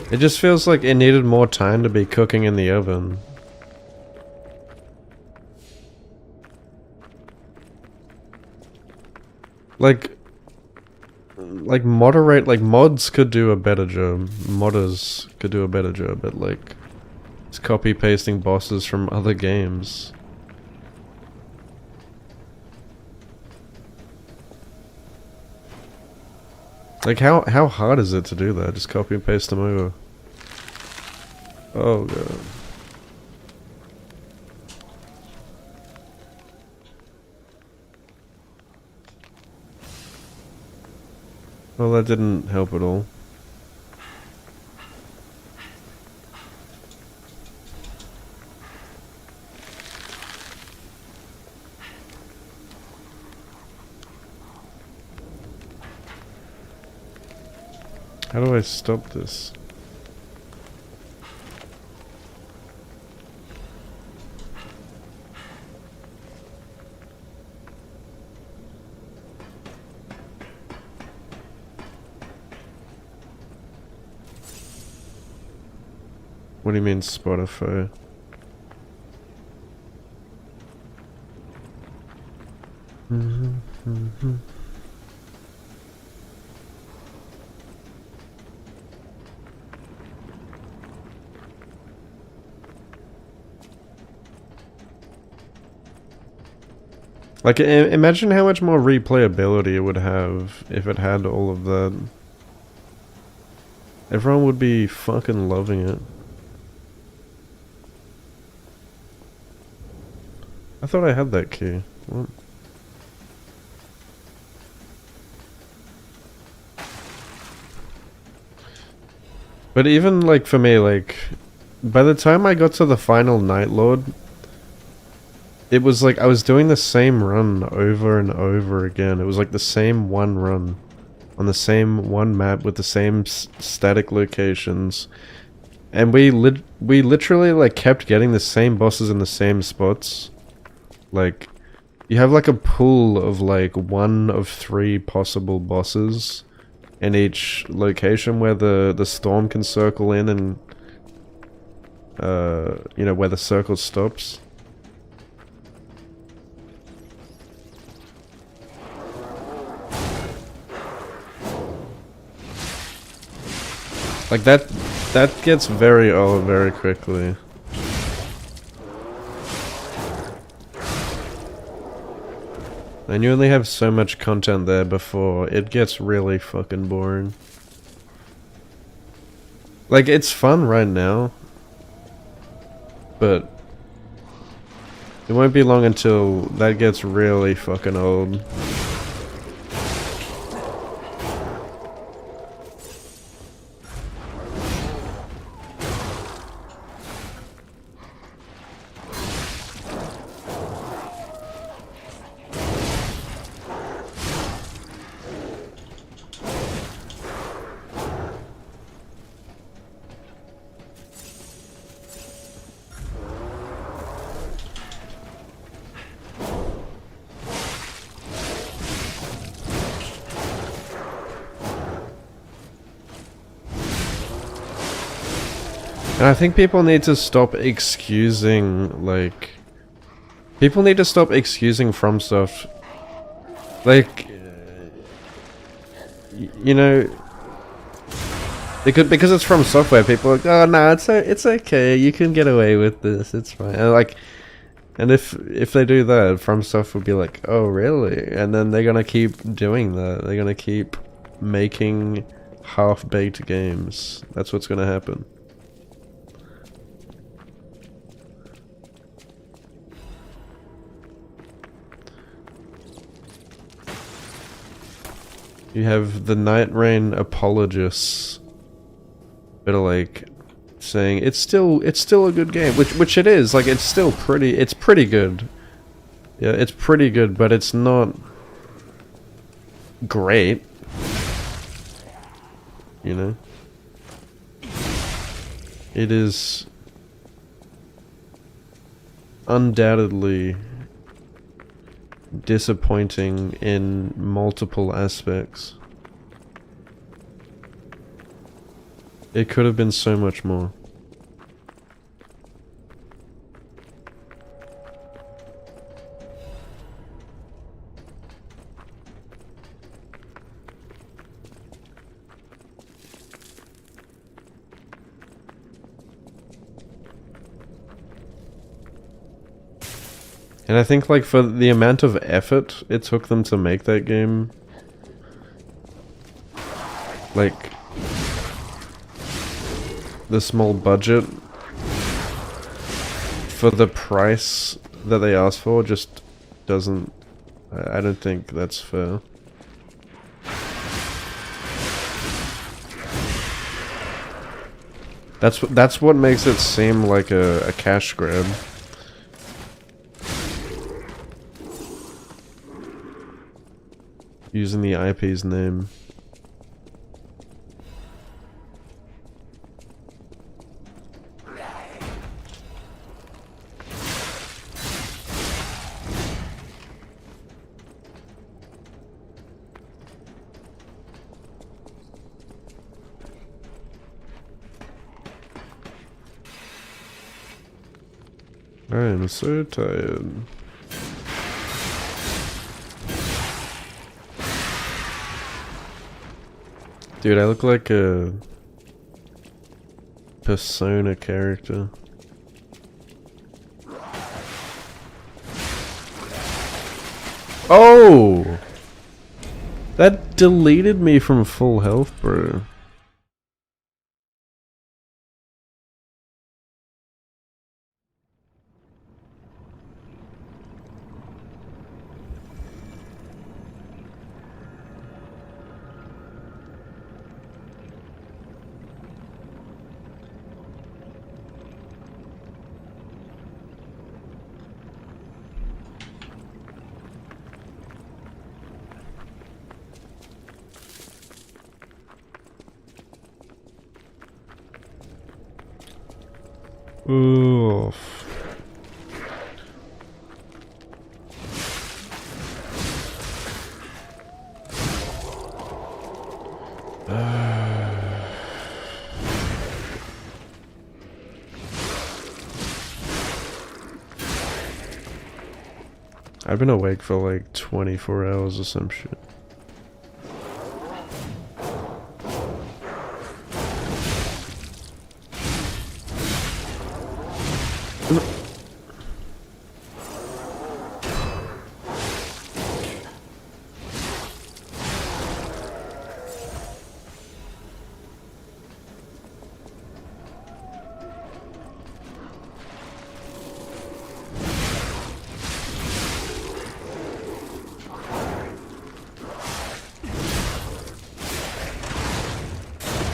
It just feels like it needed more time to be cooking in the oven. Like moderate, like mods could do a better job. Modders could do a better job at like just copy pasting bosses from other games. Like how hard is it to do that? Just copy and paste them over. Oh god. Well, that didn't help at all. How do I stop this? What do you mean Spotify? Like, imagine how much more replayability it would have if it had all of that. Everyone would be fucking loving it. I thought I had that key. What? But even, like, for me, like, by the time I got to the final Night Lord, it was like I was doing the same run over and over again. It was like the same one run on the same one map with the same static locations. And we literally, like, kept getting the same bosses in the same spots. Like, you have, like, a pool of, like, 1 of 3 possible bosses in each location where the storm can circle in and, you know, where the circle stops. Like, that gets very old very quickly. And you only have so much content there before it gets really fucking boring. Like, it's fun right now, but it won't be long until that gets really fucking old. And I think people need to stop excusing, like... People need to stop excusing From stuff. Like... you know... Because it's From Software, people are like, oh no, it's okay, you can get away with this, it's fine. And like... And if they do that, From Soft will be like, oh really? And then they're gonna keep doing that. They're gonna keep making half-baked games. That's what's gonna happen. You have the Night Rain apologists that are like saying it's still a good game, which it is. Like, it's still pretty good. Yeah, it's pretty good, but it's not great. You know? It is undoubtedly disappointing in multiple aspects. It could have been so much more. And I think, like, for the amount of effort it took them to make that game, like, the small budget for the price that they asked for just doesn't... I don't think that's fair. That's what makes it seem like a cash grab. Using the IP's name. I am so tired. Dude, I look like a Persona character. Oh! That deleted me from full health, bro. Oof. I've been awake for like 24 hours or some shit.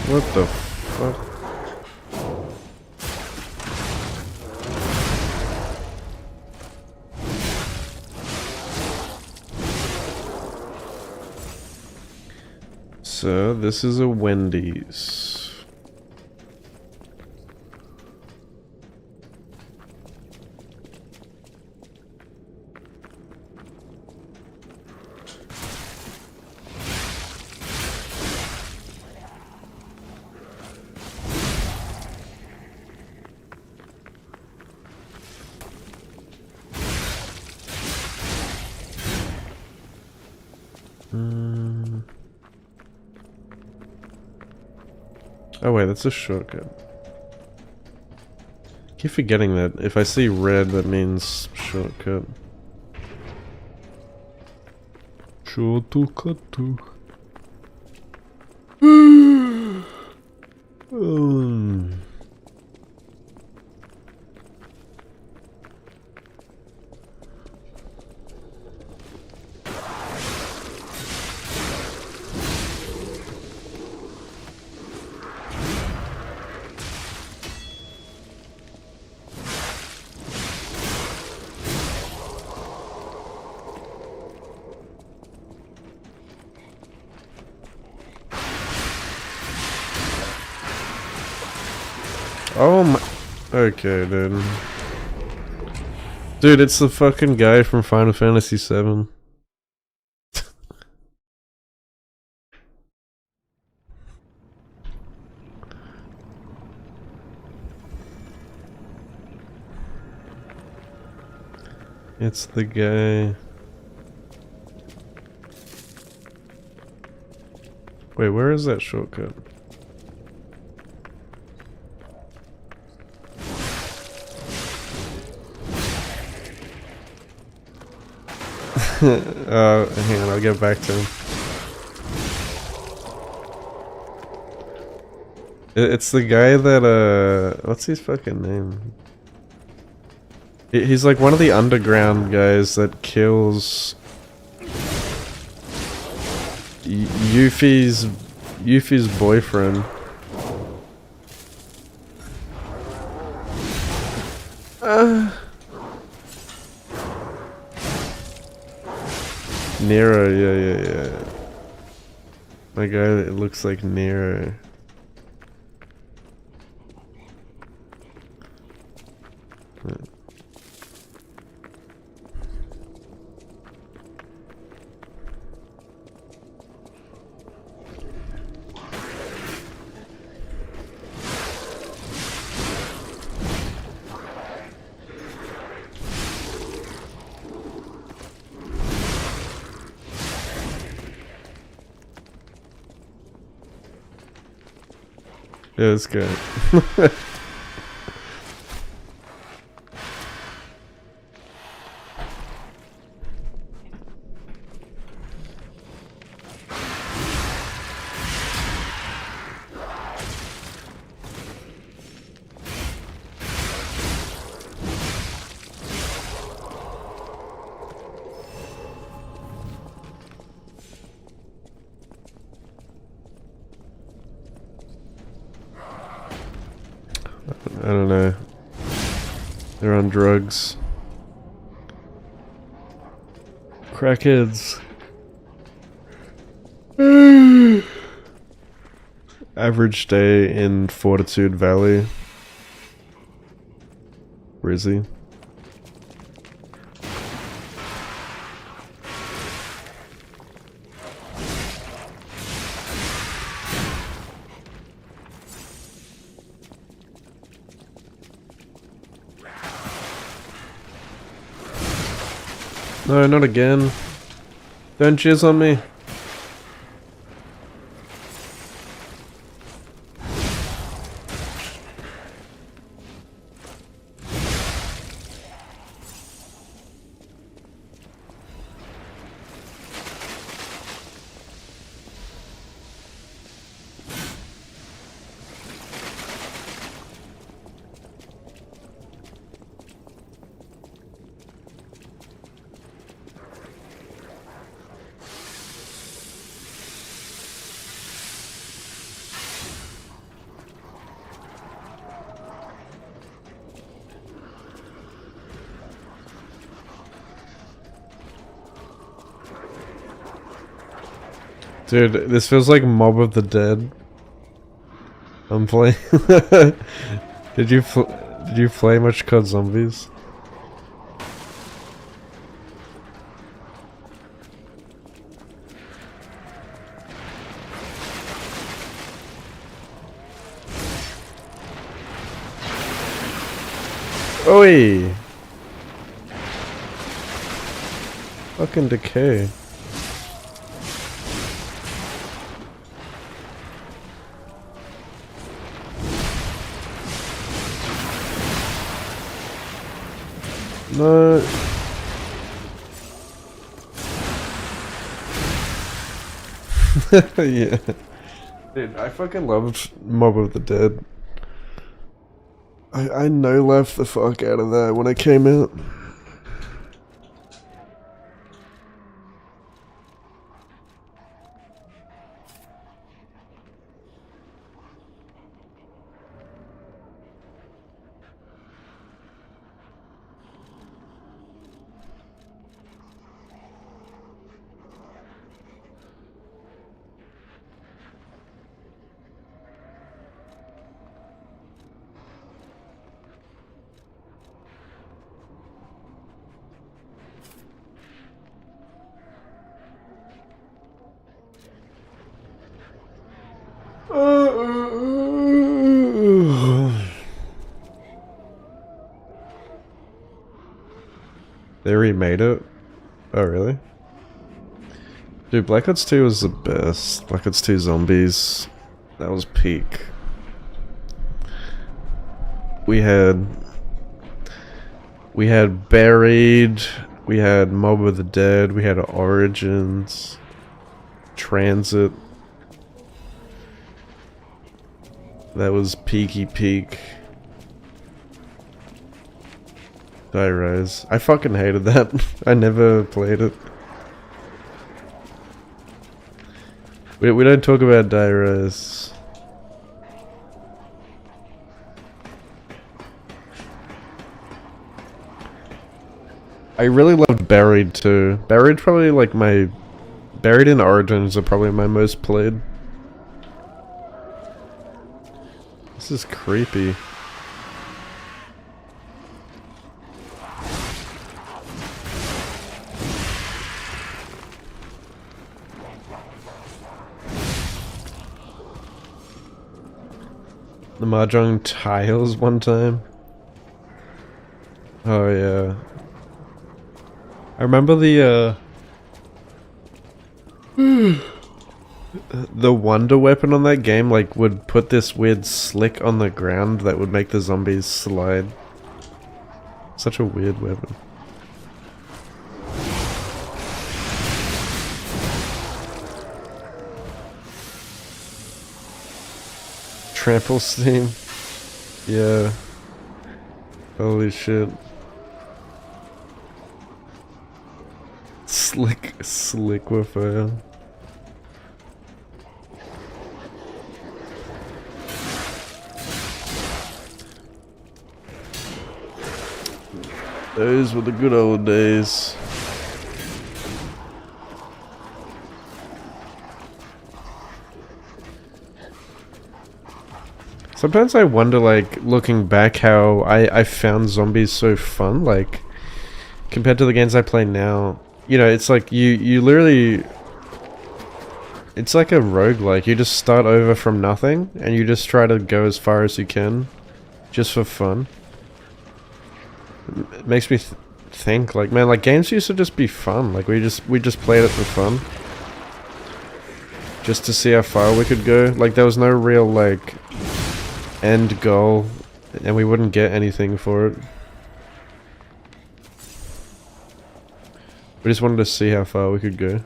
What the fuck? So, this is a Wendy's. Oh wait, that's a shortcut. Keep forgetting that. If I see red, that means shortcut. Shortcut. Oh my... Okay, dude. Dude, it's the fucking guy from Final Fantasy VII. It's the guy... Wait, where is that shortcut? Hang on, I'll get back to him. It's the guy that, what's his fucking name? He's like one of the underground guys that kills Yuffie's boyfriend. Nero, yeah. My guy that looks like Nero. Yeah, it's good. I don't know. They're on drugs. Crackheads. Average day in Fortitude Valley. Where is he? No, not again. Don't jizz on me. Dude, this feels like Mob of the Dead. I'm playing. Did you play much COD Zombies? Oi! Fucking decay. No. Yeah. Dude, I fucking loved Mob of the Dead. I no-left the fuck out of that when it came out. They remade it? Oh, really? Dude, Black Ops 2 was the best. Black Ops 2 Zombies. That was peak. We had Buried. We had Mob of the Dead. We had Origins. Transit. That was peaky peak. Die Rise. I fucking hated that. I never played it. We don't talk about Die Rise. I really loved Buried too. Buried probably like my... Buried and Origins are probably my most played. This is creepy. The Mahjong tiles one time. Oh yeah. I remember the the wonder weapon on that game like would put this weird slick on the ground that would make the zombies slide. Such a weird weapon. Trample steam. Yeah. Holy shit. Sliquifier. Those were the good old days. Sometimes I wonder, like, looking back, how I found zombies so fun, like, compared to the games I play now. You know, it's like, you literally... It's like a roguelike. You just start over from nothing, and you just try to go as far as you can, just for fun. It makes me think, like, man, like, games used to just be fun. Like, we just played it for fun. Just to see how far we could go. Like, there was no real, like... end goal, and we wouldn't get anything for it. We just wanted to see how far we could go.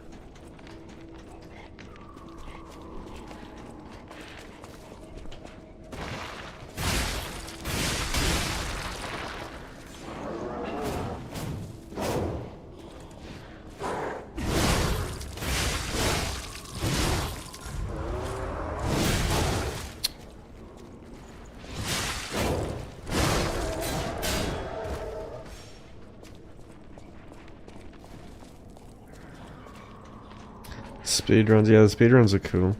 Speedruns, yeah, the speedruns are cool.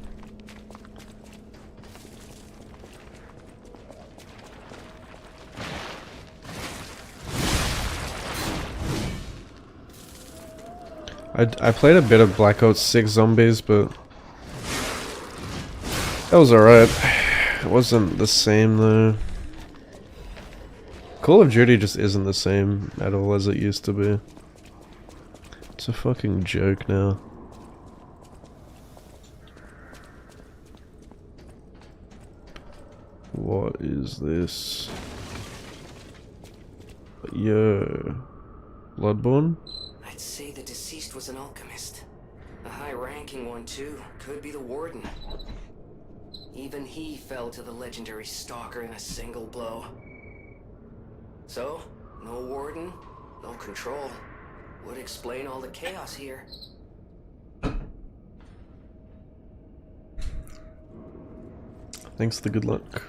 I played a bit of Black Ops 6 Zombies, but that was alright. It wasn't the same though. Call of Duty just isn't the same at all as it used to be. It's a fucking joke now. What is this? Yo. Bloodborne? I'd say the deceased was an alchemist. A high-ranking one, too. Could be the Warden. Even he fell to the legendary Stalker in a single blow. So, no Warden, no control. Would explain all the chaos here. Thanks for the good luck.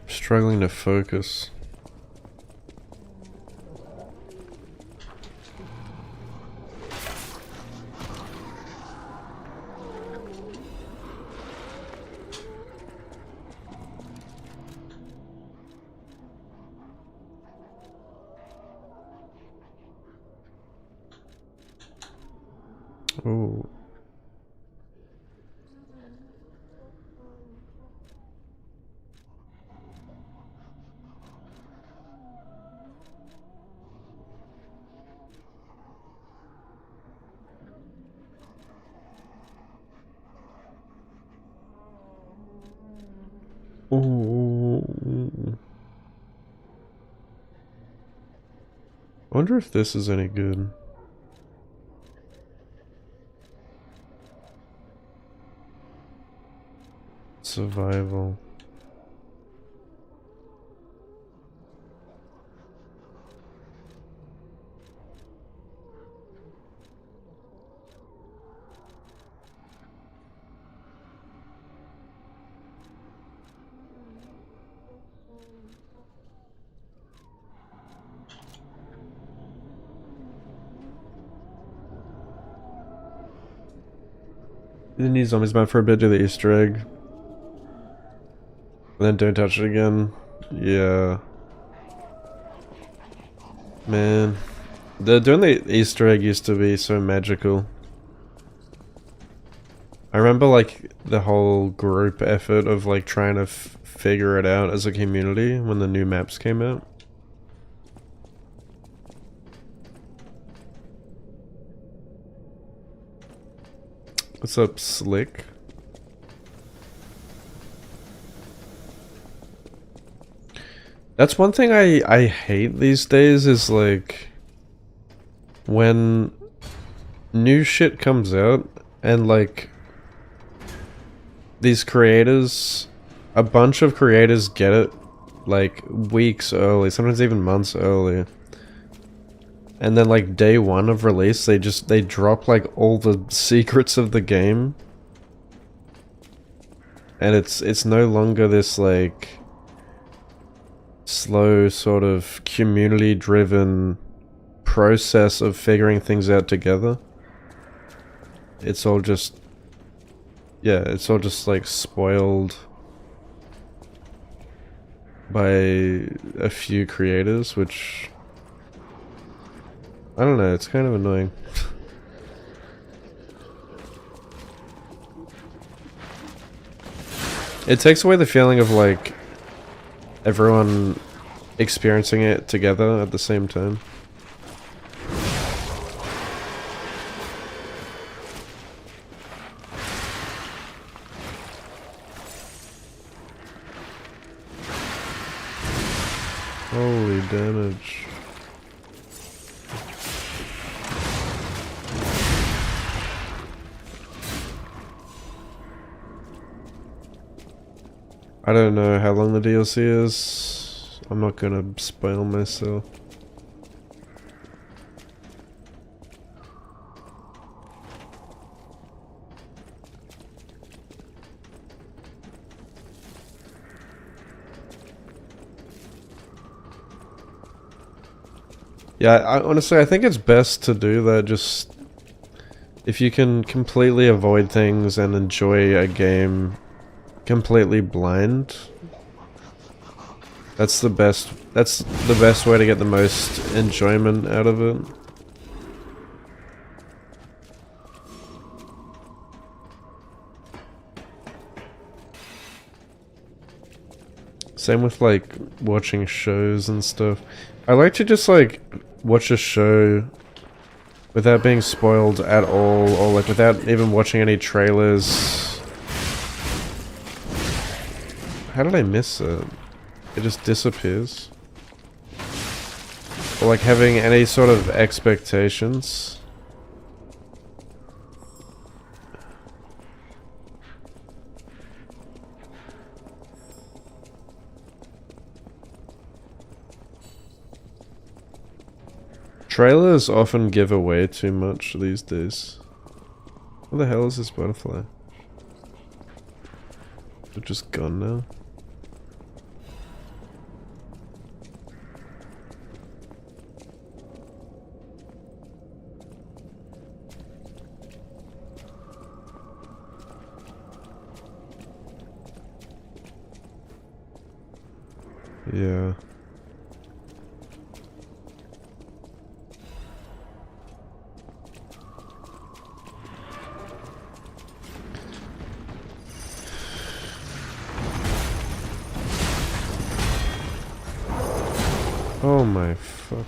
Struggling to focus. Oh. Oh. I wonder if this is any good. Survival. Didn't need zombies map for a bit, do the Easter egg. And then don't touch it again. Yeah. Man. Doing the Easter egg used to be so magical. I remember like the whole group effort of like trying to figure it out as a community when the new maps came out. What's up, Slick? That's one thing I hate these days is like when new shit comes out and like these creators, a bunch of creators get it like weeks early, sometimes even months early. And then like day one of release, they drop like all the secrets of the game. And it's no longer this like slow sort of community driven process of figuring things out together. It's all just, yeah, it's all just like spoiled by a few creators, which I don't know, it's kind of annoying. It takes away the feeling of like everyone experiencing it together at the same time. Holy damage. I don't know how long the DLC is. I'm not gonna spoil myself. Yeah, honestly, I think it's best to do that. Just if you can completely avoid things and enjoy a game completely blind, that's the best way to get the most enjoyment out of it. Same with like watching shows and stuff. I like to just like watch a show without being spoiled at all, or like without even watching any trailers. How did I miss it? It just disappears. Or like having any sort of expectations. Trailers often give away too much these days. What the hell is this butterfly? It's just gone now. Yeah. Oh my fuck.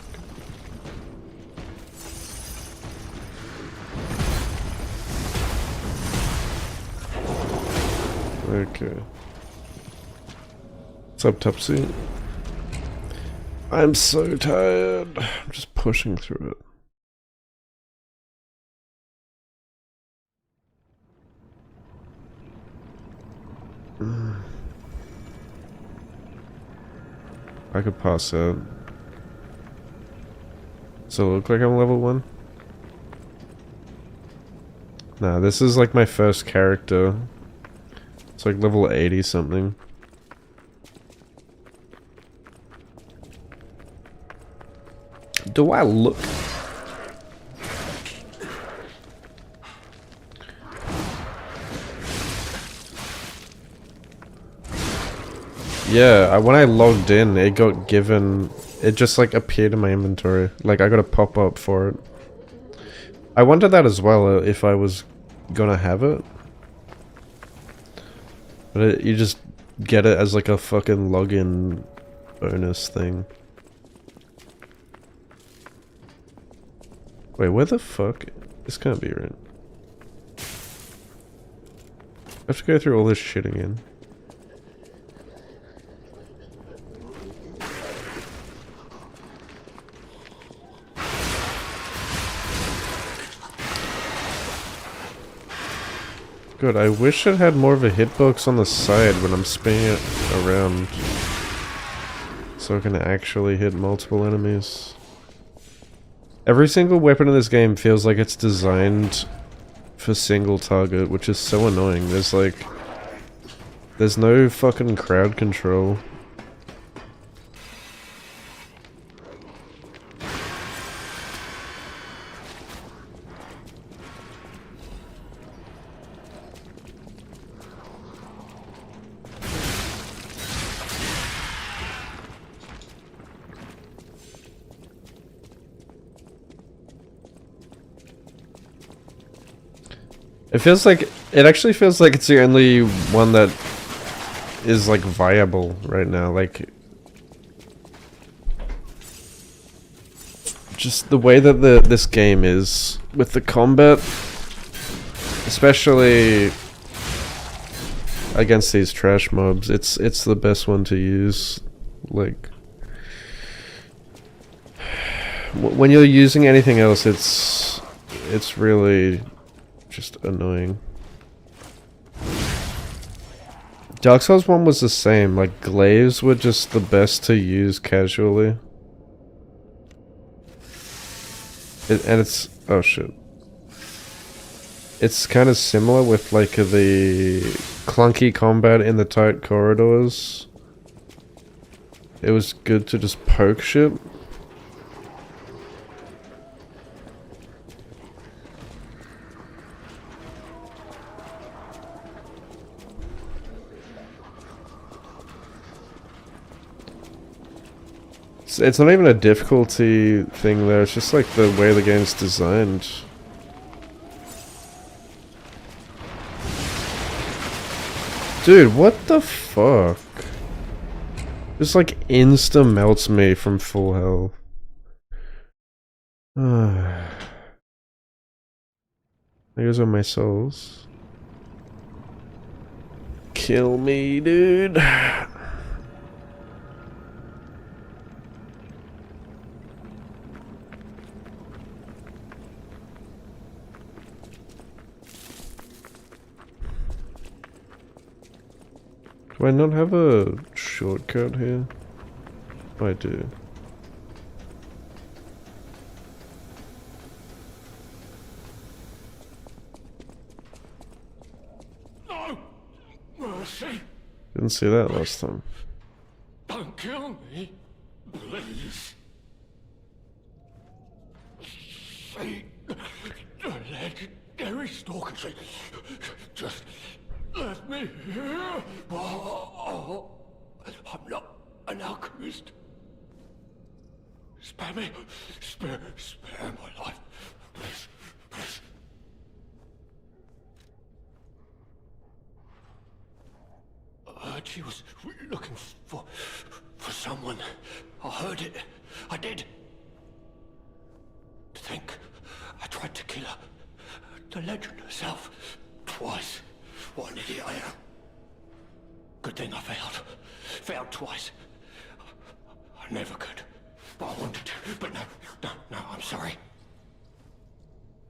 Okay. What's up, Tupsy? I'm so tired. I'm just pushing through it. I could pass out. So it look like I'm level 1? Nah, this is like my first character. It's like level 80 something. Do I look... Yeah, when I logged in, it got given... It just, like, appeared in my inventory. Like, I got a pop-up for it. I wondered that as well, if I was gonna have it. But you just get it as, like, a fucking login bonus thing. Wait, where the fuck? This can't be right. I have to go through all this shit again. Good, I wish it had more of a hitbox on the side when I'm spinning it around. So I can actually hit multiple enemies. Every single weapon in this game feels like it's designed for single target, which is so annoying. There's no fucking crowd control. It actually feels like it's the only one that is like viable right now. Like, just the way that this game is with the combat, especially against these trash mobs, it's the best one to use. Like, when you're using anything else, it's really just annoying. Dark Souls 1 was the same, like glaives were just the best to use casually. And it's, oh shit. It's kind of similar with like the clunky combat in the tight corridors. It was good to just poke shit. It's not even a difficulty thing there, it's just like the way the game's designed. Dude, what the fuck? Just like insta melts me from full health. There goes all my souls. Kill me, dude. Do I not have a shortcut here? Oh, I do. No! Mercy! Didn't see that last time. Don't kill me, please. See, the legendary stalker. Just let me here. Oh, I'm not an alchemist. Spare me. Spare my life. Please, please. I heard she was looking for someone. I heard it. I did. To think I tried to kill her. The legend herself. Twice. What an idiot I am. Good thing I failed. Failed twice. I never could. But I wanted to. But no, I'm sorry.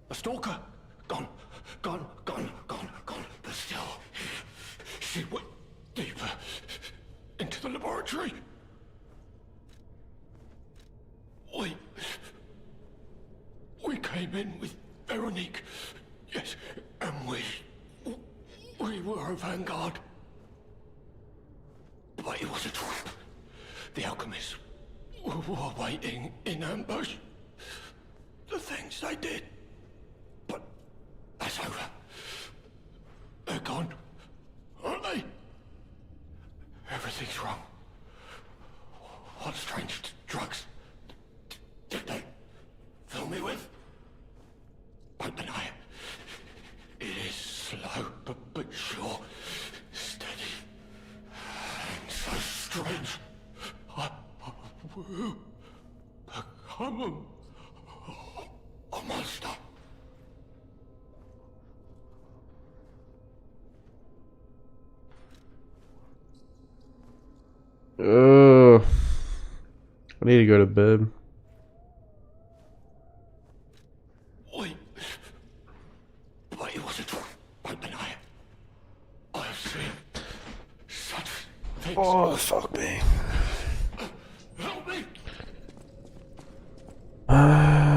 A stalker. Gone. But still, she went deeper into the laboratory. We came in with Veronique. Yes, and we were a vanguard. But it was a trap. The alchemists were waiting in ambush. The things they did. But that's over. They're gone, aren't they? Everything's wrong. What strange drugs did they fill me with? Won't deny it. It is slow, but sure. Steady. And so strange. I will become a monster. I need to go to bed. Wait, it was a truth. Won't deny it. I have seen such things. Oh, fuck me. Help me! Oh.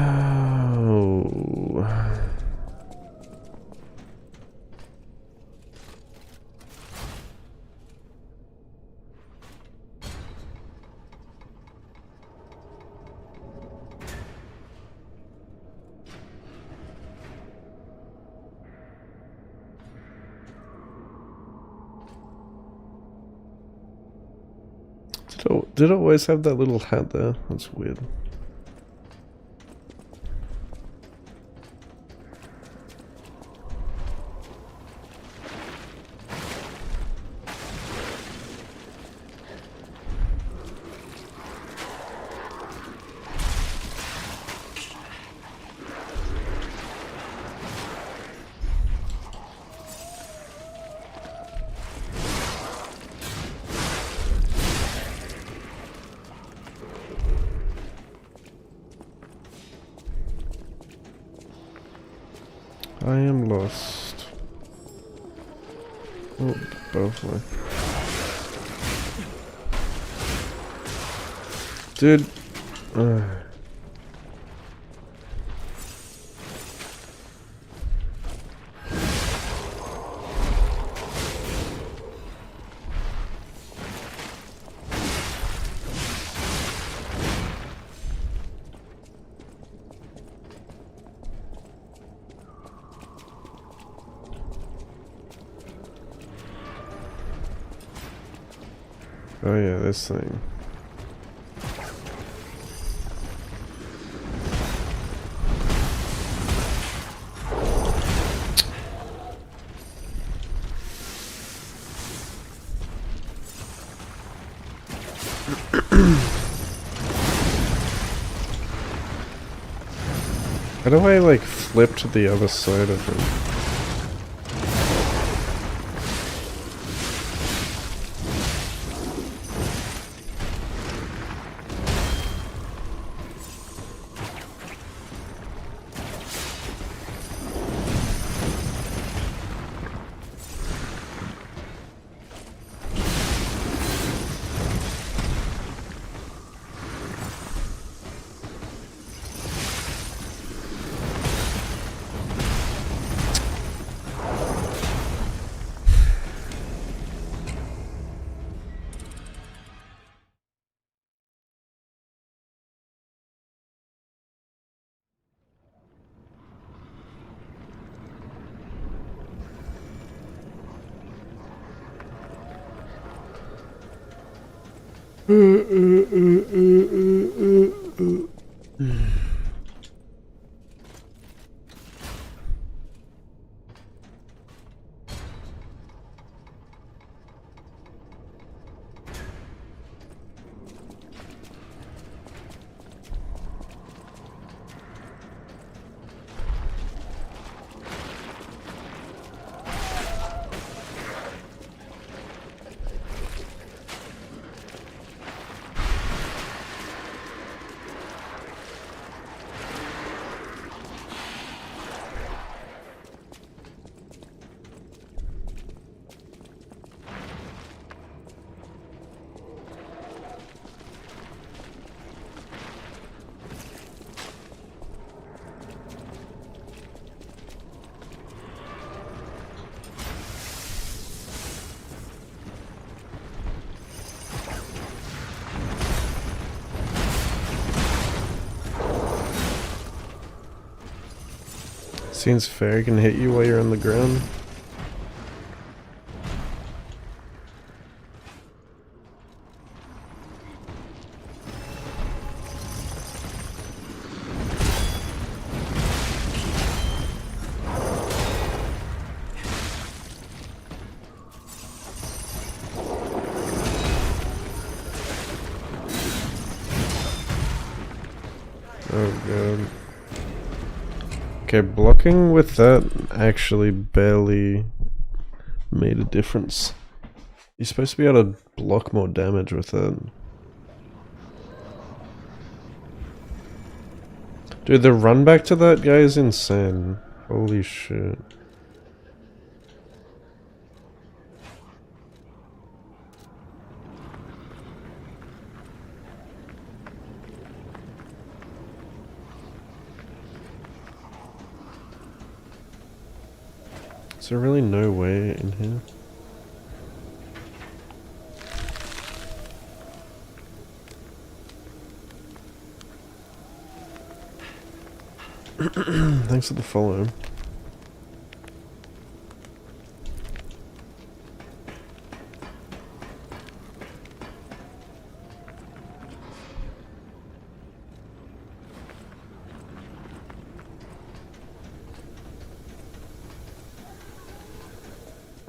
Did it always have that little hat there? That's weird. I am lost. Oh, both way. Dude. Oh yeah, this thing. How do I like flip to the other side of him? Seems fair, can hit you while you're on the ground. Oh god. Okay, blocking with that actually barely made a difference. You're supposed to be able to block more damage with it. Dude, the run back to that guy is insane. Holy shit. Is there really no way in here? Thanks for the follow.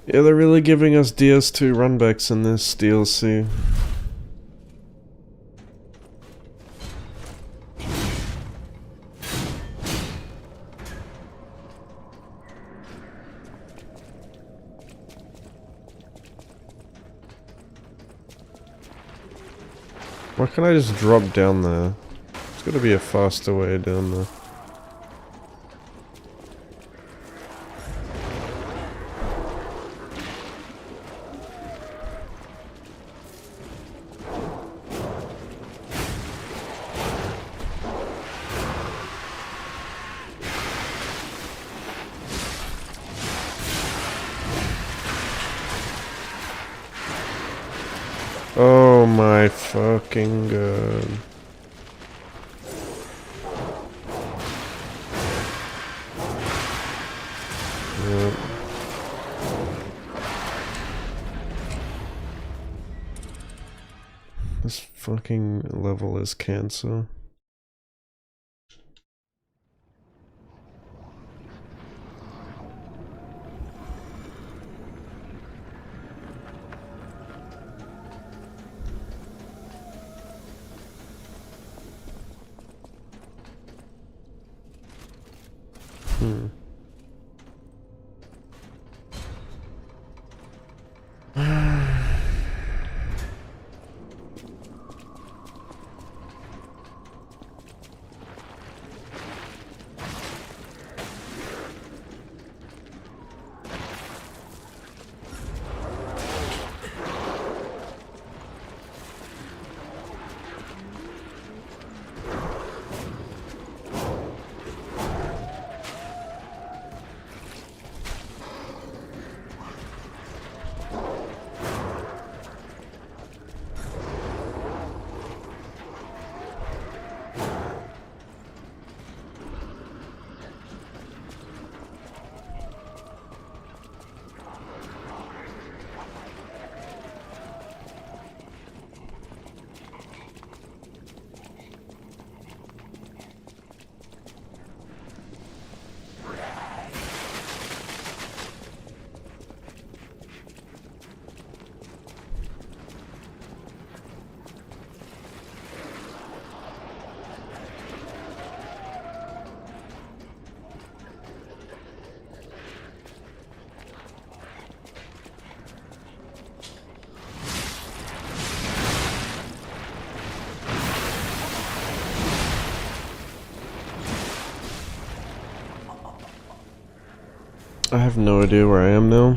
Yeah, they're really giving us DS2 runbacks in this DLC. Why can't I just drop down there? There's gotta be a faster way down there. Oh my fucking god. Yep. This fucking level is cancer. I have no idea where I am now.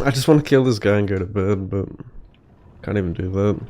I just want to kill this guy and go to bed, but can't even do that.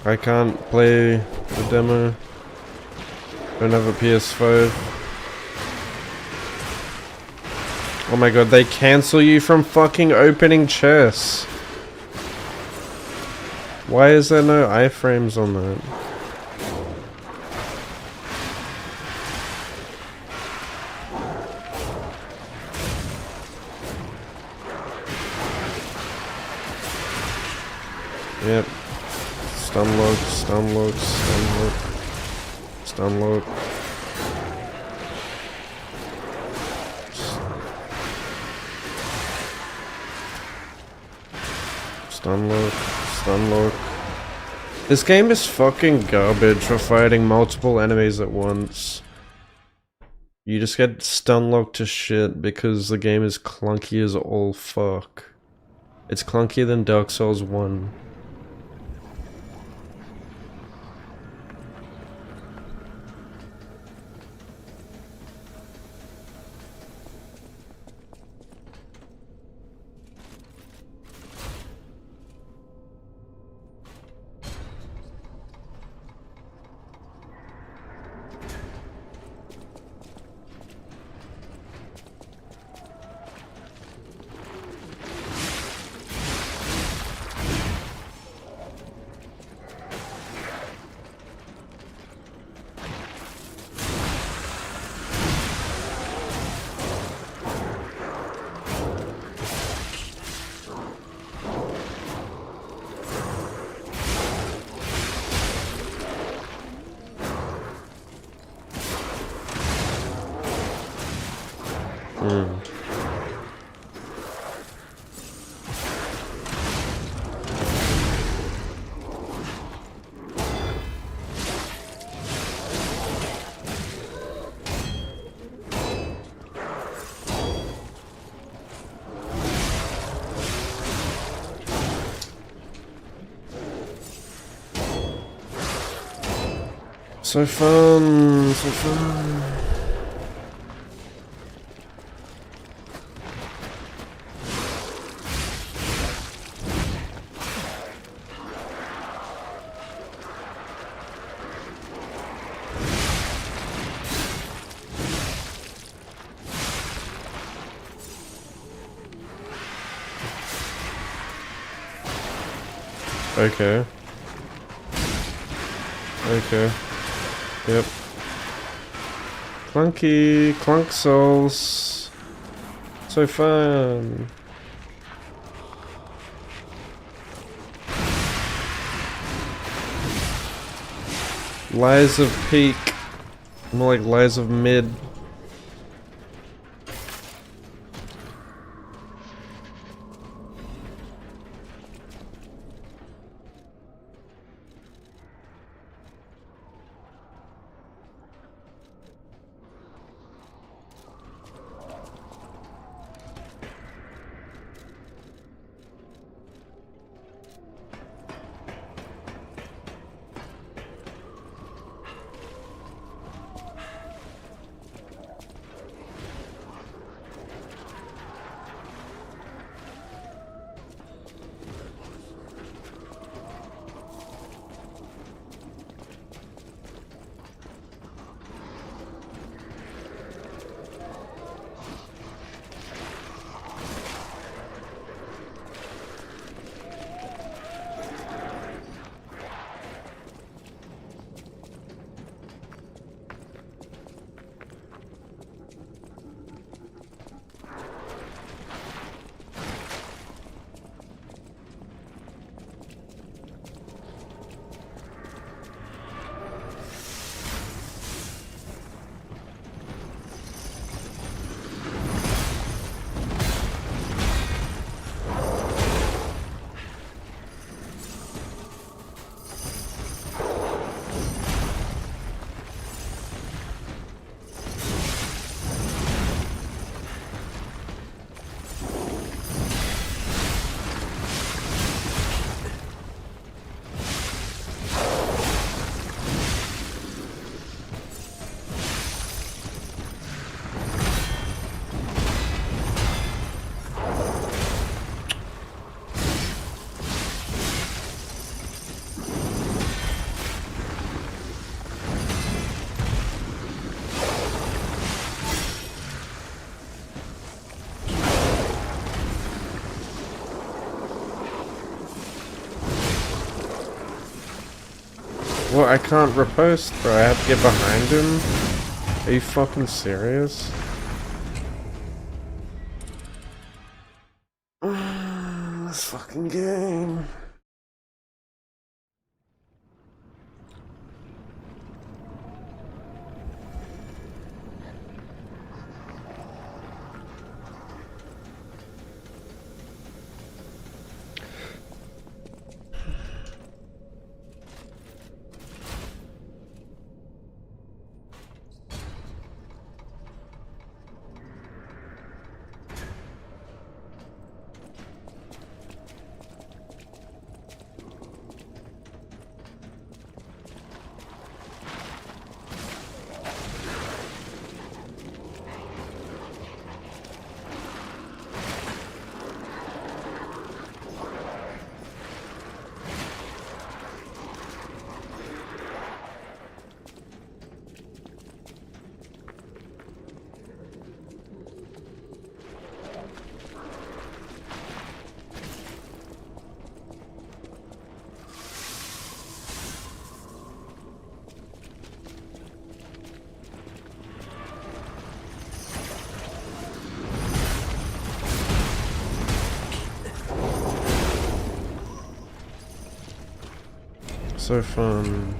I can't play the demo. Don't have a PS5. Oh my god, they cancel you from fucking opening chess. Why is there no iframes on that? Yep. Stun lock, stun lock, stun lock, stun lock. Stun lock, stun lock. This game is fucking garbage for fighting multiple enemies at once. You just get stun locked to shit because the game is clunky as all fuck. It's clunkier than Dark Souls 1. So fun, so fun. Okay. Okay. Yep. Clunky, Clunk Souls. So fun. Lies of Peak. More like Lies of Mid. Well, I can't repost, bro. I have to get behind him. Are you fucking serious? This fucking game. So fun.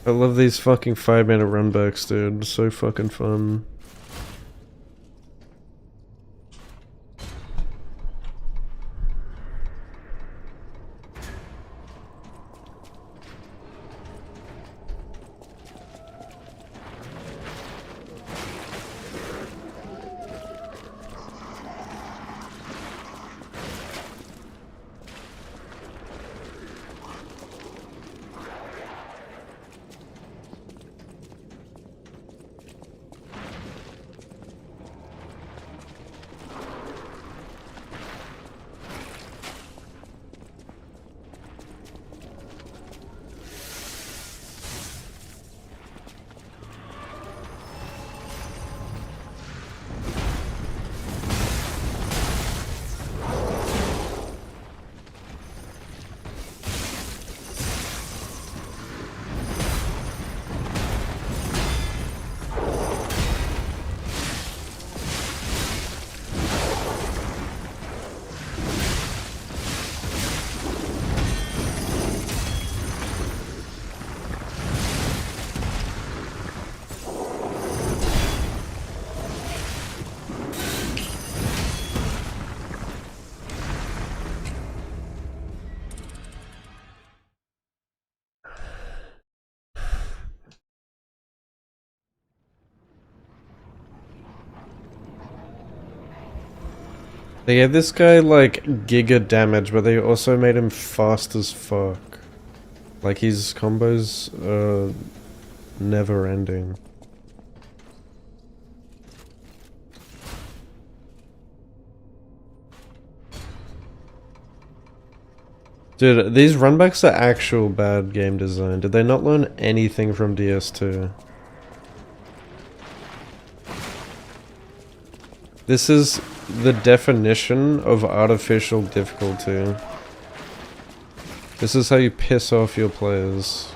I love these fucking 5-minute runbacks, dude. So fucking fun. They gave this guy like giga damage, but they also made him fast as fuck. Like his combos are never ending. Dude, these runbacks are actual bad game design. Did they not learn anything from DS2? This is the definition of artificial difficulty. This is how you piss off your players.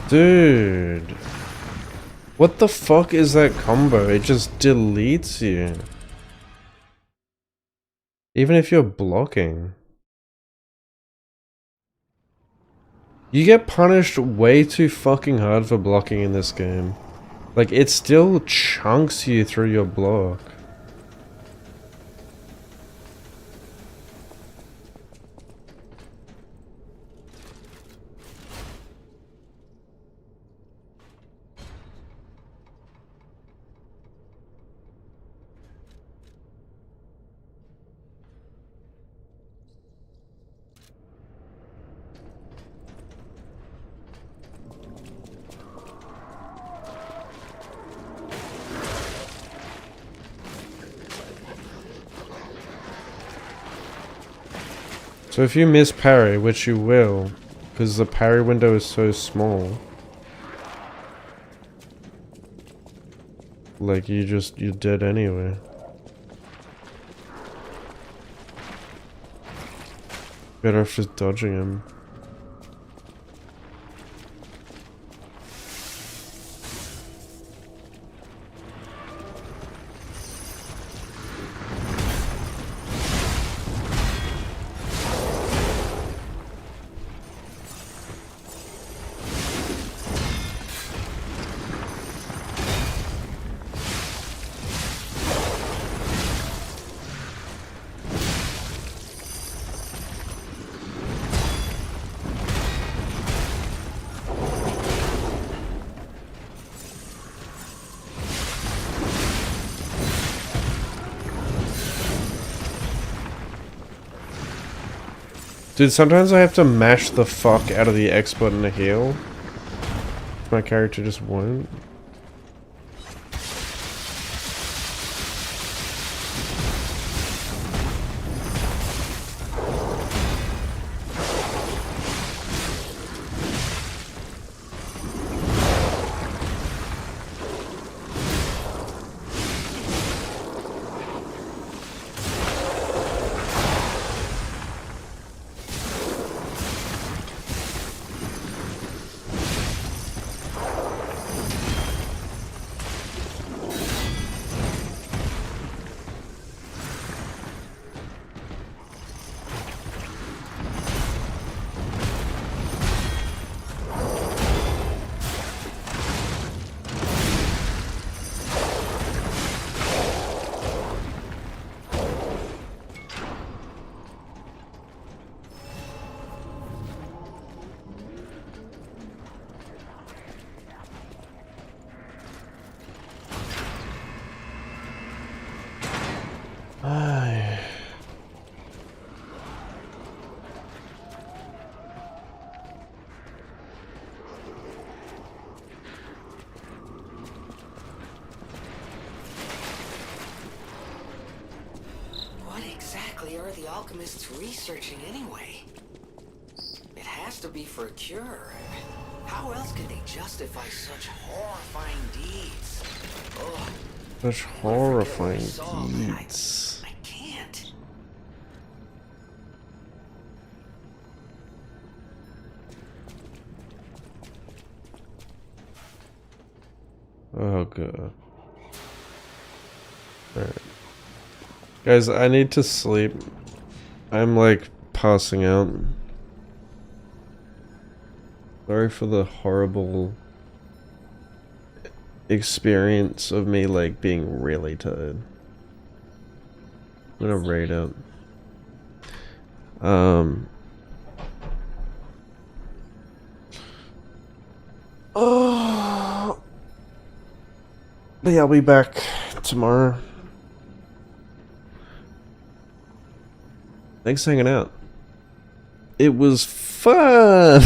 Dude, what the fuck is that combo? It just deletes you. Even if you're blocking. You get punished way too fucking hard for blocking in this game. Like, it still chunks you through your block. So if you miss parry, which you will, because the parry window is so small, like you're dead anyway. Better off just dodging him. Dude, sometimes I have to mash the fuck out of the X button to heal. My character just won't. Are the alchemists researching anyway? It has to be for a cure. How else could they justify such horrifying deeds? Oh, such horrifying deeds. I can't. Oh god. Alright. Guys, I need to sleep. I'm like passing out. Sorry for the horrible experience of me like being really tired. I'm gonna raid out. Oh, but yeah, I'll be back tomorrow. Thanks for hanging out. It was fun.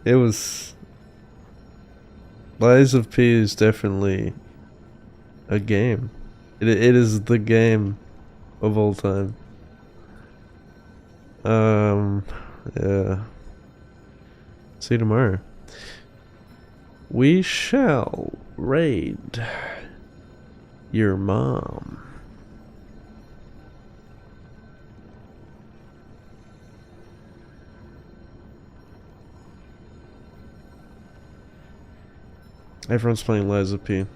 It was. Lies of P is definitely a game. It is the game of all time. Yeah. See you tomorrow. We shall raid your mom. Everyone's playing Lies of P.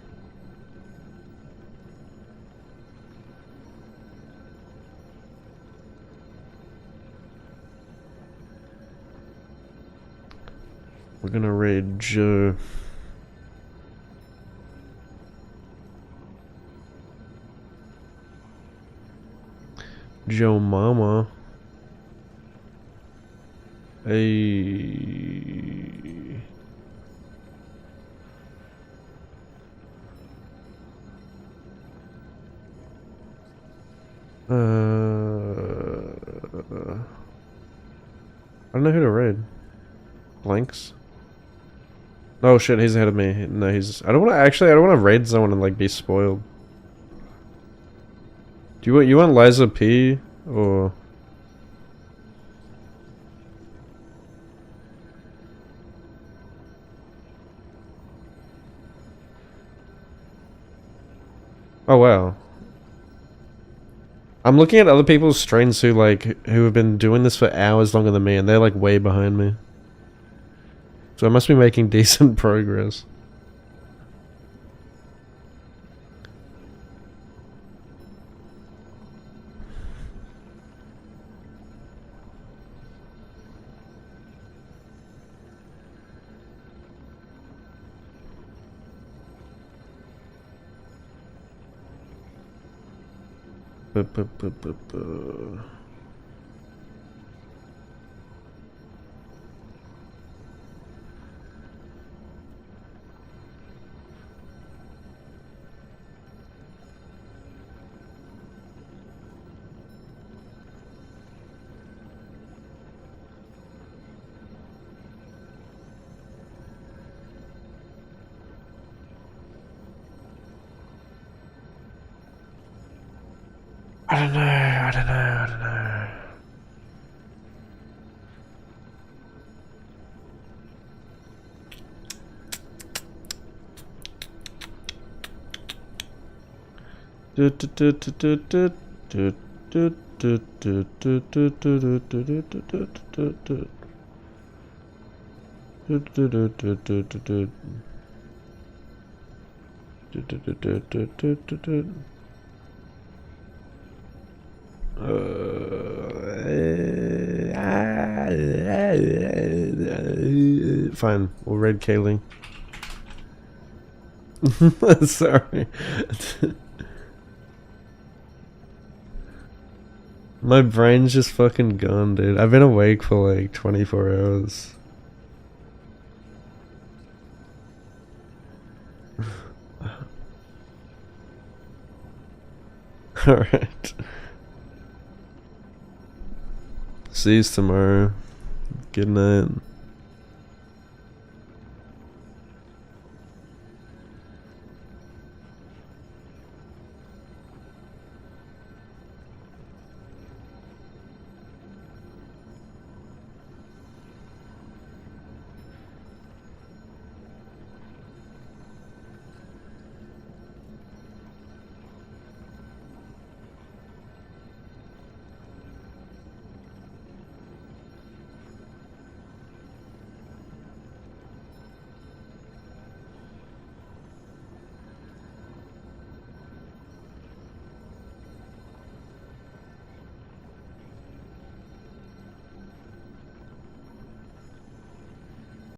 We're gonna raid Joe. Joe Mama. Hey. I don't know who to raid. Blanks. Oh shit, he's ahead of me. No, he's. I don't want to raid someone and like be spoiled. Do you want Liza P or? Oh wow. I'm looking at other people's streams who have been doing this for hours longer than me, and they're like way behind me. So I must be making decent progress. I don't know. Fine, we'll raid Kaylee. Sorry. My brain's just fucking gone, dude. I've been awake for like 24 hours. Alright. See you tomorrow. Good night.